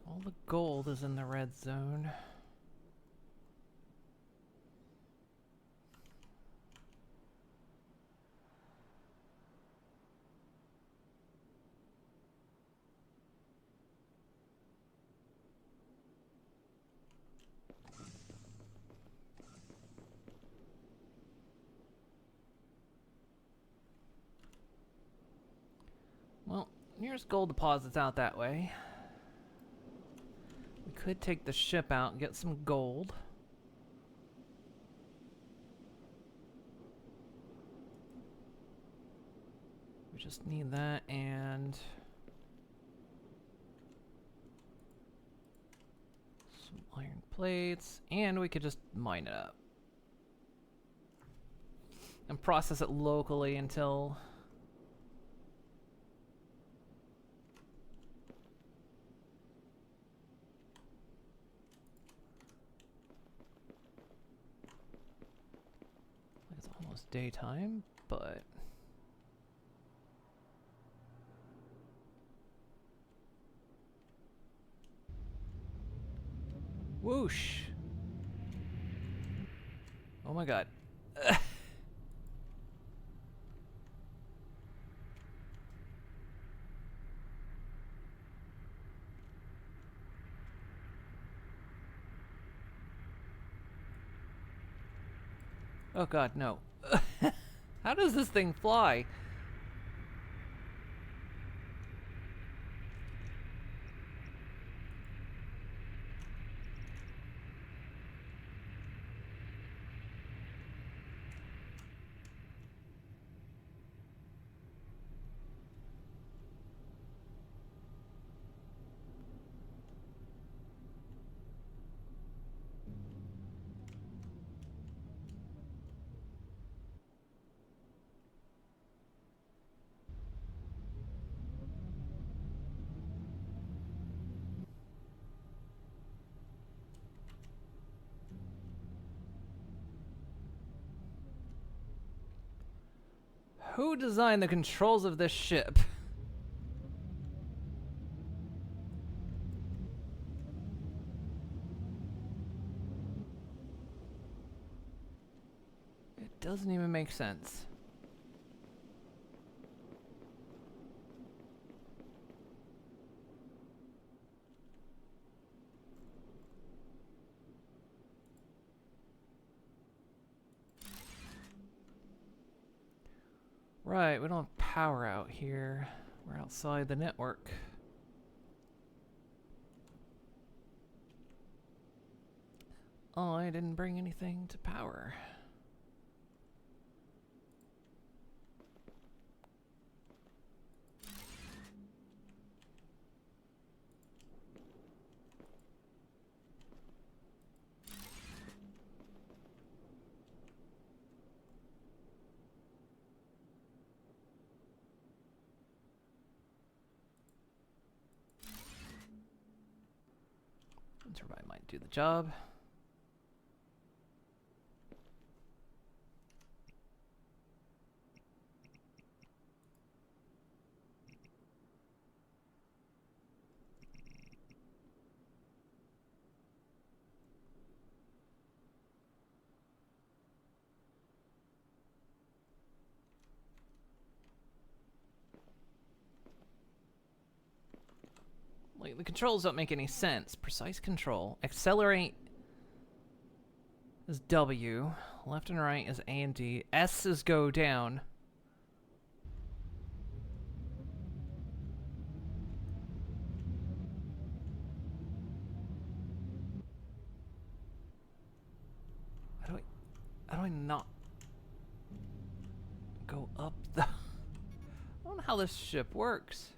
All the gold is in the red zone. Well, nearest gold deposits out that way. We could take the ship out and get some gold. We just need that and some iron plates, and we could just mine it up and process it locally until Almost daytime, but... Whoosh! Oh my god. Oh god, no. How does this thing fly? Who designed the controls of this ship? It doesn't even make sense. Right, we don't have power out here. We're outside the network. I didn't bring anything to power. Turbine might do the job. Like, the controls don't make any sense. Precise control. Accelerate is W. Left and right is A and D. S is go down. How do I not go up the... I don't know how this ship works.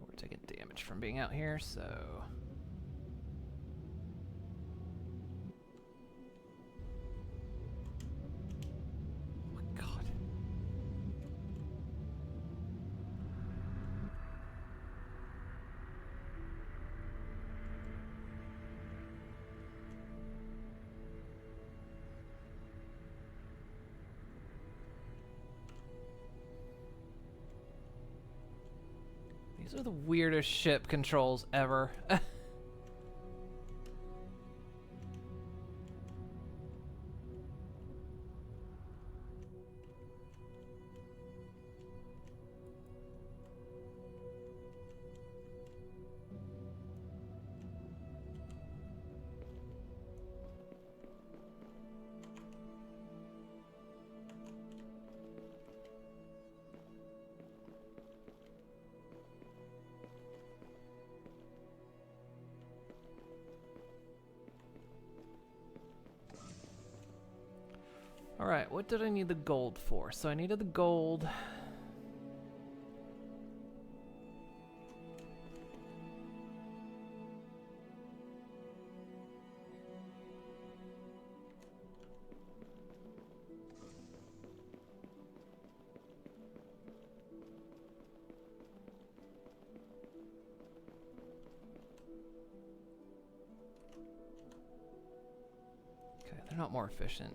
We're taking damage from being out here, so... Oh my god. These are the weirdest ship controls ever. Alright, what did I need the gold for? So I needed the gold They're not more efficient.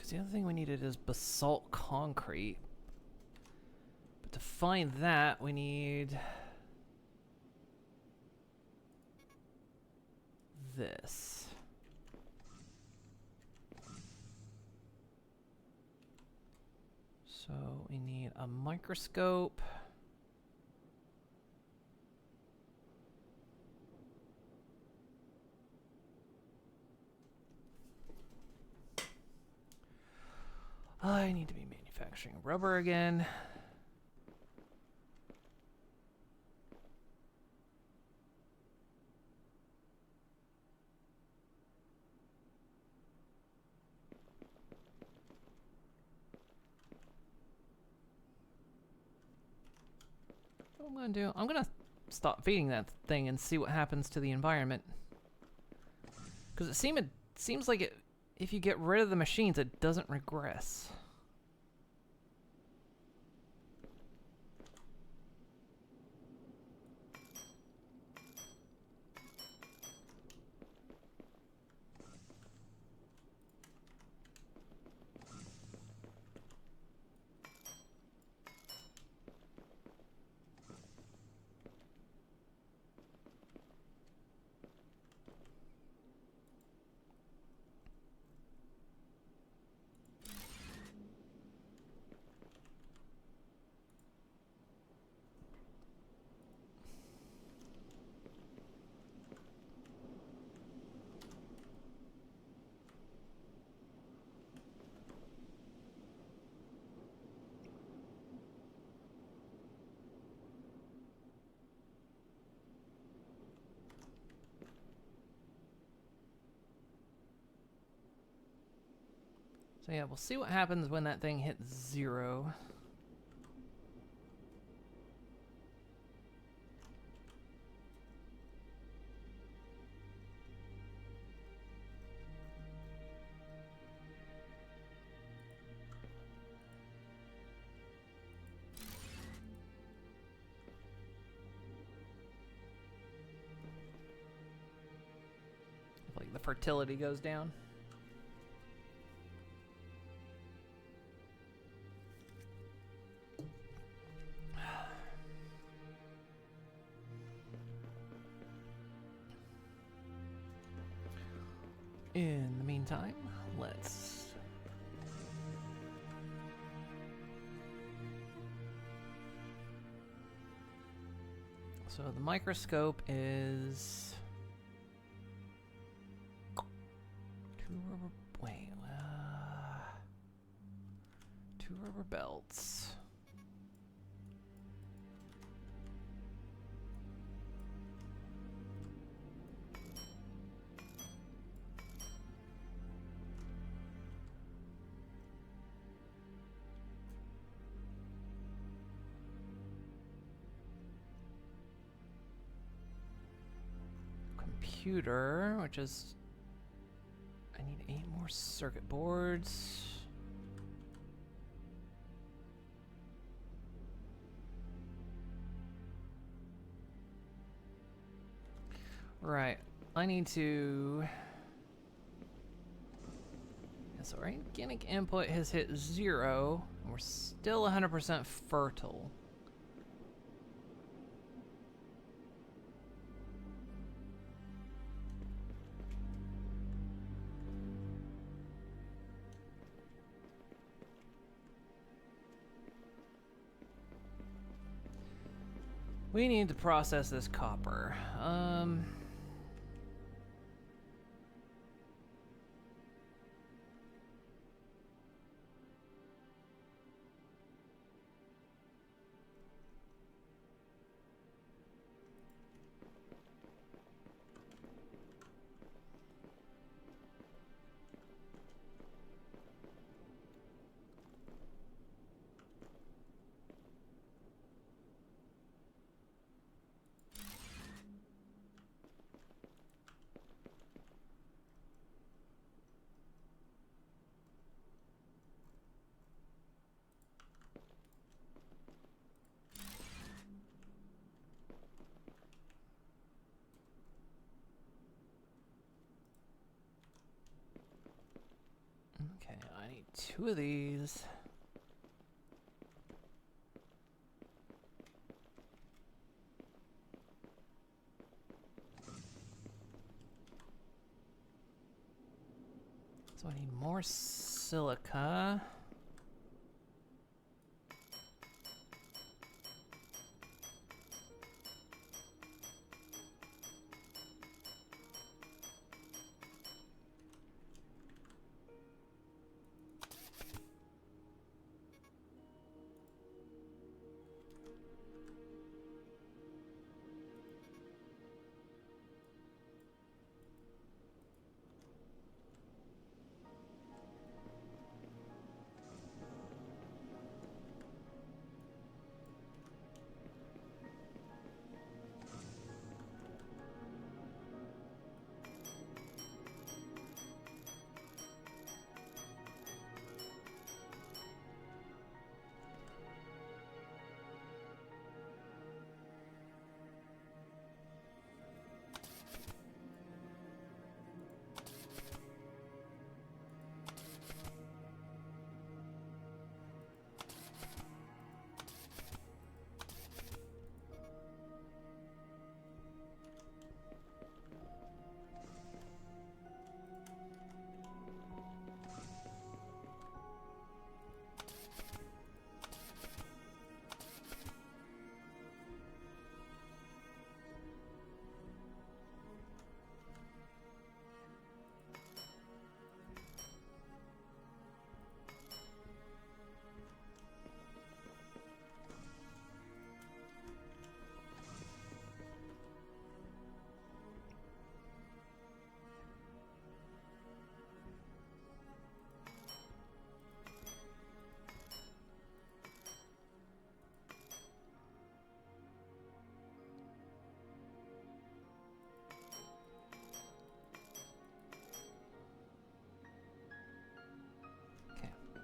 The other thing we needed is basalt concrete. But to find that, we need this. So we need a microscope. I need to be manufacturing rubber again. What I'm gonna do, I'm gonna stop feeding that thing and see what happens to the environment. Because it seems like it, if you get rid of the machines, it doesn't regress. So yeah, we'll see what happens when that thing hits 0. If, like, the fertility goes down. In the meantime, let's... So the microscope is... 2 rubber... Wait, 2 rubber belts. Computer, which is... I need 8 more circuit boards. Right, I need to... Yeah, so organic input has hit 0, and we're still 100% fertile. We need to process this copper. 2 of these. So I need more silica.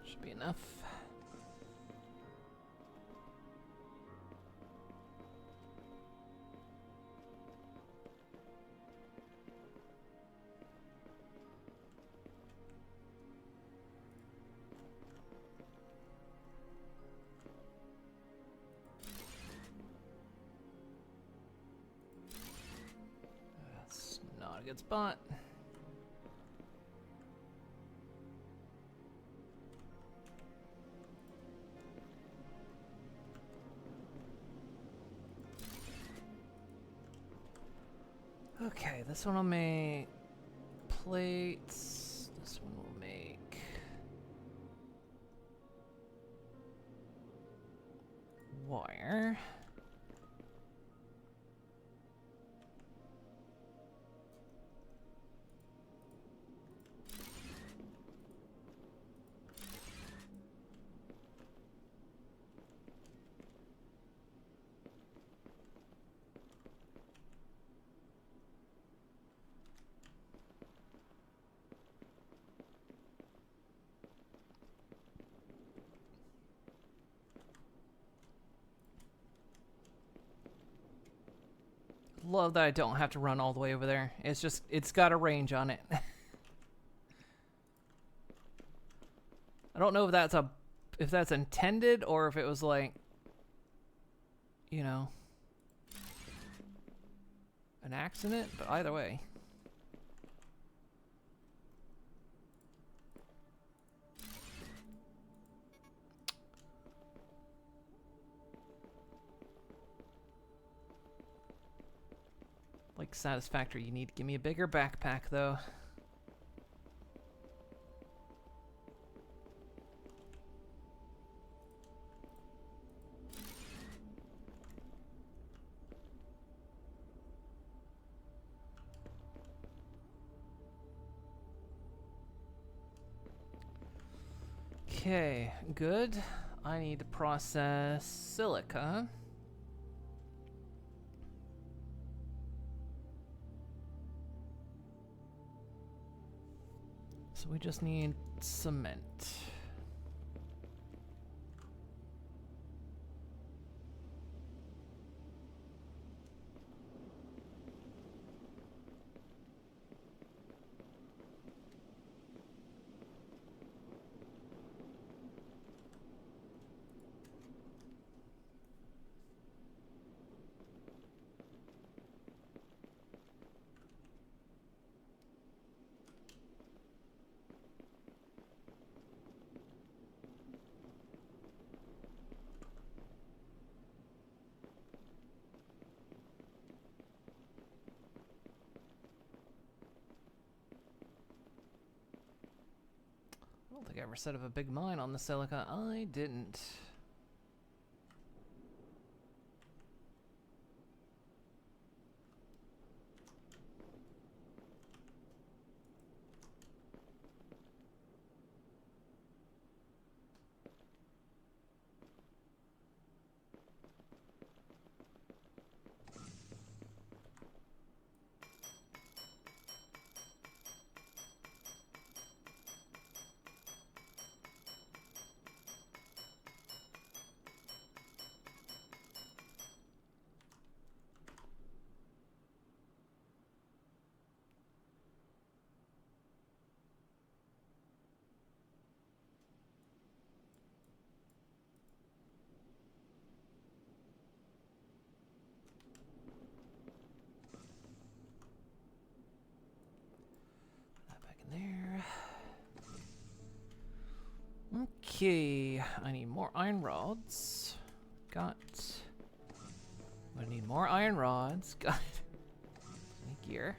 Should be enough. That's not a good spot. Okay, this one will make plates. This one will make wire. Love that I don't have to run all the way over there. It's just, it's got a range on it. I don't know if that's intended or if it was like, you know, an accident, but either way. Like satisfactory, you need to give me a bigger backpack though. Okay, good. I need to process silica. So we just need cement. don't think I ever set up a big mine on the silica. I didn't. There. Okay, I need more iron rods. Got. I need more iron rods. Got. Any gear.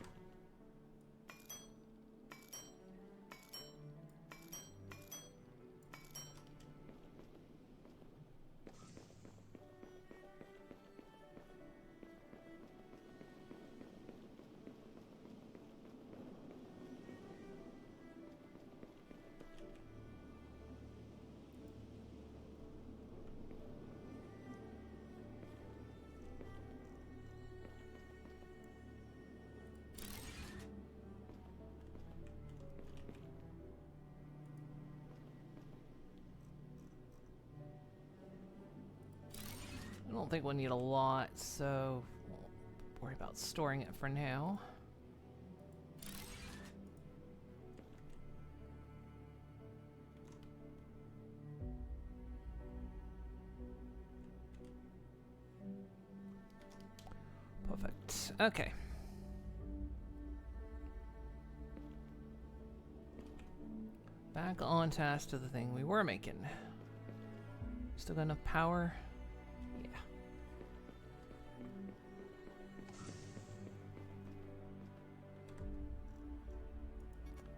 I don't think we'll need a lot, so we'll worry about storing it for now. Perfect. Okay. Back on task to the thing we were making. Still got enough power? Yeah.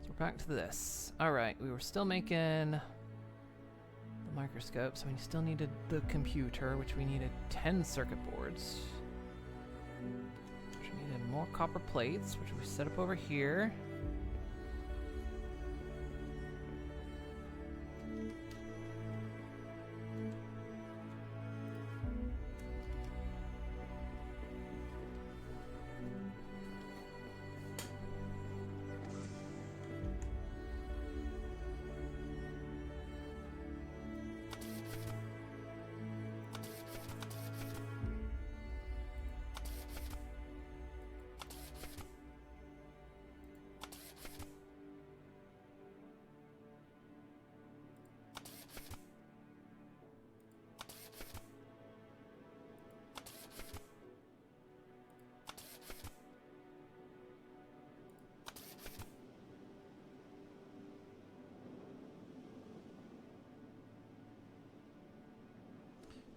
So we're back to this. Alright, we were still making the microscope, so we still needed the computer, which we needed 10 circuit boards. Which we needed more copper plates, which we set up over here.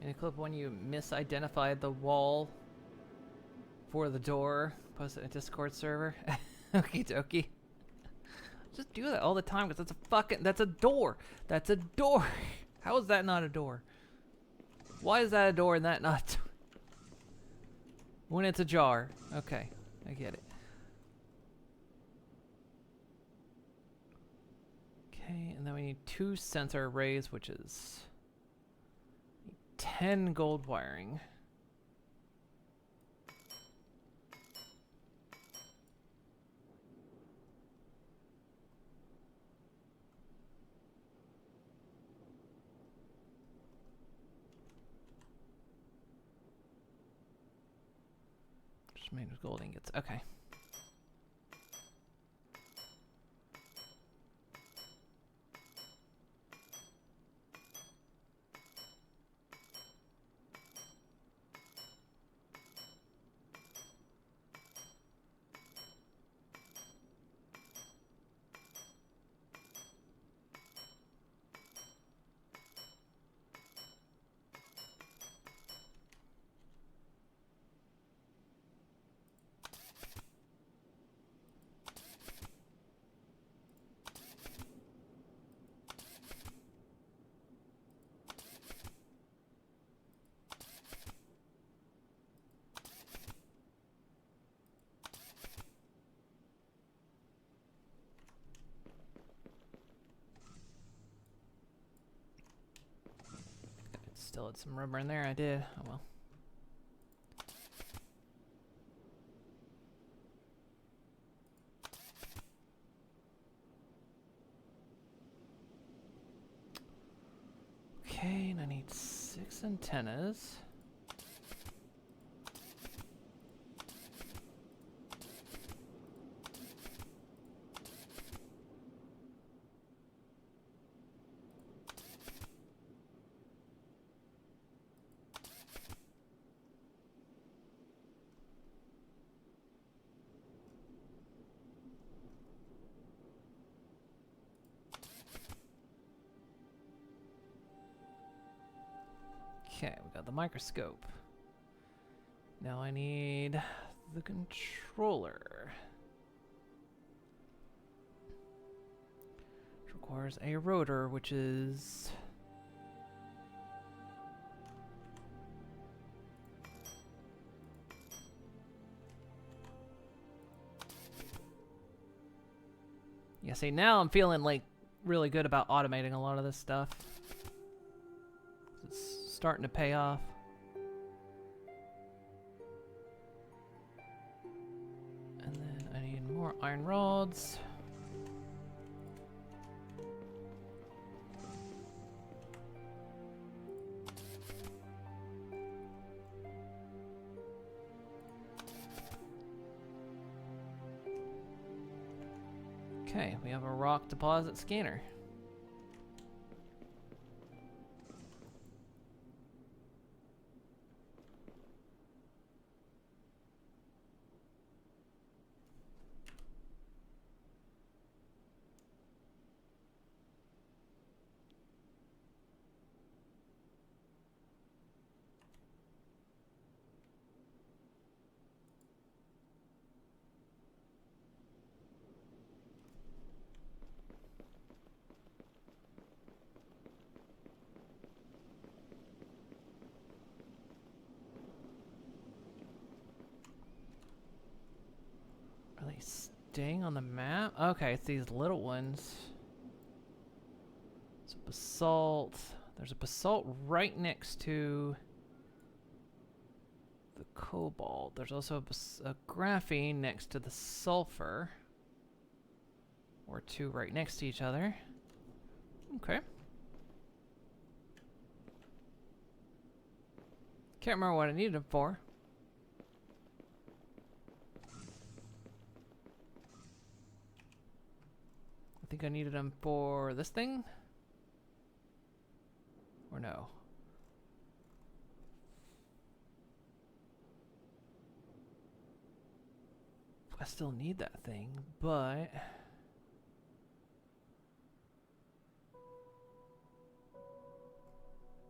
In a clip when you misidentified the wall for the door, post it in a Discord server. Okie dokie. Just do that all the time because that's a door. That's a door. How is that not a door? Why is that a door and that not? When it's a jar. Okay, I get it. Okay, and then we need 2 sensor arrays, which is 10 gold wiring. Just made with gold ingots. Okay. still had some rubber in there. I did. Oh well. Okay, and I need 6 antennas. Okay, we got the microscope. Now I need the controller. Which requires a rotor, which is... Yeah, see, now I'm feeling like really good about automating a lot of this stuff. It's starting to pay off. And then I need more iron rods. Okay, we have a rock deposit scanner. Are they staying on the map? Okay, it's these little ones. It's a basalt. There's a basalt right next to the cobalt. There's also a graphene next to the sulfur. Or two right next to each other. Okay. Can't remember what I needed them for. I think I needed them for this thing? Or no? I still need that thing, but...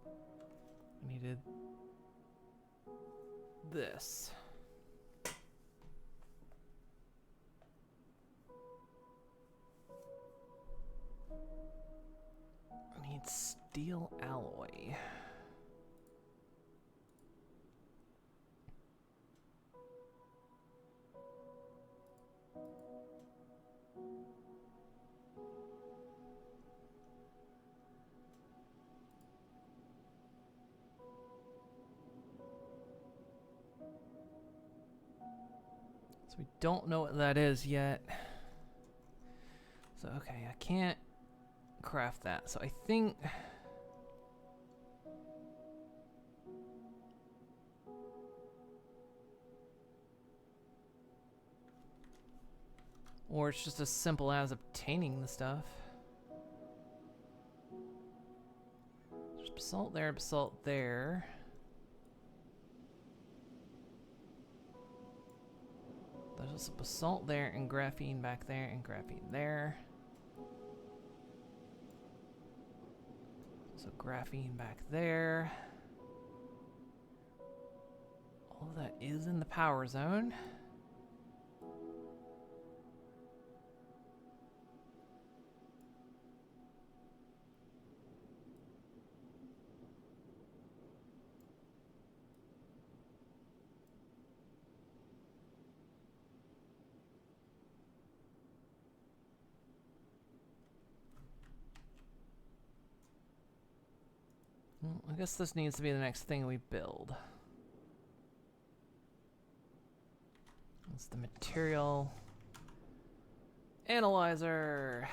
I needed this. I need steel alloy. So we don't know what that is yet. So okay, I can't craft that. So I think or it's just as simple as obtaining the stuff. There's basalt there, basalt there. There's also basalt there and graphene back there and graphene there. So graphene back there. All of that is in the power zone. I guess this needs to be the next thing we build. It's the material analyzer.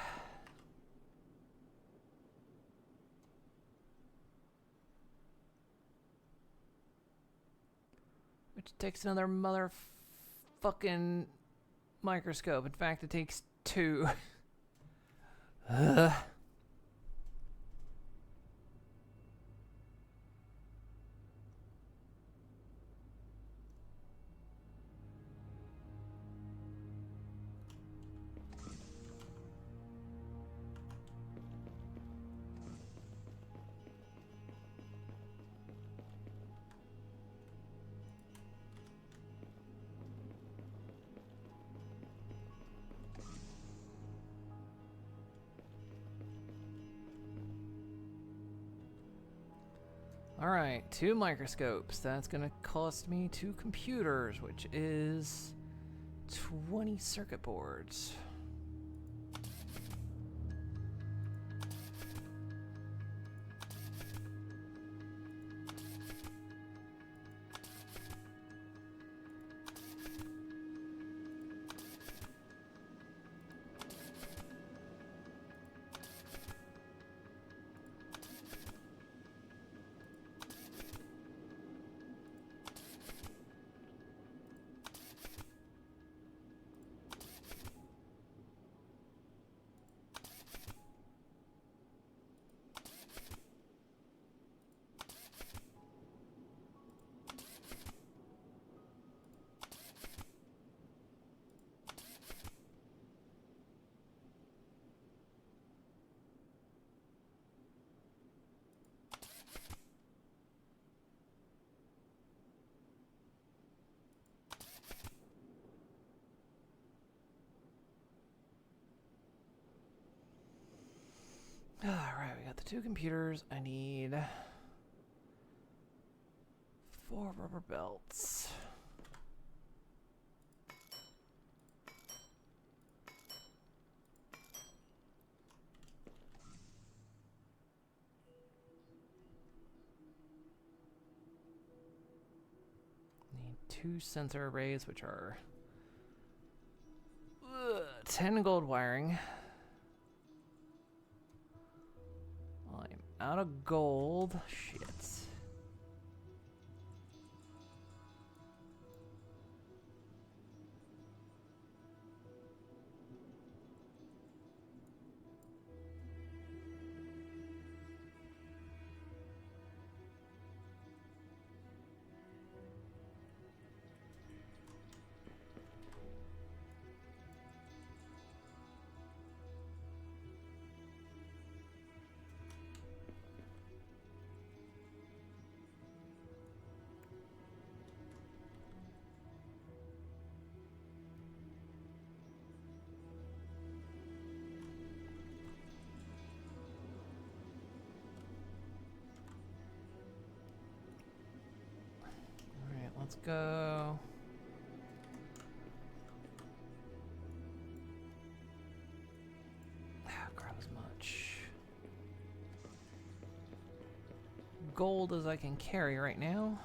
Which takes another motherfucking microscope. In fact, it takes 2. Ugh. Alright, 2 microscopes. That's gonna cost me 2 computers, which is 20 circuit boards. Alright, we got the 2 computers. I need 4 rubber belts. Need 2 sensor arrays, which are 10 gold wiring. I'm out of gold. Shit. Let's go. Grab as much gold as I can carry right now.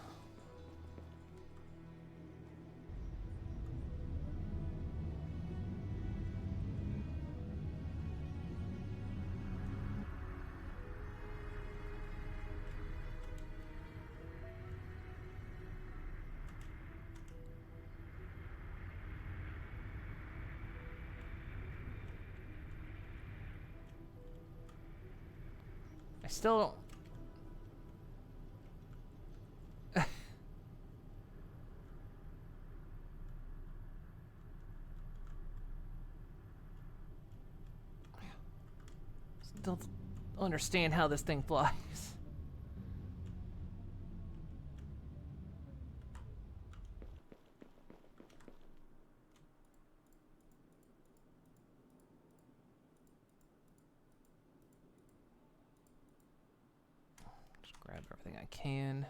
I still don't. Still don't understand how this thing flies. Grab everything I can.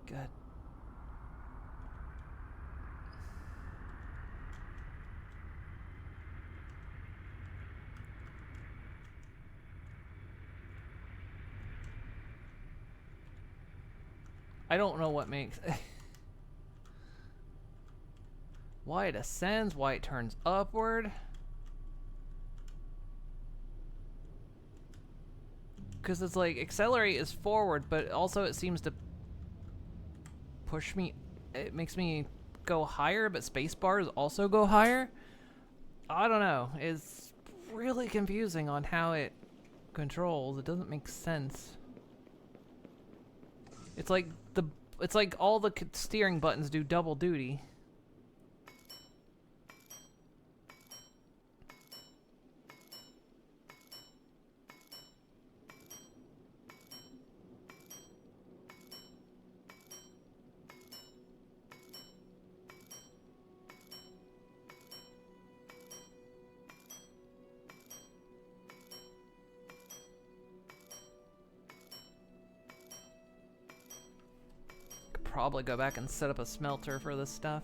Good. I don't know what makes... why it ascends, why it turns upward. Because it's like, accelerate is forward, but also it seems to push me, it makes me go higher, but space bars also go higher. I don't know, it's really confusing on how it controls. It doesn't make sense. It's like all the steering buttons do double duty. Probably go back and set up a smelter for this stuff.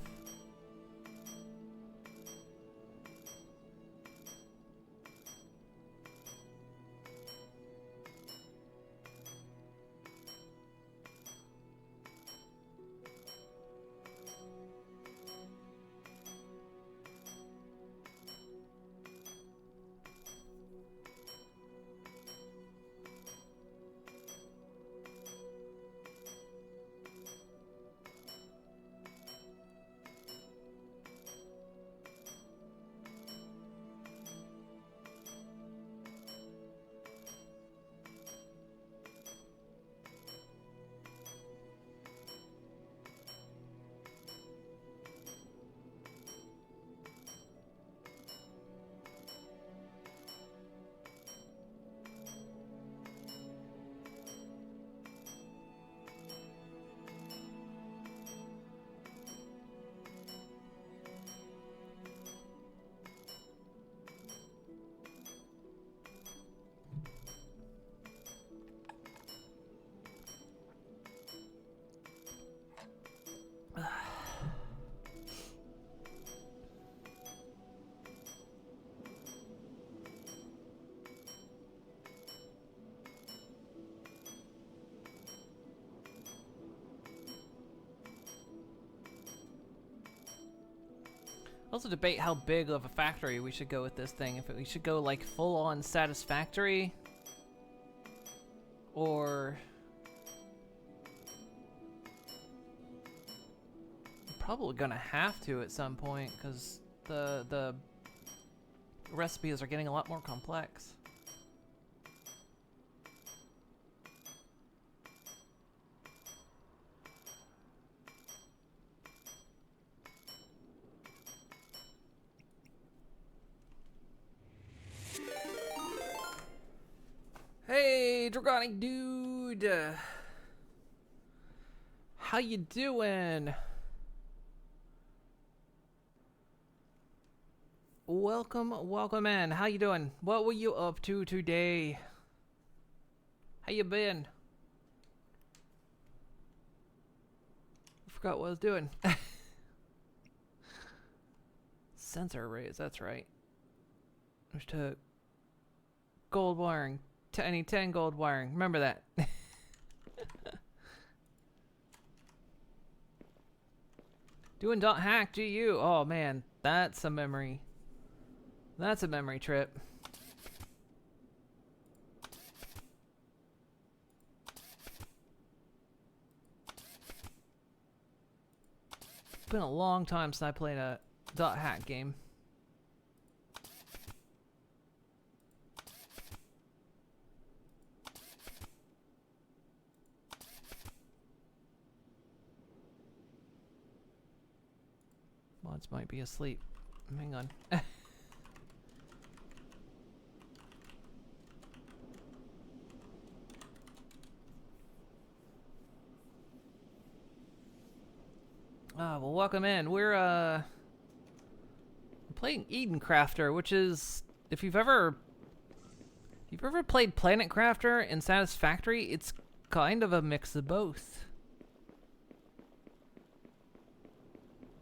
Also debate how big of a factory we should go with this thing. If we should go like full-on satisfactory, or probably gonna have to at some point because the recipes are getting a lot more complex. Hey, Dragonic Dude! How you doing? Welcome in. How you doing? What were you up to today? How you been? I forgot what I was doing. Sensor arrays, that's right. Which took gold wiring. I need 10 gold wiring. Remember that. Doing .hack GU. Oh man, that's a memory. That's a memory trip. It's been a long time since I played a .hack game. Mods might be asleep. Hang on. Well, welcome in. We're playing Eden Crafter, which is, if you've ever played Planet Crafter and Satisfactory, it's kind of a mix of both.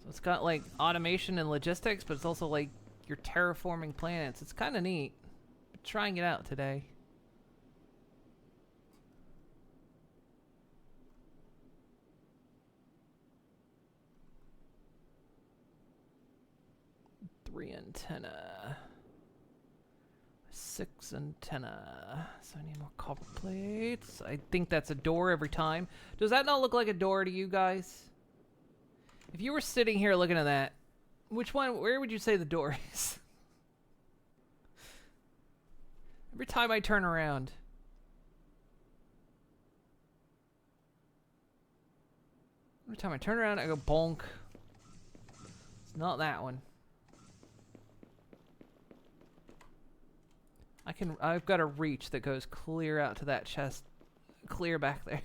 So it's got like automation and logistics, but it's also like you're terraforming planets. It's kind of neat. I'm trying it out today. 3 antenna. 6 antenna. So I need more copper plates. I think that's a door every time. Does that not look like a door to you guys? If you were sitting here looking at that, which one, where would you say the door is? Every time I turn around. Every time I turn around, I go bonk. It's not that one. I've got a reach that goes clear out to that chest, clear back there.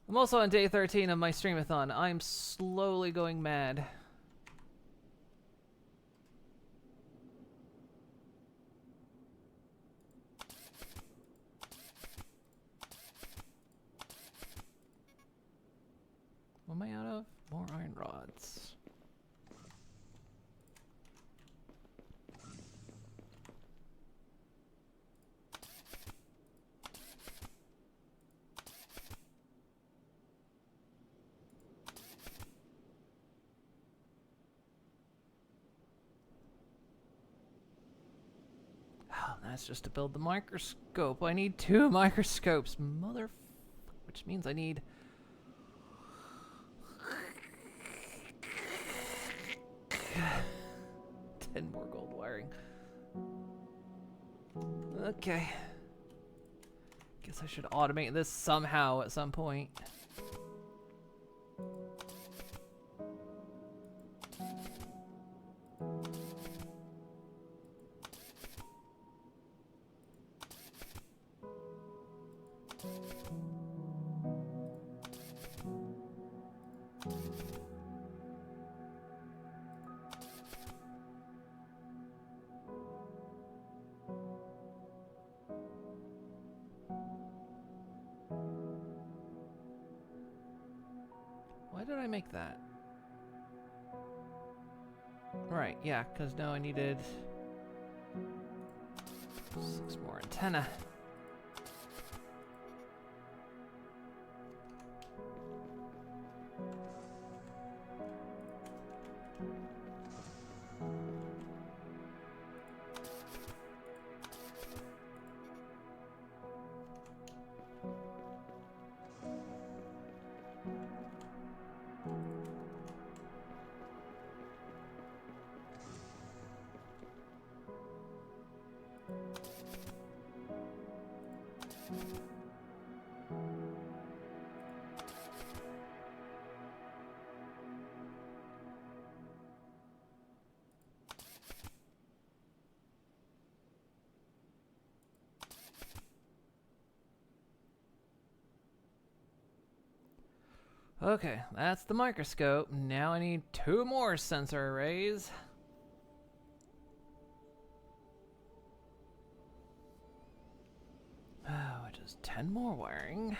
I'm also on day 13 of my Streamathon. I'm slowly going mad. What am I out of? More iron rods. That's just to build the microscope. I need 2 microscopes. Which means I need... $10 more gold wiring. Okay. Guess I should automate this somehow at some point. Why did I make that? Right, yeah, because now I needed 6 more antenna. Okay, that's the microscope. Now I need 2 more sensor arrays. Which is 10 more wiring.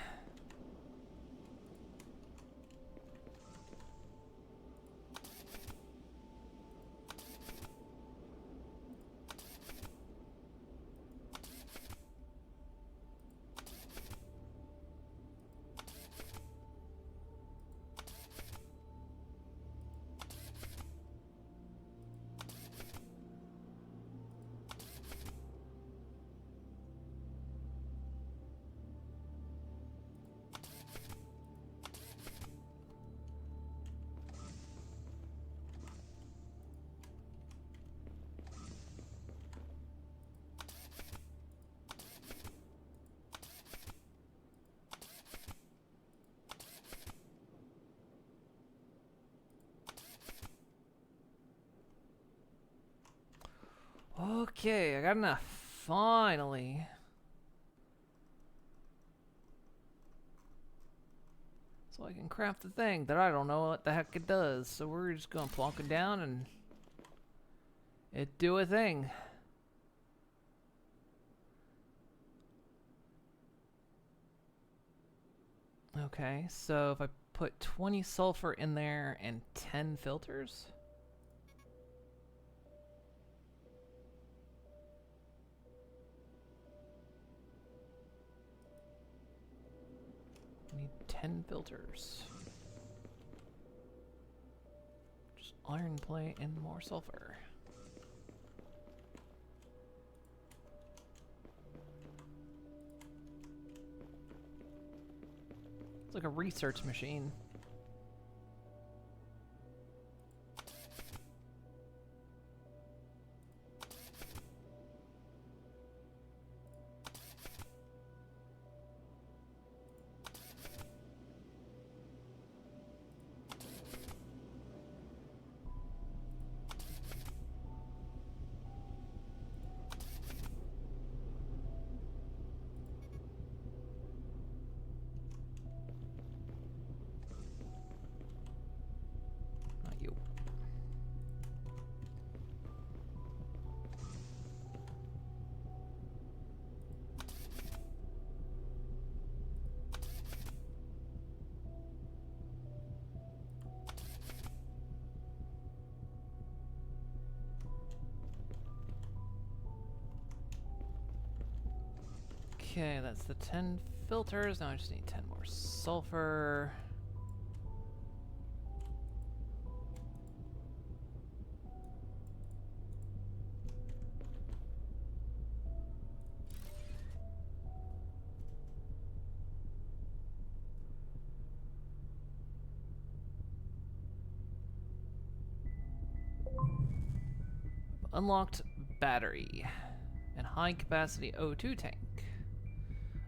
Okay, I got enough. Finally. So I can craft the thing that I don't know what the heck it does. So we're just gonna plonk it down and it do a thing. Okay, so if I put 20 sulfur in there and 10 filters. Need 10 filters. Iron plate and more sulfur. It's like a research machine. Okay, that's the 10 filters. Now I just need 10 more sulfur. Unlocked battery and high capacity O2 tank.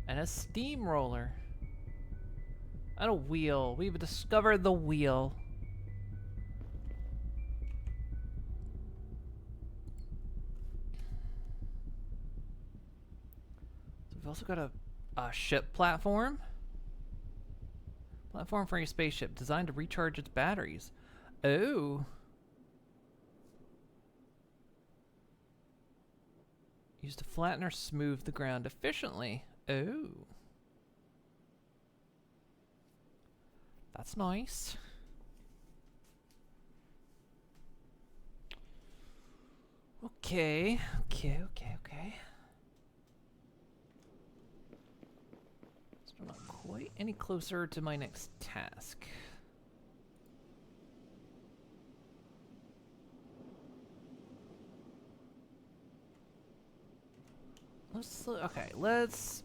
And a steamroller. And a wheel. We've discovered the wheel. So we've also got a ship platform. Platform for your spaceship designed to recharge its batteries. Oh. Used to flatten or smooth the ground efficiently. Oh. That's nice. Okay. Still not quite any closer to my next task. Let's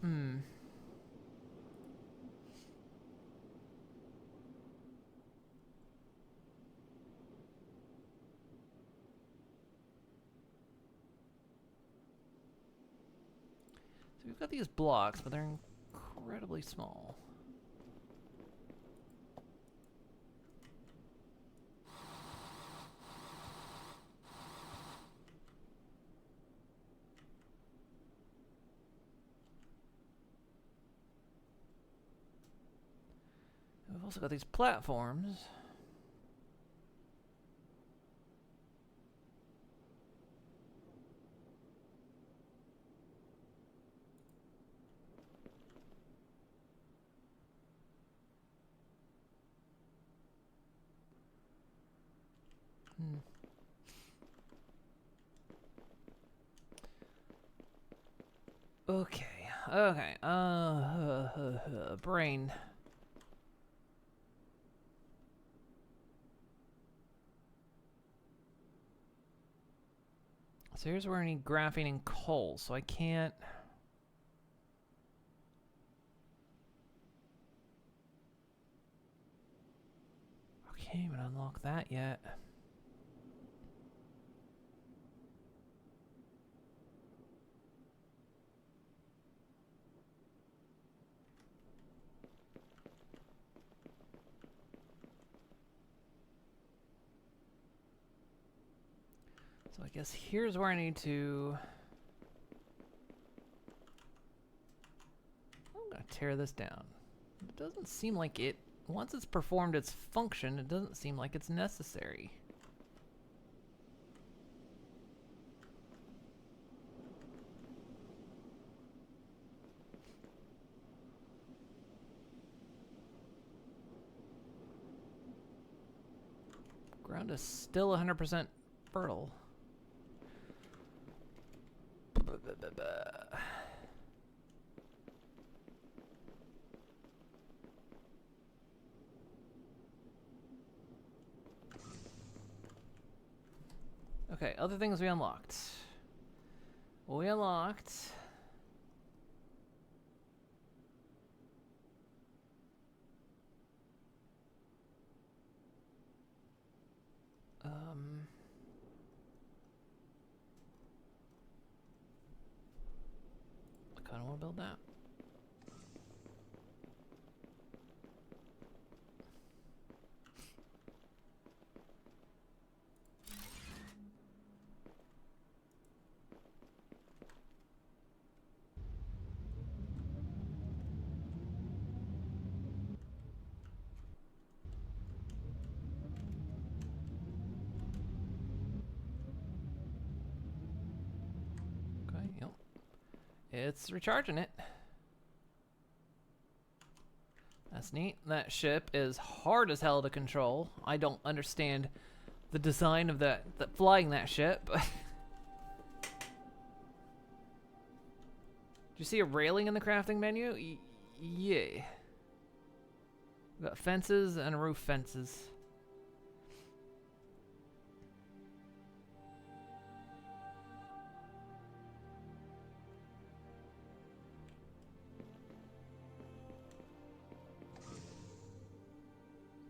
So we've got these blocks, but they're incredibly small. We've also got these platforms. Okay. Brain. So here's where I need graphene and coal, so I can't... I can't even unlock that yet. So I guess here's where I need to... I'm gonna tear this down. It doesn't seem like it... Once it's performed its function, it doesn't seem like it's necessary. Ground is still 100% fertile. Okay, other things we unlocked. We unlocked... I kind of want to build that. Okay, yep. It's recharging it. That's neat. That ship is hard as hell to control. I don't understand the design of that flying that ship. Did you see a railing in the crafting menu? Yeah. We got fences and roof fences.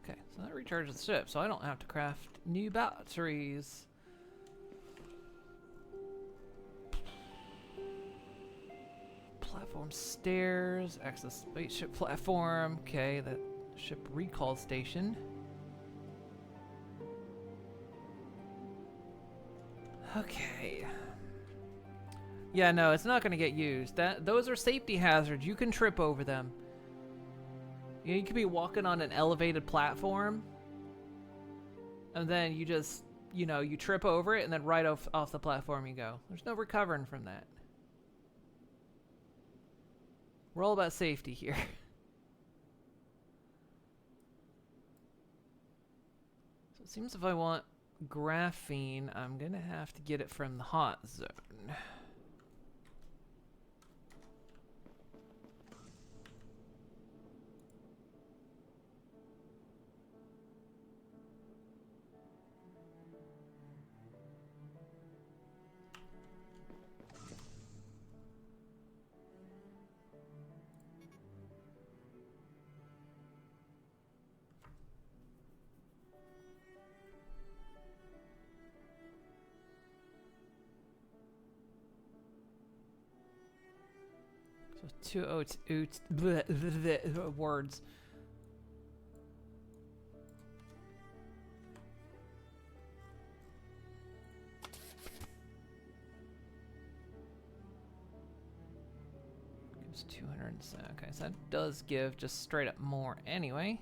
Okay, so that recharges the ship, so I don't have to craft new batteries. Platform stairs, access spaceship platform. Okay, that ship recall station. Okay. Yeah, no, it's not gonna get used. Those are safety hazards. You can trip over them. You could be walking on an elevated platform, and then you just, you know, you trip over it, and then right off the platform you go. There's no recovering from that. We're all about safety here. So it seems if I want graphene, I'm gonna have to get it from the hot zone. So words. Gives 200. Okay, so that does give just straight up more anyway.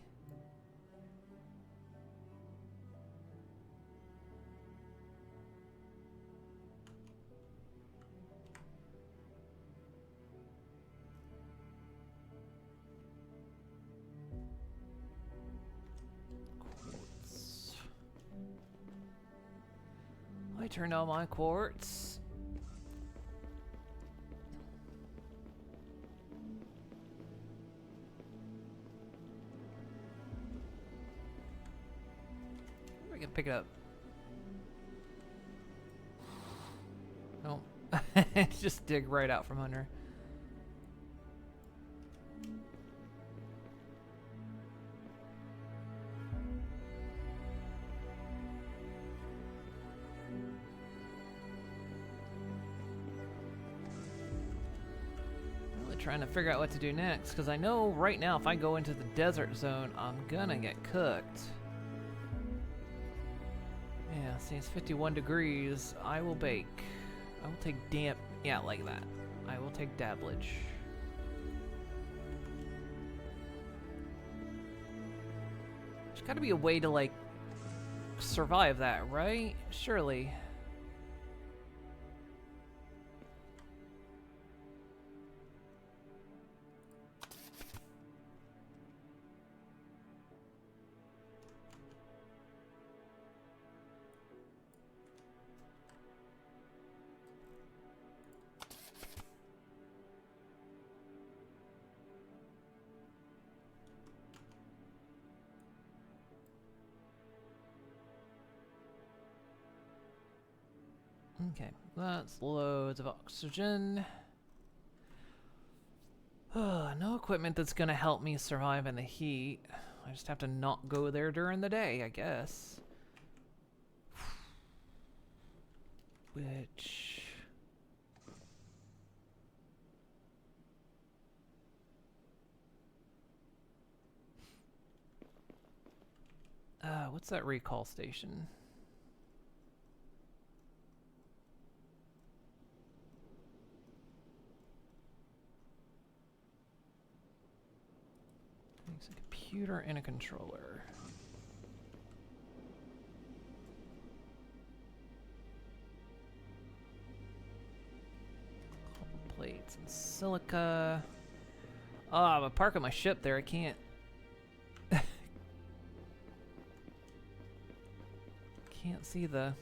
I turned on my quartz. We can pick it up. No, just dig right out from under. Trying to figure out what to do next, because I know right now if I go into the desert zone, I'm gonna get cooked. Yeah, see, it's 51 degrees. I will bake. I will take damp. Yeah, like that. I will take dabblage. There's gotta be a way to, like, survive that, right? Surely. Okay, that's loads of oxygen. No equipment that's gonna help me survive in the heat. I just have to not go there during the day, I guess. Which... what's that recall station? It's a computer and a controller. Couple plates and silica. Oh, I'm parking my ship there. I can't. Can't see the...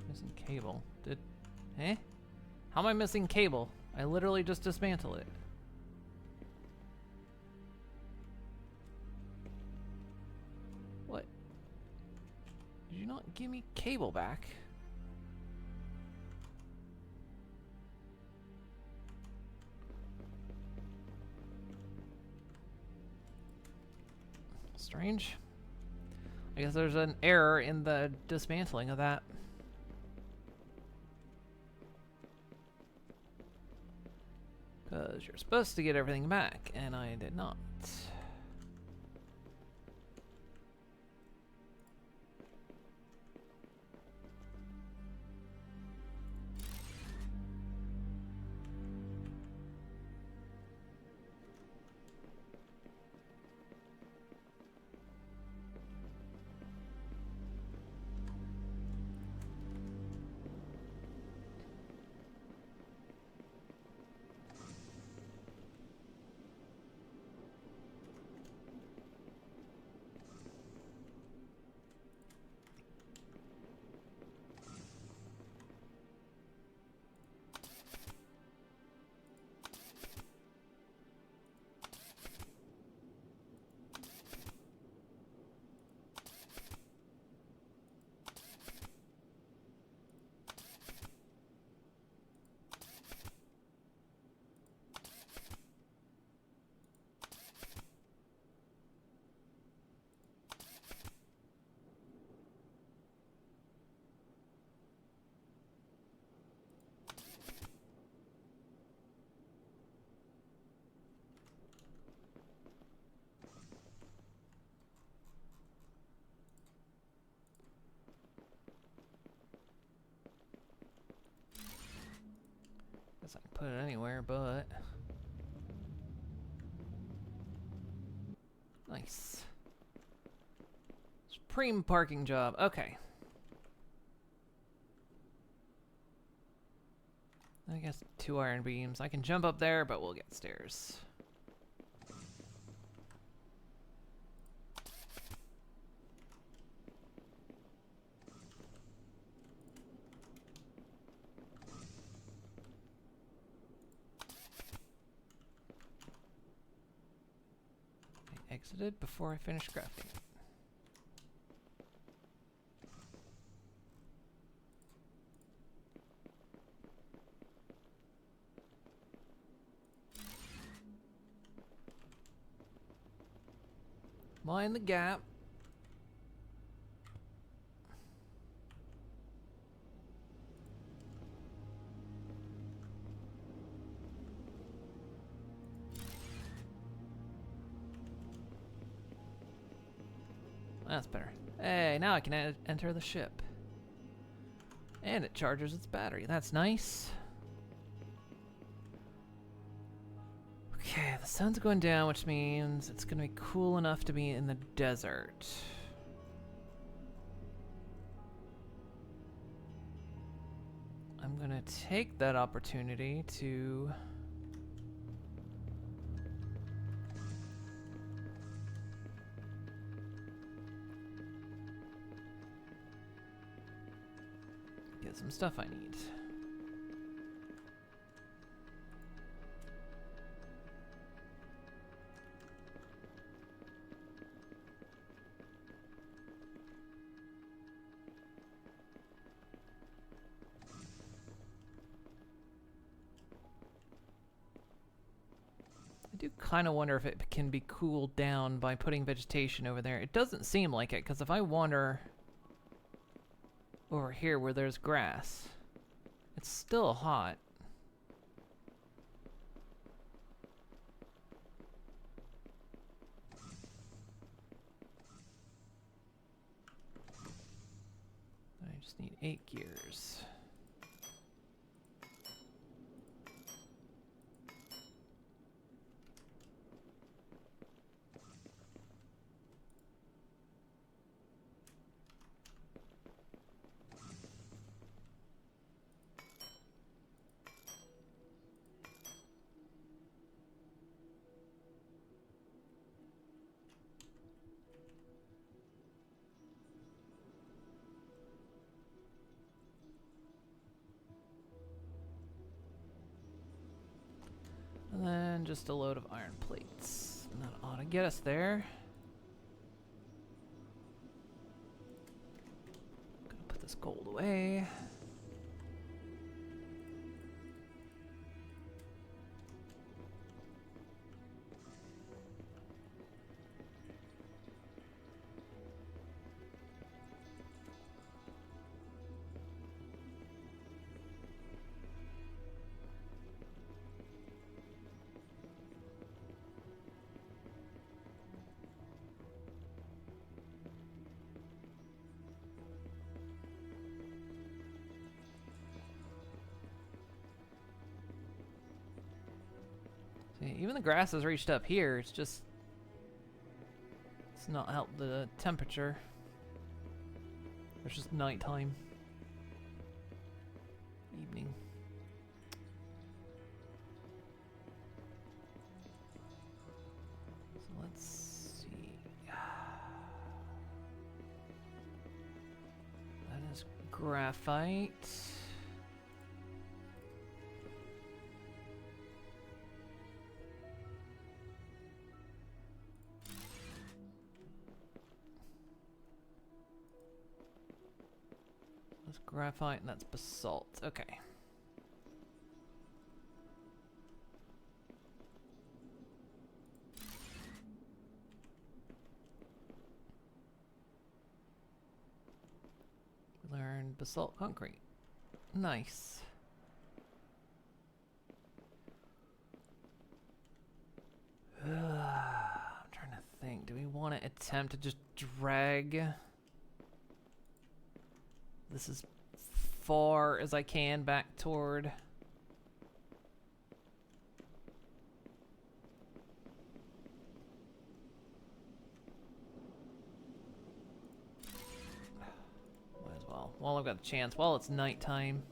Missing cable. Eh? How am I missing cable? I literally just dismantle it. What? Did you not give me cable back? Strange. I guess there's an error in the dismantling of that. Because you're supposed to get everything back, and I did not. Guess I can put it anywhere, but... Nice. Supreme parking job. Okay. I guess 2 iron beams. I can jump up there, but we'll get stairs. I exited before I finished crafting it. Mind the gap. That's better. Hey, now I can enter the ship. And it charges its battery. That's nice. Okay, the sun's going down, which means it's going to be cool enough to be in the desert. I'm going to take that opportunity to get some stuff I need. I do kind of wonder if it can be cooled down by putting vegetation over there. It doesn't seem like it, because if I wander over here where there's grass, it's still hot. I just need 8 gears. And then just a load of iron plates. And that ought to get us there. Gonna put this gold away. See, even the grass has reached up here. It's just, it's not helped the temperature. It's just nighttime. Evening. So let's see. That is graphite. That's graphite and that's basalt. Okay. We learned basalt concrete. Nice. I'm trying to think. Do we want to attempt to just drag this as far as I can back toward might as well while I've got the chance, while it's nighttime.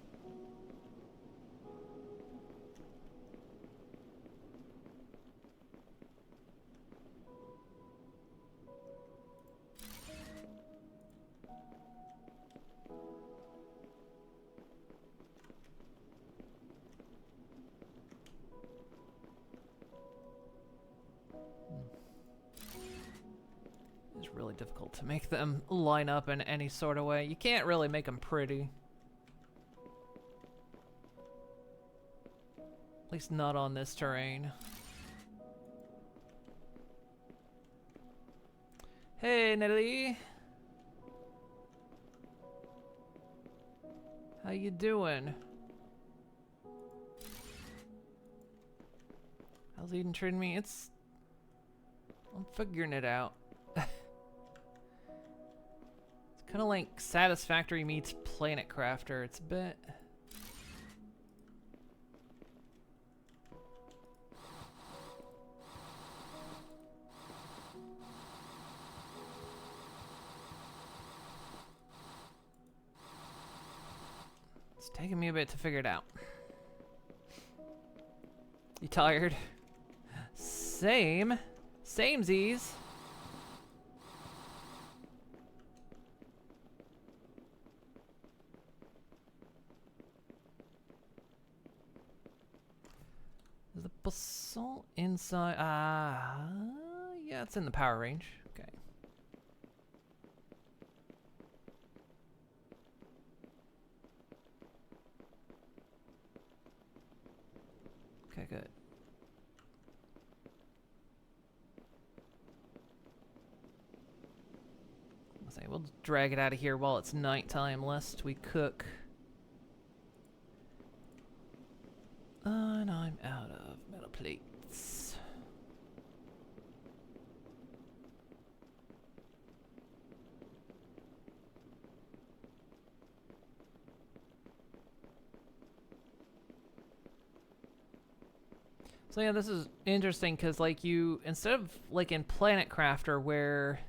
It's really difficult to make them line up in any sort of way. You can't really make them pretty. At least not on this terrain. Hey, Nelly. How you doing? How's Eden treating me? I'm figuring it out. It's Kind of like Satisfactory meets Planet Crafter. It's a bit... It's taking me a bit to figure it out. You tired? Same. Samesies. Is the basalt inside? Yeah, it's in the power range. Okay. Okay, good. I'll say we'll drag it out of here while it's nighttime, lest we cook. And I'm out of metal plates. So yeah, this is interesting because like you, instead of like in Planet Crafter where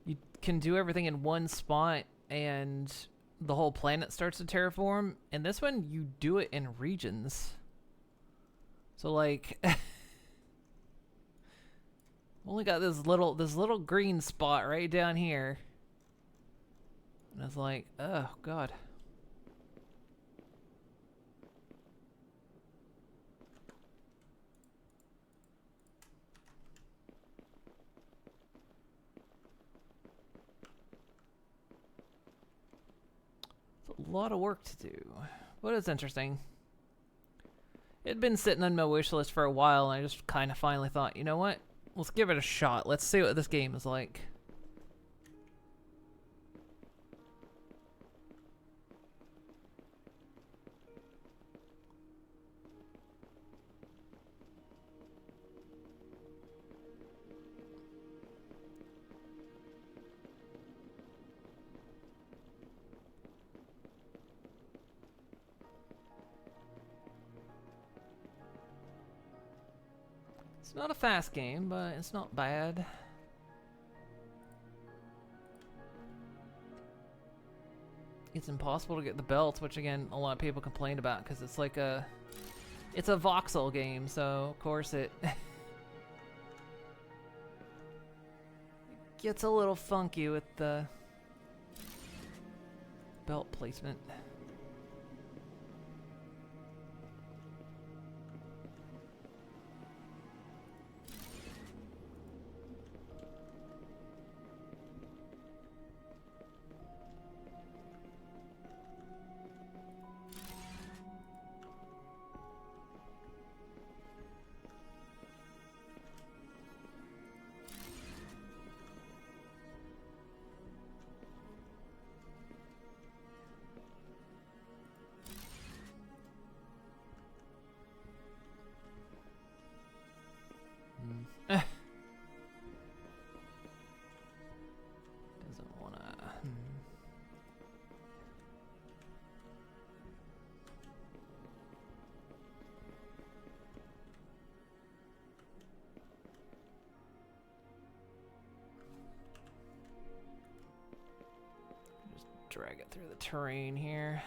you can do everything in one spot and the whole planet starts to terraform, in this one you do it in regions. So like only got this little green spot right down here. And it's like, oh god. A lot of work to do, but it's interesting. It'd been sitting on my wish list for a while, and I just kind of finally thought, you know what? Let's give it a shot. Let's see what this game is like. It's not a fast game, but it's not bad. It's impossible to get the belts, which again, a lot of people complain about because it's like it's a voxel game, so of course it gets a little funky with the belt placement. Doesn't wanna. Just drag it through the terrain here.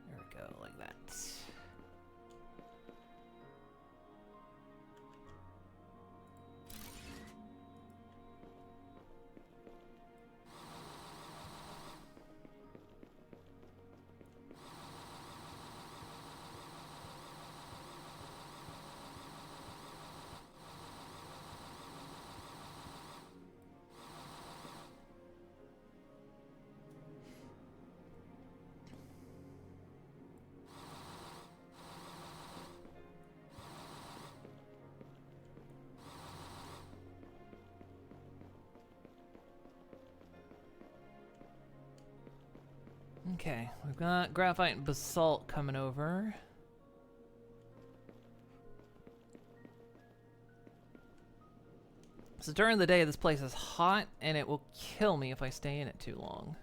There we go, like that. Okay, we've got graphite and basalt coming over. So during the day, this place is hot, and it will kill me if I stay in it too long.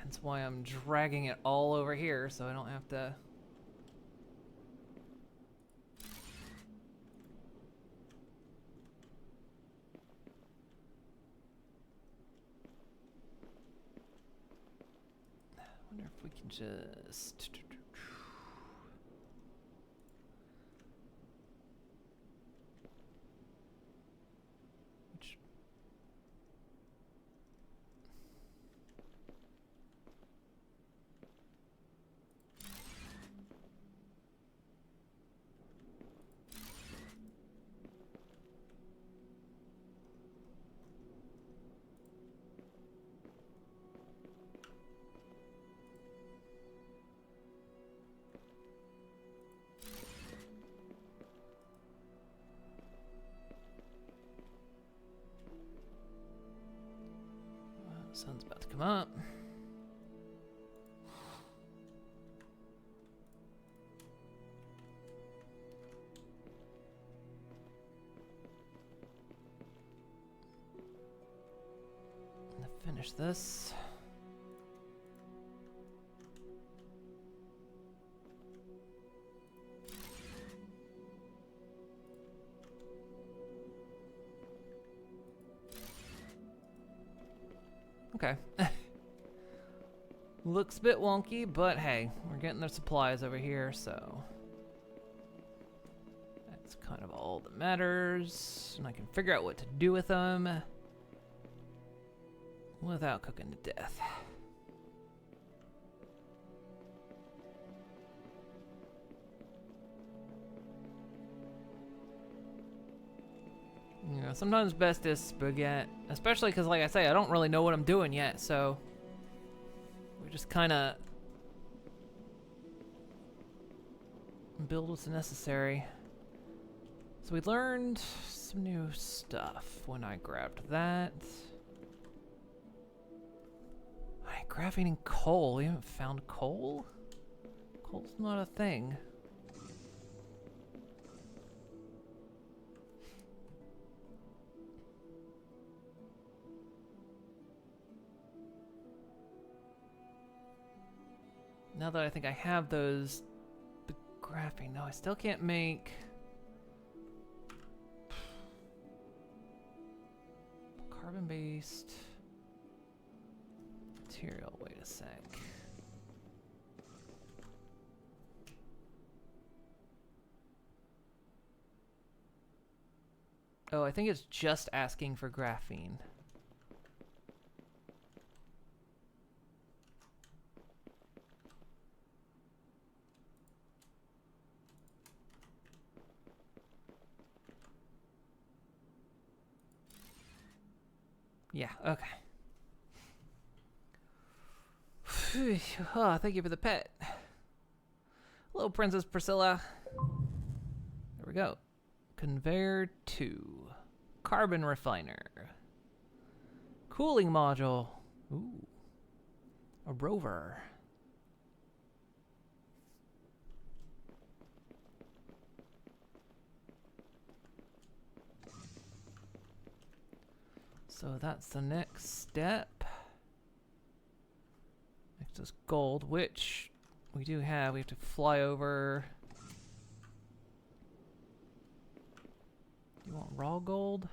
That's why I'm dragging it all over here, so I don't have to... I wonder if we can just... Sun's about to come up. Finish this. Okay. Looks a bit wonky, but hey, we're getting the supplies over here, so that's kind of all that matters. And I can figure out what to do with them without cooking to death. You know, sometimes best is spaghetti, especially because, like I say, I don't really know what I'm doing yet, so we just kind of build what's necessary. So we learned some new stuff when I grabbed that. Alright, graphene and coal. We haven't found coal? Coal's not a thing. Now that I think I have those, the graphene, no, I still can't make carbon-based material. Wait a sec. Oh, I think it's just asking for graphene. Yeah, okay. Oh, thank you for the pet. Hello, Princess Priscilla. There we go. Conveyor 2. Carbon refiner. Cooling module. Ooh. A rover. So that's the next step. Next is gold, which we do have. We have to fly over. You want raw gold?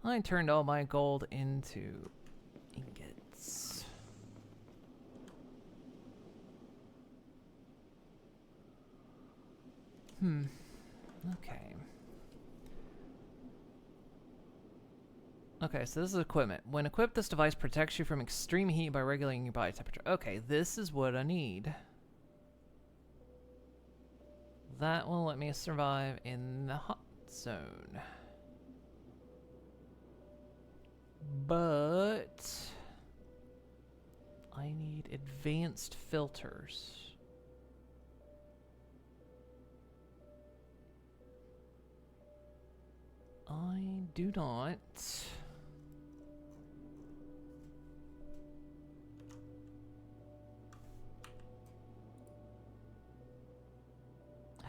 I turned all my gold into ingots. Okay. Okay, so this is equipment. When equipped, this device protects you from extreme heat by regulating your body temperature. Okay, this is what I need. That will let me survive in the hot zone. But I need advanced filters. I do not.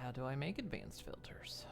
how do I make advanced filters?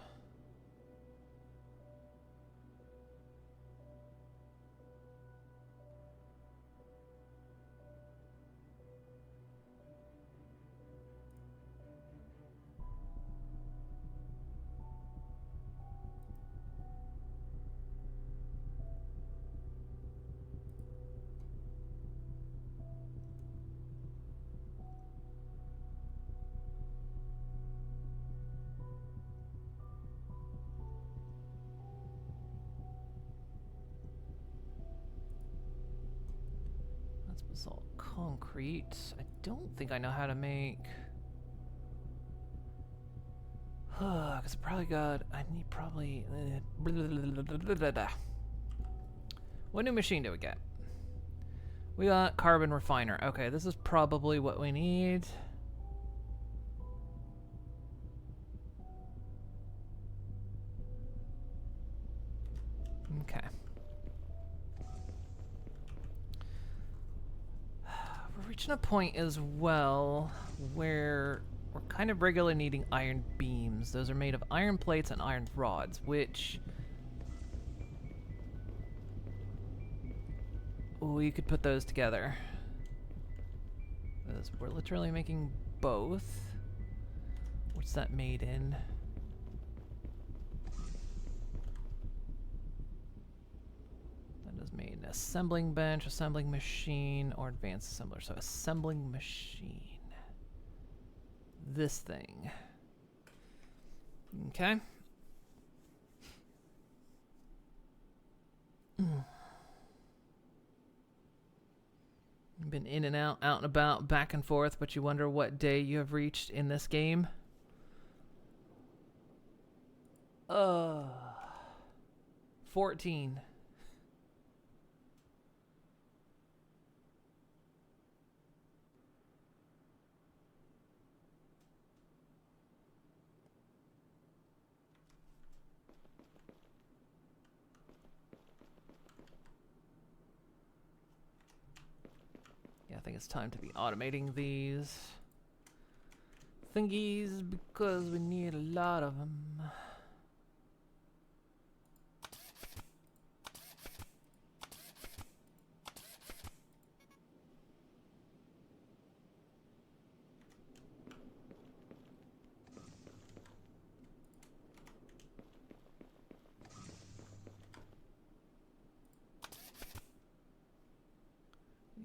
Basalt concrete. I don't think I know how to make. Cause I probably got. I need probably. What new machine do we get? We got carbon refiner. Okay, this is probably what we need. Okay. We're reaching a point as well where we're kind of regularly needing iron beams. Those are made of iron plates and iron rods, which we could put those together. We're literally making both. What's that made in? That is made in assembling bench, assembling machine, or advanced assembler. So assembling machine. This thing. Okay. You've been in and out and about, back and forth, but you wonder what day you have reached in this game? 14. I think it's time to be automating these thingies because we need a lot of them.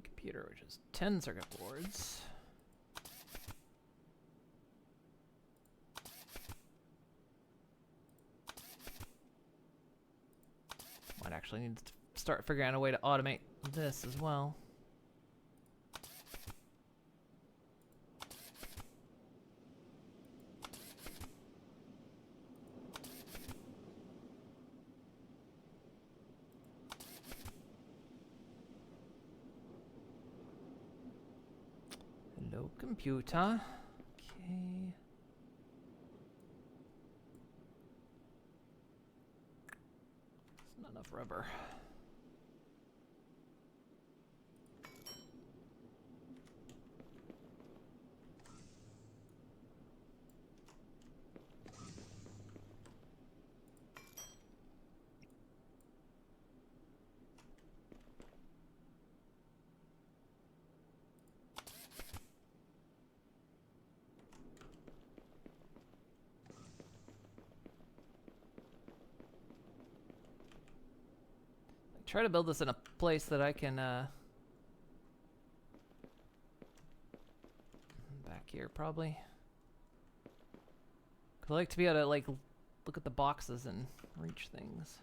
Computer, which is 10 circuit boards. Might actually need to start figuring out a way to automate this as well. Hello, computer. Okay. It's not enough rubber. Try to build this in a place that I can, back here probably. 'Cause I like to be able to like look at the boxes and reach things.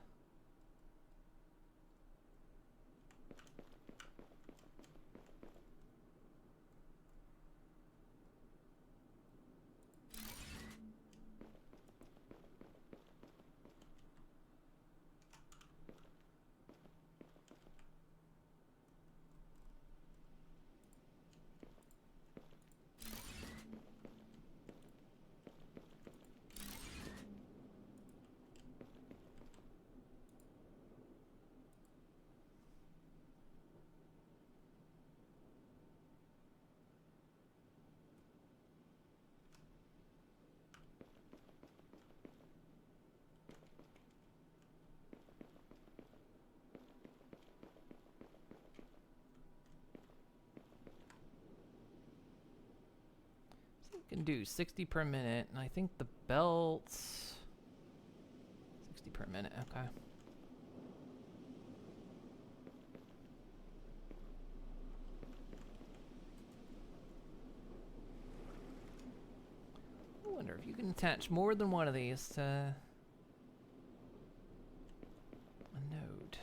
Can do 60 per minute, and I think the belts 60 per minute. Okay. I wonder if you can attach more than one of these to a node.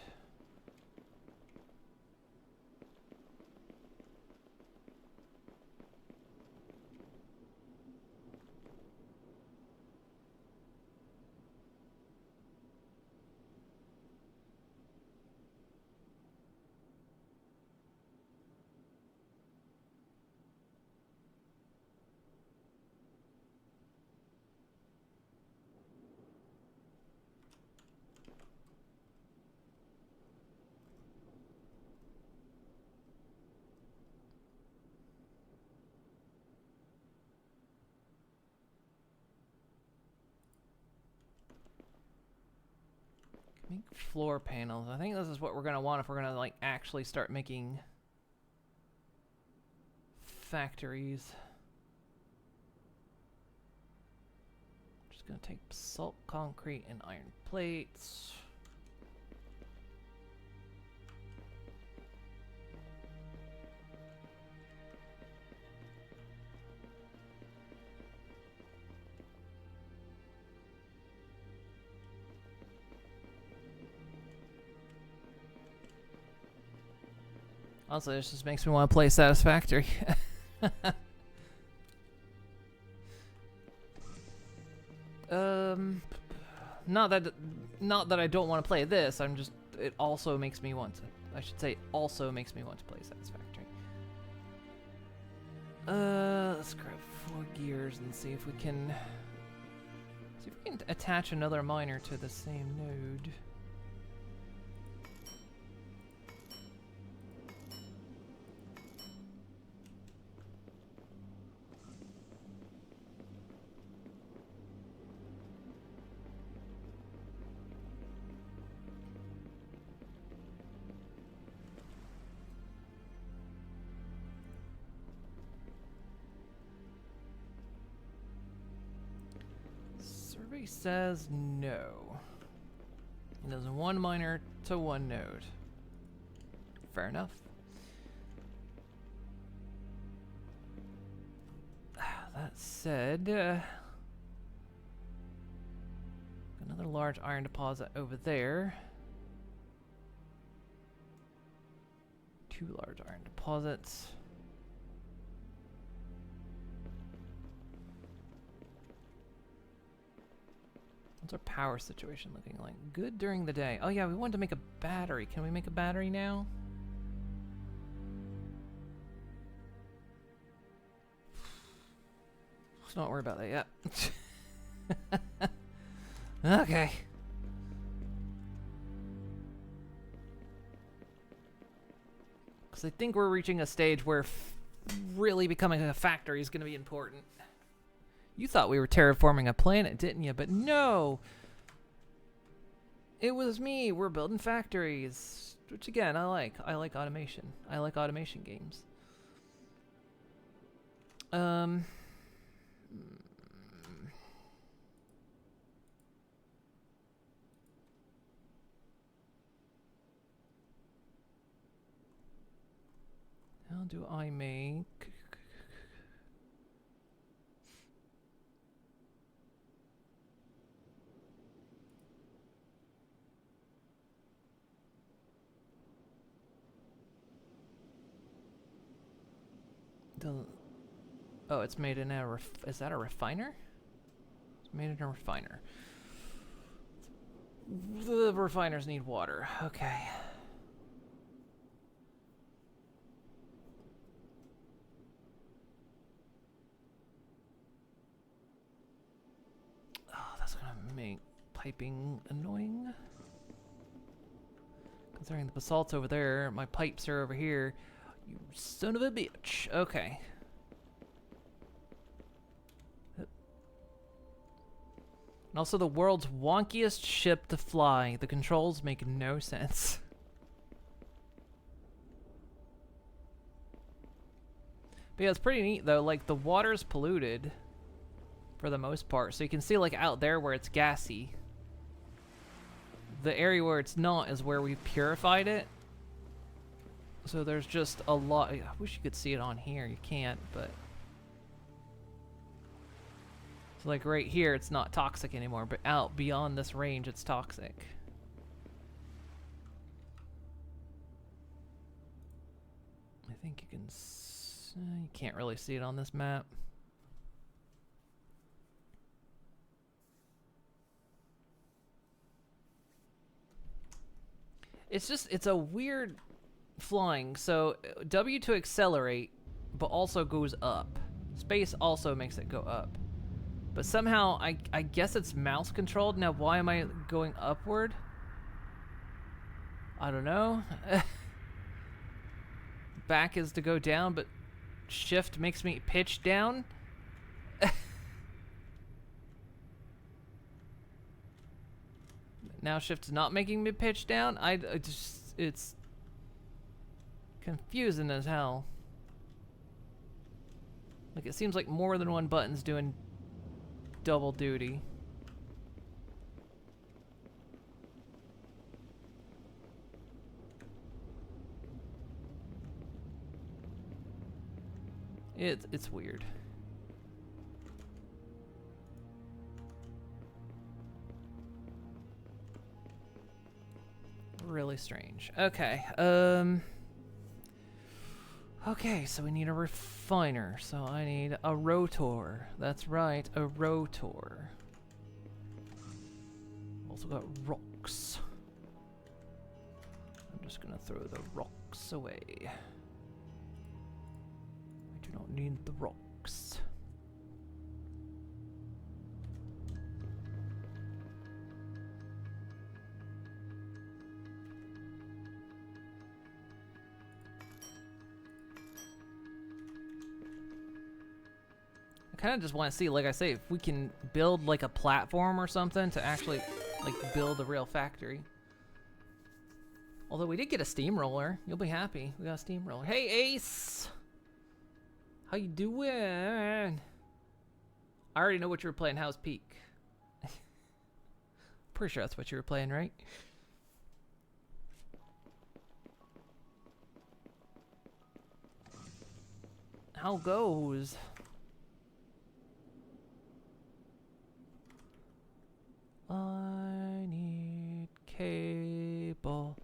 Make floor panels. I think this is what we're gonna want if we're gonna like actually start making factories. Just gonna take salt, concrete, and iron plates. Also, this just makes me want to play Satisfactory. Not that I don't want to play this. I'm just. It also makes me want to. I should say, also makes me want to play Satisfactory. Let's grab 4 gears and see if we can attach another miner to the same node. Survey says no. It does 1 miner to 1 node. Fair enough. That said, another large iron deposit over there. 2 large iron deposits. What's our power situation looking like? Good during the day. Oh yeah, we wanted to make a battery. Can we make a battery now? Let's not worry about that yet. Okay. Because I think we're reaching a stage where really becoming a factory is going to be important. You thought we were terraforming a planet, didn't you? But no! It was me. We're building factories. Which, again, I like. I like automation. I like automation games. I'll do I make... Oh, it's made in a is that a refiner? It's made in a refiner. The refiners need water. Okay. Oh, that's gonna make piping annoying. Considering the basalt's over there, my pipes are over here. You son of a bitch. Okay. And also the world's wonkiest ship to fly. The controls make no sense. But yeah, it's pretty neat though. Like the water's polluted for the most part, so you can see like out there where it's gassy. The area where it's not is where we purified it. So there's just a lot. I wish you could see it on here. You can't, but so like right here, it's not toxic anymore. But out beyond this range, it's toxic. I think you can. You can't really see it on this map. It's just, it's a weird flying. So W to accelerate, but also goes up. Space also makes it go up. But somehow, I guess it's mouse controlled. Now, why am I going upward? I don't know. Back is to go down, but shift makes me pitch down. Now shift is not making me pitch down. I just, it's confusing as hell. Like it seems like more than one button's doing double duty. It's weird. Really strange. Okay. Okay, so we need a refiner. So I need a rotor. That's right, a rotor. Also got rocks. I'm just gonna throw the rocks away. I do not need the rocks. I kind of just want to see, like I say, if we can build like a platform or something to actually like build a real factory. Although we did get a steamroller. You'll be happy. We got a steamroller. Hey, Ace! How you doing? I already know what you were playing. How's Peak? Pretty sure that's what you were playing, right? How goes? I need cable.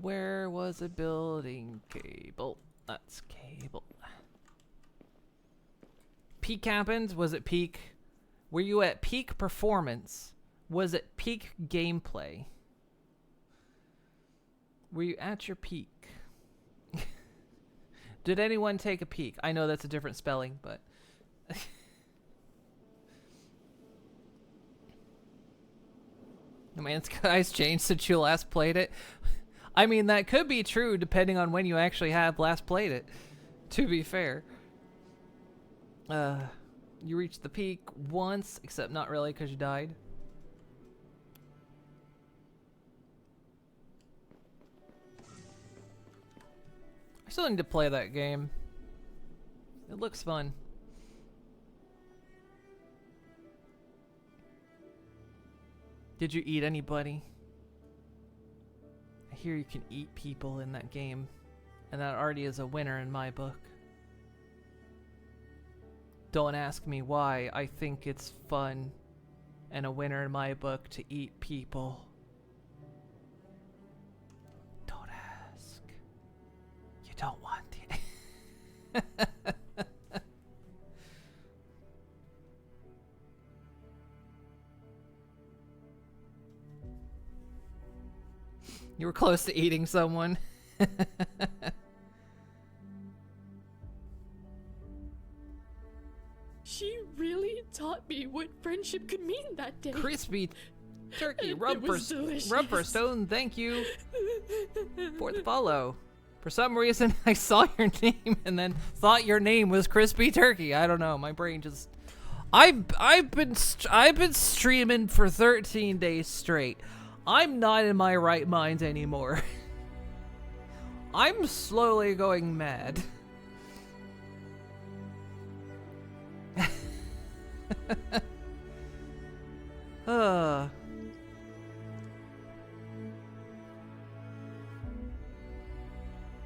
Where was it building cable? That's cable. Peak happened? Was it peak? Were you at peak performance? Was it peak gameplay? Were you at your peak? Did anyone take a peek? I know that's a different spelling, but... The man's eyes changed since you last played it. I mean, that could be true depending on when you actually have last played it, to be fair. You reached the peak once, except not really because you died. I still need to play that game. It looks fun. Did you eat anybody? I hear you can eat people in that game, and that already is a winner in my book. Don't ask me why. I think it's fun and a winner in my book to eat people. Don't ask. You don't want it. You were close to eating someone. She really taught me what friendship could mean that day. Crispy turkey, It rub was delicious. for stone, thank you for the follow. For some reason, I saw your name and then thought your name was Crispy Turkey. I don't know, my brain just... I've been streaming for 13 days straight. I'm not in my right mind anymore. I'm slowly going mad.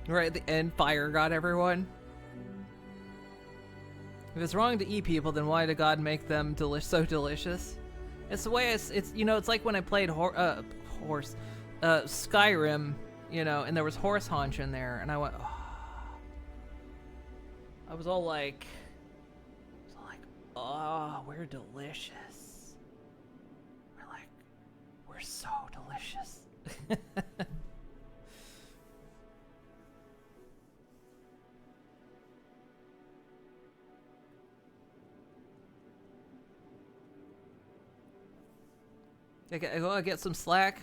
Right at the end, fire got everyone. If it's wrong to eat people, then why did God make them so delicious? It's the way it's you know, it's like when I played Skyrim, you know, and there was horse haunch in there, and I went, oh. I was all like, oh, we're delicious. We're so delicious. I gotta get some slack.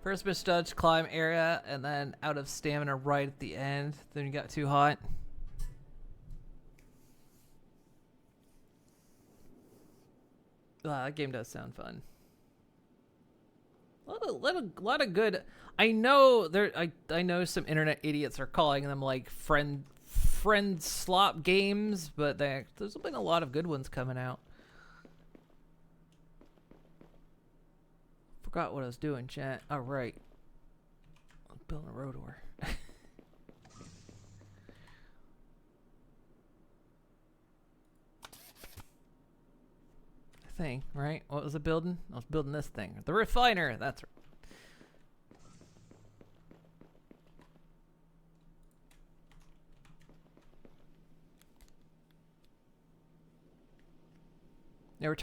First misjudged climb area, and then out of stamina right at the end. Then you got too hot. That game does sound fun. A lot of good. I know I know some internet idiots are calling them like friend slop games, but there's been a lot of good ones coming out. Forgot what I was doing, chat. All right, I'm building a road door. Thing, right? What was I building? I was building this thing. The refiner, that's right. Yeah, we're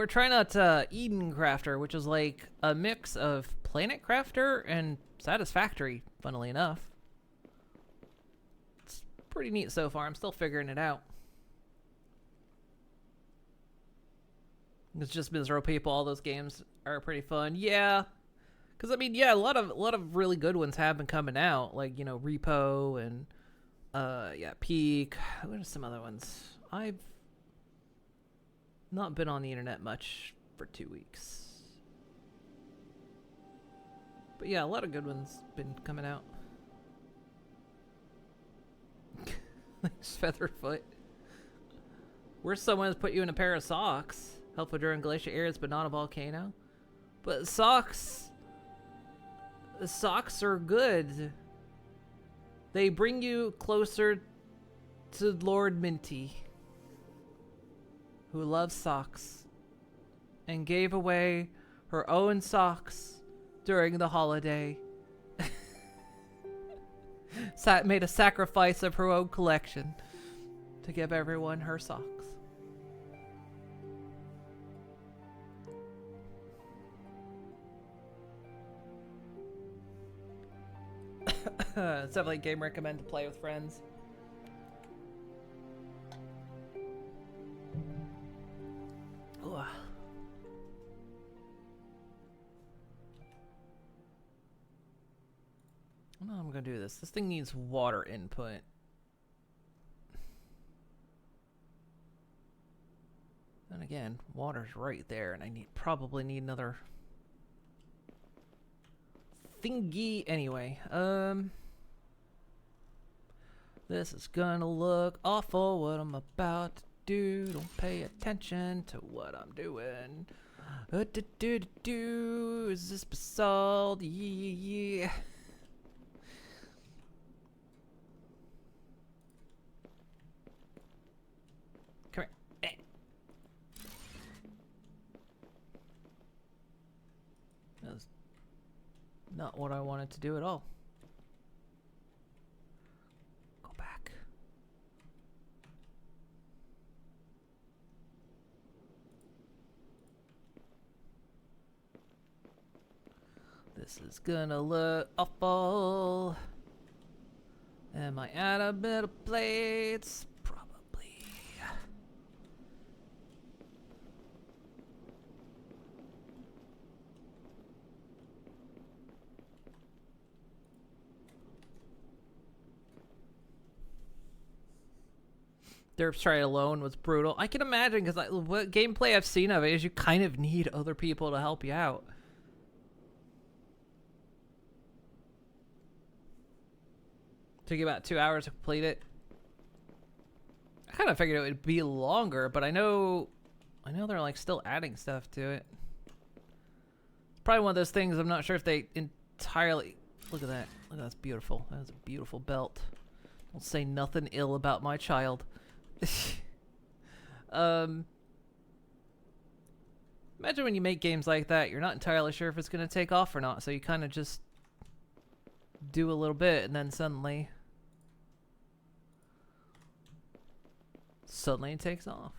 trying out Eden Crafter, which is like a mix of Planet Crafter and Satisfactory, funnily enough. It's pretty neat so far. I'm still figuring it out. It's just Misro people. All those games are pretty fun. Yeah, because I mean, yeah, a lot of really good ones have been coming out, like, you know, Repo and yeah, Peak. What are some other ones? I've not been on the internet much for 2 weeks, but yeah, a lot of good ones been coming out. Featherfoot. Where's someone who's put you in a pair of socks? Helpful during glacier areas, but not a volcano. But socks are good. They bring you closer to Lord Minty, who loves socks and gave away her own socks during the holiday. Made a sacrifice of her own collection to give everyone her socks. It's definitely a game recommend to play with friends. Ooh. I don't know how I'm gonna do this. This thing needs water input. Then again, water's right there, and I probably need another thingy anyway. This is gonna look awful what I'm about to do. Don't pay attention to what I'm doing. Is this basalt? Yeah. Come here. That's not what I wanted to do at all. Go back. This is gonna look awful. Am I out of metal plates? Probably. Derp's try alone was brutal. I can imagine, because what gameplay I've seen of it is you kind of need other people to help you out. Took you about 2 hours to complete it. kind of figured it would be longer, but I know they're like still adding stuff to it. It's probably one of those things. I'm not sure if they entirely. Look at that. Look, that's beautiful. That's a beautiful belt. Don't say nothing ill about my child. Imagine when you make games like that, you're not entirely sure if it's going to take off or not, so you kind of just do a little bit and then suddenly it takes off.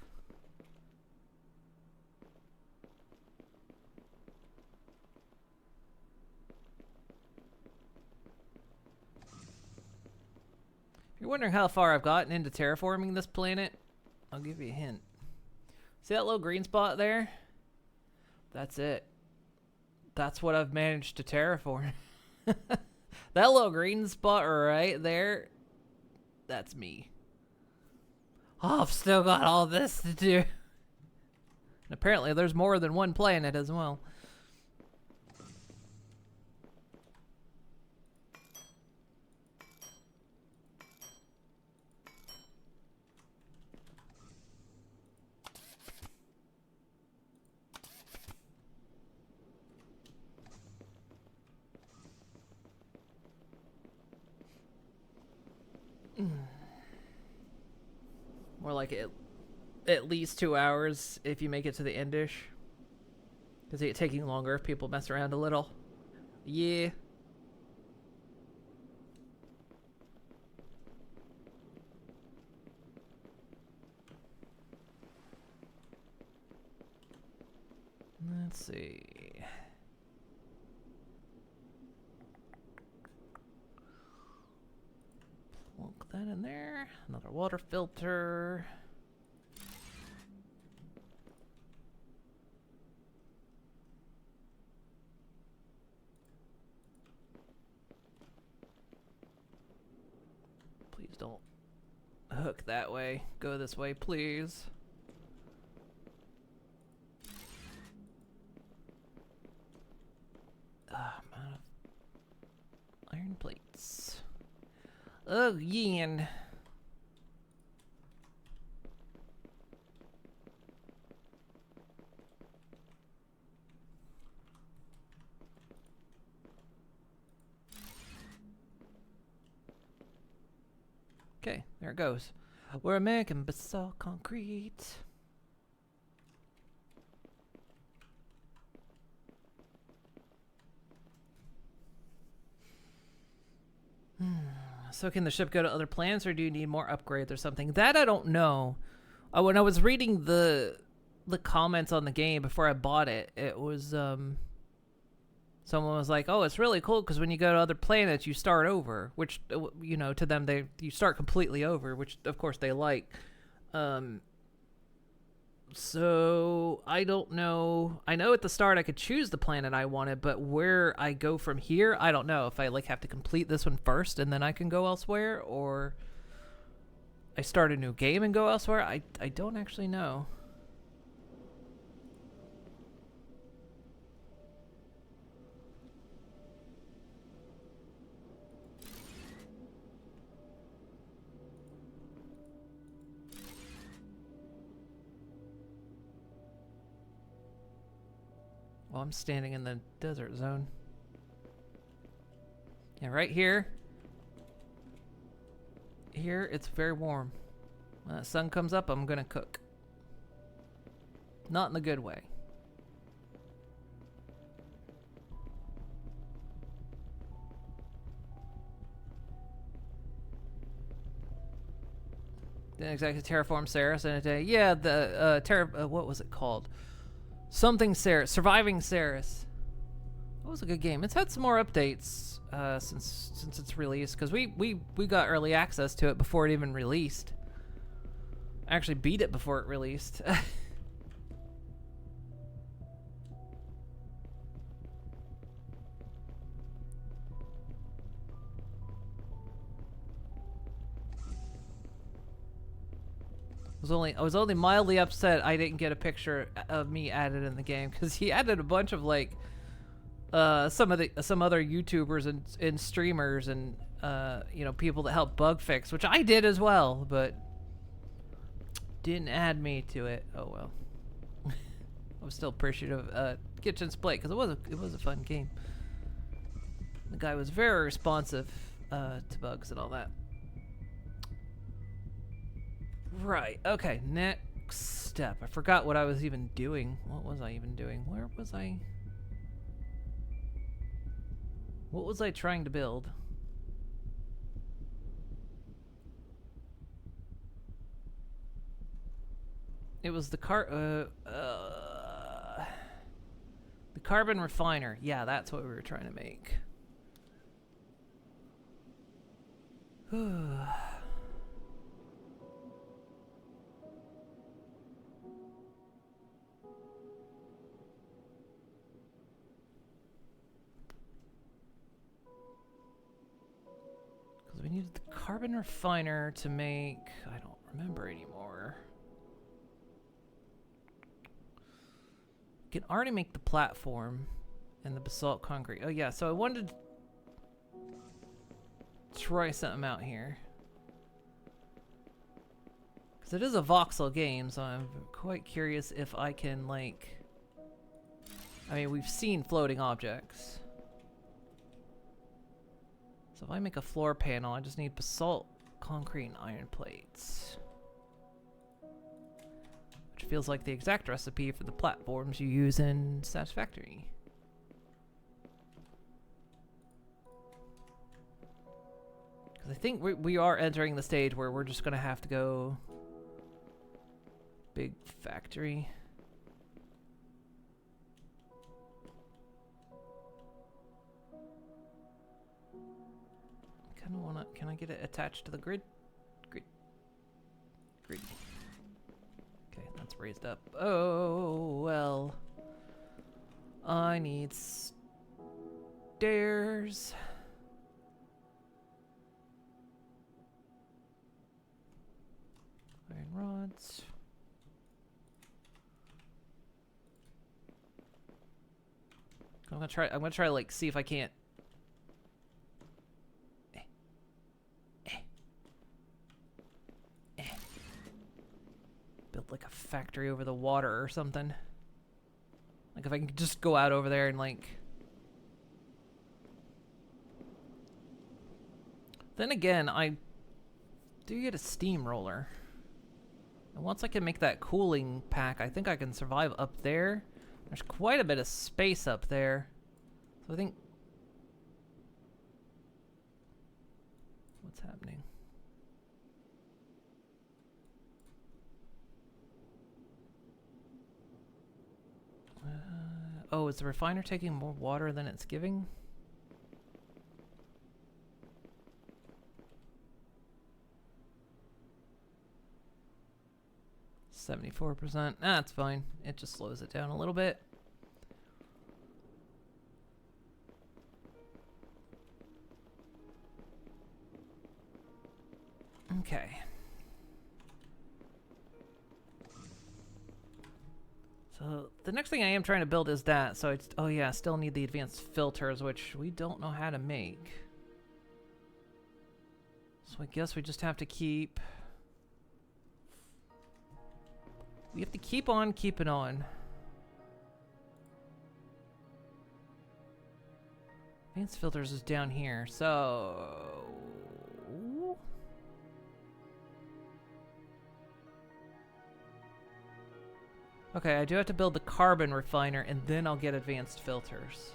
If you're wondering how far I've gotten into terraforming this planet, I'll give you a hint. See that little green spot there? That's it. That's what I've managed to terraform. That little green spot right there, that's me. Oh, I've still got all this to do. And apparently there's more than one planet as well. More like at least 2 hours if you make it to the endish. Because it's taking longer if people mess around a little. Yeah. Let's see. Plunk that in there. Another water filter. Please don't hook that way. Go this way, please. Amount of iron plates. Oh, yin. Okay, there it goes. We're American basalt concrete. So can the ship go to other planets, or do you need more upgrades or something? That I don't know. When I was reading the comments on the game before I bought it, it was someone was like, "Oh, it's really cool because when you go to other planets, you start over." Which, you know, to them you start completely over, which of course they like. So I don't know. I know at the start I could choose the planet I wanted, but where I go from here, I don't know. If I like have to complete this one first and then I can go elsewhere, or I start a new game and go elsewhere. I don't actually know. Well, I'm standing in the desert zone. Yeah, right here. Here, it's very warm. When the sun comes up, I'm gonna cook. Not in the good way. Didn't exactly terraform Ceres in a day. Yeah, the what was it called? Something Ceres, Surviving Ceres. That was a good game. It's had some more updates since its release, because we got early access to it before it even released. I actually beat it before it released. I was only mildly upset I didn't get a picture of me added in the game, because he added a bunch of like some other YouTubers and streamers and you know, people that help bug fix, which I did as well, but didn't add me to it. Oh well. I was still appreciative of Kitchen's Plate because it was a fun game. The guy was very responsive to bugs and all that. Right. Okay. Next step. I forgot what I was even doing. What was I even doing? Where was I? What was I trying to build? It was the carbon refiner. Yeah, that's what we were trying to make. Because we needed the carbon refiner to make... I don't remember anymore. We can already make the platform and the basalt concrete. Oh yeah, so I wanted to try something out here. Because it is a voxel game, so I'm quite curious if I can, like... I mean, we've seen floating objects. So if I make a floor panel, I just need basalt, concrete, and iron plates. Which feels like the exact recipe for the platforms you use in Satisfactory. Because I think we are entering the stage where we're just going to have to go big factory. I kind of want to... Can I get it attached to the grid? Grid. Okay, that's raised up. Oh, well. I need stairs. Iron rods. I'm gonna try like see if I can't build like a factory over the water or something. Like if I can just go out over there and like... Then again, I do get a steamroller. And once I can make that cooling pack, I think I can survive up there. There's quite a bit of space up there. So I think... What's happening? Oh, is the refiner taking more water than it's giving? %. That's fine. It just slows it down a little bit. Okay. So the next thing I am trying to build is that. So it's, oh yeah, still need the advanced filters, which we don't know how to make. So I guess we just have to keep... We have to keep on keeping on. Advanced filters is down here, so... Okay, I do have to build the carbon refiner, and then I'll get advanced filters.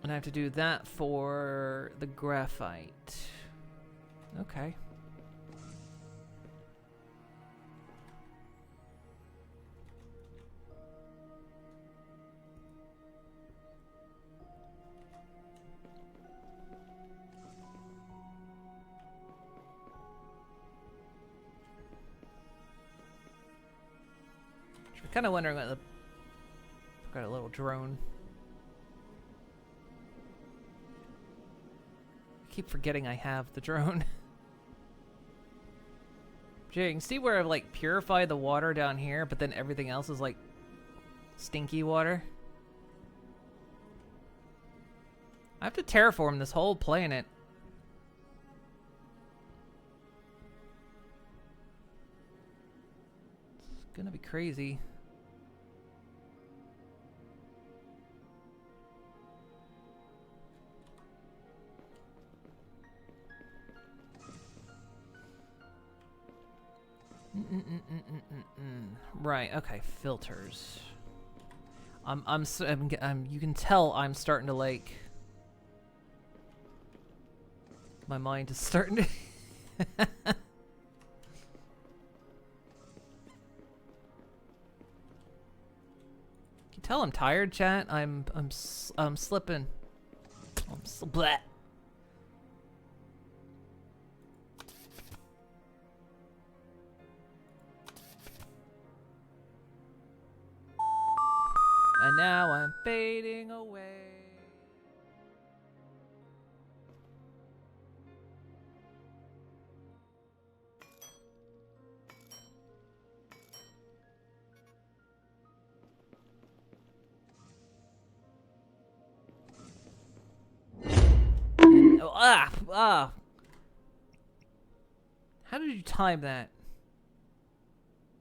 And I have to do that for the graphite. Okay. I'm kind of wondering what the... I've got a little drone. I keep forgetting I have the drone. Jay, you can see where I've like purified the water down here, but then everything else is like stinky water. I have to terraform this whole planet. gonna be crazy. Right. Okay. Filters. You can tell I'm starting to like. My mind is starting to. You tell I'm tired, chat. I'm slipping. Bleh. And now I'm fading away. And, How did you time that?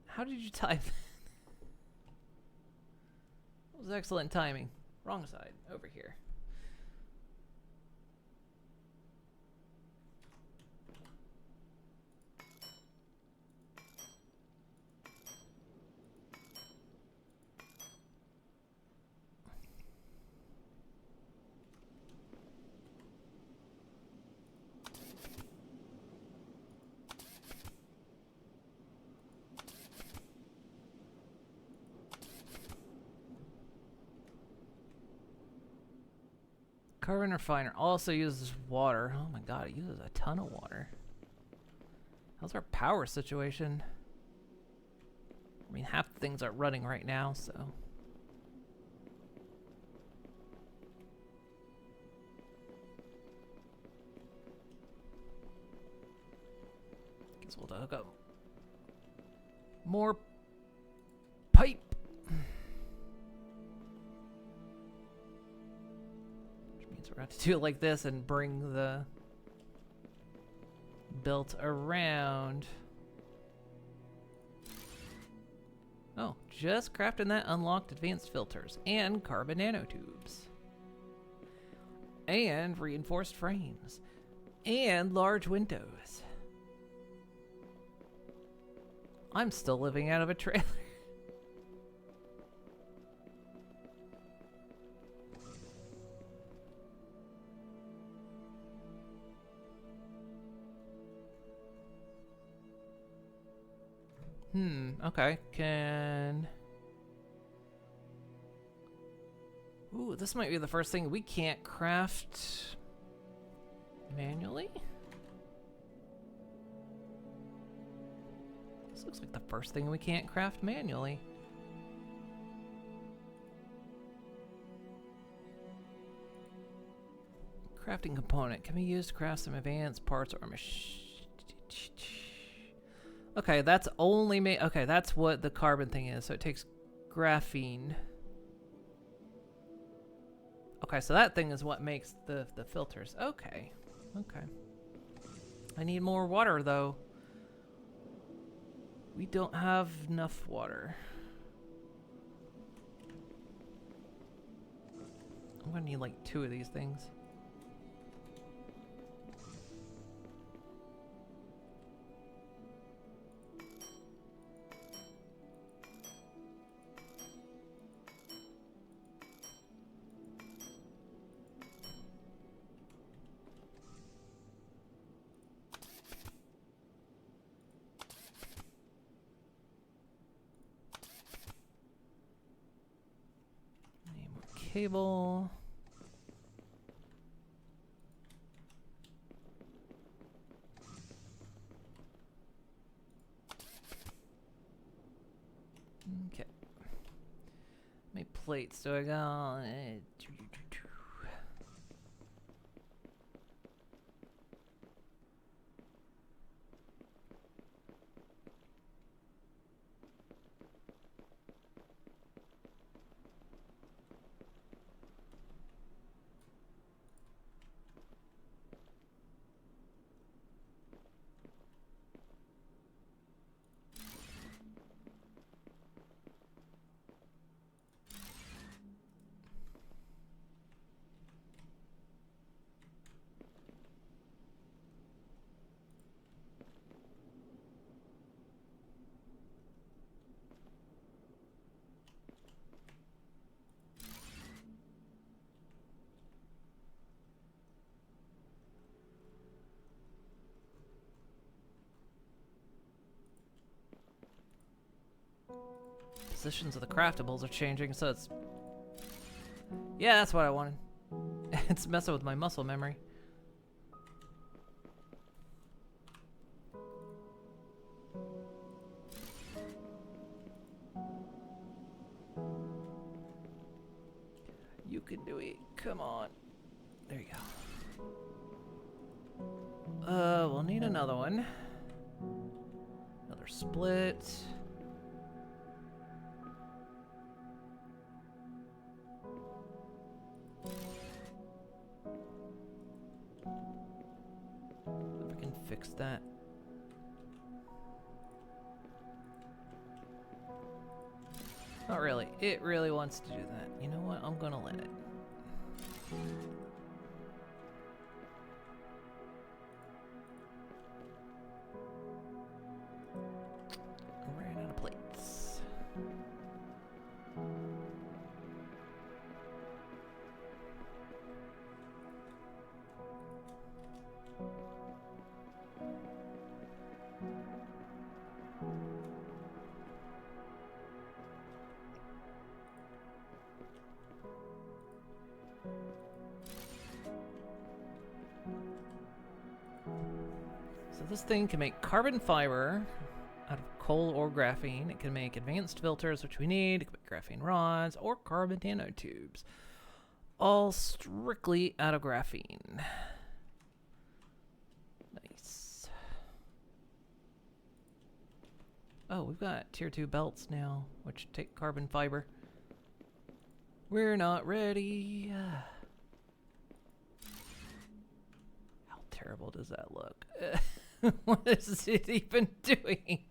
How did you time that? That was excellent timing. Wrong side. Over here. Carbon refiner also uses water. Oh my god, it uses a ton of water. How's our power situation? I mean, half the things aren't running right now, so. Guess we'll have to hook up more pipe. We're going to have to do it like this and bring the belt around. Oh, just crafting that unlocked advanced filters and carbon nanotubes. And reinforced frames. And large windows. I'm still living out of a trailer. Okay, Ooh, this might be the first thing we can't craft manually? This looks like the first thing we can't craft manually. Crafting component can be used to craft some advanced parts or machine. Okay, that's only okay, that's what the carbon thing is. So it takes graphene. Okay, so that thing is what makes the filters. Okay. Okay. I need more water though. We don't have enough water. I'm gonna need like 2 of these things. Cable. Okay. How many plates do I got? positions of the craftables are changing, so it's... Yeah, that's what I wanted. It's messing with my muscle memory. You can do it. Come on. There you go. We'll need another one. Another split. If we can fix that. Not really. It really wants to do that. You know what? I'm gonna let it. I ran out of plates. So this thing can make carbon fiber out of coal or graphene. It can make advanced filters, which we need. It can make graphene rods or carbon nanotubes. All strictly out of graphene. Nice. Oh, we've got tier 2 belts now, which take carbon fiber. We're not ready. How terrible does that look? What is it even doing?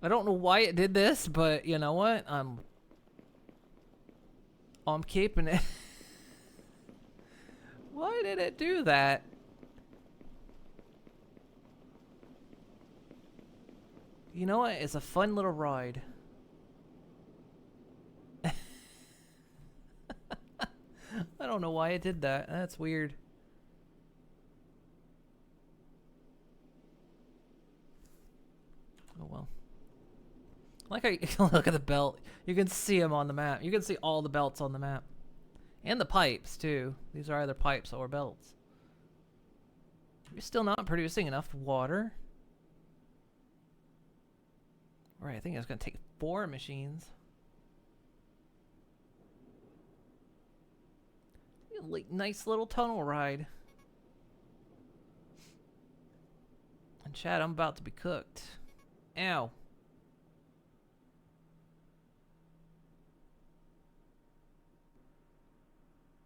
I don't know why it did this, but you know what? I'm keeping it. Why did it do that? You know what? It's a fun little ride. I don't know why it did that. That's weird. Oh well. Like how you look at the belt. You can see them on the map. You can see all the belts on the map. And the pipes, too. These are either pipes or belts. We're still not producing enough water. Right, I think it's going to take 4 machines. Nice little tunnel ride. And Chad, I'm about to be cooked. Ow.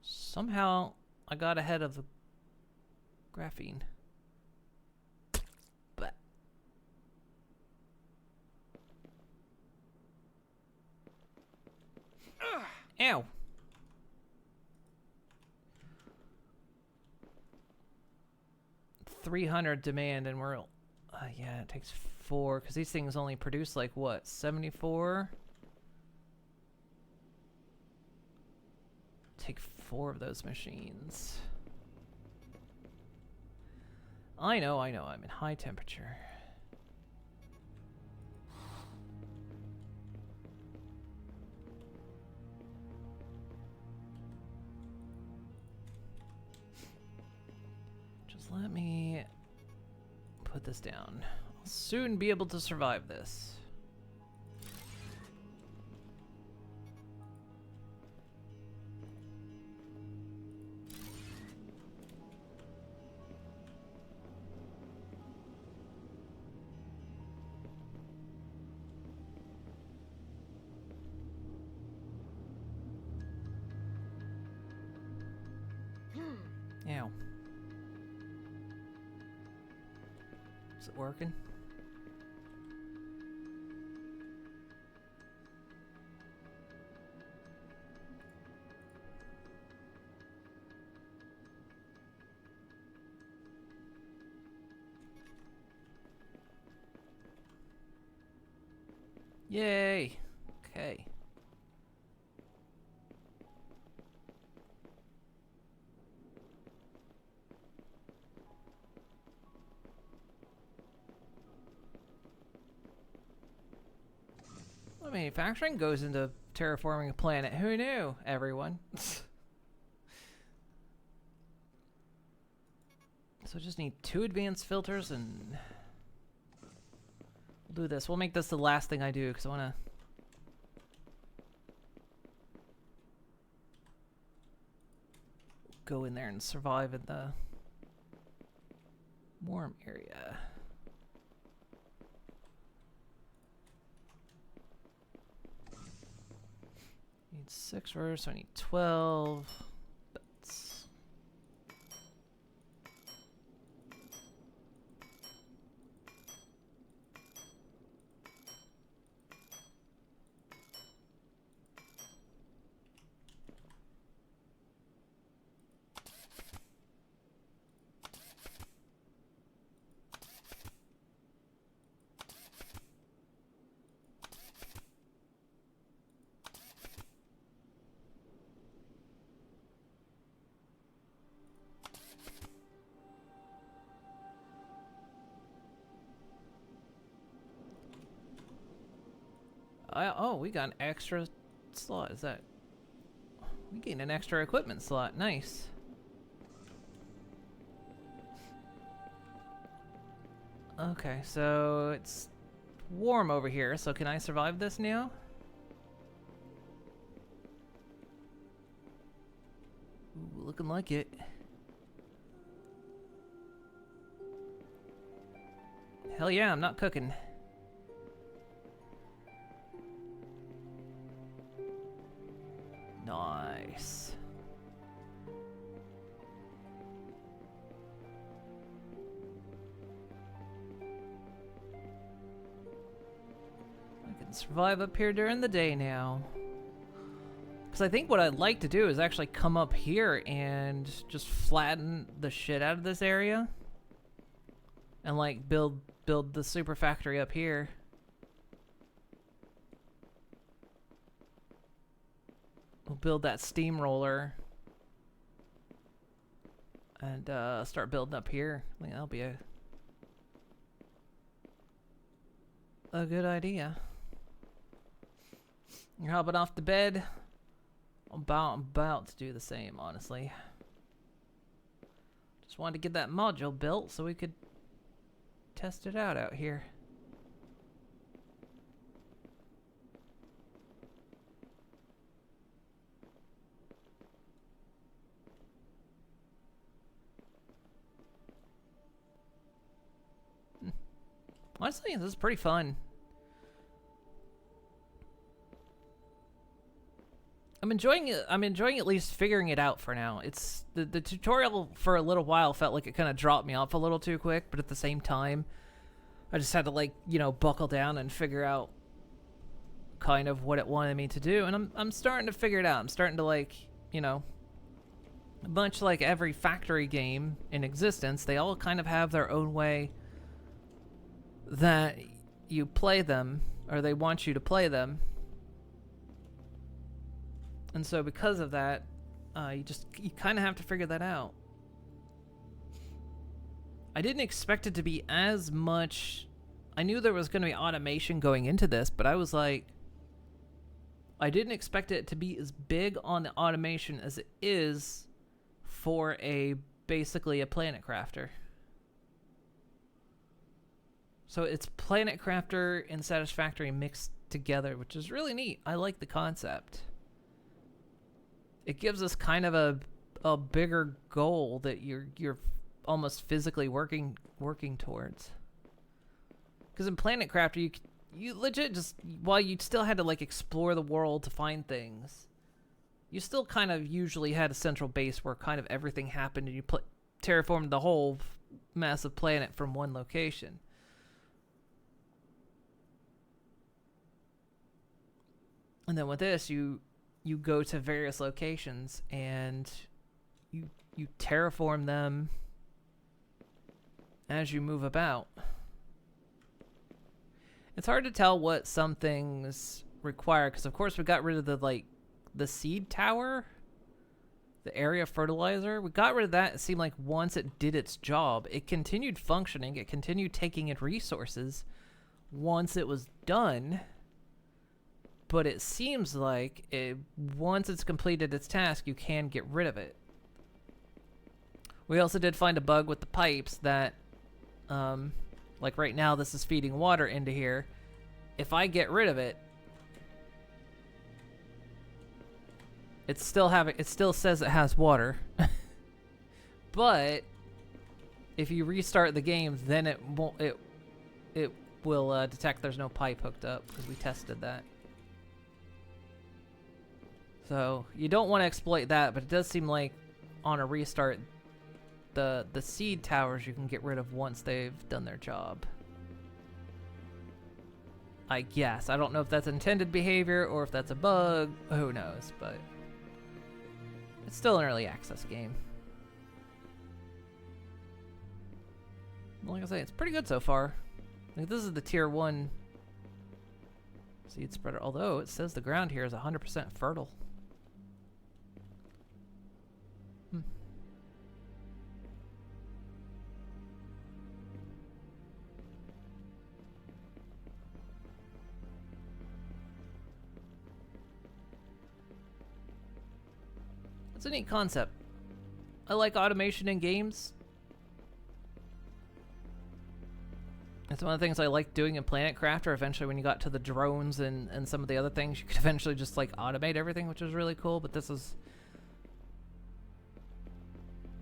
Somehow, I got ahead of the graphene. But ow. $300 demand, and we're yeah, it takes 4 because these things only produce like what, 74? Take 4 of those machines. I know, I'm in high temperature. Just let me put this down. I'll soon be able to survive this. Ow. Is it working? Yay! Okay. Well, manufacturing goes into terraforming a planet. Who knew, everyone? So just need 2 advanced filters and we'll do this. We'll make this the last thing I do because I want to go in there and survive in the warm area. Need 6 first, so I need 12. Bets. Oh, we got an extra slot. Is that... We gained an extra equipment slot. Nice. Okay, so it's warm over here. So can I survive this now? Ooh, looking like it. Hell yeah, I'm not cooking. Nice. I can survive up here during the day now. Because I think what I'd like to do is actually come up here and just flatten the shit out of this area. And like build the super factory up here. We'll build that steamroller and start building up here. I think that'll be a good idea. You're hopping off the bed. I'm about to do the same, honestly. Just wanted to get that module built so we could test it out here. Honestly, this is pretty fun. I'm enjoying it. I'm enjoying at least figuring it out for now. It's the tutorial for a little while felt like it kind of dropped me off a little too quick, but at the same time, I just had to, like, you know, buckle down and figure out kind of what it wanted me to do, and I'm starting to figure it out. I'm starting to, like, you know, much like every factory game in existence, they all kind of have their own way that you play them, or they want you to play them. And so because of that, you kind of have to figure that out. I didn't expect it to be as much. I knew there was going to be automation going into this, but I was like, I didn't expect it to be as big on the automation as it is for basically a planet crafter. So it's Planet Crafter and Satisfactory mixed together, which is really neat. I like the concept. It gives us kind of a bigger goal that you're almost physically working towards. Because in Planet Crafter, you legit just, while you still had to like explore the world to find things, you still kind of usually had a central base where kind of everything happened, and you terraformed the whole massive planet from one location. And then with this, you go to various locations and you terraform them as you move about. It's hard to tell what some things require, because of course we got rid of the seed tower, the area fertilizer. We got rid of that. It seemed like once it did its job, it continued functioning. It continued taking in resources once it was done. but it seems like once it's completed its task, you can get rid of it. We also did find a bug with the pipes that, like right now, this is feeding water into here. If I get rid of it, it still says it has water. But if you restart the game, then it will detect there's no pipe hooked up, because we tested that. So you don't want to exploit that, but it does seem like on a restart, the seed towers you can get rid of once they've done their job. I guess. I don't know if that's intended behavior or if that's a bug. Who knows, but it's still an early access game. Like I say, it's pretty good so far. Like, this is the tier 1 seed spreader, although it says the ground here is 100% fertile. It's a neat concept. I like automation in games. It's one of the things I like doing in Planet Crafter. Eventually, when you got to the drones and some of the other things, you could eventually just like automate everything, which is really cool. But this is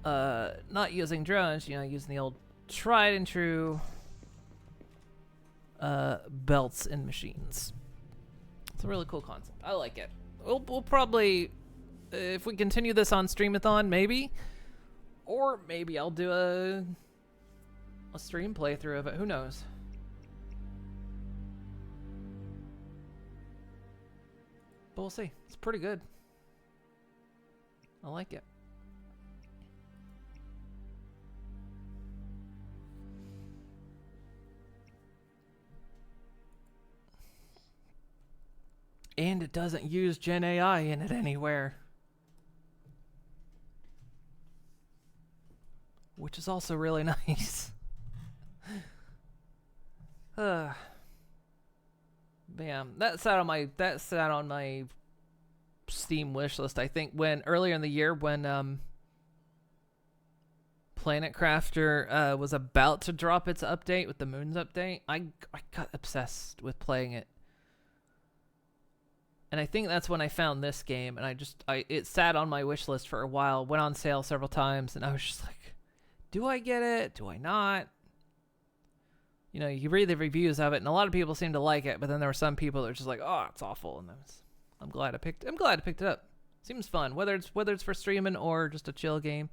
not using drones, using the old tried and true belts and machines. It's a really cool concept. I like it. We'll probably, if we continue this on Streamathon, maybe, or maybe I'll do a stream playthrough of it. Who knows? But we'll see. It's pretty good. I like it. And it doesn't use Gen AI in it anywhere. Which is also really nice. Yeah, that sat on my Steam wish list. I think when earlier in the year when Planet Crafter was about to drop its update with the Moons update, I got obsessed with playing it. And I think that's when I found this game, and it sat on my wish list for a while, went on sale several times, and I was just like, do I get it? Do I not? You read the reviews of it, and a lot of people seem to like it, but then there were some people that were just like, "Oh, it's awful." And I'm glad I picked it up. Seems fun, whether it's for streaming or just a chill game.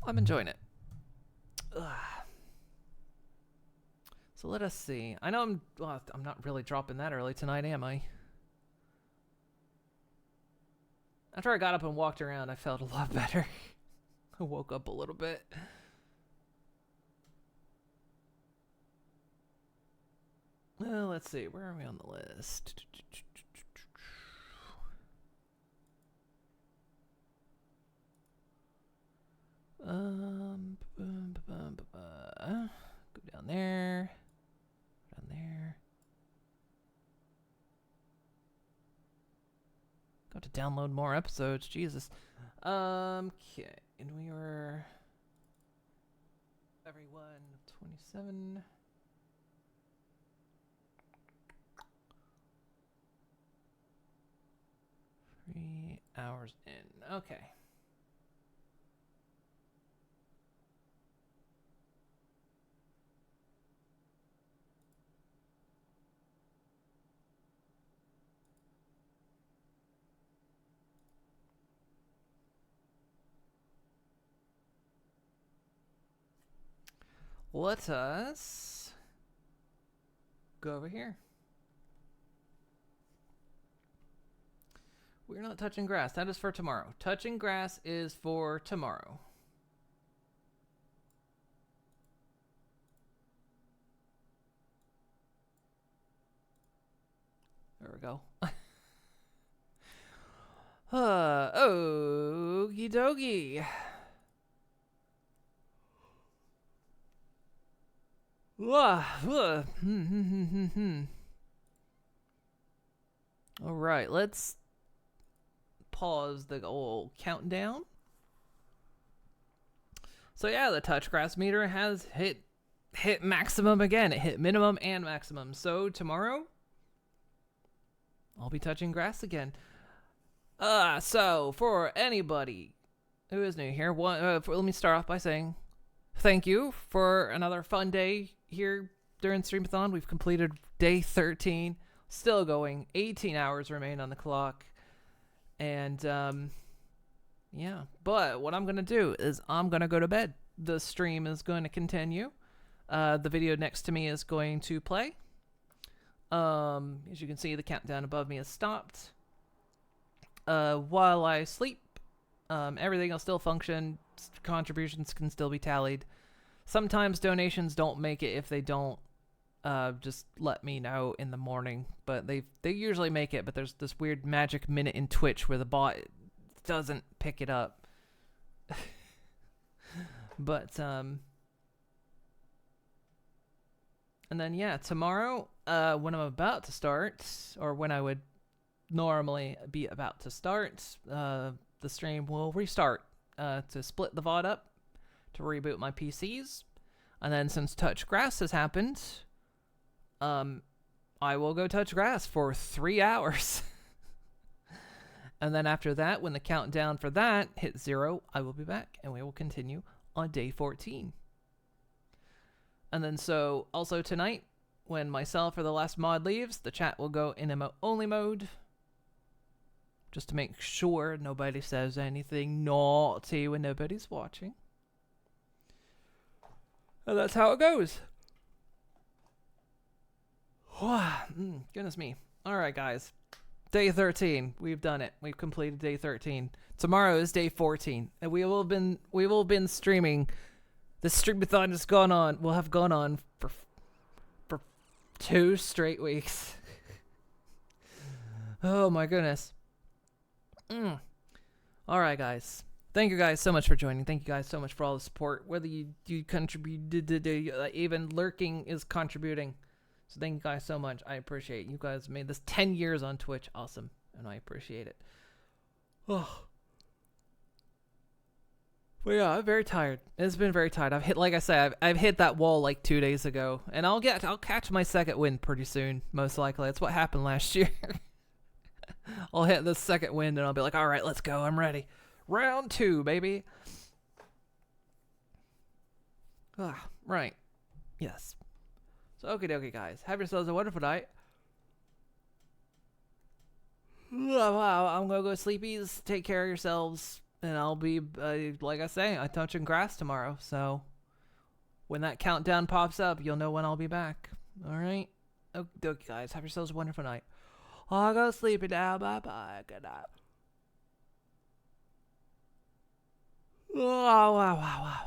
I'm enjoying it. So let us see. I know I'm not really dropping that early tonight, am I? After I got up and walked around, I felt a lot better. I woke up a little bit. Well, let's see. Where are we on the list? Go down there. Down there. Got to download more episodes. Jesus. Okay. And we were... Everyone, 27... 3 hours in. Okay. Let us go over here. We're not touching grass. That is for tomorrow. Touching grass is for tomorrow. There we go. Okie dokie. All right, let's pause the old countdown. So yeah, the touch grass meter has hit maximum again. It hit minimum and maximum. So tomorrow, I'll be touching grass again. So for anybody who is new here, let me start off by saying thank you for another fun day here during Streamathon. We've completed day 13, still going. 18 hours remain on the clock, and yeah. But what I'm gonna do is I'm gonna go to bed. The stream is going to continue. The video next to me is going to play. As you can see, the countdown above me has stopped. While I sleep, everything will still function. Contributions can still be tallied. Sometimes donations don't make it if they don't just let me know in the morning. But they usually make it, but there's this weird magic minute in Twitch where the bot doesn't pick it up. But, and then, yeah, tomorrow, when I'm about to start, or when I would normally be about to start, the stream will restart to split the VOD up, to reboot my PCs. And then since touch grass has happened, I will go touch grass for 3 hours. And then after that, when the countdown for that hits 0, I will be back and we will continue on day 14. And then so also tonight, when myself or the last mod leaves, the chat will go in emote-only mode, just to make sure nobody says anything naughty when nobody's watching. And that's how it goes. Goodness me. Alright, guys. Day 13. We've done it. We've completed day 13. Tomorrow is day 14. And we will have been streaming. The Streamathon has gone on. Will have gone on for 2 straight weeks. Oh my goodness. Alright, guys. Thank you guys so much for joining. Thank you guys so much for all the support. Whether you contributed, even lurking is contributing. So thank you guys so much. I appreciate it. You guys made this 10 years on Twitch. Awesome. And I appreciate it. Oh. But yeah, I'm very tired. It's been very tired. Like I said, I've hit that wall like 2 days ago. And I'll catch my second win pretty soon, most likely. That's what happened last year. I'll hit the second win and I'll be like, all right, let's go. I'm ready. Round 2, baby. Right. Yes. So, okie dokie, guys. Have yourselves a wonderful night. Wow, I'm gonna go sleepies. Take care of yourselves. And I'll be, like I say, I'm touching grass tomorrow. So, when that countdown pops up, you'll know when I'll be back. Alright? Okie dokie, guys. Have yourselves a wonderful night. I'll go sleepy now. Bye-bye. Good night. Wow.